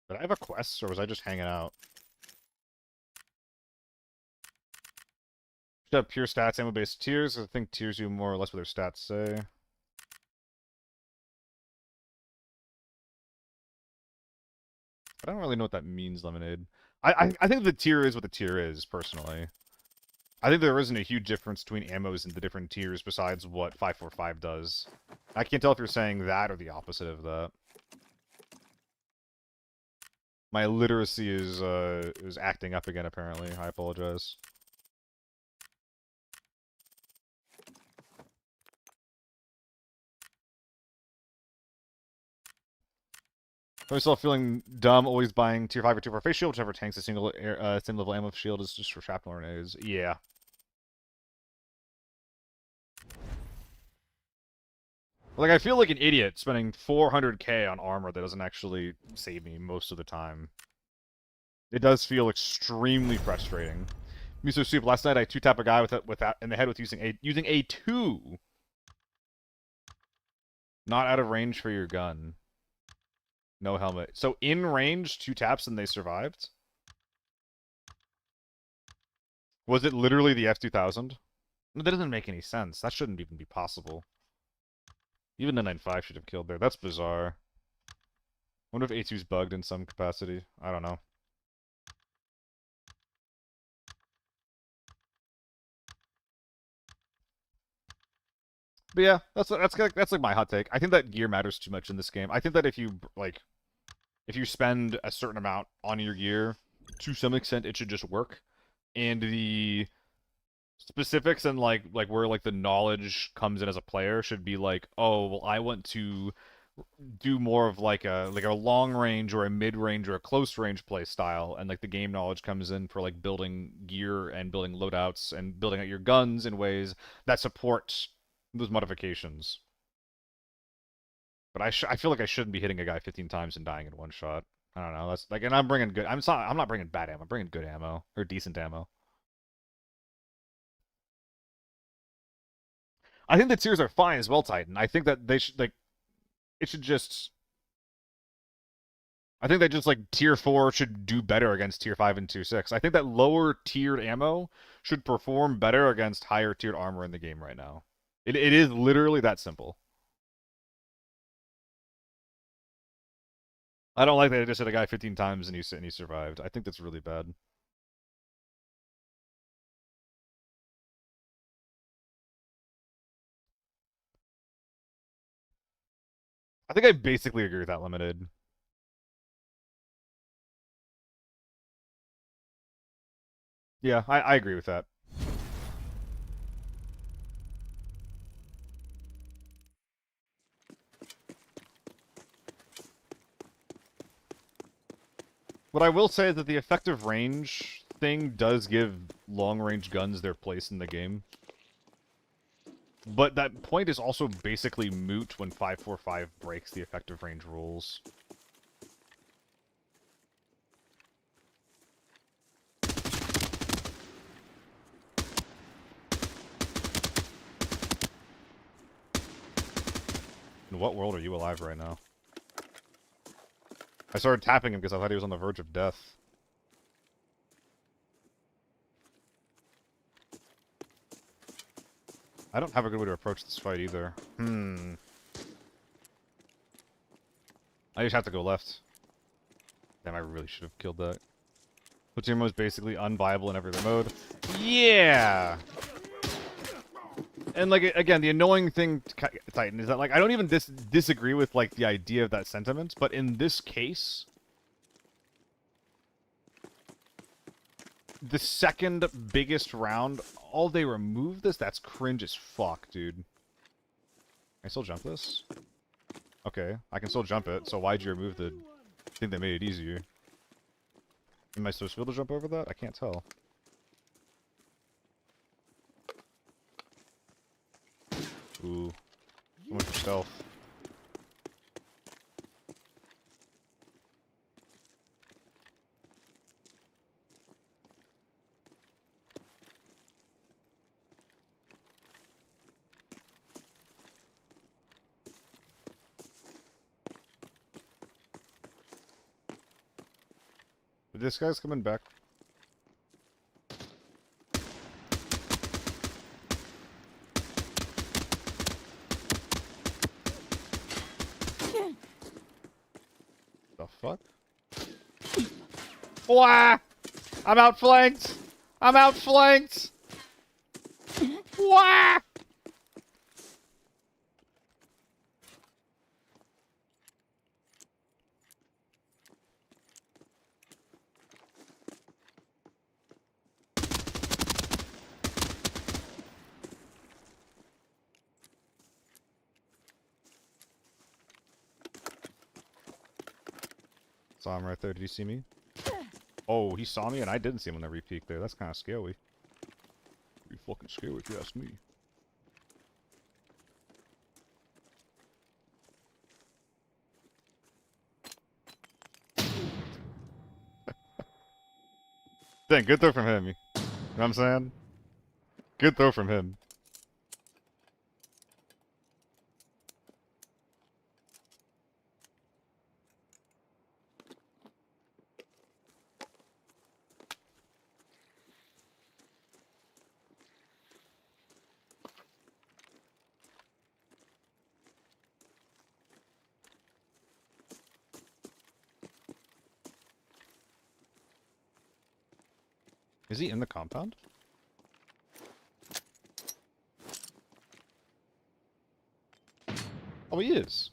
Did I have a quest, or was I just hanging out? Should have pure stats, ammo-based tiers. I think tiers do more or less what their stats say. I don't really know what that means, Lemonade. I think the tier is what the tier is, personally. I think there isn't a huge difference between ammos and the different tiers besides what 545 does. I can't tell if you're saying that or the opposite of that. My literacy is acting up again, apparently. I apologize. I'm still feeling dumb, always buying tier 5 or tier 4 face shield, whichever tanks a same level ammo shield is just for shrapnel grenades. Yeah. Like, I feel like an idiot spending 400k on armor that doesn't actually save me most of the time. It does feel extremely frustrating. Miso Soup, last night I 2-tap a guy with that in the head with using A2. Not out of range for your gun. No helmet. So in range, 2 taps and they survived? Was it literally the F2000? That doesn't make any sense. That shouldn't even be possible. Even the 9.5 should have killed there. That's bizarre. Wonder if A2's bugged in some capacity. I don't know. But yeah, that's like my hot take. I think that gear matters too much in this game. I think that if you spend a certain amount on your gear, to some extent it should just work. And the specifics and like where like the knowledge comes in as a player should be like, oh well, I want to do more of like a long range or a mid range or a close range play style, and like the game knowledge comes in for like building gear and building loadouts and building out your guns in ways that support those modifications. But I feel like I shouldn't be hitting a guy 15 times and dying in one shot. I don't know. That's like, and I'm bringing good. I'm not bringing bad ammo. I'm bringing good ammo or decent ammo. I think the tiers are fine as well, Titan. I think that they should like it should just. I think that just like tier 4 should do better against tier 5 and tier 6. I think that lower tiered ammo should perform better against higher tiered armor in the game right now. It is literally that simple. I don't like that I just hit a guy 15 times and he survived. I think that's really bad. I think I basically agree with that limited. Yeah, I agree with that. What I will say is that the effective range thing does give long-range guns their place in the game. But that point is also basically moot when 545 breaks the effective range rules. In what world are you alive right now? I started tapping him because I thought he was on the verge of death. I don't have a good way to approach this fight either. I just have to go left. Damn, I really should have killed that. Platoon mode is basically unviable in every other mode. Yeah! And, like, again, the annoying thing, Titan, is that, like, I don't even disagree with, like, the idea of that sentiment, but in this case, the second biggest round, all they remove this? That's cringe as fuck, dude. Can I still jump this? Okay, I can still jump it, so why'd you remove the thing that made it easier? Am I supposed to be able to jump over that? I can't tell. Ooh. So much for stealth. But this guy's coming back. The fuck? Wah! I'm outflanked! I'm outflanked! Wah! Saw him right there. Did he see me? Oh, he saw me and I didn't see him when they re-peeked there. That's kind of scary. Pretty fucking scary if you ask me. Dang, good throw from him. You know what I'm saying? Good throw from him. Is he in the compound? Oh, he is.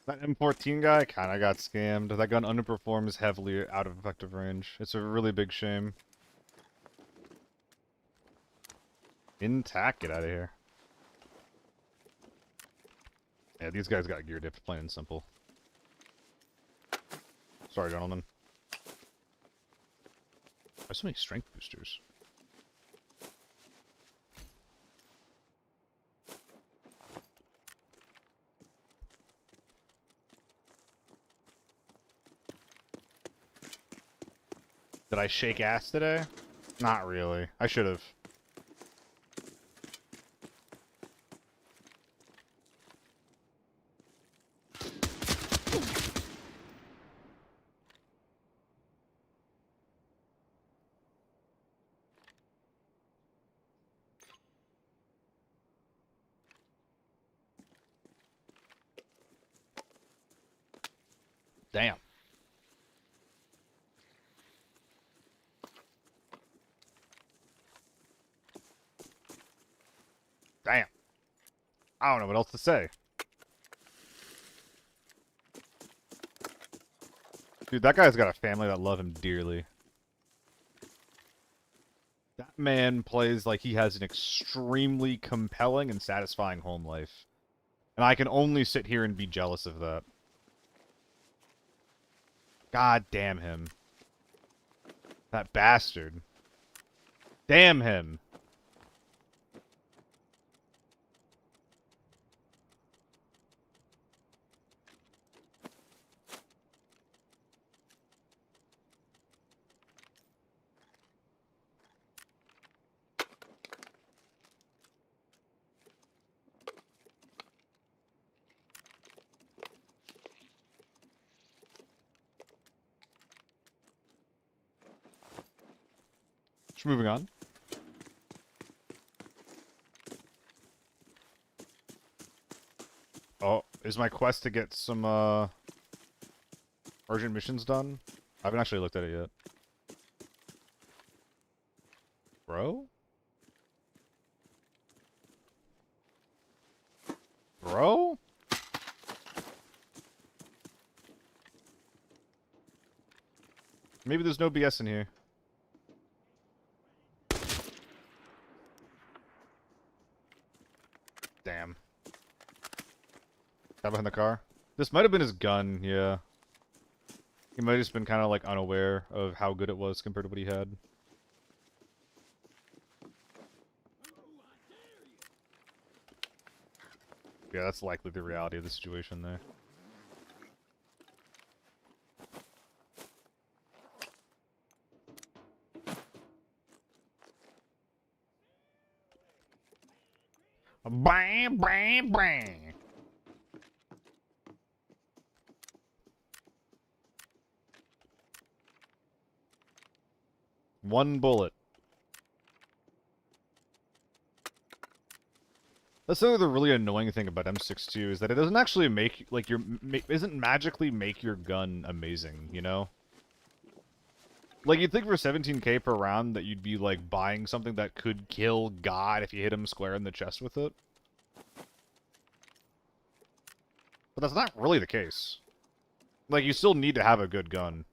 That M14 guy kind of got scammed. That gun underperforms heavily out of effective range. It's a really big shame. Intact, get out of here. Yeah, these guys got gear dipped, plain and simple. Sorry, gentlemen. Why so many strength boosters? Did I shake ass today? Not really. I should have. Damn. Damn. I don't know what else to say. Dude, that guy's got a family that love him dearly. That man plays like he has an extremely compelling and satisfying home life. And I can only sit here and be jealous of that. God damn him. That bastard. Damn him. Just moving on. Oh, is my quest to get some, urgent missions done? I haven't actually looked at it yet. Bro? Bro? Maybe there's no BS in here. Damn. Guy behind the car? This might have been his gun, yeah. He might have just been kind of like unaware of how good it was compared to what he had. Yeah, that's likely the reality of the situation there. Bang, bang, bang. One bullet. That's the really annoying thing about M62 is that it doesn't actually make like isn't magically make your gun amazing, you know? Like you'd think for 17k per round that you'd be like buying something that could kill God if you hit him square in the chest with it. But that's not really the case. Like you still need to have a good gun.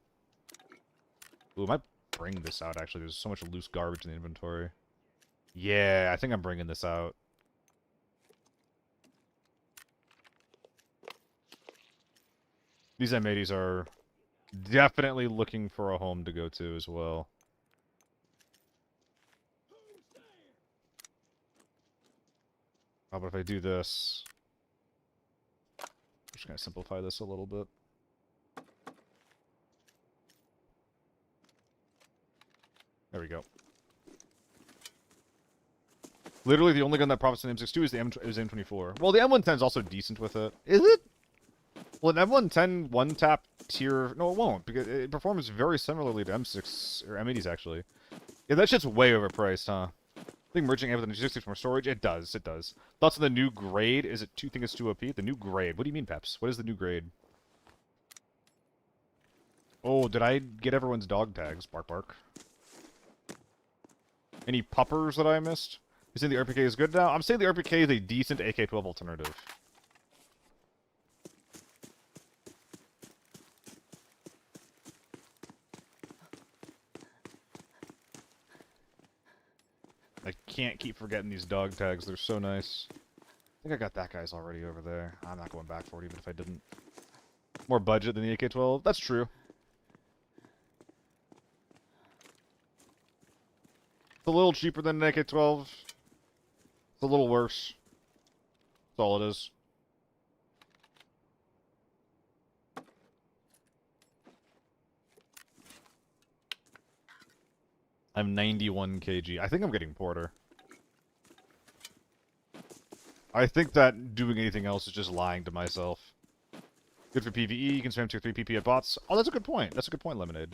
Ooh, I might bring this out actually. There's so much loose garbage in the inventory. Yeah, I think I'm bringing this out. These M80s are definitely looking for a home to go to as well. How about if I do this? I'm just going to simplify this a little bit. There we go. Literally the only gun that profits in M62 is the M24. Well, the M110 is also decent with it. Is it? Well, an M110 one-tap tier... No, it won't, because it performs very similarly to M6, or M80s, actually. Yeah, that shit's way overpriced, huh? I think merging with the 60 for more storage. It does. It does. Thoughts on the new grade? Is it think it's too OP? The new grade. What do you mean, Peps? What is the new grade? Oh, did I get everyone's dog tags? Bark, bark. Any puppers that I missed? You saying the RPK is good now? I'm saying the RPK is a decent AK-12 alternative. I can't keep forgetting these dog tags. They're so nice. I think I got that guy's already over there. I'm not going back for it even if I didn't. More budget than the AK-12? That's true. It's a little cheaper than an AK-12. It's a little worse. That's all it is. I'm 91 kg. I think I'm getting Porter. I think that doing anything else is just lying to myself. Good for PvE. You can spam 2 or 3 PP at bots. Oh, that's a good point. That's a good point, Lemonade.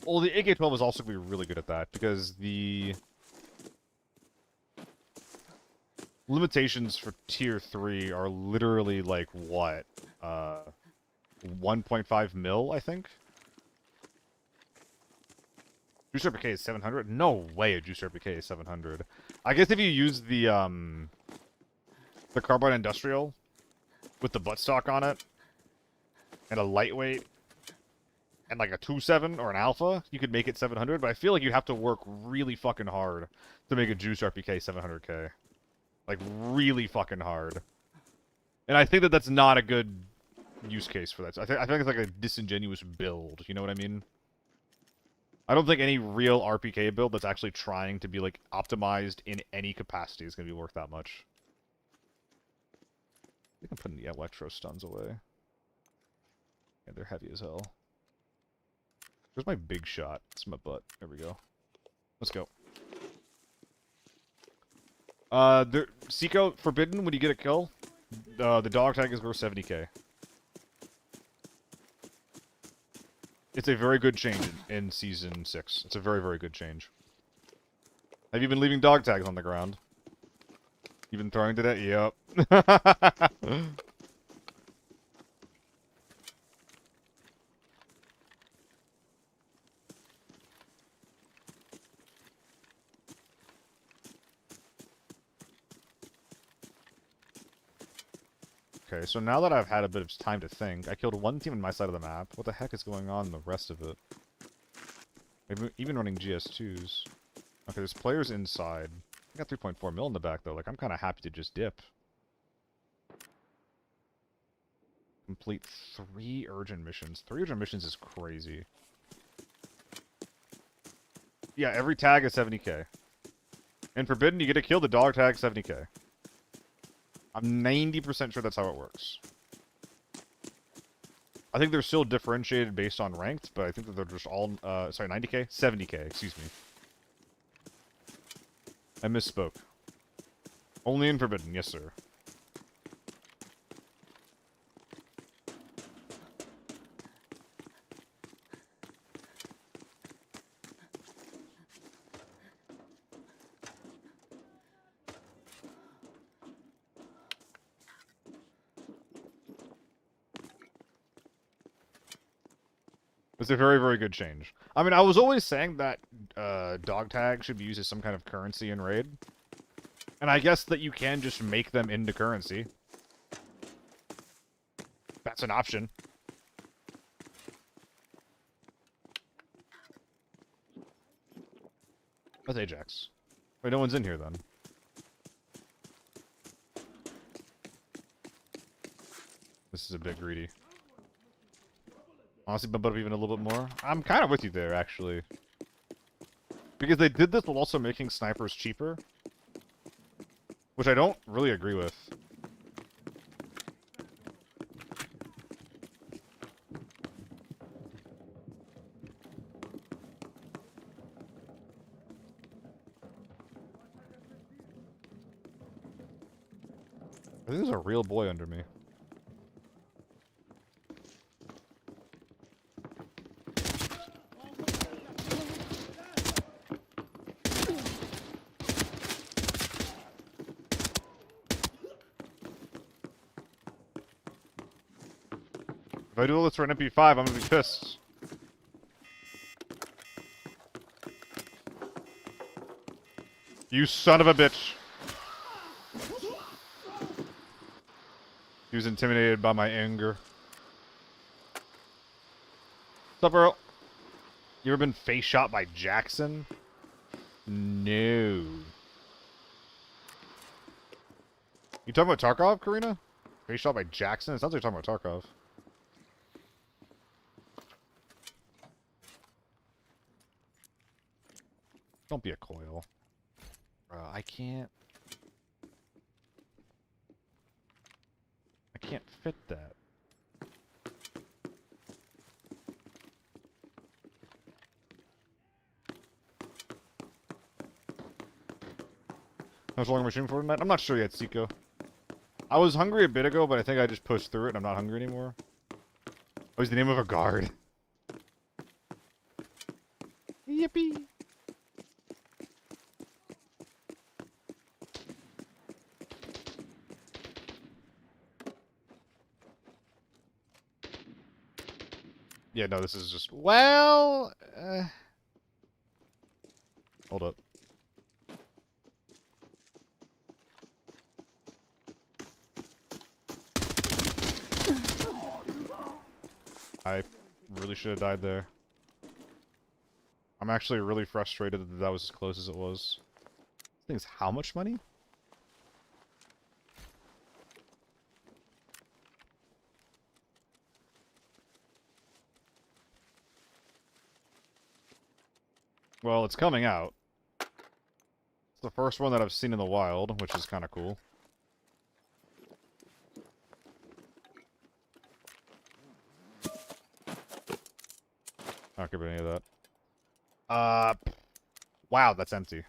Well, the AK-12 is also going to be really good at that, because the limitations for Tier 3 are literally, like, what? 1.5 mil, I think? Juice RPK is 700? No way a Juice RPK is 700. I guess if you use the Carbide Industrial with the buttstock on it, and a lightweight, and like a 2.7 or an alpha, you could make it 700, but I feel like you'd have to work really fucking hard to make a Juice RPK 700k. Like, really fucking hard. And I think that that's not a good use case for that. So I think it's like a disingenuous build, you know what I mean? I don't think any real RPK build that's actually trying to be, like, optimized in any capacity is going to be worth that much. I think I'm putting the electro stuns away. Yeah, they're heavy as hell. Where's my big shot? It's my butt. There we go. Let's go. Seiko, Forbidden, when you get a kill, the dog tag is worth 70k. It's a very good change in Season 6. It's a very, very good change. Have you been leaving dog tags on the ground? You've been throwing today? Yep. Okay, so now that I've had a bit of time to think, I killed one team on my side of the map. What the heck is going on in the rest of it? Maybe even running GS2s. Okay, there's players inside. I got 3.4 mil in the back, though. Like, I'm kind of happy to just dip. Complete 3 urgent missions. 3 urgent missions is crazy. Yeah, every tag is 70k. In Forbidden, you get to kill the dog tag 70k. I'm 90% sure that's how it works. I think they're still differentiated based on ranked, but I think that they're just all, sorry, 90k? 70k, excuse me. I misspoke. Only in Forbidden, yes sir. It's a very, very good change. I mean, I was always saying that dog tag should be used as some kind of currency in Raid. And I guess that you can just make them into currency. That's an option. That's Ajax. Wait, no one's in here then. This is a bit greedy. Honestly, bump it up even a little bit more. I'm kind of with you there, actually. Because they did this while also making snipers cheaper. Which I don't really agree with. I think there's a real boy under me. If I do this for an MP5, I'm gonna be pissed. You son of a bitch. He was intimidated by my anger. What's up, Earl? You ever been face shot by Jackson? No. You talking about Tarkov, Karina? Face shot by Jackson? It sounds like you're talking about Tarkov. Don't be a coil. I can't fit that. How much longer machine for tonight? I'm not sure yet, Seiko. I was hungry a bit ago, but I think I just pushed through it and I'm not hungry anymore. Oh, he's the name of a guard. Yippee! Yeah, no, this is just... Well... Hold up. I really should have died there. I'm actually really frustrated that that was as close as it was. This thing's how much money? Well, it's coming out. It's the first one that I've seen in the wild, which is kind of cool. Not gonna be any of that. Wow, that's empty.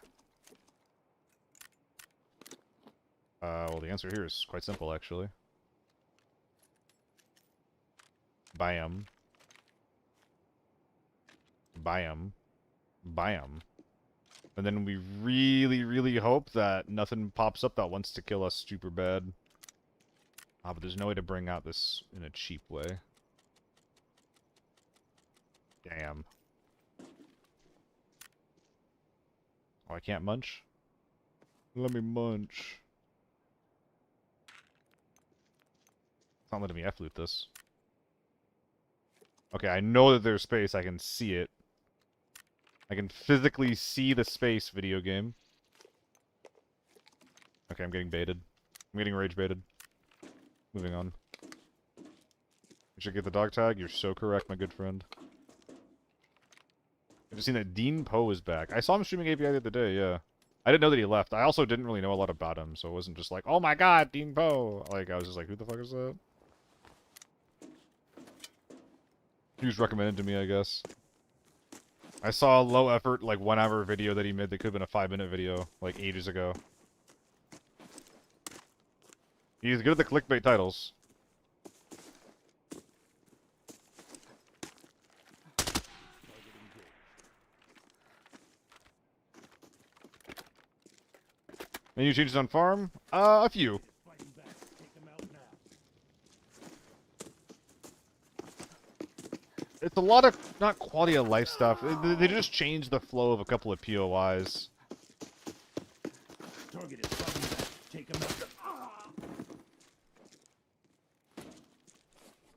Well, the answer here is quite simple, actually. Bam. Bam. Bam. And then we really, really hope that nothing pops up that wants to kill us super bad. But there's no way to bring out this in a cheap way. Damn. Oh, I can't munch? Let me munch. It's not letting me F-loot this. Okay, I know that there's space. I can see it. I can physically see the space, video game. Okay, I'm getting baited. I'm getting rage baited. Moving on. You should get the dog tag. You're so correct, my good friend. I've just seen that Dean Poe is back. I saw him streaming ABI the other day, yeah. I didn't know that he left. I also didn't really know a lot about him, so it wasn't just like, oh my god, Dean Poe! Like, I was just like, who the fuck is that? He was recommended to me, I guess. I saw a low effort, like 1 hour video that he made that could have been a 5-minute video, like ages ago. He's good at the clickbait titles. Any changes on farm? A few. Fighting back. Take them out now. It's a lot of, not quality of life stuff. They just changed the flow of a couple of POIs. Target is fighting back. Take them out.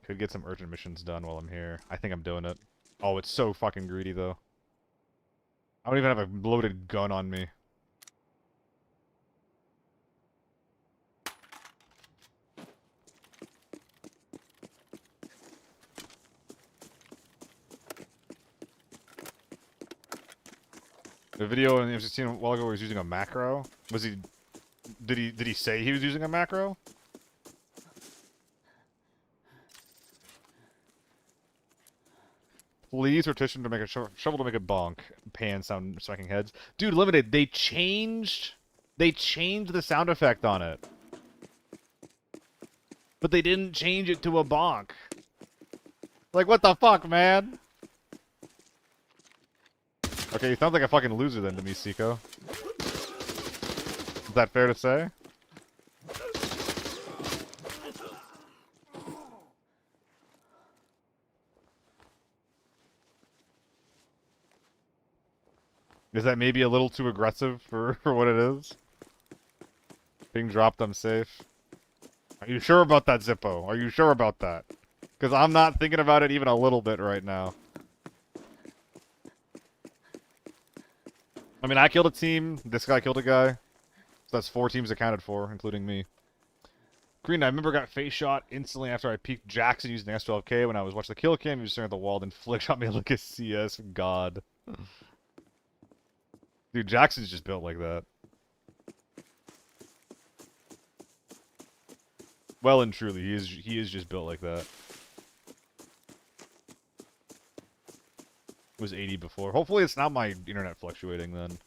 Could get some urgent missions done while I'm here. I think I'm doing it. Oh, it's so fucking greedy, though. I don't even have a loaded gun on me. The video in the M16 a while ago where he was using a macro. Was he... Did he say he was using a macro? Please rotation to make a shovel to make a bonk. Pan sound smacking heads. Dude, Limited, they changed the sound effect on it. But they didn't change it to a bonk. Like, what the fuck, man? Okay, you sound like a fucking loser then to me, Seiko. Is that fair to say? Is that maybe a little too aggressive for, for what it is? Being dropped, I'm safe. Are you sure about that, Zippo? Are you sure about that? Because I'm not thinking about it even a little bit right now. I mean, I killed a team. This guy killed a guy. So that's 4 teams accounted for, including me. Green, I remember got face shot instantly after I peeked Jackson using the S12K when I was watching the kill cam. He was staring at the wall, then Flick shot me like a CS. God. Dude, Jackson's just built like that. Well and truly, he is just built like that. It was 80 before. Hopefully it's not my internet fluctuating then.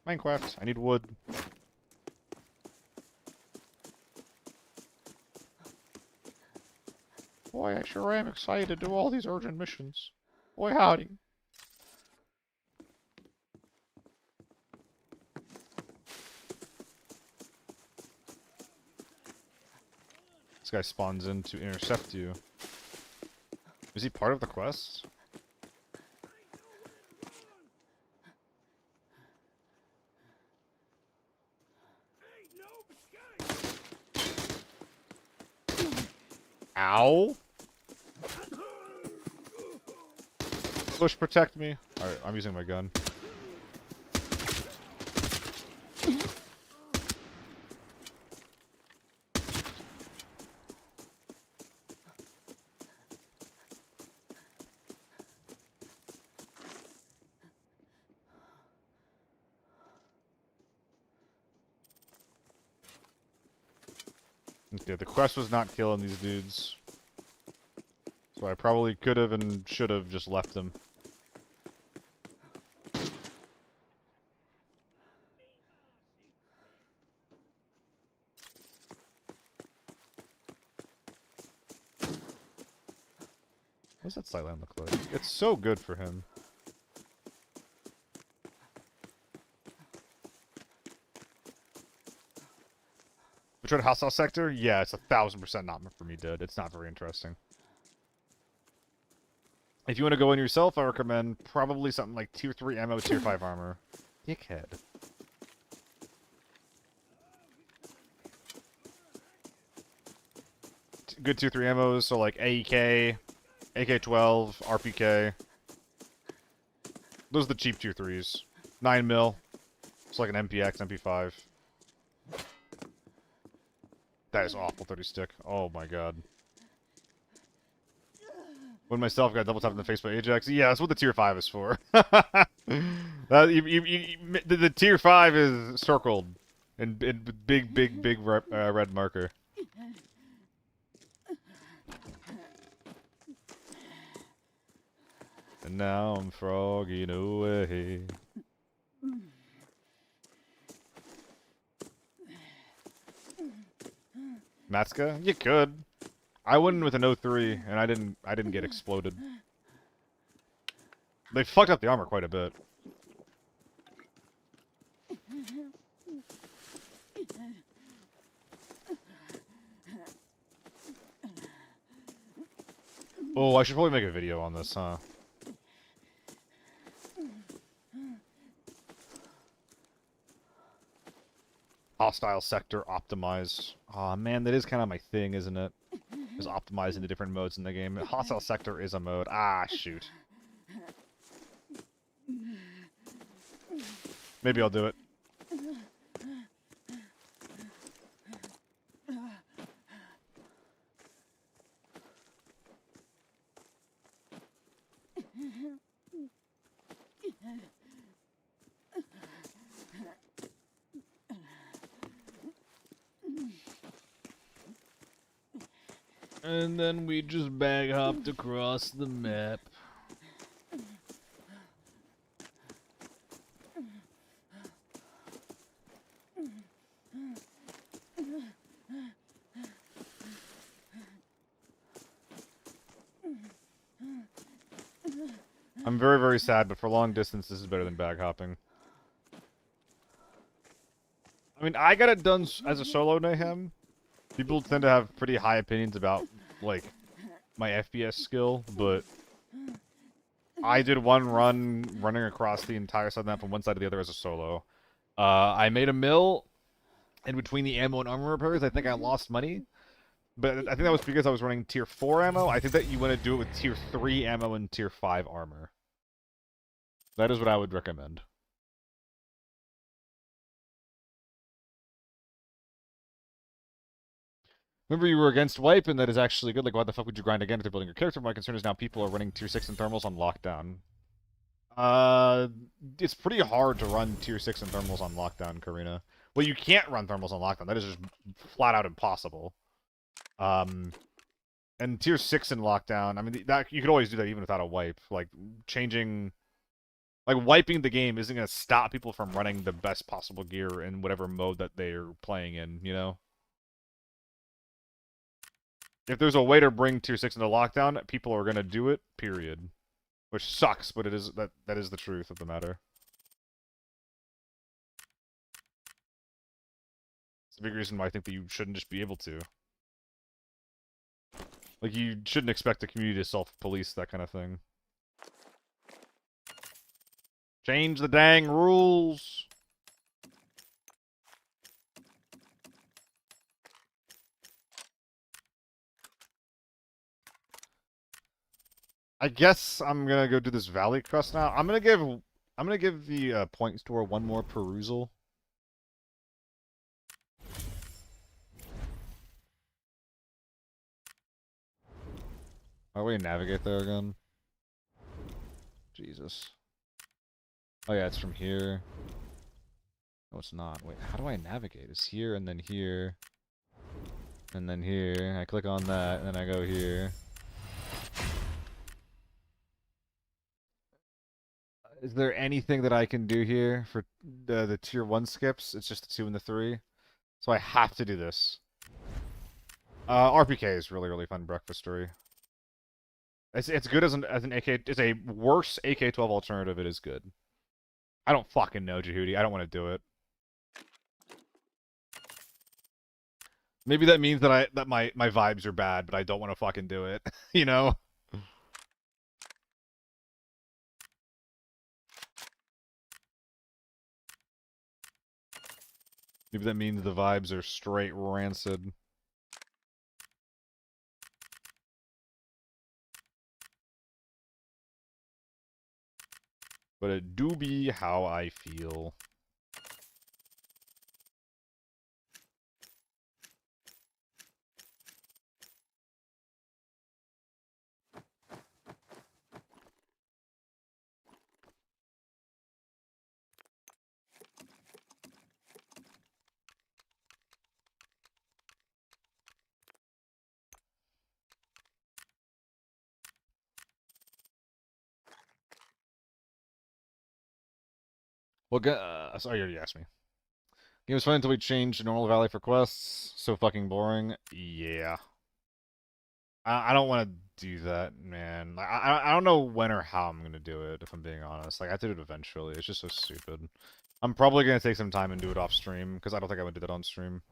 Minecraft, I need wood. Boy, I sure am excited to do all these urgent missions. Boy, howdy. This guy spawns in to intercept you. Is he part of the quest? Ow! Bush, protect me. Alright, I'm using my gun. Okay, the quest was not killing these dudes. So I probably could have and should have just left them. What's that sightline look like? It's so good for him. Betrayed hostile sector? Yeah, it's 1000% not for me, dude. It's not very interesting. If you want to go in yourself, I recommend probably something like tier 3 ammo, tier 5 armor. Dickhead. Good tier 3 ammos, so like AEK, AK-12, RPK. Those are the cheap tier 3s. 9mm. It's like an MPX, MP5. That is awful, 30 stick. Oh my god. When myself got double tapped in the face by Ajax. Yeah, that's what the tier 5 is for. The tier 5 is circled. In big red marker. And now I'm frogging away. Matska? You could. I wouldn't with an 03, and I didn't get exploded. They fucked up the armor quite a bit. Oh, I should probably make a video on this, huh? Hostile sector optimized. Aw, man, that is kind of my thing, isn't it? Is optimizing the different modes in the game. Hostile sector is a mode. Ah, shoot. Maybe I'll do it. And then we just bag hopped across the map. I'm very, very sad, but for long distance, this is better than bag hopping. I mean, I got it done as a solo Mayhem. People tend to have pretty high opinions about, like, my FPS skill, but I did one run running across the entire side map from one side to the other as a solo. I made a mill in between the ammo and armor repairs. I think I lost money, but I think that was because I was running tier 4 ammo. I think that you want to do it with tier 3 ammo and tier 5 armor. That is what I would recommend. Remember, you were against wipe, and that is actually good. Like, why the fuck would you grind again if they're building your character? My concern is now people are running tier 6 and thermals on lockdown. It's pretty hard to run tier 6 and thermals on lockdown, Karina. Well, you can't run thermals on lockdown. That is just flat out impossible. And tier 6 in lockdown, I mean, that you could always do that even without a wipe. Like, changing... Like, wiping the game isn't going to stop people from running the best possible gear in whatever mode that they're playing in, you know? If there's a way to bring tier 6 into lockdown, people are going to do it, period. Which sucks, but it is that is the truth of the matter. It's a big reason why I think that you shouldn't just be able to. Like, you shouldn't expect the community to self-police that kind of thing. Change the dang rules! I guess I'm gonna go do this Valley Crest now. I'm gonna give the point store one more perusal. How do we navigate there again? Jesus. Oh yeah, it's from here. No, it's not. Wait, how do I navigate? It's here and then here. And then here. I click on that, and then I go here. Is there anything that I can do here for the tier 1 skips? It's just the 2 and the 3. So I have to do this. RPK is really, really fun breakfastery. It's good as an AK. It's a worse AK-12 alternative. It is good. I don't fucking know, Jehudi. I don't want to do it. Maybe that means that my vibes are bad, but I don't want to fucking do it. You know? Maybe that means the vibes are straight rancid. But it do be how I feel. Well, sorry, you already asked me. Game was fun until we changed to normal valley for quests. So fucking boring. Yeah. I don't want to do that, man. I don't know when or how I'm gonna do it, if I'm being honest. Like, I have to do it eventually. It's just so stupid. I'm probably gonna take some time and do it off stream, because I don't think I would do that on stream.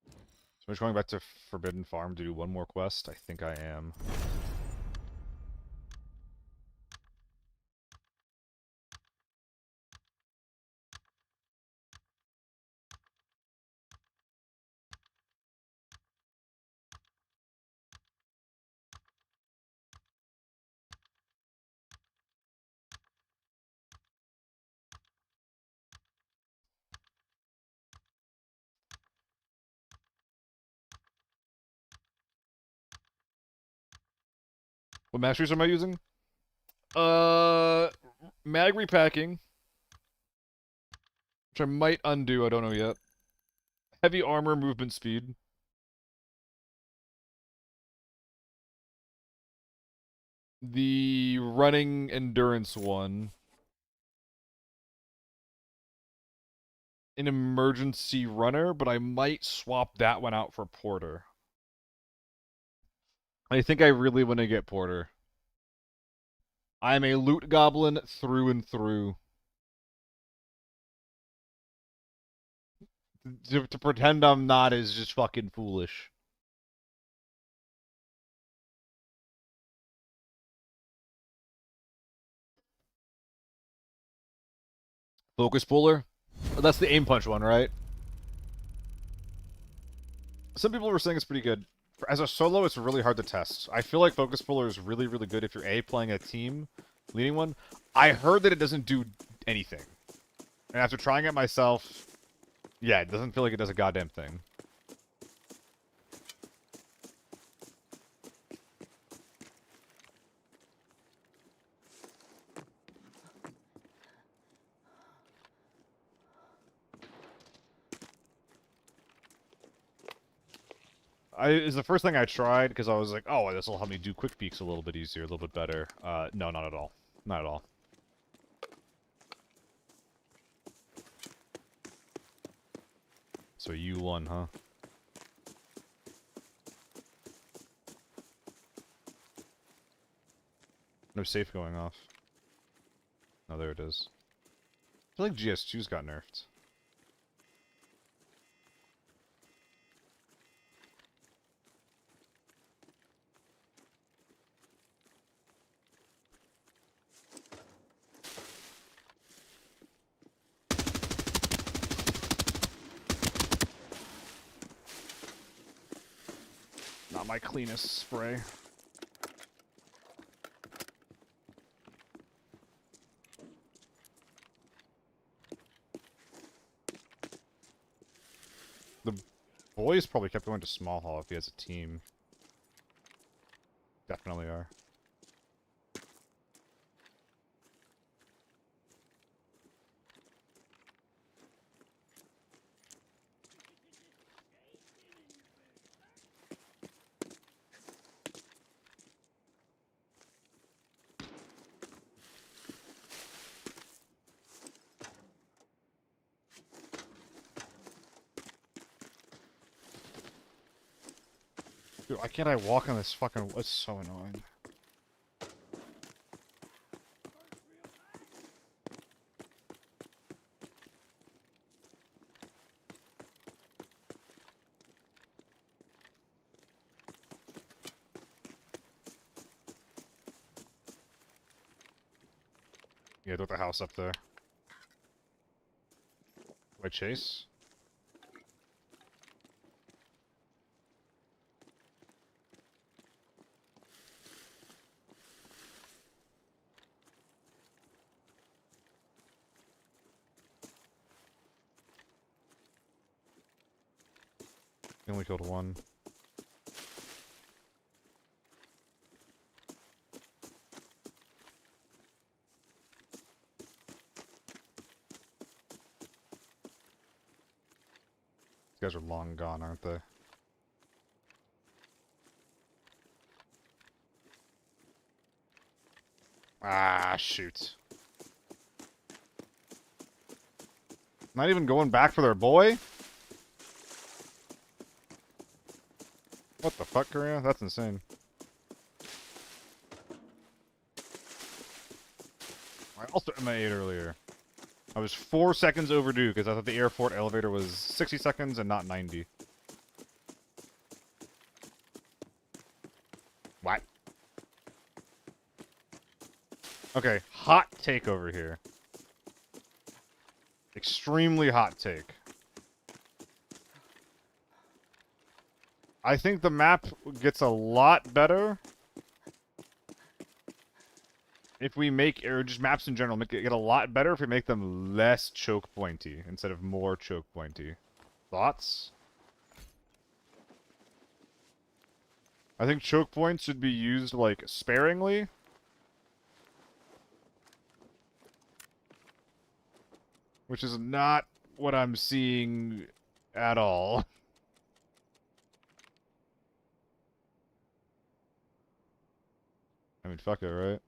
So I'm just going back to Forbidden Farm to do one more quest. I think I am. What masteries am I using? Mag repacking. Which I might undo, I don't know yet. Heavy armor, movement speed. The running endurance one. An emergency runner, but I might swap that one out for Porter. I think I really want to get Porter. I'm a loot goblin through and through. To pretend I'm not is just fucking foolish. Focus puller? Oh, that's the aim punch one, right? Some people were saying it's pretty good. As a solo, it's really hard to test. I feel like focus puller is really, really good if you're A, playing a team, leading one. I heard that it doesn't do anything. And after trying it myself, yeah, it doesn't feel like it does a goddamn thing. It's the first thing I tried because I was like, oh, this will help me do quick peeks a little bit easier, a little bit better. No, not at all. Not at all. So you won, huh? No safe going off. Oh, there it is. I feel like GS2's got nerfed. Not my cleanest spray. The boys probably kept going to small hall if he has a team. Definitely are. Dude, why can't I walk on this fucking... It's so annoying. Yeah, with the house up there. Do I chase? He only killed one. These guys are long gone, aren't they? Ah, shoot. Not even going back for their boy? What the fuck, Korea? That's insane. I also MIA'd earlier. I was 4 seconds overdue because I thought the airport elevator was 60 seconds and not 90. What? Okay, hot take over here. Extremely hot take. I think the map gets a lot better if we make, or just maps in general, get a lot better if we make them less choke pointy instead of more choke pointy. Thoughts? I think choke points should be used, like, sparingly. Which is not what I'm seeing at all. I mean, fuck it, right?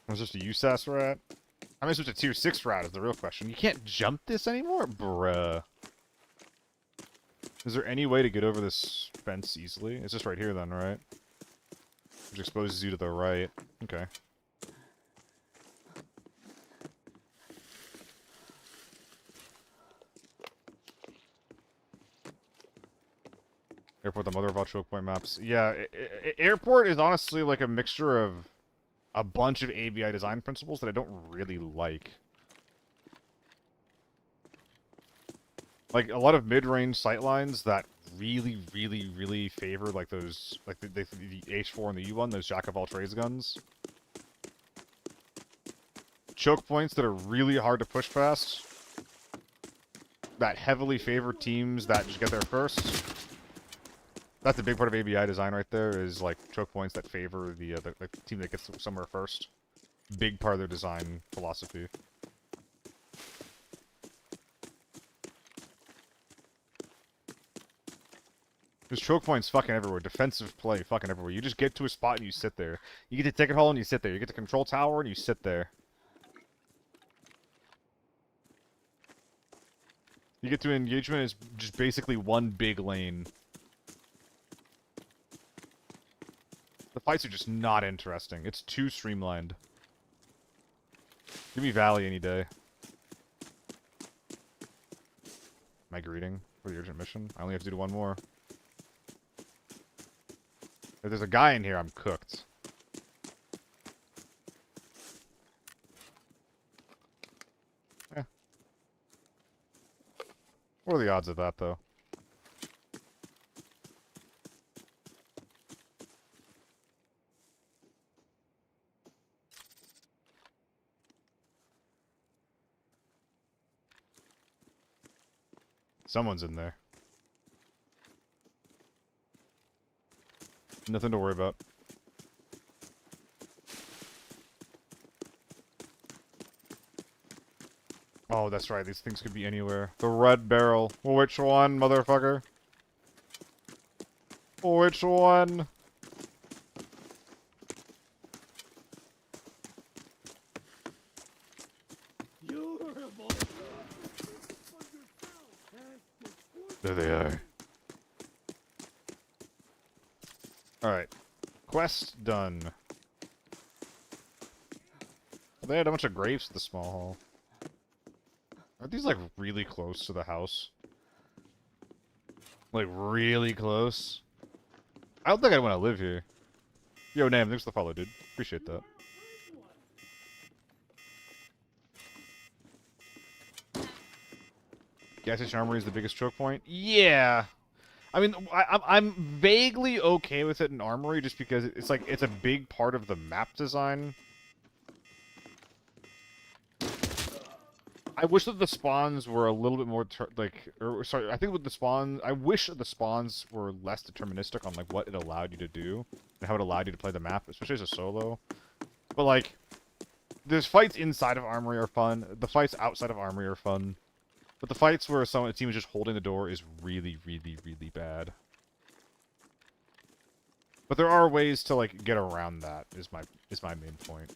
Was this a USAS rat? I mean, it's a tier 6 rat is the real question. You can't jump this anymore? Bruh. Is there any way to get over this fence easily? It's just right here then, right? which exposes you to the right. Okay. Airport, the mother of all choke point maps. Yeah, airport is honestly like a mixture of a bunch of ABI design principles that I don't really like. Like, a lot of mid-range sightlines that really favor, like, those, like, the H4 and the U1, those jack-of-all-trades guns. Choke points that are really hard to push past. That heavily favor teams that just get there first. That's a big part of ABI design right there, is, like, choke points that favor the team that gets somewhere first. Big part of their design philosophy. There's choke points fucking everywhere. Defensive play fucking everywhere. You just get to a spot and you sit there. You get to ticket hall and you sit there. You get to control tower and you sit there. You get to engagement is just basically one big lane. The fights are just not interesting. It's too streamlined. Give me Valley any day. Am I greeting for the urgent mission? I only have to do one more. If there's a guy in here, I'm cooked. Eh. What are the odds of that, though? Someone's in there. Nothing to worry about. Oh, that's right. These things could be anywhere. The red barrel. Which one, motherfucker? Which one? There they are. Alright. Quest done. They had a bunch of grapes at the small hall. Are these, like, really close to the house? Like, really close? I don't think I'd want to live here. Yo, Nam, thanks for the follow, dude. Appreciate that. Gas station armory is the biggest choke point? Yeah! I mean, I'm vaguely okay with it in armory just because it's like, it's a big part of the map design. I wish that the spawns were a little bit more, sorry, I think with the spawns, I wish the spawns were less deterministic on, like, what it allowed you to do, and how it allowed you to play the map, especially as a solo. But, like, there's fights inside of armory are fun, the fights outside of armory are fun, but the fights where a team is just holding the door is really bad. But there are ways to, like, get around that, is my main point.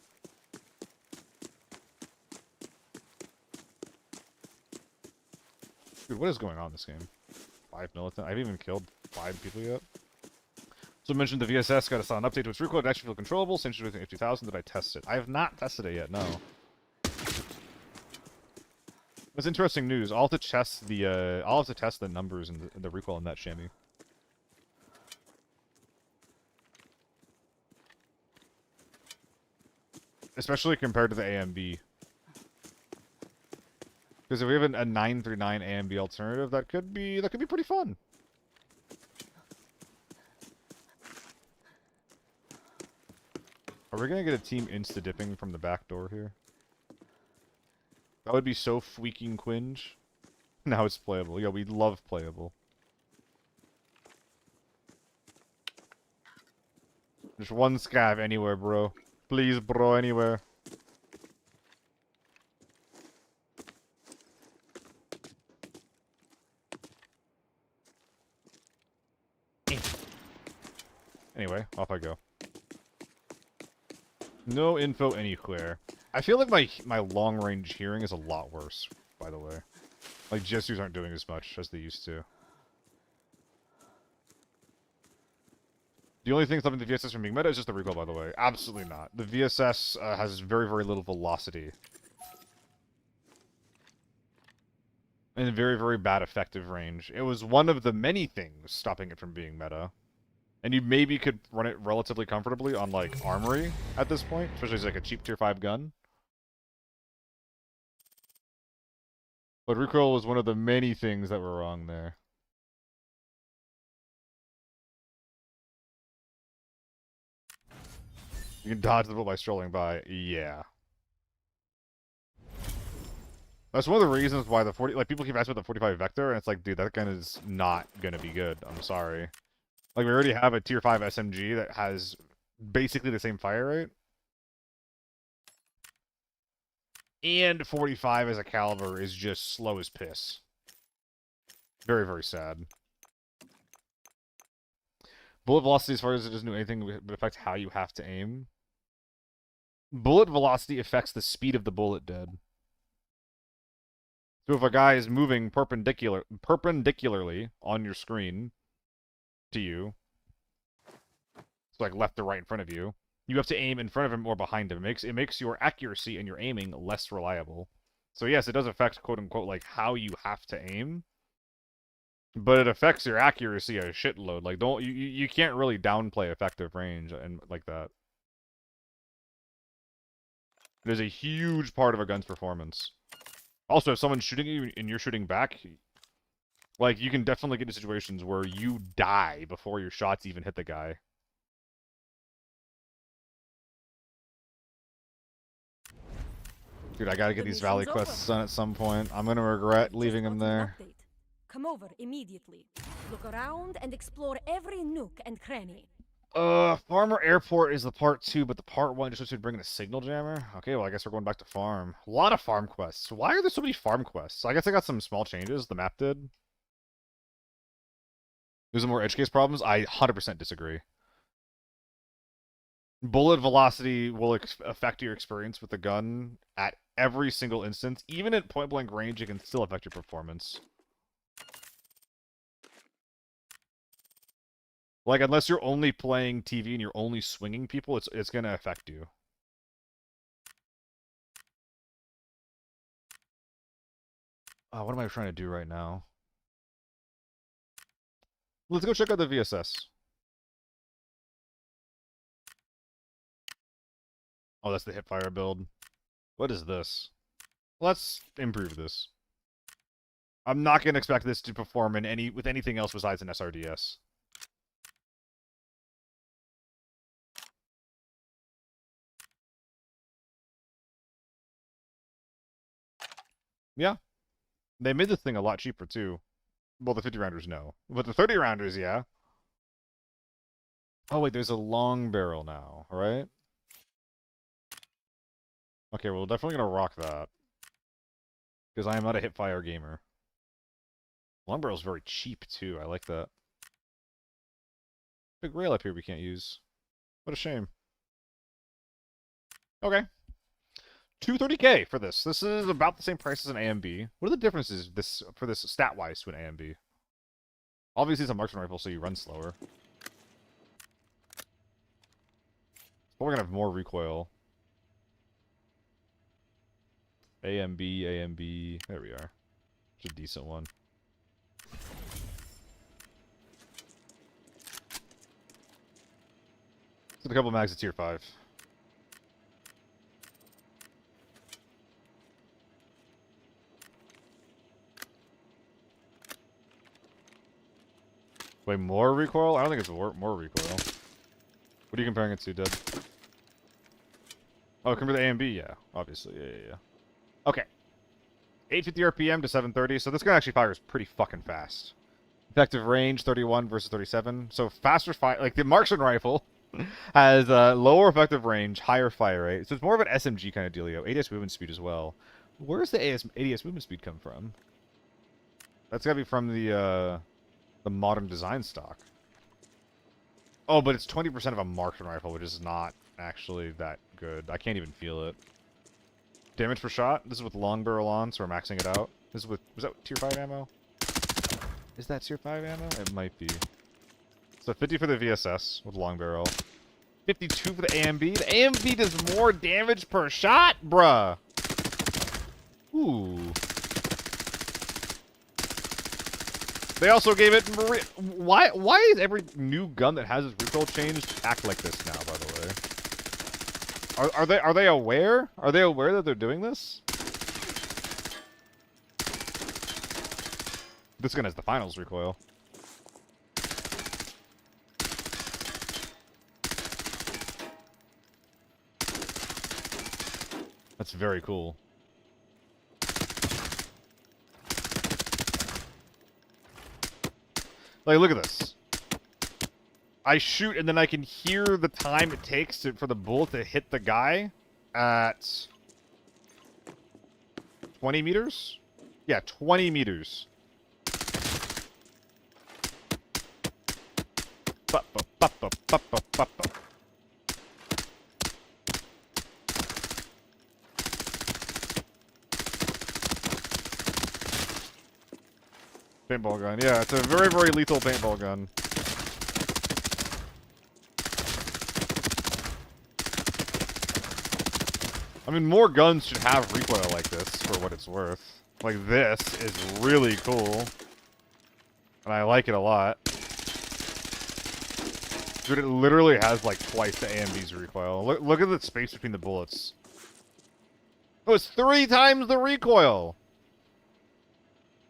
Dude, what is going on in this game? 5 militant? I haven't even killed 5 people yet. So I mentioned the VSS got a solid update to its recoil to actually feel controllable. Same with the F2000. Did I test it? I have not tested it yet, no. That's interesting news. I'll have to test the numbers and the recoil in that chamois. Especially compared to the AMB. Because if we have a 939 AMB alternative, that could be pretty fun. Are we gonna get a team insta-dipping from the back door here? That would be so freaking cringe. Now it's playable. Yeah, we love playable. Just one scav anywhere, bro. Please, bro, anywhere. Anyway, off I go. No info anywhere. I feel like my long-range hearing is a lot worse, by the way. Like, GSUs aren't doing as much as they used to. The only thing stopping the VSS from being meta is just the recoil, by the way. Absolutely not. The VSS has very, very little velocity. And very, very bad effective range. It was one of the many things stopping it from being meta. And you maybe could run it relatively comfortably on, like, Armory at this point. Especially as, like, a cheap tier 5 gun. But recoil was one of the many things that were wrong there. You can dodge the bullet by strolling by. Yeah. That's one of the reasons why the 40... Like, people keep asking about the 45 Vector, and it's like, dude, that gun is not gonna be good. I'm sorry. Like, we already have a tier 5 SMG that has basically the same fire rate. And 45 as a caliber is just slow as piss. Very, very sad. Bullet velocity, as far as it doesn't do anything, would affect how you have to aim. Bullet velocity affects the speed of the bullet dead. So if a guy is moving perpendicularly on your screen to you, so like left to right in front of you, you have to aim in front of him or behind him. It makes your accuracy and your aiming less reliable. So yes, it does affect, quote unquote, like how you have to aim, but it affects your accuracy a shitload. Like you can't really downplay effective range and like that. It is a huge part of a gun's performance. Also, if someone's shooting you and you're shooting back, like, you can definitely get into situations where you die before your shots even hit the guy. Dude, I gotta get these Valley quests done at some point. I'm gonna regret leaving him there. Come over immediately. Look around and explore every nook and cranny. Farmer Airport is the part 2, but the part 1 just to bring in a signal jammer. Okay, well, I guess we're going back to farm. A lot of farm quests. Why are there so many farm quests? I guess I got some small changes. The map did. There's some more edge case problems. I 100% disagree. Bullet velocity will affect your experience with the gun at every single instance. Even at point-blank range, it can still affect your performance. Like, unless you're only playing TV and you're only swinging people, it's gonna affect you. What am I trying to do right now? Let's go check out the VSS. Oh, that's the hipfire build. What is this? Let's improve this. I'm not gonna expect this to perform in with anything else besides an SRDS. Yeah. They made this thing a lot cheaper, too. Well, the 50-rounders, no. But the 30-rounders, yeah. Oh, wait, there's a long barrel now, right? Okay, well, definitely gonna rock that. Because I am not a hipfire gamer. Long barrel's very cheap, too. I like that. Big rail up here we can't use. What a shame. Okay. 230k for this. This is about the same price as an AMB. What are the differences for this stat-wise to an AMB? Obviously, it's a marksman rifle, so you run slower. But we're gonna have more recoil. AMB, AMB. There we are. It's a decent one. Let's get a couple mags at tier 5. Wait, more recoil? I don't think it's more recoil. What are you comparing it to, Deb? Oh, compared to A and B? Yeah, obviously. Yeah. Okay. 850 RPM to 730, so this gun actually fires pretty fucking fast. Effective range, 31 versus 37. So faster fire... Like, the marksman rifle has lower effective range, higher fire rate. So it's more of an SMG kind of dealio. ADS movement speed as well. Where's the ADS movement speed come from? That's gotta be from the modern design stock. Oh, but it's 20% of a marksman rifle, which is not actually that good. I can't even feel it. Damage per shot. This is with long barrel on, so we're maxing it out. This is with... Was that tier 5 ammo? Is that tier 5 ammo? It might be. So 50 for the VSS with long barrel. 52 for the AMB. The AMB does more damage per shot, bruh. Ooh. They also gave it... Why is every new gun that has its recoil changed act like this now, by the way? Are they aware? Are they aware that they're doing this? This gun has the finals recoil. That's very cool. Like, look at this. I shoot and then I can hear the time it takes for the bullet to hit the guy at 20 meters? Yeah, 20 meters. Paintball gun. Yeah, it's a very, very lethal paintball gun. I mean, more guns should have recoil like this, for what it's worth. Like, this is really cool. And I like it a lot. Dude, it literally has, like, twice the AMB's recoil. Look at the space between the bullets. Oh, it's 3 times the recoil!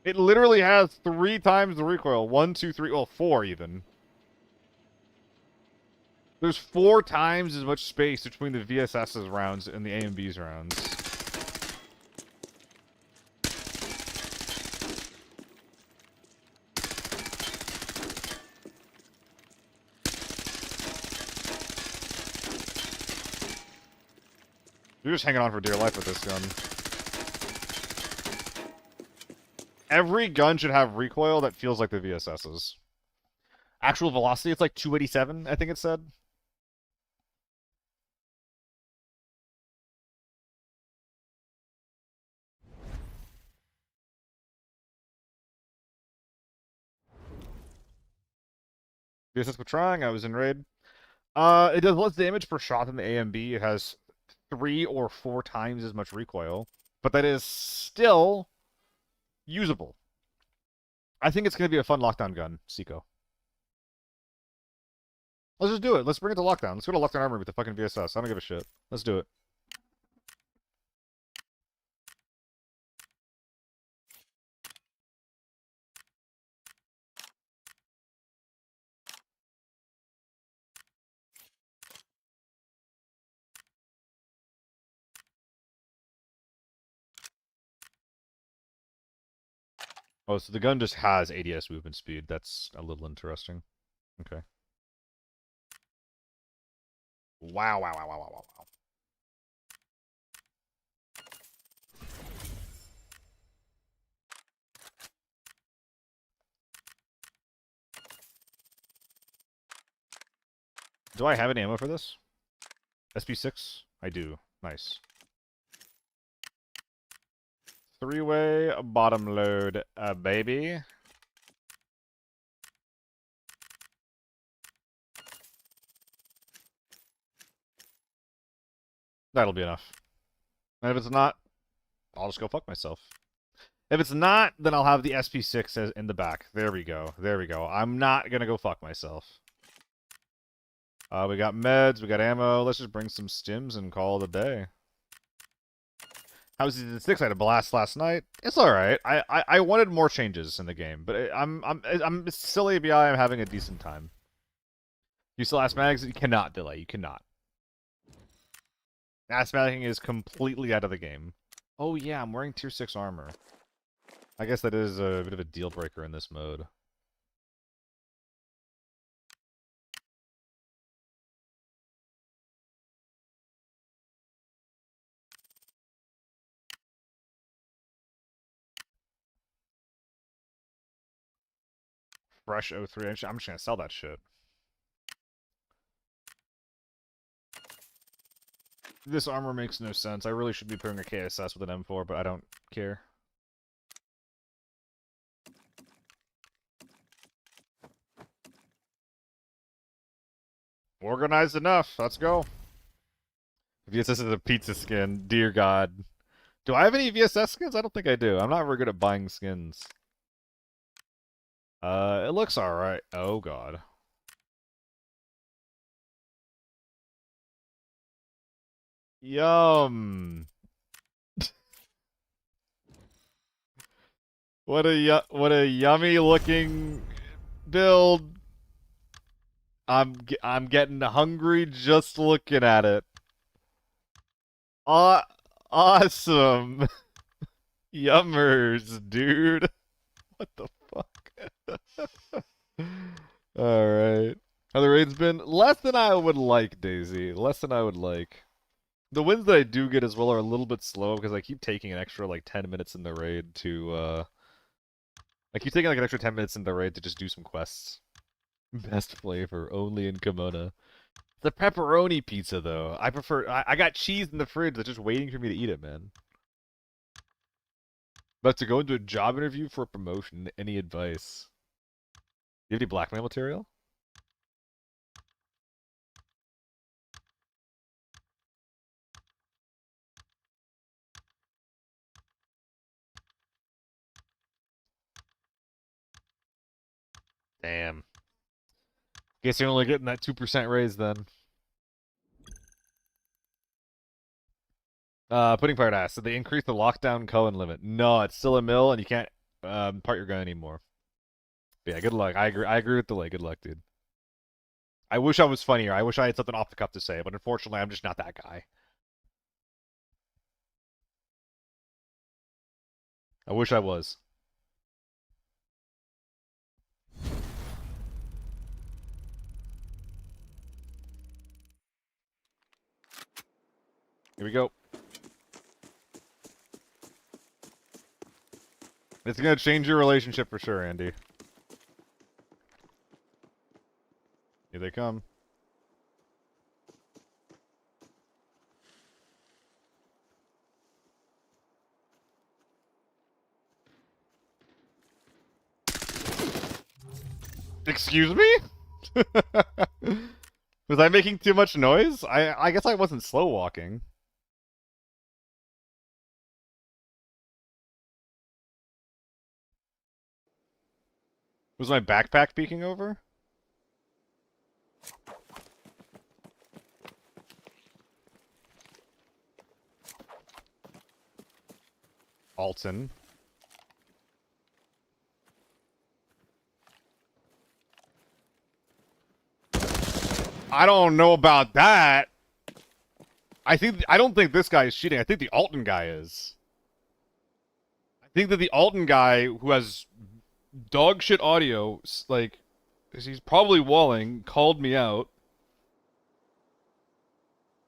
It literally has 3 times the recoil. 1, 2, 3, well, 4 even. There's 4 times as much space between the VSS's rounds and the AMB's rounds. You're just hanging on for dear life with this gun. Every gun should have recoil that feels like the VSS's. Actual velocity, it's like 287, I think it said. VSS for trying, I was in raid. It does less damage per shot than the AMB. It has 3 or 4 times as much recoil. But that is still usable. I think it's going to be a fun lockdown gun, Seiko. Let's just do it. Let's bring it to lockdown. Let's go to lockdown armory with the fucking VSS. I don't give a shit. Let's do it. Oh, so the gun just has ADS movement speed. That's a little interesting. Okay. Wow, wow, wow, wow, wow, wow. Do I have any ammo for this? SP6? I do. Nice. 3-way bottom load, baby. That'll be enough. And if it's not, I'll just go fuck myself. If it's not, then I'll have the SP6 in the back. There we go. There we go. I'm not gonna go fuck myself. We got meds, we got ammo. Let's just bring some stims and call it a day. How was season 6? I had a blast last night. It's all right. I wanted more changes in the game, but I'm still ABI. I'm having a decent time. You still ask mags? You cannot delay. You cannot. Ass magging is completely out of the game. Oh yeah, I'm wearing tier 6 armor. I guess that is a bit of a deal breaker in this mode. Fresh 03. I'm just gonna sell that shit. This armor makes no sense. I really should be putting a KSS with an M4, but I don't care. Organized enough. Let's go. VSS is a pizza skin. Dear God. Do I have any VSS skins? I don't think I do. I'm not very good at buying skins. It looks alright. Oh God. Yum. What a yummy looking build. I'm getting hungry just looking at it. Awesome. Yummers, dude. What the fuck? Alright. How the raid's been? Less than I would like, Daisy. Less than I would like. The wins that I do get as well are a little bit slow because I keep taking an extra like 10 minutes in the raid to I keep taking like an extra 10 minutes in the raid to just do some quests. Best flavor, only in Kimona. The pepperoni pizza though. I got cheese in the fridge that's just waiting for me to eat it, man. But to go into a job interview for a promotion, any advice? Do you have any blackmail material? Damn. Guess you're only getting that 2% raise then. Pudding Pirate asks, did they increase the lockdown Cohen limit? No, it's still a mill and you can't part your gun anymore. But yeah, good luck. I agree with delay. Good luck, dude. I wish I was funnier. I wish I had something off the cuff to say, but unfortunately I'm just not that guy. I wish I was. Here we go. It's gonna change your relationship for sure, Andy. Here they come. Excuse me? Was I making too much noise? I guess I wasn't slow walking. Was my backpack peeking over? Alton. I don't know about that. I don't think this guy is cheating. I think the Alton guy is. I think that the Alton guy who has dog shit audio, like, he's probably walling, called me out.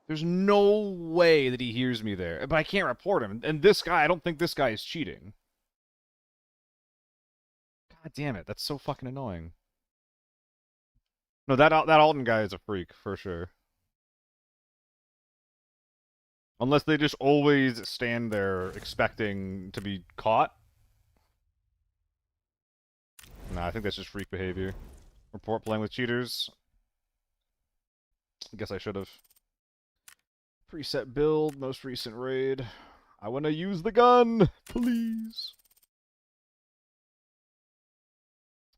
There's no way that he hears me there, but I can't report him. And this guy, I don't think this guy is cheating. God damn it, that's so fucking annoying. No, that Alton guy is a freak, for sure. Unless they just always stand there expecting to be caught. Nah, I think that's just freak behavior. Report playing with cheaters. I guess I should have. Preset build, most recent raid. I want to use the gun, please.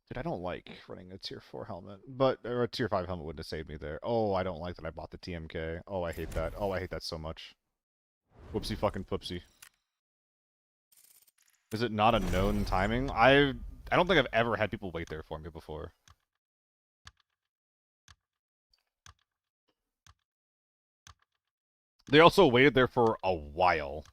Dude, I don't like running a tier 4 helmet, or a tier 5 helmet wouldn't have saved me there. Oh, I don't like that I bought the TMK. Oh, I hate that. Oh, I hate that so much. Whoopsie fucking poopsie. Is it not a known timing? I don't think I've ever had people wait there for me before. They also waited there for a while.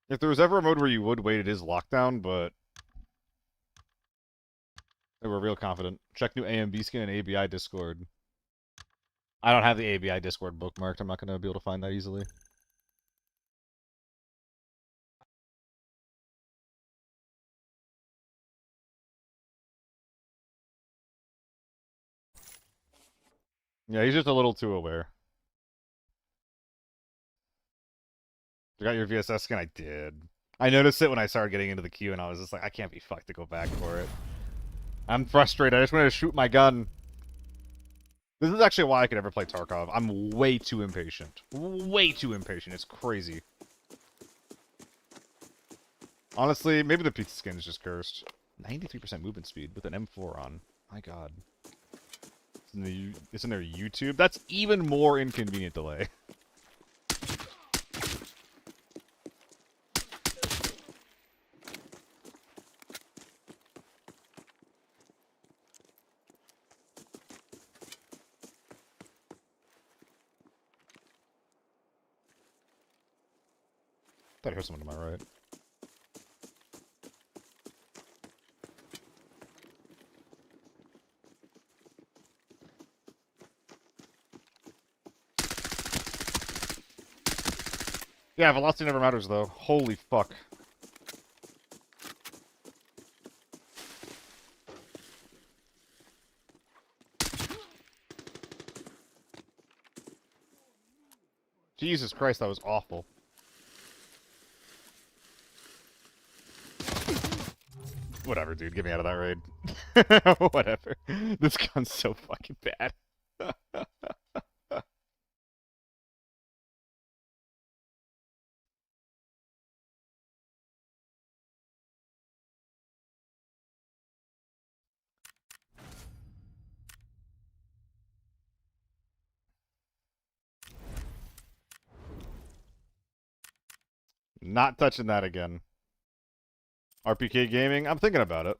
If there was ever a mode where you would wait, it is lockdown, but they were real confident. Check new AMB skin and ABI Discord. I don't have the ABI Discord bookmarked. I'm not going to be able to find that easily. Yeah, he's just a little too aware. You got your VSS skin? I did. I noticed it when I started getting into the queue, and I was just like, I can't be fucked to go back for it. I'm frustrated. I just wanted to shoot my gun. This is actually why I could never play Tarkov. I'm way too impatient. Way too impatient. It's crazy. Honestly, maybe the pizza skin is just cursed. 93% movement speed with an M4 on. My god. It's in their YouTube? That's even more inconvenient delay. Thought I heard someone to my right. Yeah, velocity never matters, though. Holy fuck. Jesus Christ, that was awful. Whatever, dude. Get me out of that raid. Whatever. This gun's so fucking bad. Not touching that again. RPK gaming? I'm thinking about it.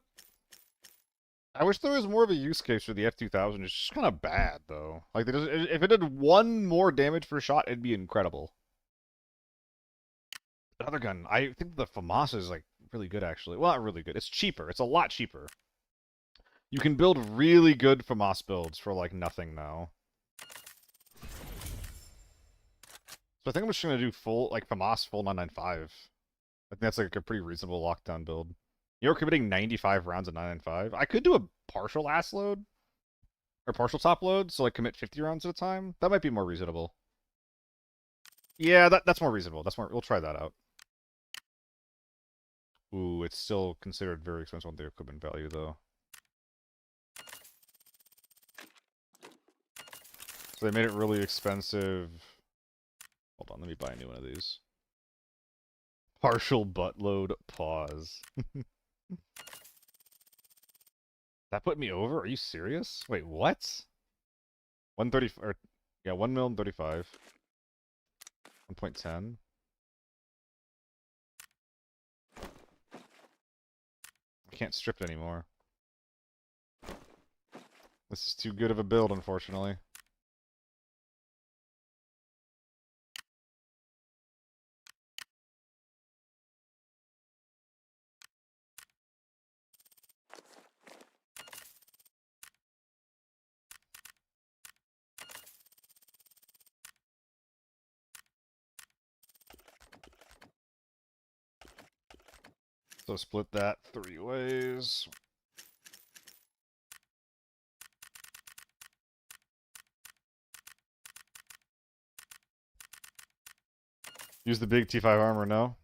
I wish there was more of a use case for the F2000. It's just kind of bad, though. Like, if it did one more damage per shot, it'd be incredible. Another gun. I think the FAMAS is, like, really good, actually. Well, not really good. It's cheaper. It's a lot cheaper. You can build really good FAMAS builds for, like, nothing now. So I think I'm just going to do full, like, FAMAS full 995. I think that's, like, a pretty reasonable lockdown build. You're committing 95 rounds at 995. I could do a partial ass load. Or partial top load, so, like, commit 50 rounds at a time. That might be more reasonable. Yeah, that's more reasonable. We'll try that out. Ooh, it's still considered very expensive on the equipment value, though. So they made it really expensive. Hold on, let me buy a new one of these. Partial butt load pause. That put me over? Are you serious? Wait, what? 130, or, yeah, 1 mil and 35. 1.10. I can't strip it anymore. This is too good of a build, unfortunately. So split that 3 ways. Use the big T5 armor, no?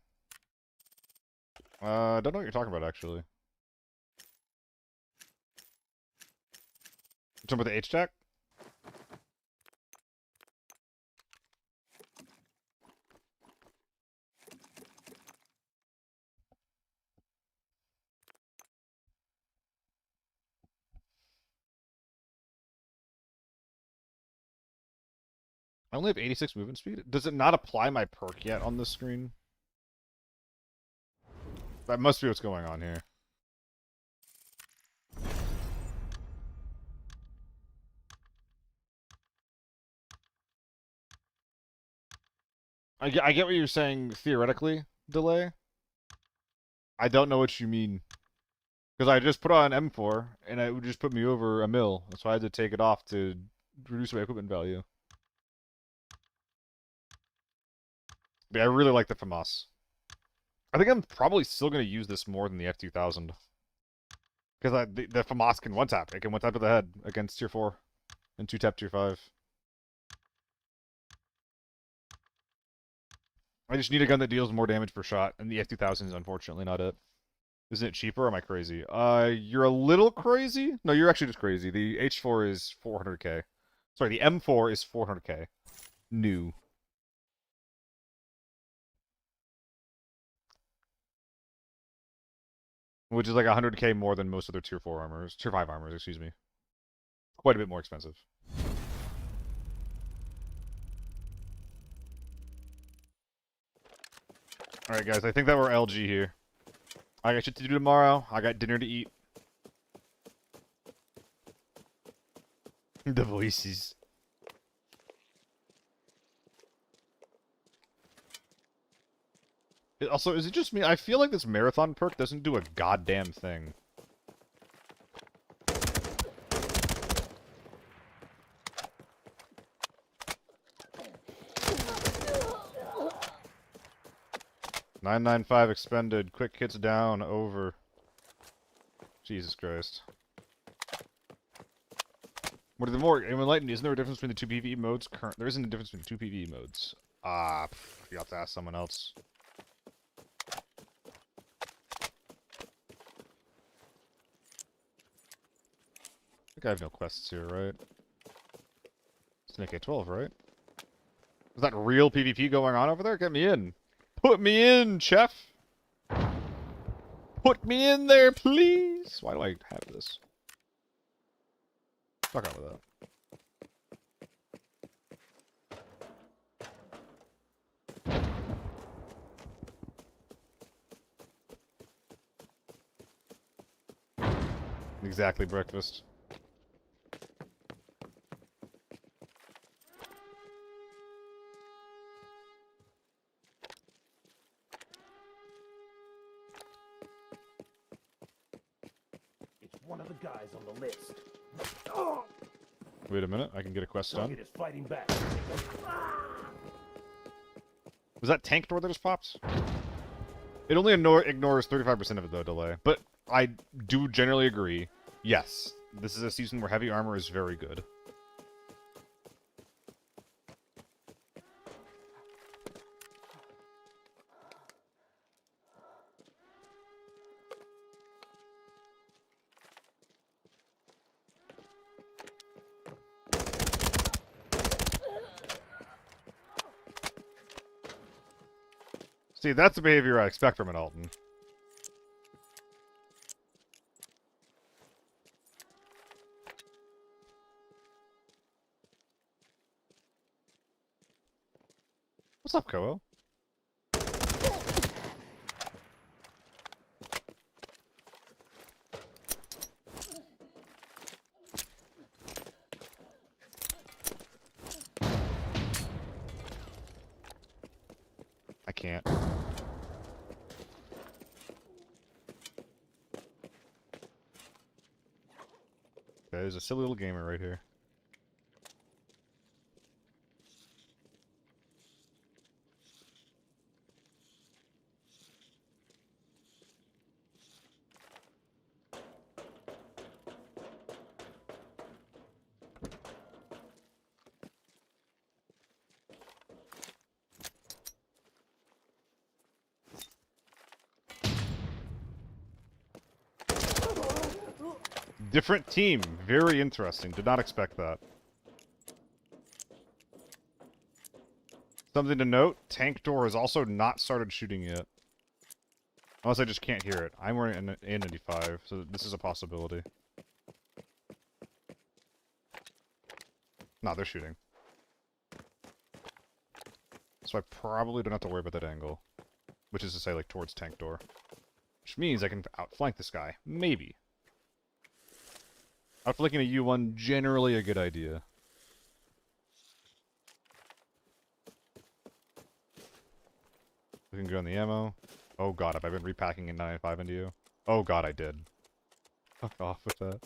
Don't know what you're talking about, actually. You talking about the H-Tac? I only have 86 movement speed. Does it not apply my perk yet on this screen? That must be what's going on here. I get what you're saying theoretically, delay. I don't know what you mean. Because I just put on M4, and it would just put me over a mil. That's why I had to take it off to reduce my equipment value. But I really like the FAMAS. I think I'm probably still going to use this more than the F2000. Because the FAMAS can one-tap. It can one-tap to the head against tier 4. And 2-tap tier 5. I just need a gun that deals more damage per shot, and the F2000 is unfortunately not it. Isn't it cheaper, or am I crazy? You're a little crazy? No, you're actually just crazy. The H4 is 400k. Sorry, the M4 is 400k. New. Which is like 100k more than most other tier 4 armors. Tier 5 armors, excuse me. Quite a bit more expensive. Alright, guys, I think that we're LG here. I got shit to do tomorrow. I got dinner to eat. The voices. Also, is it just me? I feel like this marathon perk doesn't do a goddamn thing. $995 expended. Quick hits down. Over. Jesus Christ. What are the more enlightened? Isn't there a difference between the two PvE modes? There isn't a difference between two PvE modes. You have to ask someone else. I think I have no quests here, right? It's an AK-12, right? Is that real PvP going on over there? Get me in. Put me in, chef! Put me in there, please! Why do I have this? Fuck out with that. Exactly, breakfast. It's one of the guys on the list. Wait a minute, I can get a quest done. Target is fighting back. Was that tank door that just popped? It only ignores 35% of it, though, delay. But I do generally agree. Yes, this is a season where heavy armor is very good. See, that's the behavior I expect from an Alton. What's up, Koel? I can't. Okay, there's a silly little gamer right here. Different team. Very interesting. Did not expect that. Something to note, tank door has also not started shooting yet. Unless I just can't hear it. I'm wearing an A95, so this is a possibility. No, they're shooting. So I probably don't have to worry about that angle. Which is to say, like, towards tank door. Which means I can outflank this guy. Maybe. Outflanking a U1, generally a good idea. We can go on the ammo. Oh god, have I been repacking in 9.5 into you? Oh god, I did. Fuck off with that.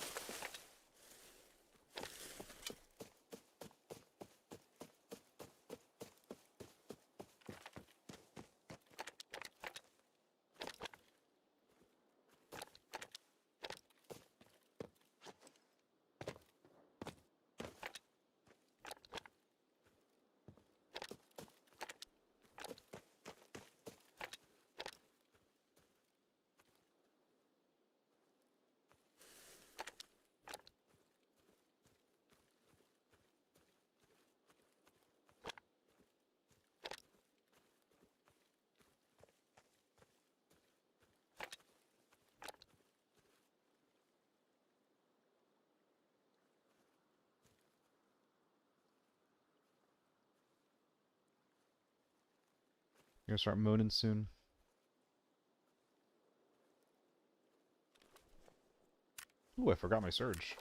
Gonna start mooning soon. Ooh, I forgot my surge.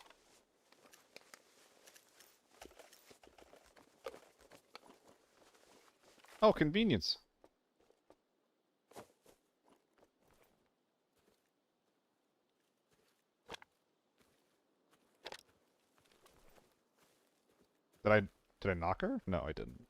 Oh, convenience. Did I knock her? No, I didn't.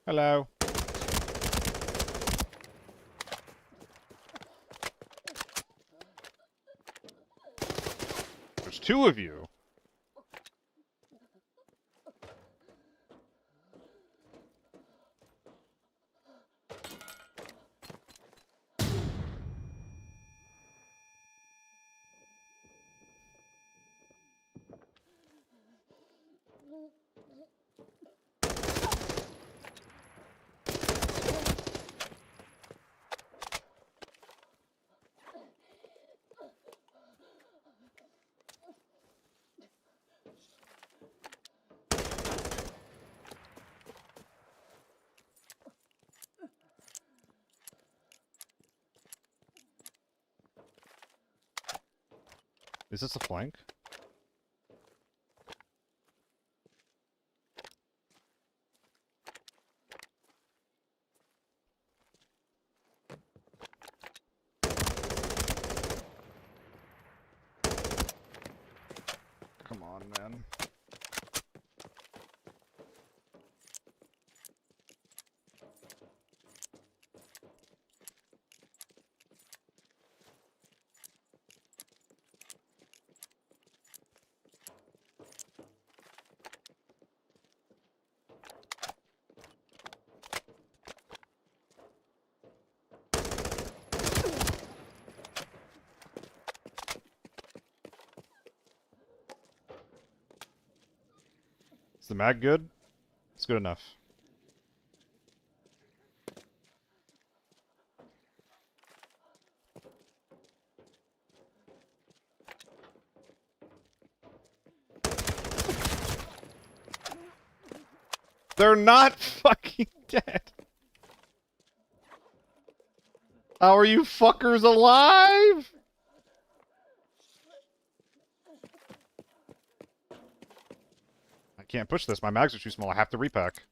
Hello. There's two of you. Is this a flank? Come on, man. Is the mag good? It's good enough. They're not fucking dead. How are you fuckers alive? I can't push this. My mags are too small. I have to repack.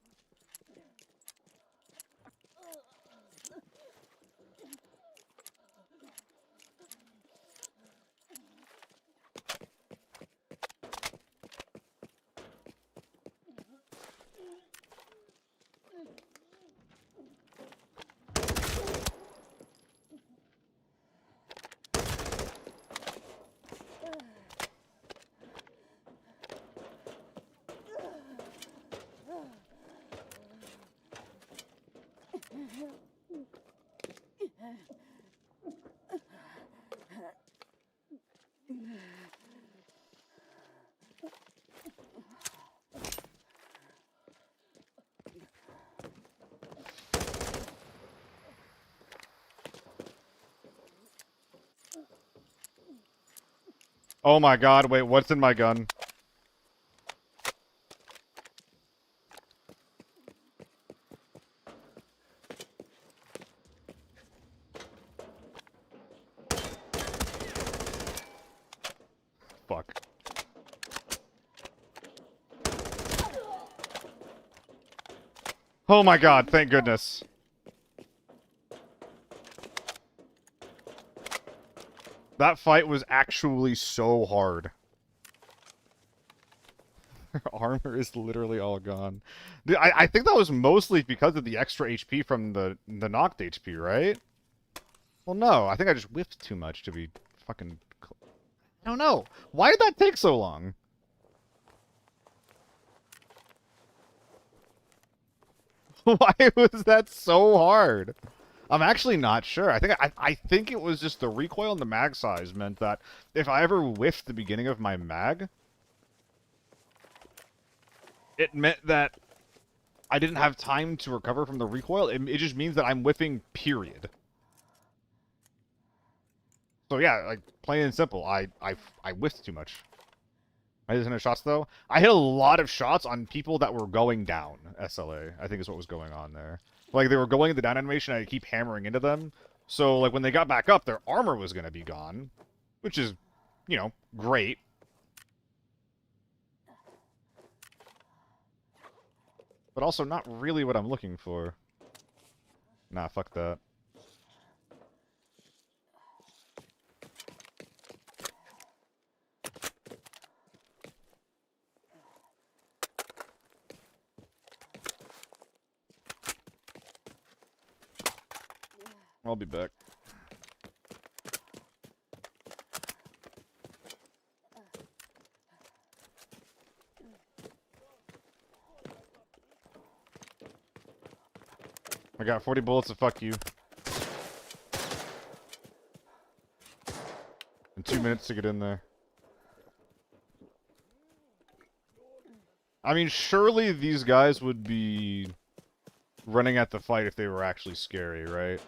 Oh my god, wait, what's in my gun? Fuck. Oh my god, thank goodness. That fight was actually so hard. Her armor is literally all gone. Dude, I think that was mostly because of the extra HP from the knocked HP, right? Well, no, I think I just whiffed too much to be fucking... I don't know. Why did that take so long? Why was that so hard? I'm actually not sure. I think it was just the recoil and the mag size meant that if I ever whiffed the beginning of my mag, it meant that I didn't have time to recover from the recoil. It just means that I'm whiffing, period. So yeah, like plain and simple, I whiffed too much. I didn't hit shots though. I hit a lot of shots on people that were going down. SLA, I think is what was going on there. Like they were going in the down animation, and I keep hammering into them. So like when they got back up, their armor was gonna be gone, which is, you know, great. But also not really what I'm looking for. Nah, fuck that. I'll be back. I got 40 bullets to fuck you. And 2 minutes to get in there. I mean, surely these guys would be running at the fight if they were actually scary, right?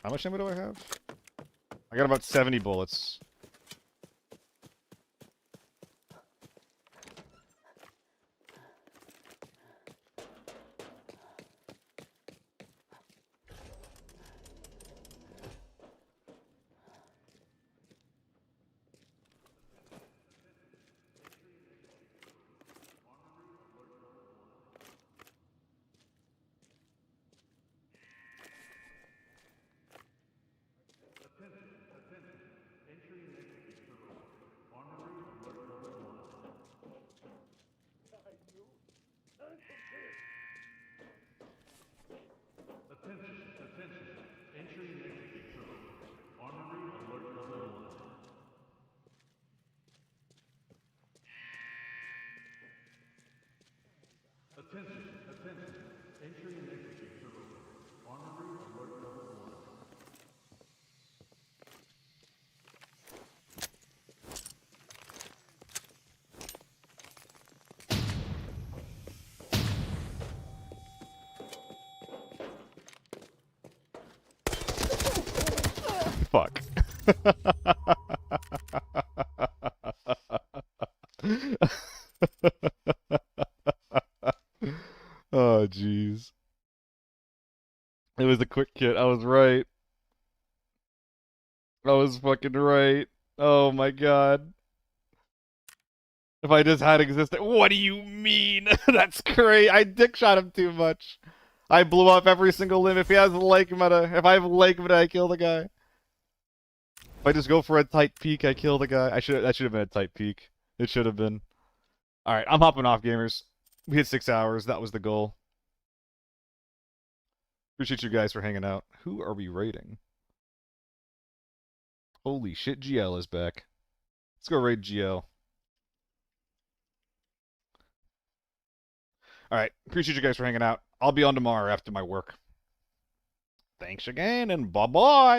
How much ammo do I have? I got about 70 bullets. Fuck. Oh, jeez. It was a quick kit. I was right. I was fucking right. Oh my god. If I just had existed. What do you mean? That's great. I dick shot him too much. I blew off every single limb. If he has a leg meta, if I have a leg meta, I kill the guy. If I just go for a tight peek, I kill the guy. That should have been a tight peek. It should have been. Alright, I'm hopping off, gamers. We hit 6 hours. That was the goal. Appreciate you guys for hanging out. Who are we raiding? Holy shit, GL is back. Let's go raid GL. Alright, appreciate you guys for hanging out. I'll be on tomorrow after my work. Thanks again, and bye-bye!